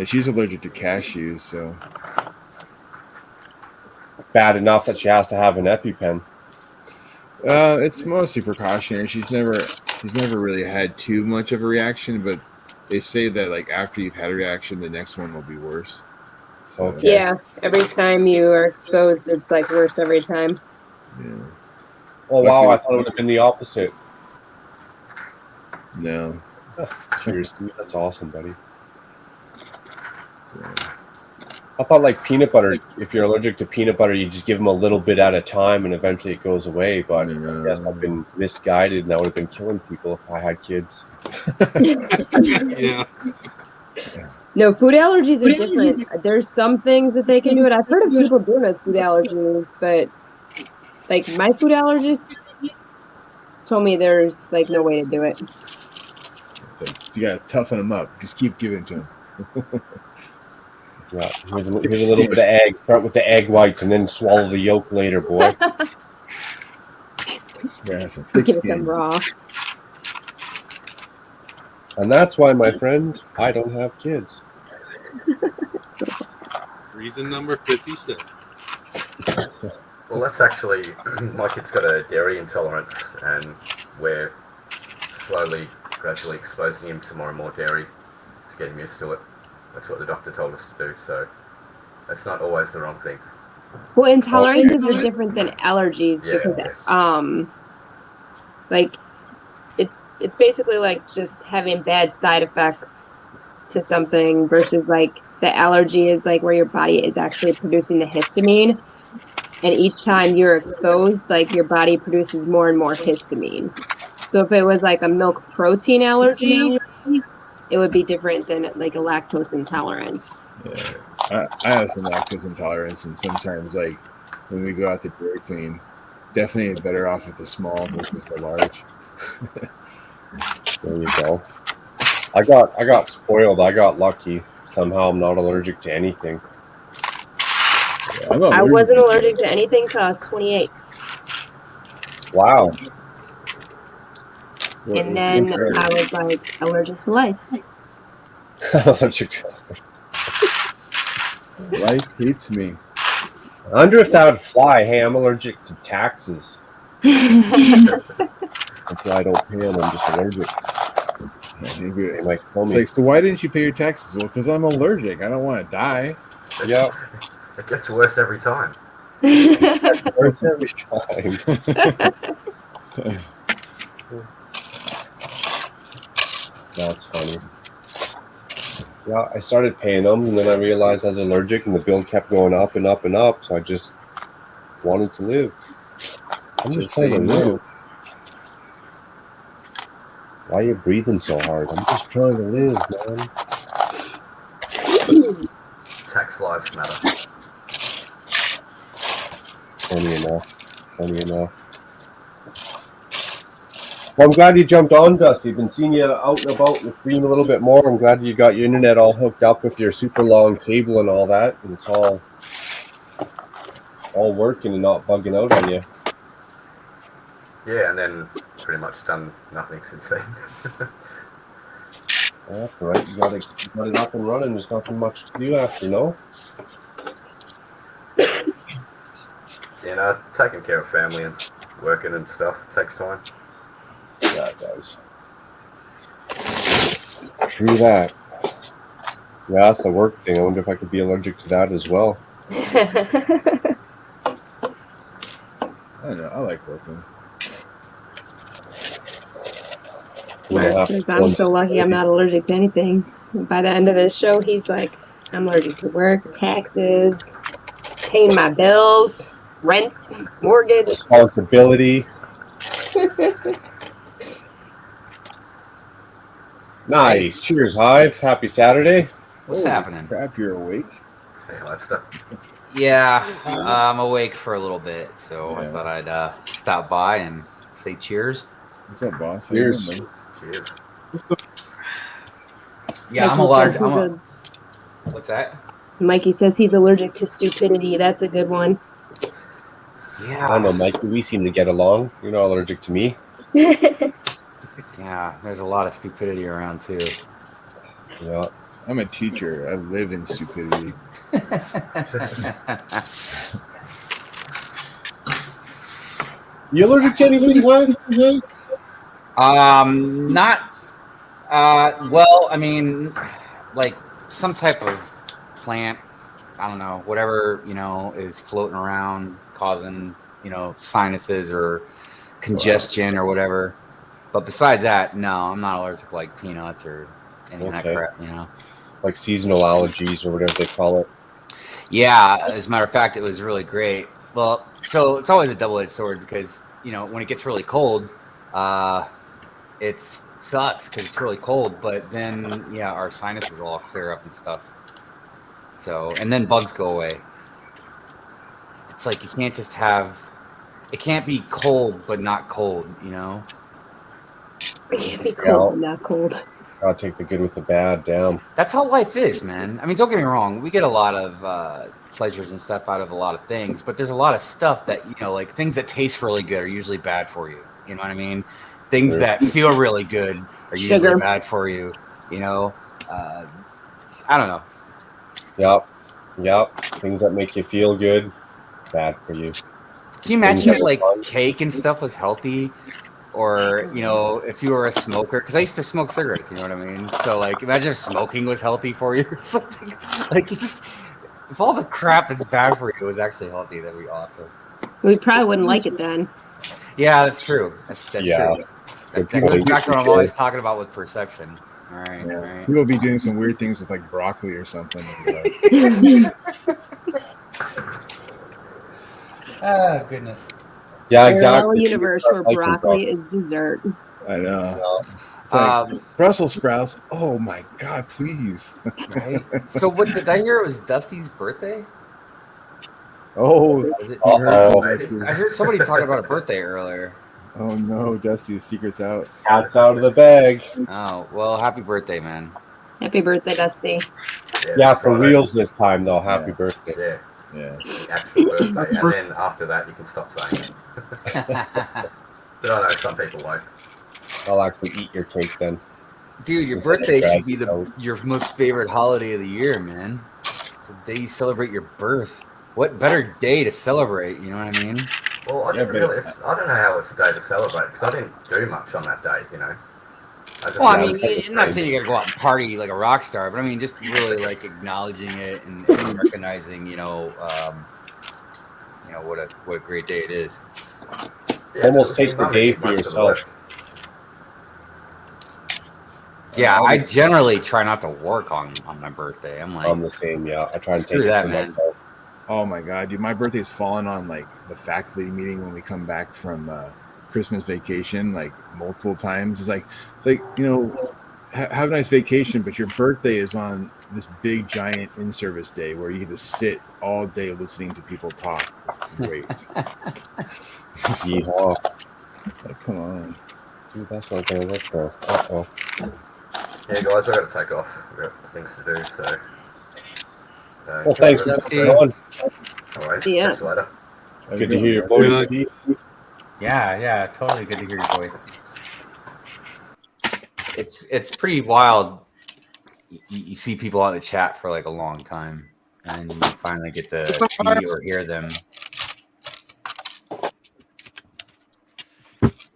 [SPEAKER 7] She's allergic to cashews, so
[SPEAKER 2] bad enough that she has to have an EpiPen.
[SPEAKER 7] It's mostly precautionary. She's never really had too much of a reaction, but they say that like after you've had a reaction, the next one will be worse. So,
[SPEAKER 2] okay.
[SPEAKER 8] Yeah, every time you are exposed, it's like worse every time.
[SPEAKER 7] Yeah.
[SPEAKER 2] Oh wow, I thought it would have been the opposite.
[SPEAKER 7] No.
[SPEAKER 2] Cheers, dude. That's awesome, buddy. I thought like peanut butter, if you're allergic to peanut butter, you just give them a little bit at a time and eventually it goes away. But I guess I've been misguided and I would have been killing people if I had kids.
[SPEAKER 13] Yeah.
[SPEAKER 8] No, food allergies are different. There's some things that they can do it. I've heard of people doing it with food allergies, but like my food allergist told me there's like no way to do it.
[SPEAKER 7] It's like you gotta toughen them up. Just keep giving it to them.
[SPEAKER 2] Yeah, here's a little bit of egg. Start with the egg whites and then swallow the yolk later, boy.
[SPEAKER 7] Yeah, some thick
[SPEAKER 8] Get some
[SPEAKER 7] skin.
[SPEAKER 8] raw.
[SPEAKER 2] And that's why, my friends, I don't have kids.
[SPEAKER 13] Reason number 56.
[SPEAKER 12] Well, that's actually, my kid's got a dairy intolerance, and we're slowly, gradually exposing him to more and more dairy. It's getting used to it. That's what the doctor told us to do, so that's not always the wrong thing.
[SPEAKER 8] Well, intolerances are different than allergies because like it's basically like just having bad side effects to something versus like the allergy is like where your body is actually producing the histamine, and each time you're exposed, like your body produces more and more histamine. So if it was like a milk protein allergy, it would be different than like a lactose intolerance.
[SPEAKER 7] Yeah, I have some lactose intolerance, and sometimes like when we go out to Dairy Queen, definitely better off with the small versus the large.
[SPEAKER 2] There you go. I got spoiled. I got lucky. Somehow I'm not allergic to anything.
[SPEAKER 8] I wasn't allergic to anything till I was 28.
[SPEAKER 2] Wow.
[SPEAKER 8] And then I was like allergic to life.
[SPEAKER 2] Allergic to
[SPEAKER 7] life hates me.
[SPEAKER 2] I wonder if that would fly. Hey, I'm allergic to taxes. That's why I don't pay them. I'm just allergic.
[SPEAKER 7] It's
[SPEAKER 2] like,
[SPEAKER 7] so why didn't you pay your taxes? Well, because I'm allergic. I don't want to die.
[SPEAKER 2] Yeah.
[SPEAKER 12] It gets worse every time.
[SPEAKER 2] It gets worse every time. That's funny. Yeah, I started paying them, and then I realized I was allergic, and the bill kept going up and up and up. So I just wanted to live. I'm just trying to live. Why are you breathing so hard? I'm just trying to live, man.
[SPEAKER 12] Tax lives matter.
[SPEAKER 2] Funny enough. Well, I'm glad you jumped on, Dusty. I've been seeing you out and about in the stream a little bit more. I'm glad you got your internet all hooked up with your super long cable and all that, and it's all working and not bugging out on you.
[SPEAKER 12] Yeah, and then pretty much done nothing since then.
[SPEAKER 2] That's right. You got it up and running. There's nothing much to do after, no?
[SPEAKER 12] You know, taking care of family and working and stuff takes time.
[SPEAKER 2] Yeah, it does. True that. Yeah, that's the work thing. I wonder if I could be allergic to that as well.
[SPEAKER 7] I don't know. I like working.
[SPEAKER 8] Because I'm so lucky I'm not allergic to anything. By the end of this show, he's like, I'm allergic to work, taxes, paying my bills, rents, mortgage.
[SPEAKER 2] Responsibility. Nice. Cheers, Hive. Happy Saturday.
[SPEAKER 15] What's happening?
[SPEAKER 7] Crap, you're awake.
[SPEAKER 12] Hey, Lester.
[SPEAKER 15] Yeah, I'm awake for a little bit, so I thought I'd stop by and say cheers.
[SPEAKER 7] What's up, boss?
[SPEAKER 2] Cheers.
[SPEAKER 12] Cheers.
[SPEAKER 15] Yeah, I'm allergic. What's that?
[SPEAKER 8] Mikey says he's allergic to stupidity. That's a good one.
[SPEAKER 15] Yeah.
[SPEAKER 2] I don't know, Mike. We seem to get along. You're not allergic to me.
[SPEAKER 15] Yeah, there's a lot of stupidity around too.
[SPEAKER 2] Yeah.
[SPEAKER 7] I'm a teacher. I live in stupidity.
[SPEAKER 2] You allergic to anything, Hive?
[SPEAKER 15] Not. Well, I mean, like some type of plant. I don't know, whatever is floating around causing sinuses or congestion or whatever. But besides that, no, I'm not allergic to like peanuts or any of that crap.
[SPEAKER 2] Like seasonal allergies or whatever they call it.
[SPEAKER 15] Yeah, as a matter of fact, it was really great. Well, so it's always a double-edged sword because when it gets really cold, it sucks because it's really cold. But then our sinuses will all clear up and stuff. So and then bugs go away. It's like you can't just have. It can't be cold but not cold.
[SPEAKER 8] It can't be cold but not cold.
[SPEAKER 2] Gotta take the good with the bad. Damn.
[SPEAKER 15] That's how life is, man. I mean, don't get me wrong. We get a lot of pleasures and stuff out of a lot of things, but there's a lot of stuff that, like things that taste really good are usually bad for you. You know what I mean? Things that feel really good are usually bad for you. I don't know.
[SPEAKER 2] Yep. Things that make you feel good, bad for you.
[SPEAKER 15] Can you imagine if like cake and stuff was healthy? Or, if you were a smoker, because I used to smoke cigarettes, you know what I mean? So, like, imagine if smoking was healthy for you or something. Like, if all the crap that's bad for you was actually healthy, that'd be awesome.
[SPEAKER 8] We probably wouldn't like it then.
[SPEAKER 15] Yeah, that's true. That's true. That goes back to what I'm always talking about with perception. All right, all right.
[SPEAKER 7] People be doing some weird things with like broccoli or something.
[SPEAKER 15] Oh, goodness.
[SPEAKER 2] Yeah,
[SPEAKER 8] exactly. Universe where broccoli is dessert.
[SPEAKER 7] I know. It's like Brussels sprouts. Oh my God, please.
[SPEAKER 15] Right. So, what did I hear? It was Dusty's birthday.
[SPEAKER 7] Oh,
[SPEAKER 15] I heard somebody talking about a birthday earlier.
[SPEAKER 7] Oh no, Dusty, the secret's out.
[SPEAKER 2] Cat's out of the bag.
[SPEAKER 15] Oh well, happy birthday, man.
[SPEAKER 8] Happy birthday, Dusty.
[SPEAKER 2] Yeah, for reals this time though. Happy birthday.
[SPEAKER 7] Yeah.
[SPEAKER 12] The actual birthday, and then after that you can stop saying it. But I know some people won't.
[SPEAKER 2] I'll actually eat your cake then.
[SPEAKER 15] Dude, your birthday should be your most favorite holiday of the year, man. It's the day you celebrate your birth. What better day to celebrate? You know what I mean?
[SPEAKER 12] Well, I don't know how it's a day to celebrate because I didn't do much on that day,
[SPEAKER 15] I'm not saying you gotta go out and party like a rock star, but I mean just really like acknowledging it and recognizing, what a great day it is.
[SPEAKER 2] Yeah, almost take the day for yourself.
[SPEAKER 15] Yeah, I generally try not to work on my birthday. I'm
[SPEAKER 2] the same. Yeah, I try and
[SPEAKER 15] take it for myself.
[SPEAKER 7] Oh my God, dude, my birthday's fallen on like the faculty meeting when we come back from Christmas vacation, like multiple times. It's like have a nice vacation, but your birthday is on this big giant in-service day where you get to sit all day listening to people talk. Great.
[SPEAKER 2] Yeehaw.
[SPEAKER 7] It's like, come on.
[SPEAKER 2] Dude, that's not gonna work though.
[SPEAKER 12] Yeah, guys, I gotta take off. We've got things to do, so.
[SPEAKER 2] Well, thanks for coming on.
[SPEAKER 12] Alright,
[SPEAKER 8] see ya.
[SPEAKER 12] catch you later.
[SPEAKER 2] Good to hear your voice.
[SPEAKER 15] Yeah, totally good to hear your voice. It's pretty wild. You see people on the chat for like a long time, and you finally get to see or hear them.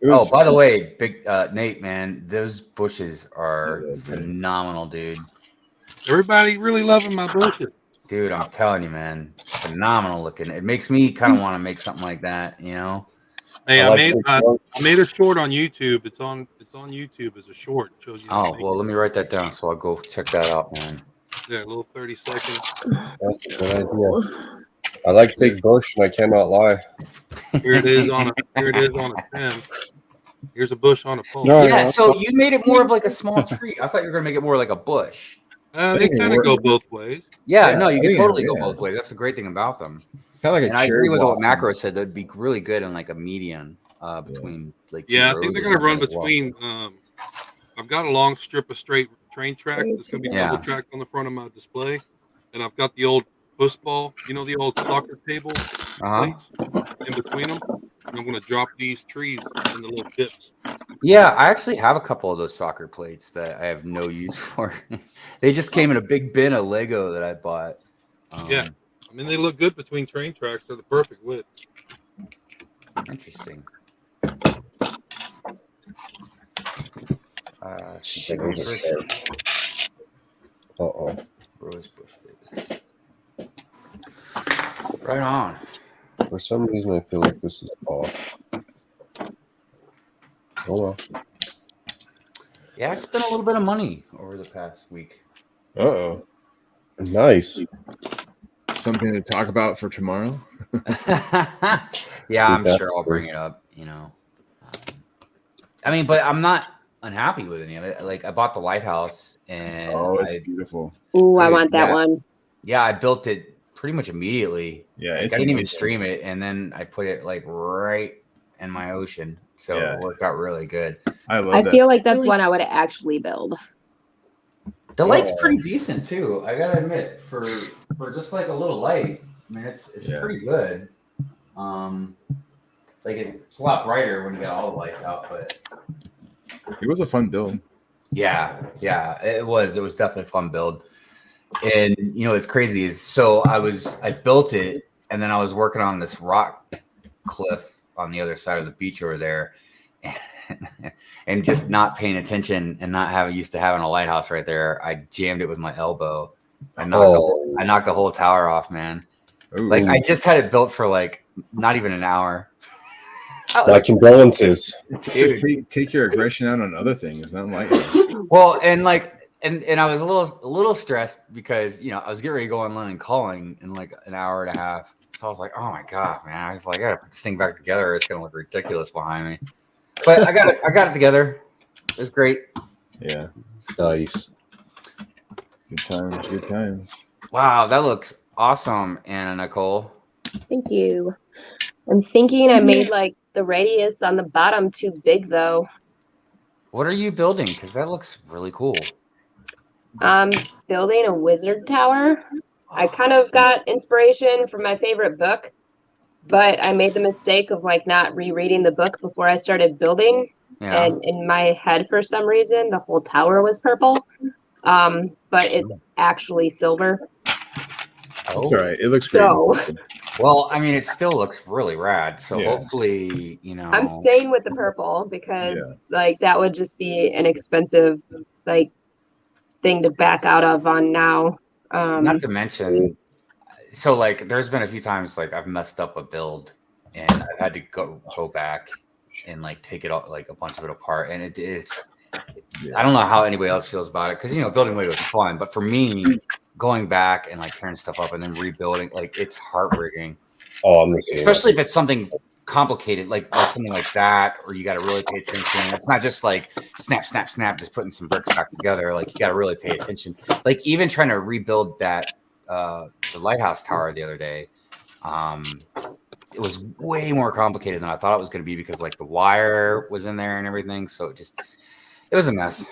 [SPEAKER 15] Oh, by the way, big Nate, man, those bushes are phenomenal, dude.
[SPEAKER 13] Everybody really loving my bushes.
[SPEAKER 15] Dude, I'm telling you, man, phenomenal looking. It makes me kind of want to make something like that,
[SPEAKER 13] Hey, I made a short on YouTube. It's on YouTube as a short. It shows you.
[SPEAKER 15] Oh, well, let me write that down so I'll go check that out, man.
[SPEAKER 13] Yeah, a little 30 seconds.
[SPEAKER 2] That's a good idea. I like Big Bush, and I cannot lie.
[SPEAKER 13] Here it is on a pen. Here's a bush on a pole.
[SPEAKER 15] Yeah, so you made it more of like a small tree. I thought you were gonna make it more like a bush.
[SPEAKER 13] They kind of go both ways.
[SPEAKER 15] Yeah, no, you can totally go both ways. That's the great thing about them.
[SPEAKER 7] Kind of like
[SPEAKER 15] and I agree with what Macro said. That'd be really good in like a median between like.
[SPEAKER 13] Yeah, I think they're gonna run between. I've got a long strip of straight train track that's gonna be double tracked on the front of my display, and I've got the old football, the old soccer table plates in between them. And I'm gonna drop these trees in the little dips.
[SPEAKER 15] Yeah, I actually have a couple of those soccer plates that I have no use for. They just came in a big bin of Lego that I bought.
[SPEAKER 13] Yeah, I mean they look good between train tracks. They're the perfect width.
[SPEAKER 15] Interesting. Rose bush. Right on.
[SPEAKER 2] For some reason, I feel like this is off. Oh well.
[SPEAKER 15] Yeah, I spent a little bit of money over the past week.
[SPEAKER 2] Uh-oh. Nice.
[SPEAKER 7] Something to talk about for tomorrow?
[SPEAKER 15] Yeah, I'm sure I'll bring it up, I mean, but I'm not unhappy with any of it. Like, I bought the lighthouse, and
[SPEAKER 7] it's beautiful.
[SPEAKER 8] Ooh, I want that one.
[SPEAKER 15] Yeah, I built it pretty much immediately.
[SPEAKER 7] Yeah,
[SPEAKER 15] I didn't even stream it, and then I put it like right in my ocean, so it worked out really good.
[SPEAKER 8] I feel like that's one I would actually build.
[SPEAKER 15] The light's pretty decent too. I gotta admit, for just like a little light, I mean it's pretty good. Like it's a lot brighter when you got all the lights out, but
[SPEAKER 7] it was a fun build.
[SPEAKER 15] Yeah, it was definitely a fun build. And you know, it's crazy is so I built it, and then I was working on this rock cliff on the other side of the beach over there, and just not paying attention and not used to having a lighthouse right there. I jammed it with my elbow. I knocked the whole tower off, man.
[SPEAKER 7] Ooh.
[SPEAKER 15] Like I just had it built for like not even an hour.
[SPEAKER 2] My condolences.
[SPEAKER 15] Dude.
[SPEAKER 7] Take your aggression out on other things, not like
[SPEAKER 15] Well, and like and I was a little stressed because you know I was getting ready to go online and calling in like an hour and a half. So I was like, oh my god, man! I was like, I gotta put this thing back together. Or it's gonna look ridiculous behind me. But I got it together. It was great.
[SPEAKER 7] Yeah,
[SPEAKER 2] it's nice.
[SPEAKER 7] Good times.
[SPEAKER 15] Wow, that looks awesome, Anna Nicole.
[SPEAKER 14] Thank you. I'm thinking I made like the radius on the bottom too big though.
[SPEAKER 15] What are you building? Because that looks really cool.
[SPEAKER 14] I'm building a wizard tower. I kind of got inspiration from my favorite book, but I made the mistake of like not rereading the book before I started building.
[SPEAKER 15] Yeah.
[SPEAKER 14] And in my head, for some reason, the whole tower was purple, but it's actually silver.
[SPEAKER 15] Oh,
[SPEAKER 7] all right. It looks
[SPEAKER 14] so.
[SPEAKER 7] great.
[SPEAKER 15] Well, I mean, it still looks really rad. So
[SPEAKER 7] Yeah.
[SPEAKER 15] hopefully, you know.
[SPEAKER 14] I'm staying with the purple because like that would just be an expensive like thing to back out of on now.
[SPEAKER 15] Not to mention, so like there's been a few times like I've messed up a build and I've had to go back and like take it all like a bunch of it apart, and it's I don't know how anybody else feels about it because you know building Lego is fun, but for me going back and like tearing stuff up and then rebuilding, like it's heartbreaking.
[SPEAKER 2] Oh,
[SPEAKER 15] especially if it's something complicated like something like that, or you got to really pay attention. It's not just like snap, snap, snap, just putting some bricks back together. Like you got to really pay attention. Like even trying to rebuild that the lighthouse tower the other day, it was way more complicated than I thought it was going to be because like the wire was in there and everything. So it was a mess.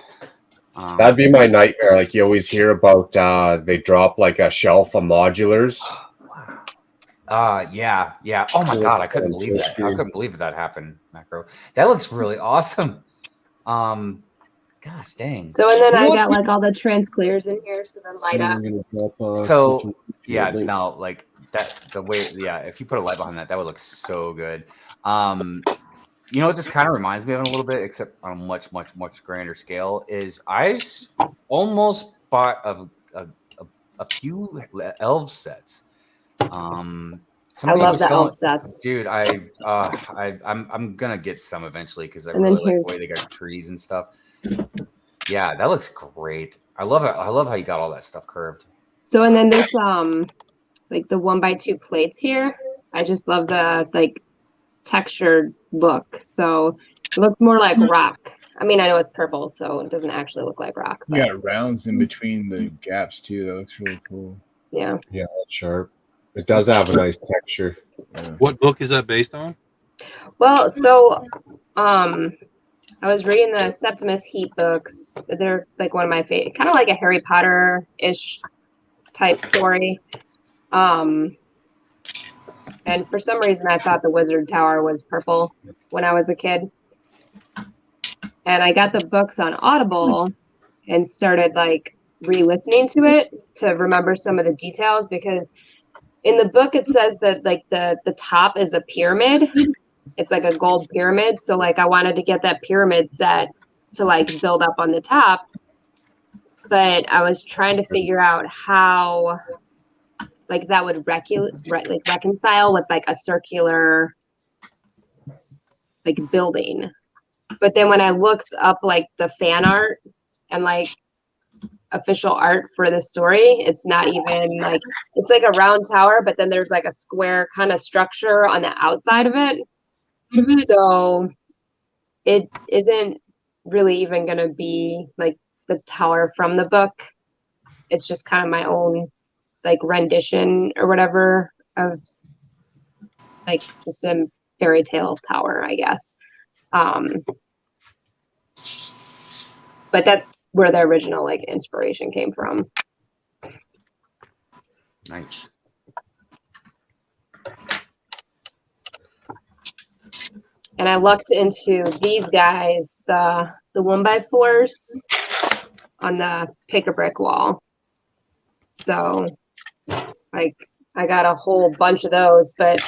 [SPEAKER 2] That'd be my nightmare. Like you always hear about, they drop like a shelf of modulars.
[SPEAKER 15] Yeah. Oh my god, I couldn't believe that. I couldn't believe that happened, Macro. That looks really awesome. Gosh dang.
[SPEAKER 14] So and then I got like all the trans clears in here, so then light up.
[SPEAKER 15] So yeah, no, like that the way if you put a light behind that would look so good. You know what this kind of reminds me of a little bit, except on a much grander scale, is I almost bought a few elf sets.
[SPEAKER 14] I love the elf sets,
[SPEAKER 15] dude. I'm gonna get some eventually because I really like the way they got trees and stuff. Yeah, that looks great. I love it. I love how you got all that stuff curved.
[SPEAKER 14] So and then this like the 1x2 plates here. I just love the like textured look. So it looks more like rock. I mean, I know it's purple, so it doesn't actually look like rock.
[SPEAKER 7] You got rounds in between the gaps too. That looks really cool.
[SPEAKER 14] Yeah.
[SPEAKER 2] Yeah, that's sharp. It does have a nice texture.
[SPEAKER 7] Yeah.
[SPEAKER 13] What book is that based on?
[SPEAKER 14] Well, so I was reading the Septimus Heap books. They're like one of my favorite, kind of like a Harry Potter-ish type story. And for some reason, I thought the Wizard Tower was purple when I was a kid. And I got the books on Audible and started like re-listening to it to remember some of the details, because in the book it says that like the top is a pyramid. It's like a gold pyramid. So like I wanted to get that pyramid set to like build up on the top. But I was trying to figure out how like that would reconcile with like a circular like building. But then when I looked up like the fan art and like official art for the story, it's not even like, it's like a round tower, but then there's like a square kind of structure on the outside of it. So it isn't really even going to be like the tower from the book. It's just kind of my own like rendition or whatever of like just a fairy tale tower, I guess. But that's where the original like inspiration came from.
[SPEAKER 15] Nice.
[SPEAKER 14] And I looked into these guys, the 1x4s on the pick a brick wall. So like I got a whole bunch of those, but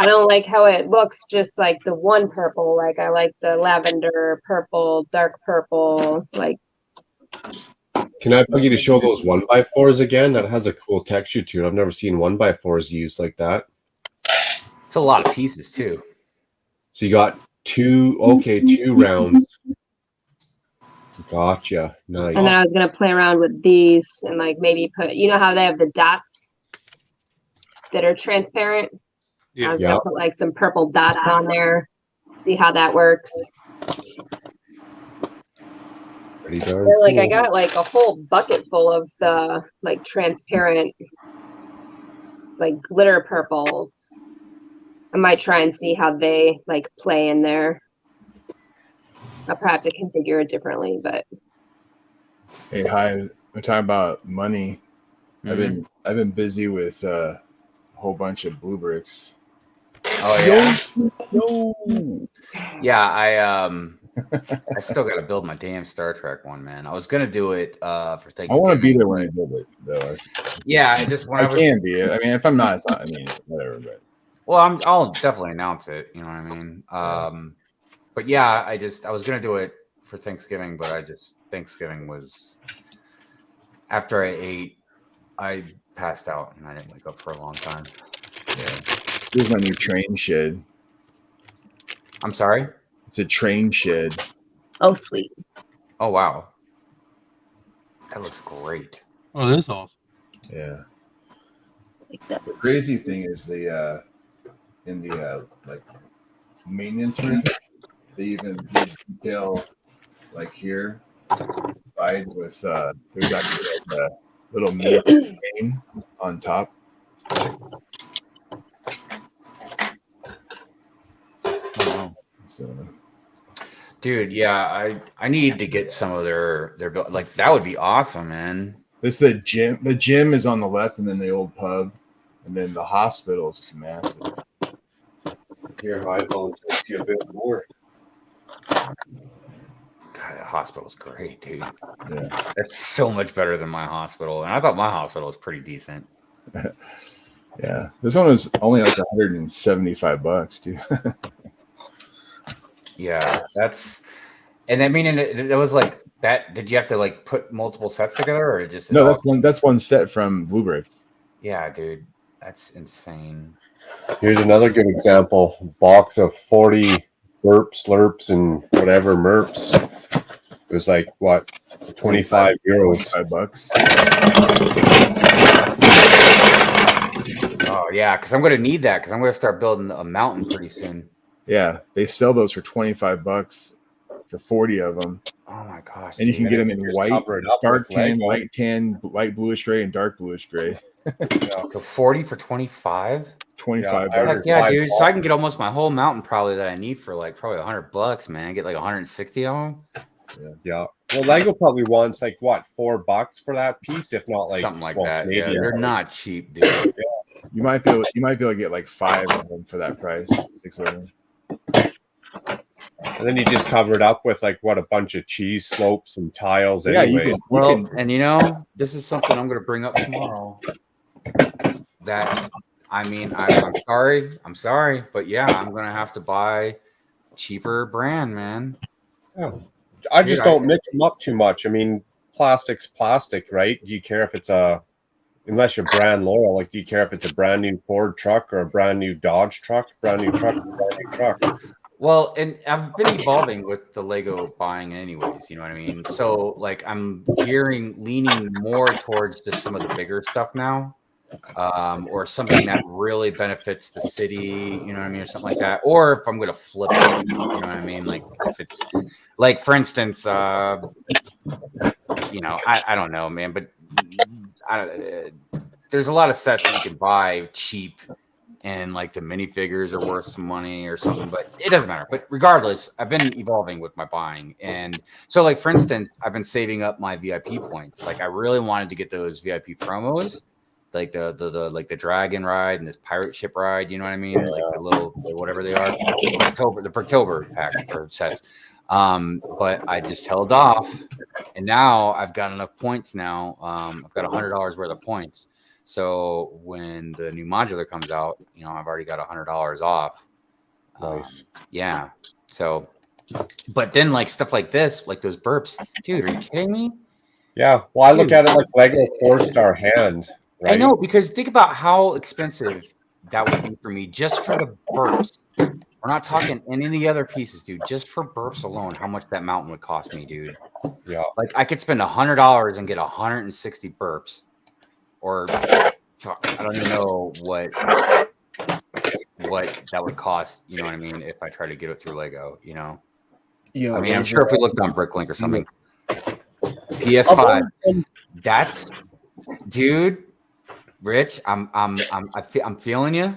[SPEAKER 14] I don't like how it looks just like the one purple. Like I like the lavender, purple, dark purple, like.
[SPEAKER 2] Can I beg you to show those 1x4s again? That has a cool texture to it. I've never seen 1x4s used like that.
[SPEAKER 15] It's a lot of pieces too.
[SPEAKER 2] So you got two rounds. Gotcha. Nice.
[SPEAKER 14] And then I was gonna play around with these and like maybe put, you know how they have the dots that are transparent? I was gonna put like some purple dots on there, see how that works.
[SPEAKER 2] Pretty darn
[SPEAKER 14] So, like
[SPEAKER 2] cool.
[SPEAKER 14] I got like a whole bucket full of the like transparent like glitter purples. I might try and see how they like play in there. I'll probably have to configure it differently, but
[SPEAKER 7] Hey, hi. We're talking about money.
[SPEAKER 15] Mm-hmm.
[SPEAKER 7] I've been busy with a whole bunch of blue bricks.
[SPEAKER 15] Oh yeah.
[SPEAKER 7] No.
[SPEAKER 15] Yeah, I still got to build my damn Star Trek one, man. I was gonna do it for Thanksgiving.
[SPEAKER 7] I want to be there when you build it, though.
[SPEAKER 15] Yeah, I just when I was,
[SPEAKER 7] can be. I mean, if I'm not, it's not. I mean, whatever. But
[SPEAKER 15] well, I'll definitely announce it. You know what I mean? But yeah, I was gonna do it for Thanksgiving, but Thanksgiving was after I ate, I passed out and I didn't wake up for a long time.
[SPEAKER 7] Yeah, here's my new train shed.
[SPEAKER 15] I'm sorry.
[SPEAKER 7] It's a train shed.
[SPEAKER 14] oh sweet.
[SPEAKER 15] Oh wow, that looks great.
[SPEAKER 13] Oh, that's awesome.
[SPEAKER 7] Yeah.
[SPEAKER 14] Like that.
[SPEAKER 7] The crazy thing is the in the like maintenance room, they even did detail like here side with there's actually like a little mini train on top. So
[SPEAKER 15] dude, yeah, I need to get some of their like that would be awesome, man.
[SPEAKER 7] this is the gym. The gym is on the left, and then the old pub, and then the hospital is just massive.
[SPEAKER 2] Here, I volunteer to you a bit more.
[SPEAKER 15] God, the hospital's great, dude.
[SPEAKER 7] Yeah,
[SPEAKER 15] That's so much better than my hospital, and I thought my hospital was pretty decent.
[SPEAKER 7] yeah. This one was only like $175, dude.
[SPEAKER 15] Yeah, that's, and I mean, it was like that. Did you have to like put multiple sets together, or just
[SPEAKER 7] No, that's one set from Blue Bricks.
[SPEAKER 15] Yeah, dude, that's insane.
[SPEAKER 2] Here's another good example. Box of 40 burps, slurps, and whatever merps. It was like what, 25 euros.
[SPEAKER 7] $5.
[SPEAKER 15] Oh yeah, because I'm gonna need that because I'm gonna start building a mountain pretty soon.
[SPEAKER 7] Yeah, they sell those for $25 for 40 of them.
[SPEAKER 15] Oh my gosh!
[SPEAKER 7] And you can get them in
[SPEAKER 2] Just
[SPEAKER 7] white,
[SPEAKER 2] cover it up
[SPEAKER 7] dark
[SPEAKER 2] with
[SPEAKER 7] tan,
[SPEAKER 2] Lego.
[SPEAKER 7] light tan, light bluish gray, and dark bluish gray.
[SPEAKER 15] So 40 for 25.
[SPEAKER 7] 25
[SPEAKER 2] Yeah,
[SPEAKER 7] bucks.
[SPEAKER 15] Heck yeah,
[SPEAKER 2] $5.
[SPEAKER 15] dude! So I can get almost my whole mountain probably that I need for like probably $100, man. I get like 160 of them.
[SPEAKER 2] Yeah. Well, Lego probably wants like what, $4 for that piece, if not like
[SPEAKER 15] Something like
[SPEAKER 2] well,
[SPEAKER 15] that. Yeah,
[SPEAKER 2] Canadian.
[SPEAKER 15] they're not cheap, dude.
[SPEAKER 7] You might be able to get like 5 of them for that price, 6 of them.
[SPEAKER 2] And then you just cover it up with like what, a bunch of cheese slopes and tiles.
[SPEAKER 7] Yeah, you
[SPEAKER 2] Anyways.
[SPEAKER 15] Well, and you know, this is something I'm going to bring up tomorrow. That, I mean, I'm sorry, but yeah, I'm going to have to buy cheaper brand, man.
[SPEAKER 2] Yeah. I just don't mix them up too much. I mean, plastic's plastic, right? Do you care if it's unless you're brand loyal, like do you care if it's a brand new Ford truck or a brand new Dodge truck, brand new truck.
[SPEAKER 15] Well, and I've been evolving with the Lego buying anyways, you know what I mean? So like I'm leaning more towards just some of the bigger stuff now. Or something that really benefits the city, you know what I mean, or something like that. Or if I'm gonna flip it, you know what I mean? Like if it's like, for instance, you know, I don't know, man, but there's a lot of sets that you can buy cheap and like the minifigures are worth some money or something, but it doesn't matter. But regardless, I've been evolving with my buying. And so like, for instance, I've been saving up my VIP points. Like I really wanted to get those VIP promos, like the like the dragon ride and this pirate ship ride, you know what I mean? Like the little whatever they are, the Pertober pack or sets. But I just held off, and now I've got enough points now. I've got $100 worth of points. So when the new modular comes out, you know, I've already got $100 off.
[SPEAKER 2] Nice.
[SPEAKER 15] Yeah. So, but then like stuff like this, like those burps, dude, are you kidding me?
[SPEAKER 2] Yeah. Well, I look at it like Lego 4-star hand. Right?
[SPEAKER 15] I know, because think about how expensive that would be for me just for the burps. We're not talking any of the other pieces, dude. Just for burps alone, how much that mountain would cost me, dude.
[SPEAKER 2] Yeah. Like
[SPEAKER 15] I could spend $100 and get 160 burps. Or I don't even know what that would cost, you know what I mean, if I try to get it through Lego, you know. I mean, I'm sure if we looked on Bricklink or something. PS5. That's, dude, Rich, I'm feeling you.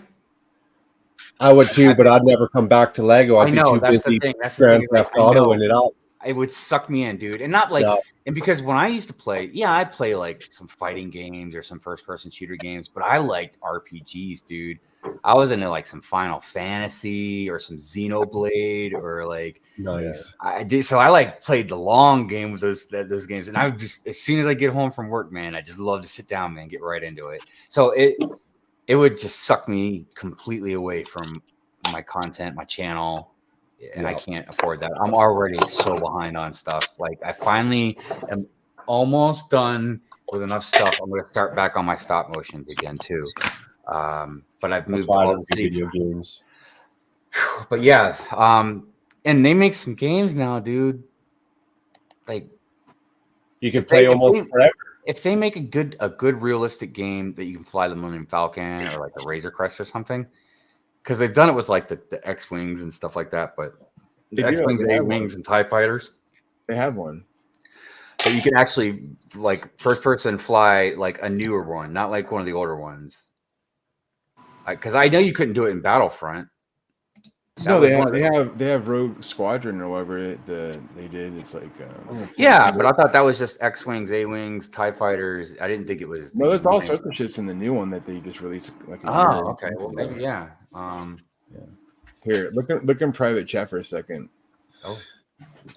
[SPEAKER 2] I would too, but I'd never come back to Lego. I'd
[SPEAKER 15] I know,
[SPEAKER 2] be too
[SPEAKER 15] that's
[SPEAKER 2] busy
[SPEAKER 15] the thing. That's
[SPEAKER 2] Grand
[SPEAKER 15] the thing.
[SPEAKER 2] Theft Autoing it out.
[SPEAKER 15] It would suck me in, dude. And not like, and because when I used to play, I'd play like some fighting games or some first-person shooter games, but I liked RPGs, dude. I was into like some Final Fantasy or some Xenoblade or like
[SPEAKER 2] nice.
[SPEAKER 15] I did. So I like played the long game with those games, and I would just, as soon as I get home from work, man, I just love to sit down, man, get right into it. So it would just suck me completely away from my content, my channel. And I can't afford that. I'm already so behind on stuff. Like I finally am almost done with enough stuff. I'm going to start back on my stop motions again too. But I've moved all the video
[SPEAKER 2] games.
[SPEAKER 15] But yeah, and they make some games now, dude. Like
[SPEAKER 2] you can play almost forever.
[SPEAKER 15] If they make a good realistic game that you can fly the Millennium Falcon or like a Razor Crest or something. Because they've done it with like the X-Wings and stuff like that, but the X-Wings, A-Wings, and TIE Fighters.
[SPEAKER 7] They have one.
[SPEAKER 15] But you can actually like first person fly like a newer one, not like one of the older ones. Because I know you couldn't do it in Battlefront.
[SPEAKER 7] No, they have Rogue Squadron or whatever they did. It's like
[SPEAKER 15] yeah, but I thought that was just X-Wings, A-Wings, TIE Fighters. I didn't think it was.
[SPEAKER 7] No, there's all sorts of ships in the new one that they just released. Like
[SPEAKER 15] okay. Well, maybe yeah.
[SPEAKER 7] Here, look in private chat for a second.
[SPEAKER 15] Oh,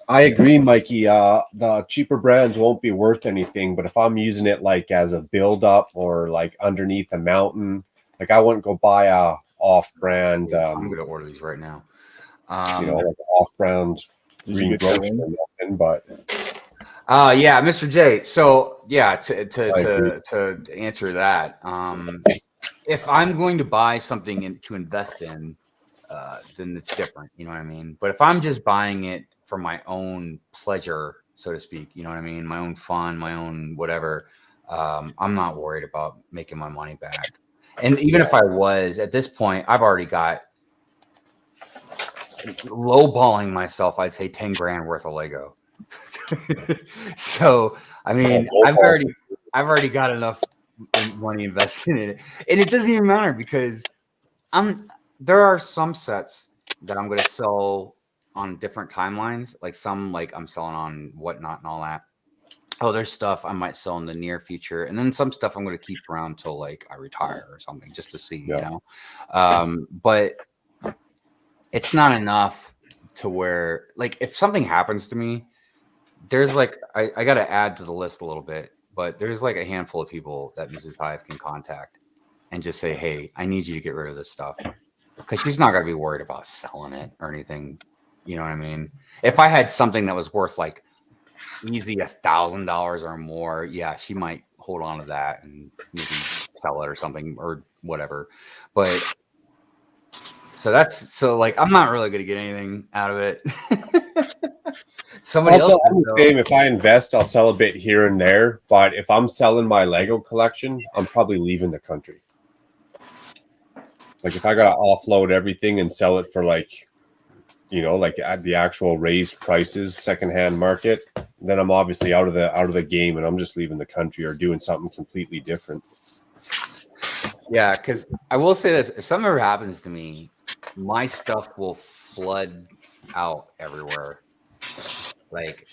[SPEAKER 2] I agree, Mikey. The cheaper brands won't be worth anything, but if I'm using it like as a build up or like underneath a mountain, like I wouldn't go buy a off-brand.
[SPEAKER 15] I'm gonna order these right now.
[SPEAKER 2] You know, like off-brand green grocery or nothing, but
[SPEAKER 15] yeah, Mr. J. So yeah, to answer that, if I'm going to buy something to invest in, then it's different. You know what I mean? But if I'm just buying it for my own pleasure, so to speak, you know what I mean? My own fun, my own whatever, I'm not worried about making my money back. And even if I was, at this point, I've already got, lowballing myself, I'd say 10 grand worth of Lego. So, I mean, I've already got enough money invested in it. And it doesn't even matter because there are some sets that I'm going to sell on different timelines. Like some, like I'm selling on Whatnot and all that. Oh, there's stuff I might sell in the near future, and then some stuff I'm going to keep around till like I retire or something, just to see, you know. But it's not enough to where, like, if something happens to me, there's like I got to add to the list a little bit, but there's like a handful of people that Mrs. Hive can contact and just say, hey, I need you to get rid of this stuff, because she's not going to be worried about selling it or anything. You know what I mean? If I had something that was worth like easy $1,000 or more, yeah, she might hold on to that and maybe sell it or something or whatever. But so like I'm not really gonna get anything out of it. Somebody
[SPEAKER 2] also,
[SPEAKER 15] else.
[SPEAKER 2] I'm the same. If I invest, I'll sell a bit here and there. But if I'm selling my Lego collection, I'm probably leaving the country. Like if I gotta offload everything and sell it for like, you know, like at the actual raised prices, secondhand market, then I'm obviously out of the game, and I'm just leaving the country or doing something completely different.
[SPEAKER 15] Yeah, because I will say this: if something ever happens to me, my stuff will flood out everywhere. Like,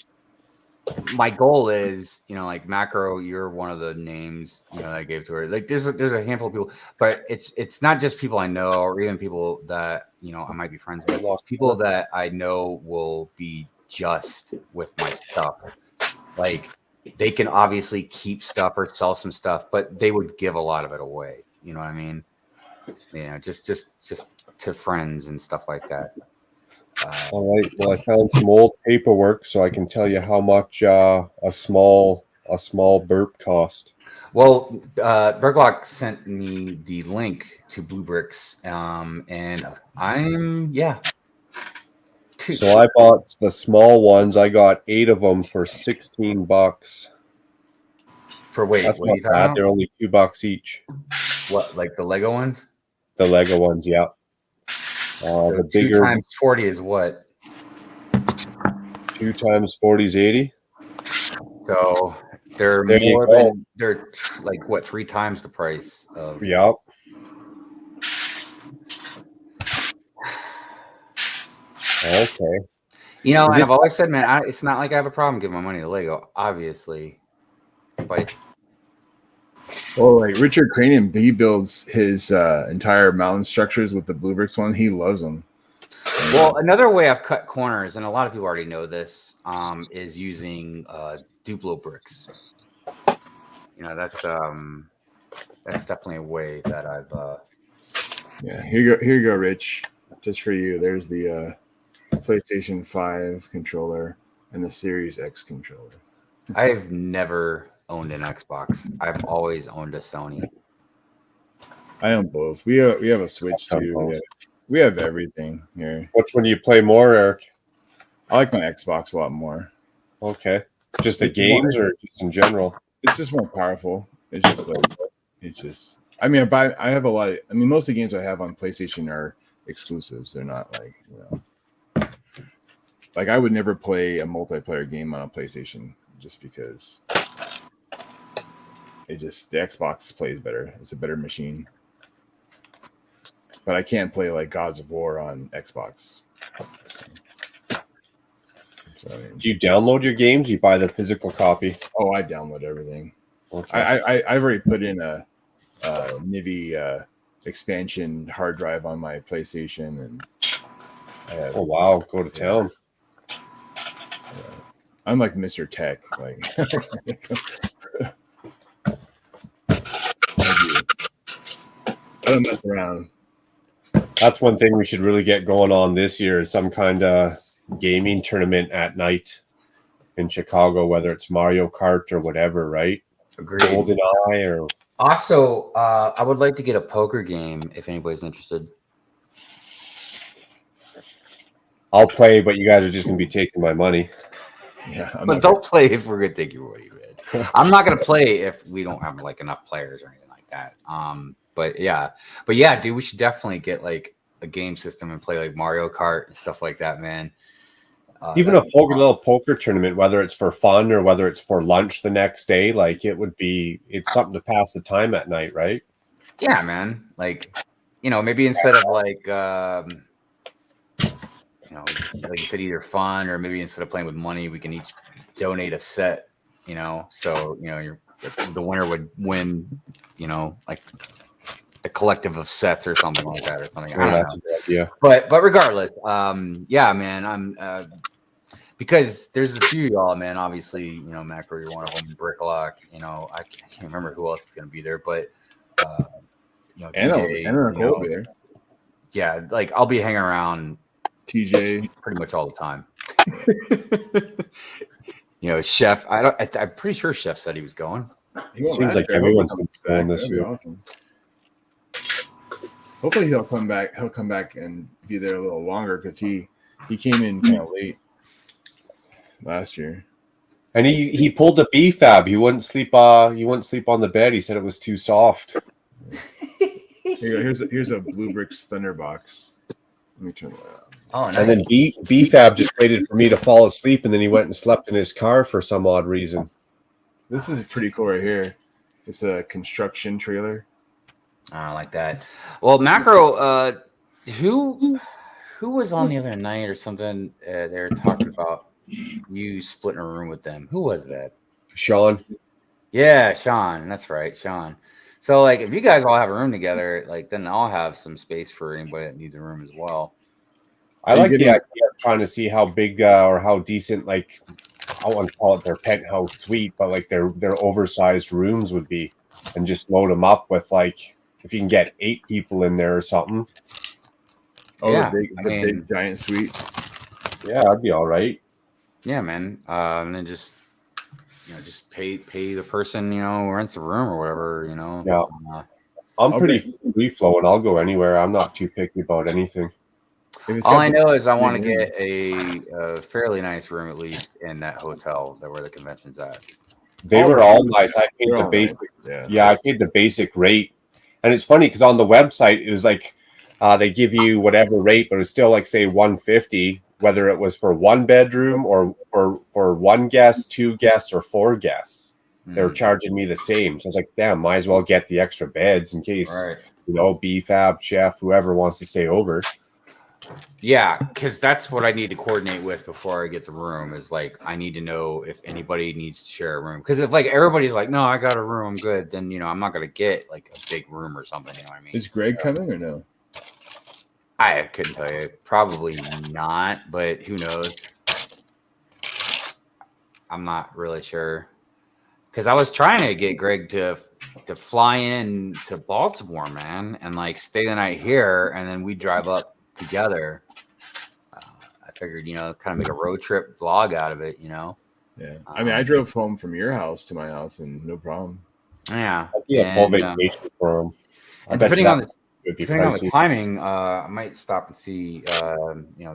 [SPEAKER 15] my goal is, like Macro, you're one of the names, that I gave to her. Like, there's a handful of people, but it's not just people I know, or even people that I might be friends with. People that I know will be just with my stuff. Like, they can obviously keep stuff or sell some stuff, but they would give a lot of it away. You know what I mean? Just to friends and stuff like that.
[SPEAKER 2] All right. Well, I found some old paperwork, so I can tell you how much a small burp cost.
[SPEAKER 15] Well, Berglock sent me the link to Blue Bricks, and I'm
[SPEAKER 2] So I bought the small ones. I got 8 of them for $16.
[SPEAKER 15] For wait,
[SPEAKER 2] that's
[SPEAKER 15] what
[SPEAKER 2] not
[SPEAKER 15] are you talking
[SPEAKER 2] bad.
[SPEAKER 15] about?
[SPEAKER 2] They're only $2 each.
[SPEAKER 15] What, like the Lego ones?
[SPEAKER 2] The Lego ones, yeah.
[SPEAKER 15] So
[SPEAKER 2] The
[SPEAKER 15] 2
[SPEAKER 2] bigger
[SPEAKER 15] times 40 is what?
[SPEAKER 2] 2 times 40 is 80.
[SPEAKER 15] So they're
[SPEAKER 2] There you
[SPEAKER 15] more
[SPEAKER 2] go.
[SPEAKER 15] than they're like what 3 times the price of.
[SPEAKER 2] Yep. Okay.
[SPEAKER 15] And
[SPEAKER 2] Is it-
[SPEAKER 15] I've always said, man, it's not like I have a problem giving my money to Lego, obviously, but
[SPEAKER 7] Well, like Richard Cranium, he builds his entire mountain structures with the Blue Bricks one. He loves them.
[SPEAKER 15] Well, another way I've cut corners, and a lot of people already know this, is using Duplo bricks. That's definitely a way that I've.
[SPEAKER 7] Yeah, here you go, Rich. Just for you. There's the PlayStation 5 controller and the Series X controller.
[SPEAKER 15] I've never owned an Xbox. I've always owned a Sony.
[SPEAKER 7] I own both. We have a Switch too. We have everything here.
[SPEAKER 2] Which one do you play more, Eric?
[SPEAKER 7] I like my Xbox a lot more.
[SPEAKER 2] Okay. Just the games or just in general?
[SPEAKER 7] It's just more powerful. I have a lot of, most of the games I have on PlayStation are exclusives. They're not like I would never play a multiplayer game on a PlayStation just because the Xbox plays better. It's a better machine. But I can't play like Gods of War on Xbox. So,
[SPEAKER 2] do you download your games? Do you buy the physical copy?
[SPEAKER 7] Oh, I download everything.
[SPEAKER 2] Okay.
[SPEAKER 7] I've already put in a Nivi expansion hard drive on my PlayStation, and
[SPEAKER 2] oh wow, go to town.
[SPEAKER 7] I'm like Mr. Tech, like. I don't mess around.
[SPEAKER 2] That's one thing we should really get going on this year is some kind of gaming tournament at night in Chicago, whether it's Mario Kart or whatever, right?
[SPEAKER 15] Agreed.
[SPEAKER 2] GoldenEye or.
[SPEAKER 15] Also, I would like to get a poker game if anybody's interested.
[SPEAKER 2] I'll play, but you guys are just going to be taking my money.
[SPEAKER 7] Yeah,
[SPEAKER 15] but don't play if we're going to take your money, man. I'm not going to play if we don't have like enough players or anything like that. But yeah, dude, we should definitely get like a game system and play like Mario Kart and stuff like that, man.
[SPEAKER 2] Even a little poker tournament, whether it's for fun or whether it's for lunch the next day, like it's something to pass the time at night, right?
[SPEAKER 15] Yeah, man. Like, maybe instead of like, like you said, either fun or maybe instead of playing with money, we can each donate a set, so, the winner would win, like a collective of sets or something like that or something. I don't
[SPEAKER 2] that's
[SPEAKER 15] know.
[SPEAKER 2] a good idea.
[SPEAKER 15] But regardless, yeah, man, I'm because there's a few of y'all, man. Obviously, Macro, you're one of them. Bricklock, I can't remember who else is going to be there, but TJ,
[SPEAKER 7] Nicole will be there.
[SPEAKER 15] Yeah, like I'll be hanging around
[SPEAKER 7] TJ
[SPEAKER 15] pretty much all the time. Chef. I'm pretty sure Chef said he was going.
[SPEAKER 2] Seems like everyone's going this year.
[SPEAKER 7] Awesome. Hopefully he'll come back. He'll come back and be there a little longer because he came in kind of late last year.
[SPEAKER 2] And he pulled the B-fab. He wouldn't sleep. He wouldn't sleep on the bed. He said it was too soft.
[SPEAKER 7] Here's a Blue Bricks Thunderbox. Let me turn that on.
[SPEAKER 15] Oh, nice.
[SPEAKER 2] And then B-fab just waited for me to fall asleep, and then he went and slept in his car for some odd reason.
[SPEAKER 7] This is pretty cool right here. It's a construction trailer.
[SPEAKER 15] like that. Well, Macro, who was on the other night or something? They were talking about you splitting a room with them. Who was that?
[SPEAKER 2] Sean.
[SPEAKER 15] Yeah, Sean. That's right, Sean. So, like, if you guys all have a room together, like, then I'll have some space for anybody that needs a room as well.
[SPEAKER 2] I like the idea of trying to see how big or how decent, like, I don't want to call it their penthouse suite, but like their oversized rooms would be, and just load them up with, like, if you can get 8 people in there or something.
[SPEAKER 7] Oh,
[SPEAKER 15] Yeah,
[SPEAKER 7] the big giant suite.
[SPEAKER 2] Yeah, that'd be all right.
[SPEAKER 15] Yeah, man. And then just pay the person, who rents the room or whatever,
[SPEAKER 2] Yeah. I'm pretty free flowing. I'll go anywhere. I'm not too picky about anything.
[SPEAKER 15] All I know is I want to get a fairly nice room, at least in that hotel where the convention's at.
[SPEAKER 2] They were all nice. I paid the basic. I paid the basic rate, and it's funny because on the website it was like they give you whatever rate, but it's still like, say, $150, whether it was for 1 bedroom or for 1 guest, 2 guests, or 4 guests. They were charging me the same, so I was like, damn, might as well get the extra beds in case BFAB, chef, whoever wants to stay over.
[SPEAKER 15] Yeah, because that's what I need to coordinate with before I get the room. Is like, I need to know if anybody needs to share a room. Because if like everybody's like, no, I got a room, I'm good, then I'm not gonna get like a big room or something. You know what I mean?
[SPEAKER 7] Is Greg coming or no?
[SPEAKER 15] I couldn't tell you. Probably not, but who knows? I'm not really sure. Because I was trying to get Greg to fly in to Baltimore, man, and like stay the night here, and then we drive up together. I figured, kind of make a road trip vlog out of it,
[SPEAKER 7] Yeah. I mean, I drove home from your house to my house and no problem.
[SPEAKER 15] Yeah.
[SPEAKER 2] Full vacation for him.
[SPEAKER 15] And depending on the timing, I might stop and see,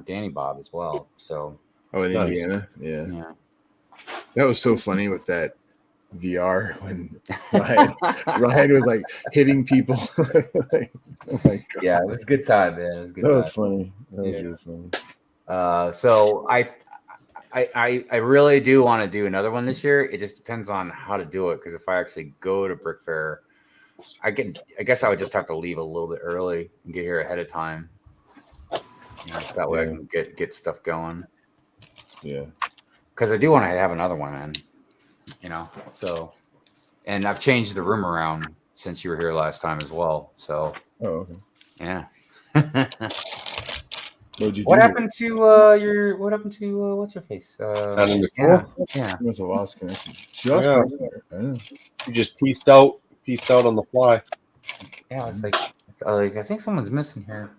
[SPEAKER 15] Danny Bob as well. So.
[SPEAKER 7] Oh, in Indiana? Yeah. That was so funny with that VR when Ryan was like hitting people. Like, oh my God.
[SPEAKER 15] Yeah, it was a good time, man. It was a good
[SPEAKER 7] that
[SPEAKER 15] time.
[SPEAKER 7] Was funny. That was really funny.
[SPEAKER 15] So I really do want to do another one this year. It just depends on how to do it, because if I actually go to Brick Fair, I guess I would just have to leave a little bit early and get here ahead of time. So that way I can get stuff going.
[SPEAKER 7] Yeah.
[SPEAKER 15] Because I do want to have another one, man. So, and I've changed the room around since you were here last time as well. So,
[SPEAKER 7] okay.
[SPEAKER 15] Yeah.
[SPEAKER 7] What
[SPEAKER 15] happened to what's her face?
[SPEAKER 7] Yeah. She must have lost connection. She lost connection. I know.
[SPEAKER 2] She just pieced out on the fly.
[SPEAKER 15] Yeah, it's like I think someone's missing here.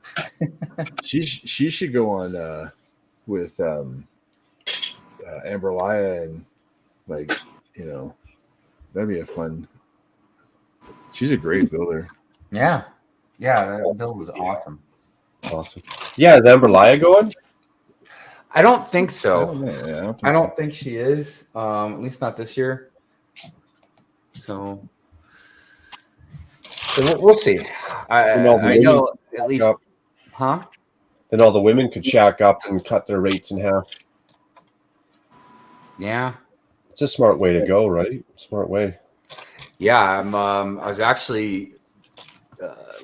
[SPEAKER 7] She should go on with Amber Laya and that'd be a fun. She's a great builder.
[SPEAKER 15] Yeah, that build was awesome.
[SPEAKER 2] Awesome. Yeah, is Amber Laya going?
[SPEAKER 15] I don't think so.
[SPEAKER 7] I
[SPEAKER 15] don't think she is. At least not this year. So we'll see. I know at least, huh?
[SPEAKER 2] Then all the women could shack up and cut their rates in half.
[SPEAKER 15] Yeah.
[SPEAKER 2] It's a smart way to go, right? Smart way.
[SPEAKER 15] Yeah, I was actually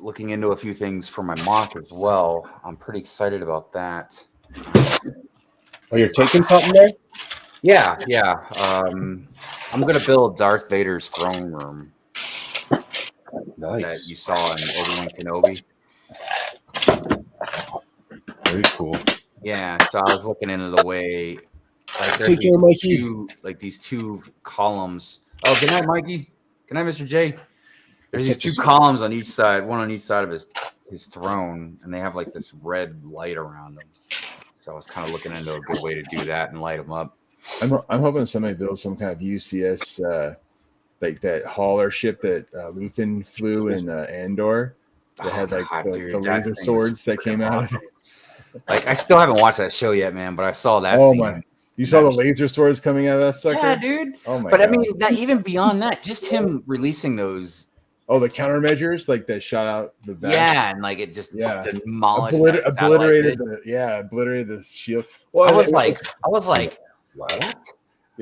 [SPEAKER 15] looking into a few things for my mock as well. I'm pretty excited about that.
[SPEAKER 2] Oh, you're taking something there?
[SPEAKER 15] Yeah. I'm gonna build Darth Vader's throne room.
[SPEAKER 2] Nice.
[SPEAKER 15] That you saw in Obi-Wan Kenobi.
[SPEAKER 2] Very cool.
[SPEAKER 15] Yeah, so I was looking into the way. Like there's these two columns. Oh, good night, Mikey. Good night, Mr. J. There's these 2 columns on each side, one on each side of his throne, and they have like this red light around them. So I was kind of looking into a good way to do that and light them up.
[SPEAKER 7] I'm hoping somebody builds some kind of UCS, like that hauler ship that Luthen flew in Andor. That had like the laser swords that came out.
[SPEAKER 15] Like I still haven't watched that show yet, man, but I saw that.
[SPEAKER 7] Oh my! You saw the laser swords coming out of that sucker?
[SPEAKER 15] Yeah, dude.
[SPEAKER 7] Oh my!
[SPEAKER 15] But God. I mean, not even beyond that, just him releasing those.
[SPEAKER 7] Oh, the countermeasures, like that shot out the back.
[SPEAKER 15] Yeah, and like it just demolished,
[SPEAKER 7] obliterated the shield.
[SPEAKER 15] Well, I was like, what?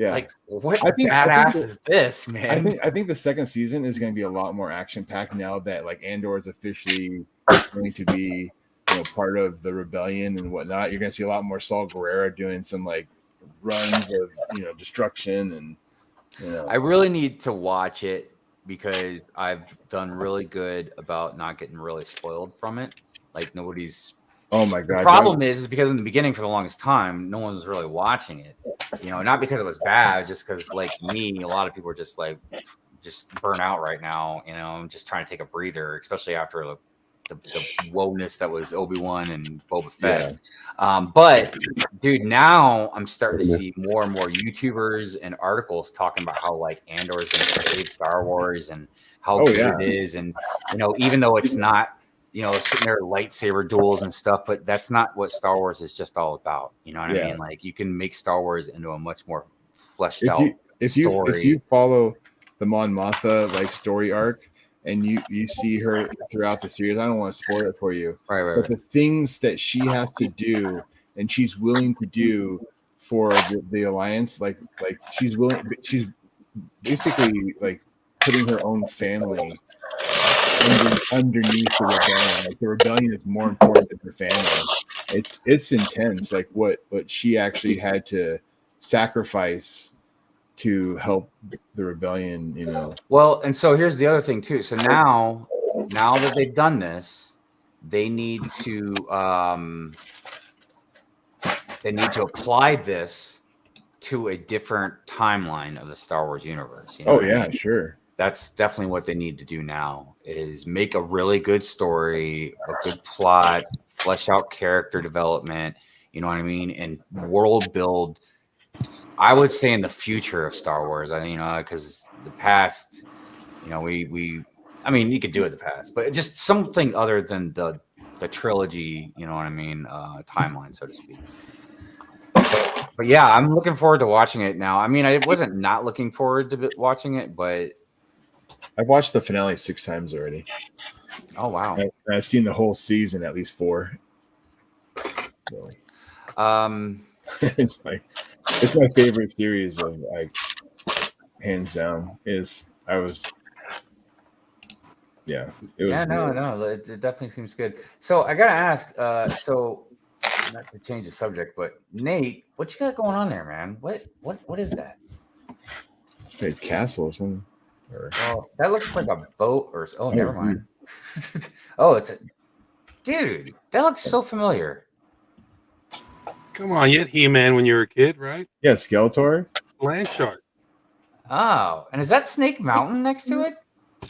[SPEAKER 7] Yeah.
[SPEAKER 15] Like, what
[SPEAKER 7] I think
[SPEAKER 15] is this, man?
[SPEAKER 7] I think the second season is going to be a lot more action packed now that like Andor is officially going to be, you know, part of the rebellion and whatnot. You're going to see a lot more Saul Guerrero doing some like runs of, you know, destruction and, you know.
[SPEAKER 15] I really need to watch it because I've done really good about not getting really spoiled from it. Like nobody's.
[SPEAKER 7] Oh my god!
[SPEAKER 15] The problem is because in the beginning, for the longest time, no one was really watching it. You know, not because it was bad, just because like me, a lot of people are just like burnt out right now. You know, I'm just trying to take a breather, especially after the wokeness that was Obi-Wan and Boba Fett. Yeah. But dude, now I'm starting to see more and more YouTubers and articles talking about how like Andor is going to save Star Wars and how good it is, and you know, even though it's not. You know, sitting there lightsaber duels and stuff, but that's not what Star Wars is just all about. You know what I mean? Like you can make Star Wars into a much more fleshed out story. If
[SPEAKER 7] you follow the Mon Mothma like story arc and you see her throughout the series, I don't want to spoil it for you. But the things that she has to do and she's willing to do for the Alliance, like she's basically like putting her own family underneath the rebellion. Like the rebellion is more important than her family. It's intense. Like what she actually had to sacrifice to help the rebellion. You know.
[SPEAKER 15] Well, and so here's the other thing too. So now that they've done this, they need to apply this to a different timeline of the Star Wars universe. You know what I mean?
[SPEAKER 7] Sure.
[SPEAKER 15] That's definitely what they need to do now is make a really good story, a good plot, flesh out character development, you know what I mean? And world build, I would say in the future of Star Wars, you know, because the past, you know, I mean, you could do it in the past, but just something other than the trilogy, you know what I mean? Timeline, so to speak. But yeah, I'm looking forward to watching it now. I mean, I wasn't not looking forward to watching it, but
[SPEAKER 7] I've watched the finale 6 times already.
[SPEAKER 15] Oh wow!
[SPEAKER 7] I've seen the whole season at least 4. So. It's my favorite series of like hands down. It
[SPEAKER 15] definitely seems good. So I gotta ask. So not to change the subject, but Nate, what you got going on there, man? What is that?
[SPEAKER 7] A castle or something.
[SPEAKER 15] Oh, that looks like a boat or never mind. Oh, dude, that looks so familiar.
[SPEAKER 13] Come on, you had He-Man when you were a kid, right?
[SPEAKER 7] Yeah, Skeletor.
[SPEAKER 13] Land shark.
[SPEAKER 15] Oh, and is that Snake Mountain next to it?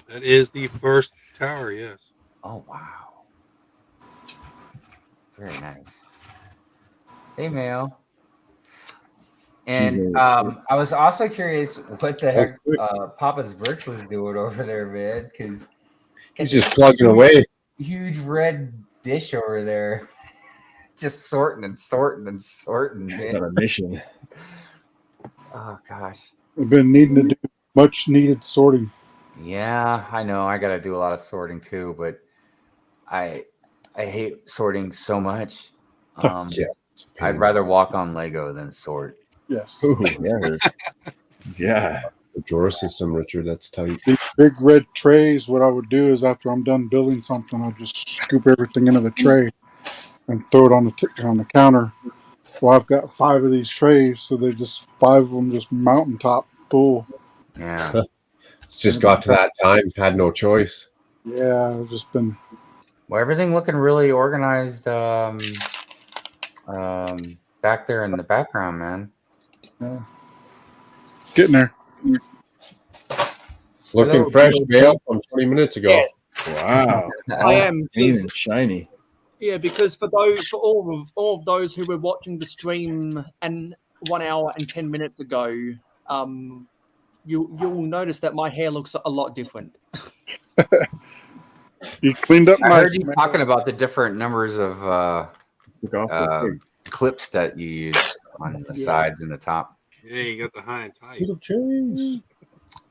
[SPEAKER 13] That is the first tower, yes.
[SPEAKER 15] Oh wow. Very nice. Hey, Mayo. And I was also curious what the heck Papa's Bricks was doing over there, man, because
[SPEAKER 2] he's just plugging away.
[SPEAKER 15] Huge red dish over there, just sorting and sorting and sorting. Man.
[SPEAKER 7] On a mission.
[SPEAKER 15] Oh gosh,
[SPEAKER 16] I've been needing to do much needed sorting.
[SPEAKER 15] Yeah, I know. I got to do a lot of sorting too, but I hate sorting so much. I'd rather walk on Lego than sort.
[SPEAKER 16] Yes.
[SPEAKER 2] Ooh,
[SPEAKER 7] yeah.
[SPEAKER 2] The drawer system, Richard. That's tight.
[SPEAKER 16] These big red trays. What I would do is after I'm done building something, I'll just scoop everything into the tray and throw it on the counter. Well, I've got 5 of these trays, so they're just 5 of them just mountaintop full.
[SPEAKER 15] Yeah.
[SPEAKER 2] It's just got to that time. Had no choice.
[SPEAKER 16] Yeah, I've just been.
[SPEAKER 15] Well, everything looking really organized back there in the background, man.
[SPEAKER 16] Yeah. Getting there.
[SPEAKER 2] Looking fresh, Mail, from 20 minutes ago.
[SPEAKER 11] Yes.
[SPEAKER 7] Wow.
[SPEAKER 11] I am
[SPEAKER 7] clean and shiny.
[SPEAKER 11] Yeah, because for all of those who were watching the stream and 1 hour and 10 minutes ago, you'll notice that my hair looks a lot different.
[SPEAKER 16] You cleaned up.
[SPEAKER 15] I heard you talking about the different numbers of clips that you use on the sides and the top.
[SPEAKER 13] Yeah, you got the high and tight.
[SPEAKER 2] Little change.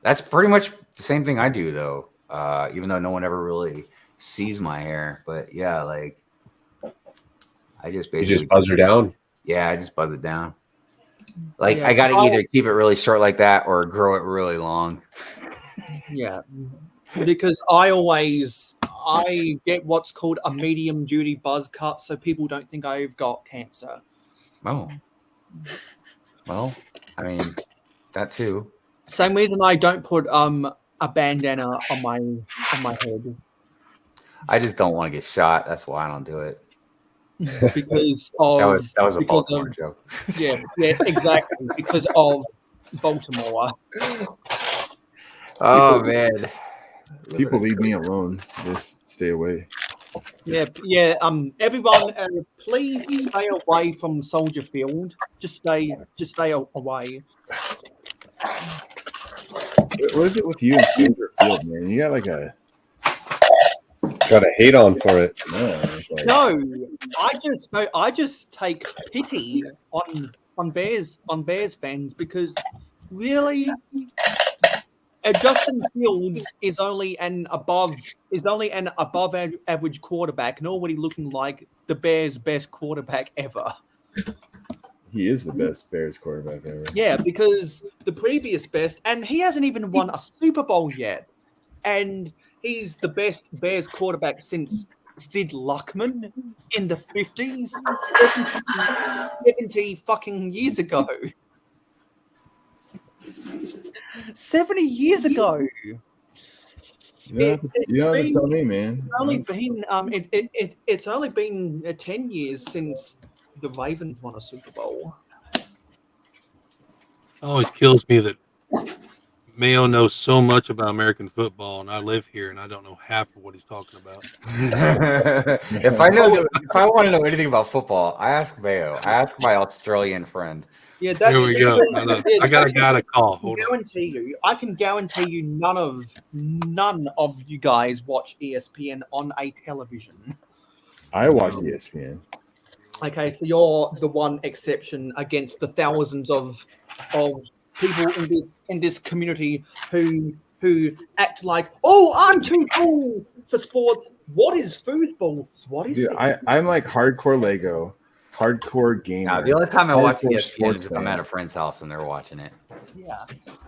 [SPEAKER 15] That's pretty much the same thing I do, though. Even though no one ever really sees my hair, but yeah, like I just basically
[SPEAKER 2] buzz her down.
[SPEAKER 15] Yeah, I just buzz it down. Like
[SPEAKER 11] Yeah,
[SPEAKER 15] I got to
[SPEAKER 11] I'll-
[SPEAKER 15] either keep it really short like that or grow it really long.
[SPEAKER 11] Yeah, because I get what's called a medium duty buzz cut, so people don't think I've got cancer.
[SPEAKER 15] Oh, well, I mean that too.
[SPEAKER 11] Same reason I don't put a bandana on my head
[SPEAKER 15] I just don't want to get shot. That's why I don't do it.
[SPEAKER 11] because of
[SPEAKER 15] that was a
[SPEAKER 11] because
[SPEAKER 15] Baltimore
[SPEAKER 11] of,
[SPEAKER 15] joke.
[SPEAKER 11] yeah, exactly because of Baltimore.
[SPEAKER 15] Oh man,
[SPEAKER 7] People leave me alone. Just stay away.
[SPEAKER 11] Yeah. Everyone, please stay away from Soldier Field. Just stay away.
[SPEAKER 7] What is it with you and Soldier Field, man? You got like a
[SPEAKER 2] hate on for it.
[SPEAKER 11] No, I just take pity on Bears fans because really, Justin Fields is only an above average quarterback and already looking like the Bears' best quarterback ever.
[SPEAKER 7] He is the best Bears quarterback ever.
[SPEAKER 11] Yeah, because the previous best, and he hasn't even won a Super Bowl yet, and he's the best Bears quarterback since Sid Luckman in the 50s, 70 fucking years ago. 70 years ago.
[SPEAKER 7] You don't have to tell me, man.
[SPEAKER 11] It's only been 10 years since the Ravens won a Super Bowl.
[SPEAKER 13] It always kills me that Mayo knows so much about American football, and I live here, and I don't know half of what he's talking about.
[SPEAKER 15] if I want to know anything about football, I ask Mayo. I ask my Australian friend.
[SPEAKER 11] Yeah,
[SPEAKER 13] There we go. I got a guy to call.
[SPEAKER 11] I can guarantee you none of you guys watch ESPN on a television.
[SPEAKER 7] I watch ESPN.
[SPEAKER 11] Okay, so you're the one exception against the thousands of people in this community who act like, oh, I'm too cool for sports. What is football? What is
[SPEAKER 7] Dude,
[SPEAKER 11] it?
[SPEAKER 7] I'm like hardcore Lego, hardcore gamer.
[SPEAKER 15] No, the only time I watch
[SPEAKER 7] hardcore
[SPEAKER 15] ESPN
[SPEAKER 7] sports
[SPEAKER 15] is if I'm
[SPEAKER 7] fan.
[SPEAKER 15] at a friend's house and they're watching it.
[SPEAKER 11] Yeah.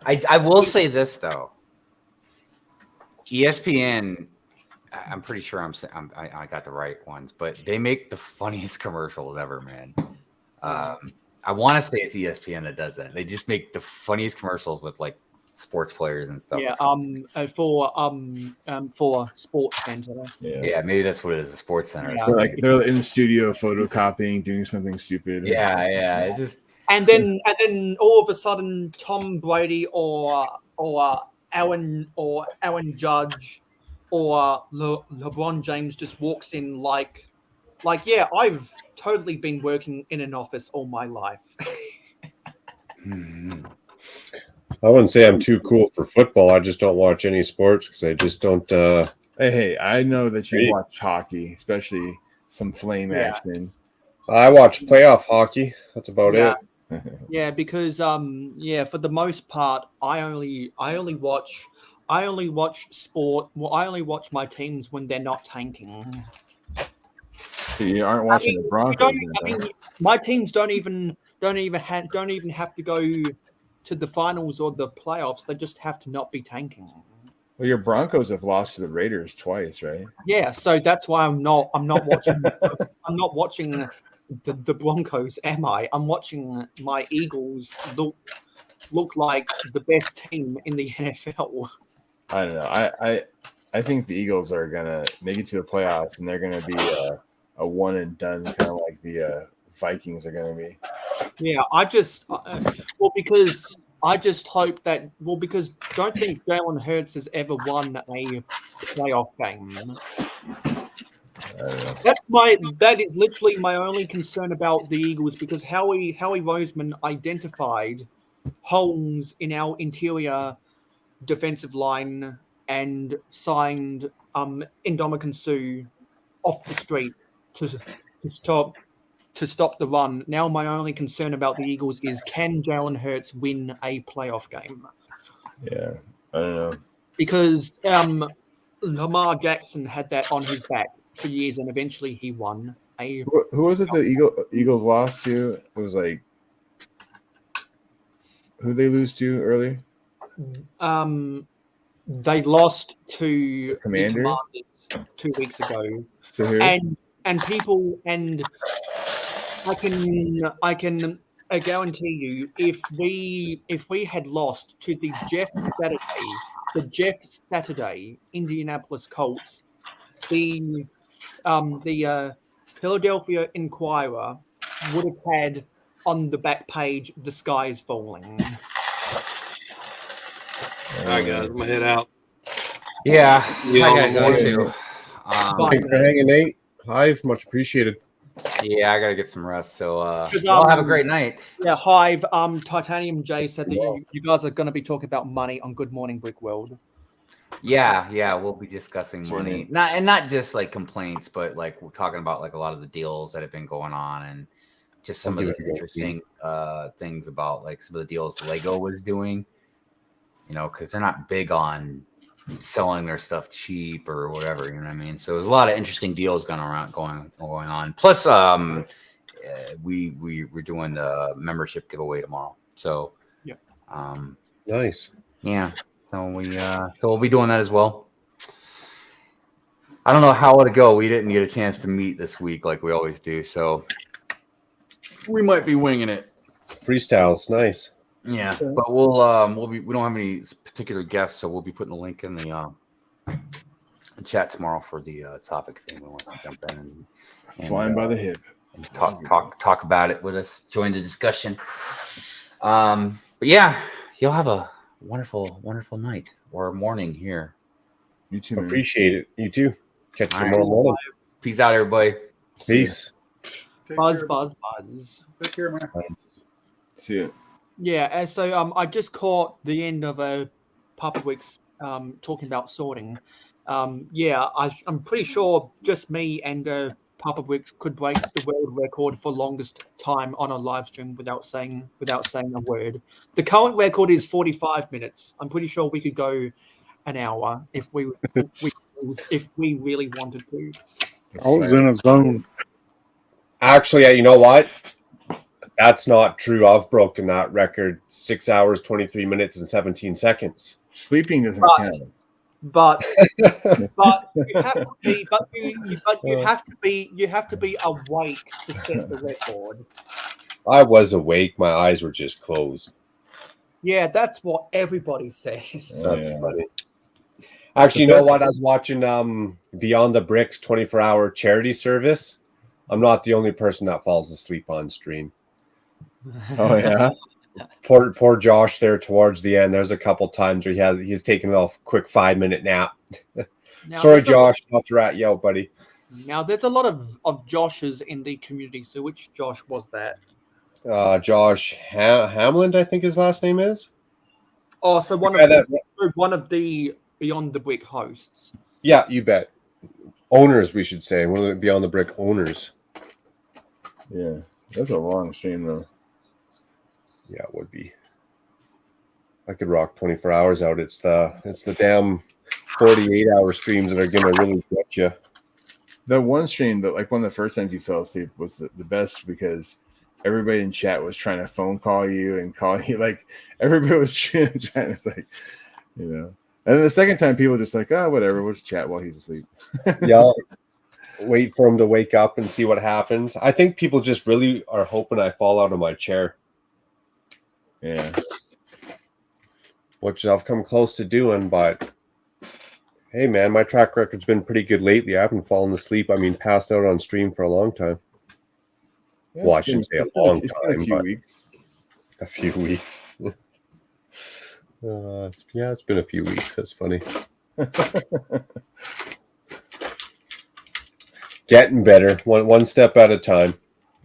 [SPEAKER 15] I will say this though. ESPN, I'm pretty sure I got the right ones, but they make the funniest commercials ever, man. I want to say it's ESPN that does that. They just make the funniest commercials with like sports players and stuff.
[SPEAKER 11] Yeah, for Sports Center.
[SPEAKER 15] Yeah, maybe that's what it is, a Sports Center.
[SPEAKER 11] Yeah.
[SPEAKER 7] So like they're in the studio photocopying, doing something stupid.
[SPEAKER 15] Yeah. It just
[SPEAKER 11] And then all of a sudden Tom Brady or Aaron Judge or LeBron James just walks in like, yeah, I've totally been working in an office all my life.
[SPEAKER 2] I wouldn't say I'm too cool for football. I just don't watch any sports because I just don't.
[SPEAKER 7] Hey, I know that you watch hockey, especially some flame action.
[SPEAKER 2] I watch playoff hockey. That's about it.
[SPEAKER 11] Yeah, because for the most part, I only watch sport. Well, I only watch my teams when they're not tanking.
[SPEAKER 7] So you aren't watching the Broncos.
[SPEAKER 11] My teams don't even have to go to the finals or the playoffs. They just have to not be tanking.
[SPEAKER 7] Well, your Broncos have lost to the Raiders twice, right?
[SPEAKER 11] Yeah, so that's why I'm not watching. I'm not watching the Broncos, am I? I'm watching my Eagles look like the best team in the NFL.
[SPEAKER 7] I don't know. I think the Eagles are gonna make it to the playoffs, and they're gonna be a one and done, kind of like the Vikings are gonna be.
[SPEAKER 11] Yeah, because don't think Jalen Hurts has ever won a playoff game. That is literally my only concern about the Eagles, because Howie Roseman identified holes in our interior defensive line and signed Ndamukong Suh off the street to stop the run. Now my only concern about the Eagles is, can Jalen Hurts win a playoff game?
[SPEAKER 7] Yeah, I don't know.
[SPEAKER 11] Because Lamar Jackson had that on his back for years, and eventually he won.
[SPEAKER 7] Who was it the Eagles lost to? It was like Who they lose to earlier?
[SPEAKER 11] They lost to
[SPEAKER 7] Commanders?
[SPEAKER 11] the Commanders 2 weeks ago,
[SPEAKER 7] To who?
[SPEAKER 11] and people and I can guarantee you if we had lost to the Jeff Saturday Indianapolis Colts, the Philadelphia Inquirer would have had on the back page, "The sky is falling."
[SPEAKER 13] All right, guys, I'm gonna head out.
[SPEAKER 15] Yeah,
[SPEAKER 13] Yeah,
[SPEAKER 15] I gotta go
[SPEAKER 13] morning.
[SPEAKER 15] too.
[SPEAKER 2] Thanks for hanging, Nate. Hive, much appreciated.
[SPEAKER 15] Yeah, I gotta get some rest. So
[SPEAKER 11] Because,
[SPEAKER 15] y'all have a great night.
[SPEAKER 11] Yeah, Hive. Titanium J said that you guys are going to be talking about money on Good Morning Brick World.
[SPEAKER 15] Yeah, we'll be discussing money, not just like complaints, but like we're talking about like a lot of the deals that have been going on, and just some of the interesting things about like some of the deals Lego was doing. You know, because they're not big on selling their stuff cheap or whatever. You know what I mean? So there's a lot of interesting deals going on. Plus, we're doing the membership giveaway tomorrow. So
[SPEAKER 11] yeah,
[SPEAKER 2] nice.
[SPEAKER 15] Yeah. So we'll be doing that as well. I don't know how it'll go. We didn't get a chance to meet this week like we always do, so we might be winging it.
[SPEAKER 2] Freestyles, nice.
[SPEAKER 15] Yeah, but we don't have any particular guests, so we'll be putting the link in the chat tomorrow for the topic if anyone wants to jump in and
[SPEAKER 7] Flying by the hip.
[SPEAKER 15] And talk about it with us. Join the discussion. But yeah, y'all have a wonderful night or morning here.
[SPEAKER 7] You too, man.
[SPEAKER 2] Appreciate it. You too. Catch you
[SPEAKER 15] All
[SPEAKER 2] tomorrow morning.
[SPEAKER 15] Peace out, everybody.
[SPEAKER 2] Peace.
[SPEAKER 11] Buzz.
[SPEAKER 16] Take care, man.
[SPEAKER 7] See ya.
[SPEAKER 11] Yeah, and so I just caught the end of Papa Wick's talking about sorting. Yeah, I'm pretty sure just me and Papa Wick could break the world record for longest time on a live stream without saying a word. The current record is 45 minutes. I'm pretty sure we could go an hour if we really wanted to.
[SPEAKER 16] I was in a zone.
[SPEAKER 2] Actually, you know what? That's not true. I've broken that record 6 hours, 23 minutes, and 17 seconds.
[SPEAKER 7] Sleeping doesn't count.
[SPEAKER 11] But you have to be awake to set the record.
[SPEAKER 2] I was awake. My eyes were just closed.
[SPEAKER 11] Yeah, that's what everybody says.
[SPEAKER 2] That's funny. Actually, you know what? I was watching Beyond the Bricks 24-hour charity service. I'm not the only person that falls asleep on stream.
[SPEAKER 7] Oh yeah.
[SPEAKER 2] Poor Josh there towards the end. There's a couple times where he's taking a quick 5-minute nap. Sorry, Josh, not to rat you out, buddy.
[SPEAKER 11] Now there's a lot of Joshes in the community. So which Josh was that?
[SPEAKER 2] Josh Hamland, I think his last name is.
[SPEAKER 11] Oh, so one of the Beyond the Brick hosts.
[SPEAKER 2] Yeah, you bet. Owners, we should say. One of the Beyond the Brick owners.
[SPEAKER 7] Yeah, that's a long stream though.
[SPEAKER 2] Yeah, it would be. I could rock 24 hours out. It's the damn 48-hour streams that are gonna really get you.
[SPEAKER 7] That one stream that like one of the first times you fell asleep was the best because everybody in chat was trying to phone call you and call you. Like everybody was trying to like, you know. And then the second time people were just like, oh, whatever, we'll just chat while he's asleep.
[SPEAKER 2] Yeah. Wait for him to wake up and see what happens. I think people just really are hoping I fall out of my chair.
[SPEAKER 7] Yeah.
[SPEAKER 2] Which I've come close to doing, but hey, man, my track record's been pretty good lately. I haven't fallen asleep. I mean, passed out on stream for a long time.
[SPEAKER 7] Yeah,
[SPEAKER 2] well, I shouldn't say a long time,
[SPEAKER 7] a few
[SPEAKER 2] but
[SPEAKER 7] weeks.
[SPEAKER 2] A few weeks. It's been a few weeks. That's funny. Getting better, one step at a time.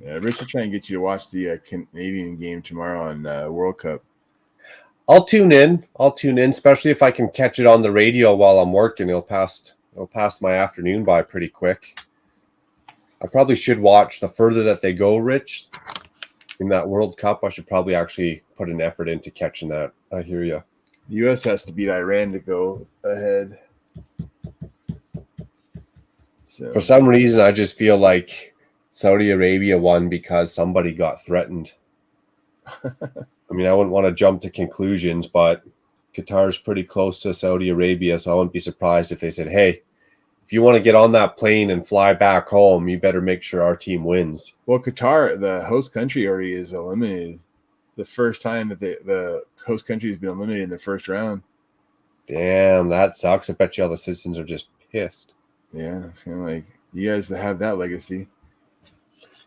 [SPEAKER 7] Yeah, Rich will try and get you to watch the Canadian game tomorrow on World Cup.
[SPEAKER 2] I'll tune in, especially if I can catch it on the radio while I'm working. It'll pass my afternoon by pretty quick. I probably should watch the further that they go, Rich, in that World Cup. I should probably actually put an effort into catching that. I hear you.
[SPEAKER 7] The U.S. has to beat Iran to go ahead. So.
[SPEAKER 2] For some reason, I just feel like Saudi Arabia won because somebody got threatened. I mean, I wouldn't want to jump to conclusions, but Qatar's pretty close to Saudi Arabia, so I wouldn't be surprised if they said, hey, if you want to get on that plane and fly back home, you better make sure our team wins.
[SPEAKER 7] Well, Qatar, the host country, already is eliminated. The first time that the host country has been eliminated in the first round.
[SPEAKER 2] Damn, that sucks. I bet you all the citizens are just pissed.
[SPEAKER 7] Yeah, it's kind of like, you guys that have that legacy,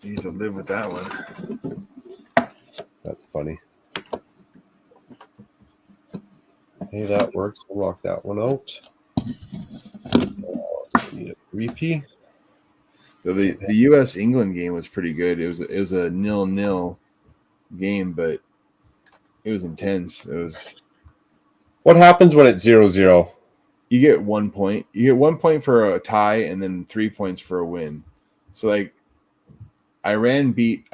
[SPEAKER 7] you need to live with that one.
[SPEAKER 2] That's funny. Hey, that works. We'll lock that one out. Need a repeat.
[SPEAKER 7] So the U.S. England game was pretty good. It was a 0-0 game, but it was intense. It was.
[SPEAKER 2] What happens when it's 0-0?
[SPEAKER 7] You get 1 point. You get 1 point for a tie, and then 3 points for a win. So like, Iran beat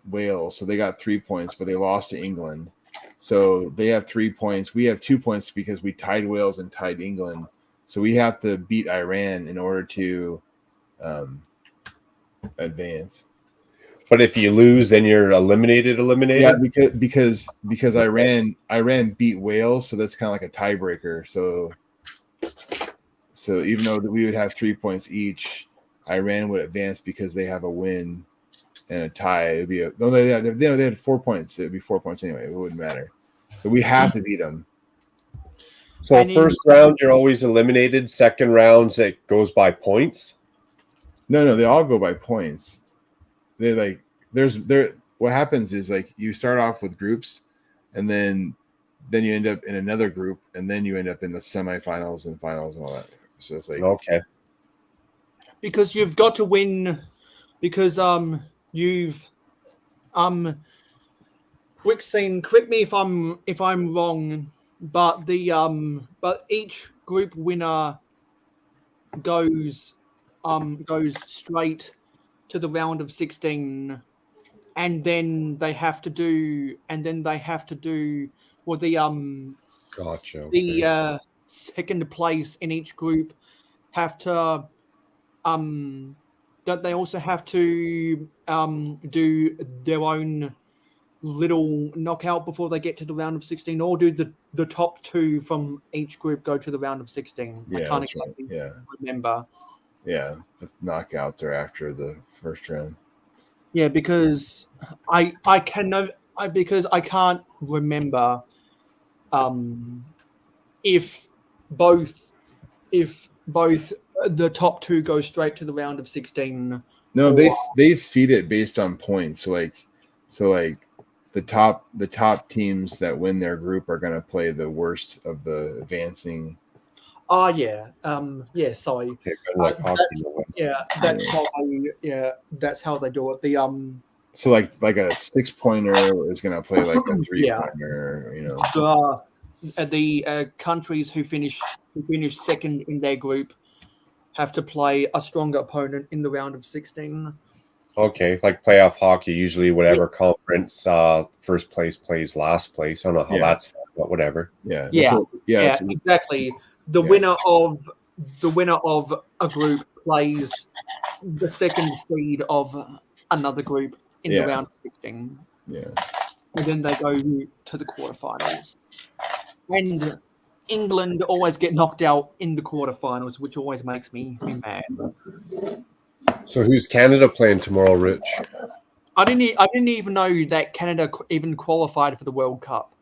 [SPEAKER 7] Wales, so they got 3 points, but they lost to England. So they have 3 points. We have 2 points because we tied Wales and tied England. So we have to beat Iran in order to advance.
[SPEAKER 2] But if you lose, then you're eliminated.
[SPEAKER 7] Yeah, because Iran beat Wales, so that's kind of like a tiebreaker. So even though we would have 3 points each, Iran would advance because they have a win and a tie. It'd be they had 4 points. It would be 4 points anyway. It wouldn't matter. So we have to beat them.
[SPEAKER 2] So first round, you're always eliminated. Second rounds, it goes by points.
[SPEAKER 7] No, they all go by points. They're like what happens is like you start off with groups, and then you end up in another group, and then you end up in the semifinals and finals and all that. So it's like,
[SPEAKER 2] okay,
[SPEAKER 11] because you've got to win, because you've Wixine, correct me if I'm wrong, but but each group winner goes straight to the round of 16, and then they have to do well,
[SPEAKER 2] gotcha. Okay.
[SPEAKER 11] The second place in each group have to don't they also have to do their own little knockout before they get to the round of 16, or do the top two from each group go to the round of 16?
[SPEAKER 7] Yeah,
[SPEAKER 11] I can't
[SPEAKER 7] that's right.
[SPEAKER 11] exactly
[SPEAKER 7] Yeah.
[SPEAKER 11] remember.
[SPEAKER 7] Yeah, the knockouts are after the first round.
[SPEAKER 11] Yeah, because I can't remember if both the top two go straight to the round of 16.
[SPEAKER 7] No, they seed it based on points. So like the top teams that win their group are going to play the worst of the advancing.
[SPEAKER 11] Oh yeah, Sorry. That's how they do it.
[SPEAKER 7] So like a 6-pointer is going to play like a 3-pointer. You know,
[SPEAKER 11] the countries who finish second in their group have to play a stronger opponent in the round of 16.
[SPEAKER 2] Okay, like playoff hockey, usually whatever conference first place plays last place. I don't know how that's fair, but whatever.
[SPEAKER 11] Yeah, exactly. The winner of a group plays the second seed of another group in the round of 16.
[SPEAKER 7] Yeah.
[SPEAKER 11] And then they go to the quarterfinals. And England always get knocked out in the quarterfinals, which always makes me mad.
[SPEAKER 2] So who's Canada playing tomorrow, Rich?
[SPEAKER 11] I didn't even know that Canada even qualified for the World Cup.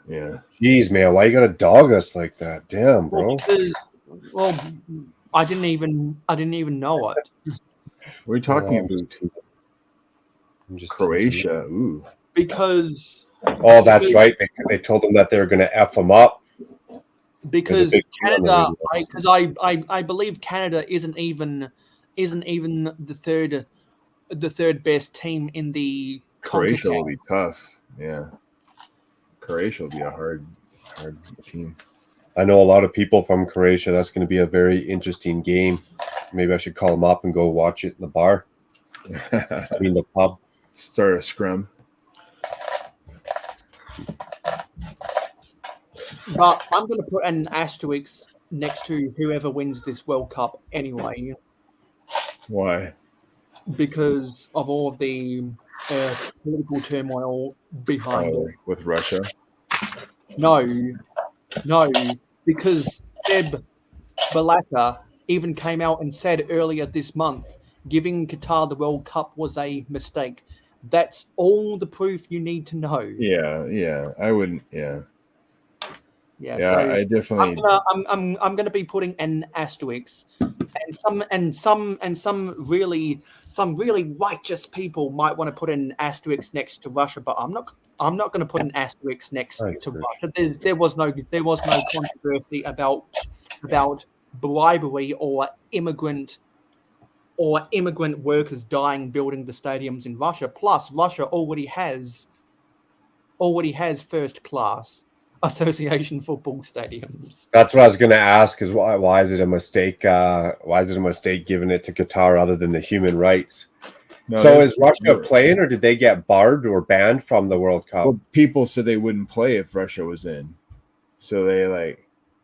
[SPEAKER 7] Yeah.
[SPEAKER 2] Jeez, man, why you gotta dog us like that? Damn, bro.
[SPEAKER 11] Well, I didn't even know it.
[SPEAKER 7] What are you talking about?
[SPEAKER 2] I'm just
[SPEAKER 7] Croatia. Ooh.
[SPEAKER 11] Because.
[SPEAKER 2] Oh, that's right. They told them that they were going to F them up.
[SPEAKER 11] Because Canada, I believe Canada isn't even the third best team in the
[SPEAKER 7] Croatia
[SPEAKER 11] CONCACAF.
[SPEAKER 7] will be tough. Yeah. Croatia will be a hard team.
[SPEAKER 2] I know a lot of people from Croatia. That's going to be a very interesting game. Maybe I should call them up and go watch it in the bar. I mean, the pub.
[SPEAKER 7] Start a scrum.
[SPEAKER 11] But I'm going to put an asterisk next to whoever wins this World Cup anyway.
[SPEAKER 7] Why?
[SPEAKER 11] Because of all of the political turmoil behind it.
[SPEAKER 7] With Russia?
[SPEAKER 11] No, because Seb Blatter even came out and said earlier this month giving Qatar the World Cup was a mistake. That's all the proof you need to know.
[SPEAKER 7] Yeah. I wouldn't. Yeah.
[SPEAKER 11] Yeah,
[SPEAKER 7] Yeah,
[SPEAKER 11] so
[SPEAKER 7] I definitely.
[SPEAKER 11] I'm gonna be putting an asterisk, and some really righteous people might want to put an asterisk next to Russia, but I'm not going to put an asterisk next to Russia. There was no controversy about bribery or immigrant workers dying building the stadiums in Russia. Plus, Russia already has first class association football stadiums.
[SPEAKER 2] That's what I was going to ask: is why is it a mistake? Why is it a mistake giving it to Qatar other than the human rights?
[SPEAKER 7] No,
[SPEAKER 2] so is Russia playing, or did they get barred or banned from the World Cup?
[SPEAKER 7] Well, people said they wouldn't play if Russia was in, so they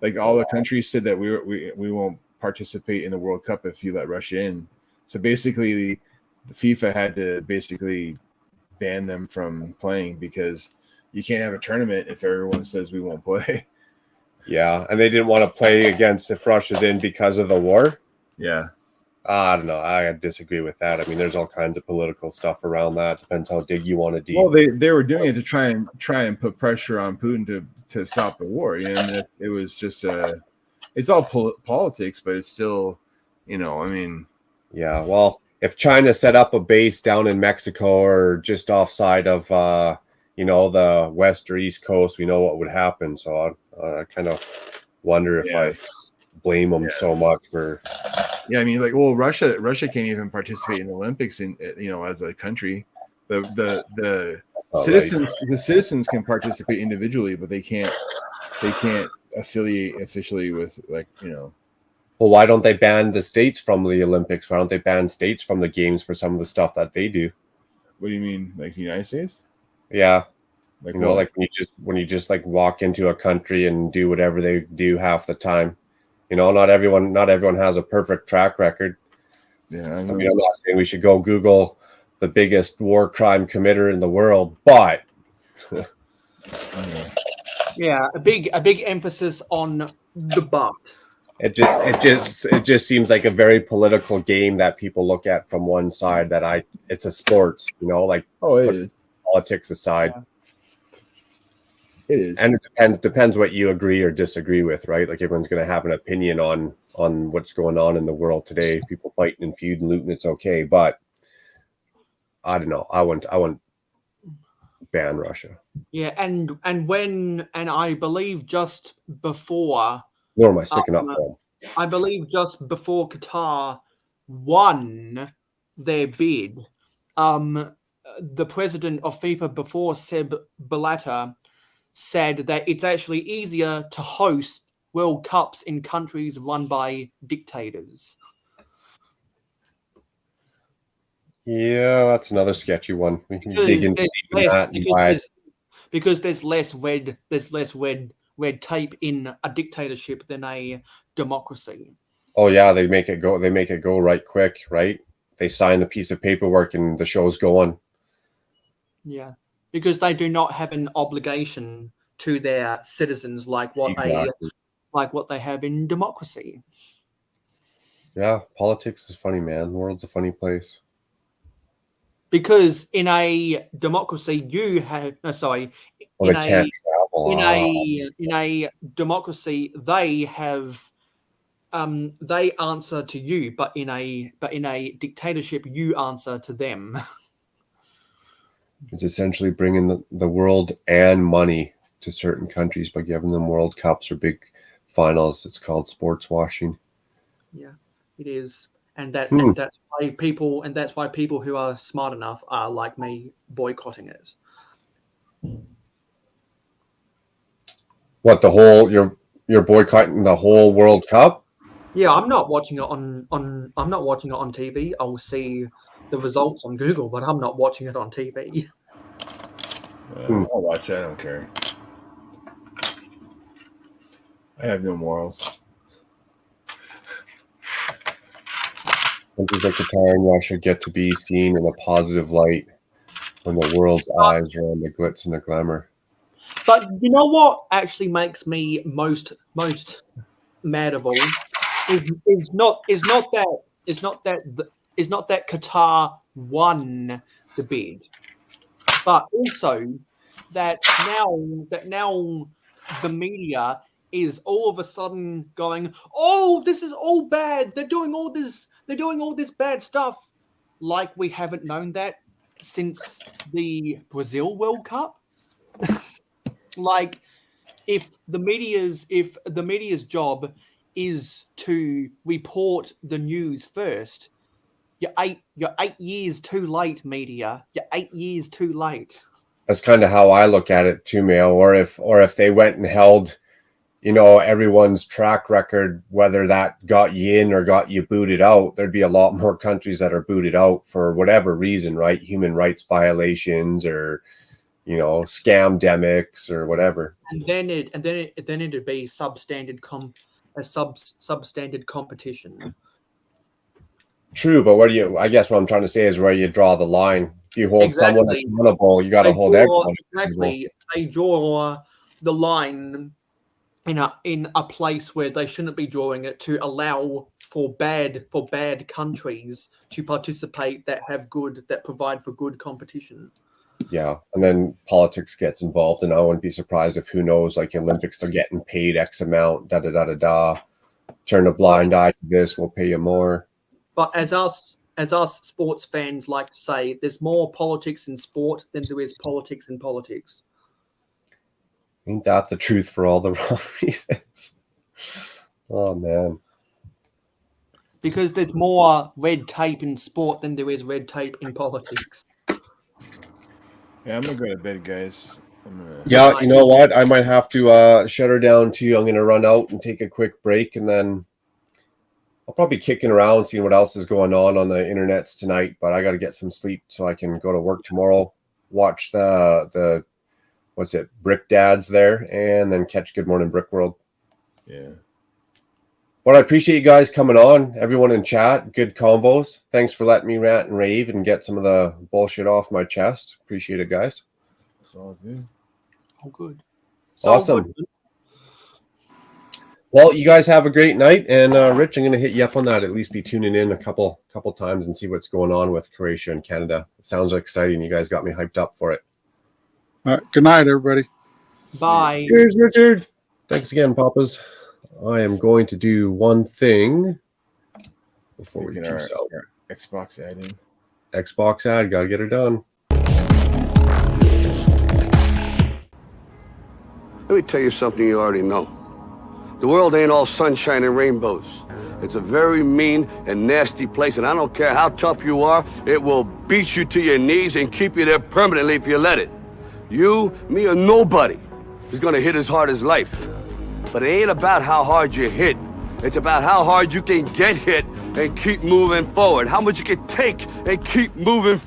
[SPEAKER 7] like all the countries said that we won't participate in the World Cup if you let Russia in. So basically, the FIFA had to basically ban them from playing because you can't have a tournament if everyone says we won't play.
[SPEAKER 2] Yeah, and they didn't want to play against if Russia's in because of the war.
[SPEAKER 7] Yeah.
[SPEAKER 2] I don't know. I disagree with that. I mean, there's all kinds of political stuff around that. Depends how dig you want to deep.
[SPEAKER 7] Well, they were doing it to try and put pressure on Putin to stop the war. You know, and it was just it's all politics, but it's still, I mean.
[SPEAKER 2] Yeah, well, if China set up a base down in Mexico or just offside of the west or east coast, we know what would happen. So I kind of wonder if I blame them so much for.
[SPEAKER 7] Yeah, I mean, Russia can't even participate in the Olympics as a country. The citizens can participate individually, but they can't affiliate officially with
[SPEAKER 2] Well, why don't they ban the states from the Olympics? Why don't they ban states from the games for some of the stuff that they do?
[SPEAKER 7] What do you mean, like the United States?
[SPEAKER 2] Yeah.
[SPEAKER 7] Like
[SPEAKER 2] like when you just like walk into a country and do whatever they do half the time. Not everyone has a perfect track record.
[SPEAKER 7] Yeah,
[SPEAKER 2] I mean, I'm not saying we should go Google the biggest war crime committer in the world, but
[SPEAKER 11] yeah, a big emphasis on the but.
[SPEAKER 2] It just seems like a very political game that people look at from one side. It's a sports, it
[SPEAKER 7] is.
[SPEAKER 2] Politics aside.
[SPEAKER 7] Yeah. It is,
[SPEAKER 2] and it depends what you agree or disagree with, right? Like everyone's going to have an opinion on what's going on in the world today. People fighting and feuding, and looting, it's okay, but I don't know. I wouldn't ban Russia.
[SPEAKER 11] Yeah, and I believe just before.
[SPEAKER 2] Where am I sticking up for?
[SPEAKER 11] I believe just before Qatar won their bid, the president of FIFA before Seb Blatter said that it's actually easier to host World Cups in countries run by dictators.
[SPEAKER 2] Yeah, that's another sketchy one. We can dig into
[SPEAKER 11] because there's less red tape in a dictatorship than a democracy.
[SPEAKER 2] Oh yeah, they make it go right quick, right? They sign the piece of paperwork and the show's going.
[SPEAKER 11] Yeah, because they do not have an obligation to their citizens like what they have in democracy.
[SPEAKER 2] Yeah, politics is funny, man. The world's a funny place.
[SPEAKER 11] Because in a democracy, you have in a democracy, they have they answer to you, but in a dictatorship, you answer to them.
[SPEAKER 2] It's essentially bringing the world and money to certain countries by giving them World Cups or big finals. It's called sports washing.
[SPEAKER 11] Yeah, it is. And that's why people who are smart enough are like me boycotting it.
[SPEAKER 2] What, you're boycotting the whole World Cup?
[SPEAKER 11] Yeah, I'm not watching it on I'm not watching it on TV. I'll see the results on Google, but I'm not watching it on TV.
[SPEAKER 7] I'll watch it. I don't care. I have no morals.
[SPEAKER 2] Countries like Qatar and Russia get to be seen in a positive light when the world's eyes are on the glitz and the glamour.
[SPEAKER 11] But you know what actually makes me most mad of all is not that Qatar won the bid, but also that now the media is all of a sudden going, oh, this is all bad. They're doing all this bad stuff. Like we haven't known that since the Brazil World Cup. Like if the media's job is to report the news first, you're 8 years too late, media. You're 8 years too late.
[SPEAKER 2] That's kind of how I look at it too, Mail. Or if they went and held, everyone's track record, whether that got you in or got you booted out, there'd be a lot more countries that are booted out for whatever reason, right? Human rights violations or, scamdemics or whatever.
[SPEAKER 11] And then it'd be substandard competition. True,
[SPEAKER 2] but I guess what I'm trying to say is where you draw the line. If you hold someone accountable, you got to hold everyone
[SPEAKER 11] accountable. They draw the line in a place where they shouldn't be drawing it, to allow for bad countries to participate that provide for good competition.
[SPEAKER 2] Yeah, and then politics gets involved, and I wouldn't be surprised if, who knows, like Olympics, they're getting paid X amount, turn a blind eye to this, we'll pay you more.
[SPEAKER 11] But as us sports fans like to say, there's more politics in sport than there is politics in politics.
[SPEAKER 2] Ain't that the truth for all the wrong reasons? Oh, man.
[SPEAKER 11] Because there's more red tape in sport than there is red tape in politics.
[SPEAKER 7] Yeah, I'm going to go to bed, guys.
[SPEAKER 2] Yeah, you know what? I might have to shut her down too. I'm going to run out and take a quick break, and then I'll probably be kicking around, seeing what else is going on the internets tonight. But I got to get some sleep so I can go to work tomorrow, watch the what's it, Brick Dads there, and then catch Good Morning Brick World.
[SPEAKER 7] Yeah.
[SPEAKER 2] But I appreciate you guys coming on, everyone in chat. Good convos. Thanks for letting me rant and rave and get some of the bullshit off my chest. Appreciate it, guys.
[SPEAKER 7] It's all good.
[SPEAKER 11] All good.
[SPEAKER 2] Awesome. Well, you guys have a great night. And Rich, I'm going to hit you up on that. At least be tuning in a couple times and see what's going on with Croatia and Canada. It sounds exciting. You guys got me hyped up for it.
[SPEAKER 16] Good night, everybody.
[SPEAKER 11] Bye.
[SPEAKER 2] Cheers, Richard. Thanks again, Papas. I am going to do one thing before we get our
[SPEAKER 7] Xbox ad in.
[SPEAKER 2] Xbox ad, gotta get her done.
[SPEAKER 1] Let me tell you something you already know. The world ain't all sunshine and rainbows. It's a very mean and nasty place, and I don't care how tough you are, it will beat you to your knees and keep you there permanently if you let it. You, me, or nobody is gonna hit as hard as life. But it ain't about how hard you hit. It's about how hard you can get hit and keep moving forward. How much you can take and keep moving forward.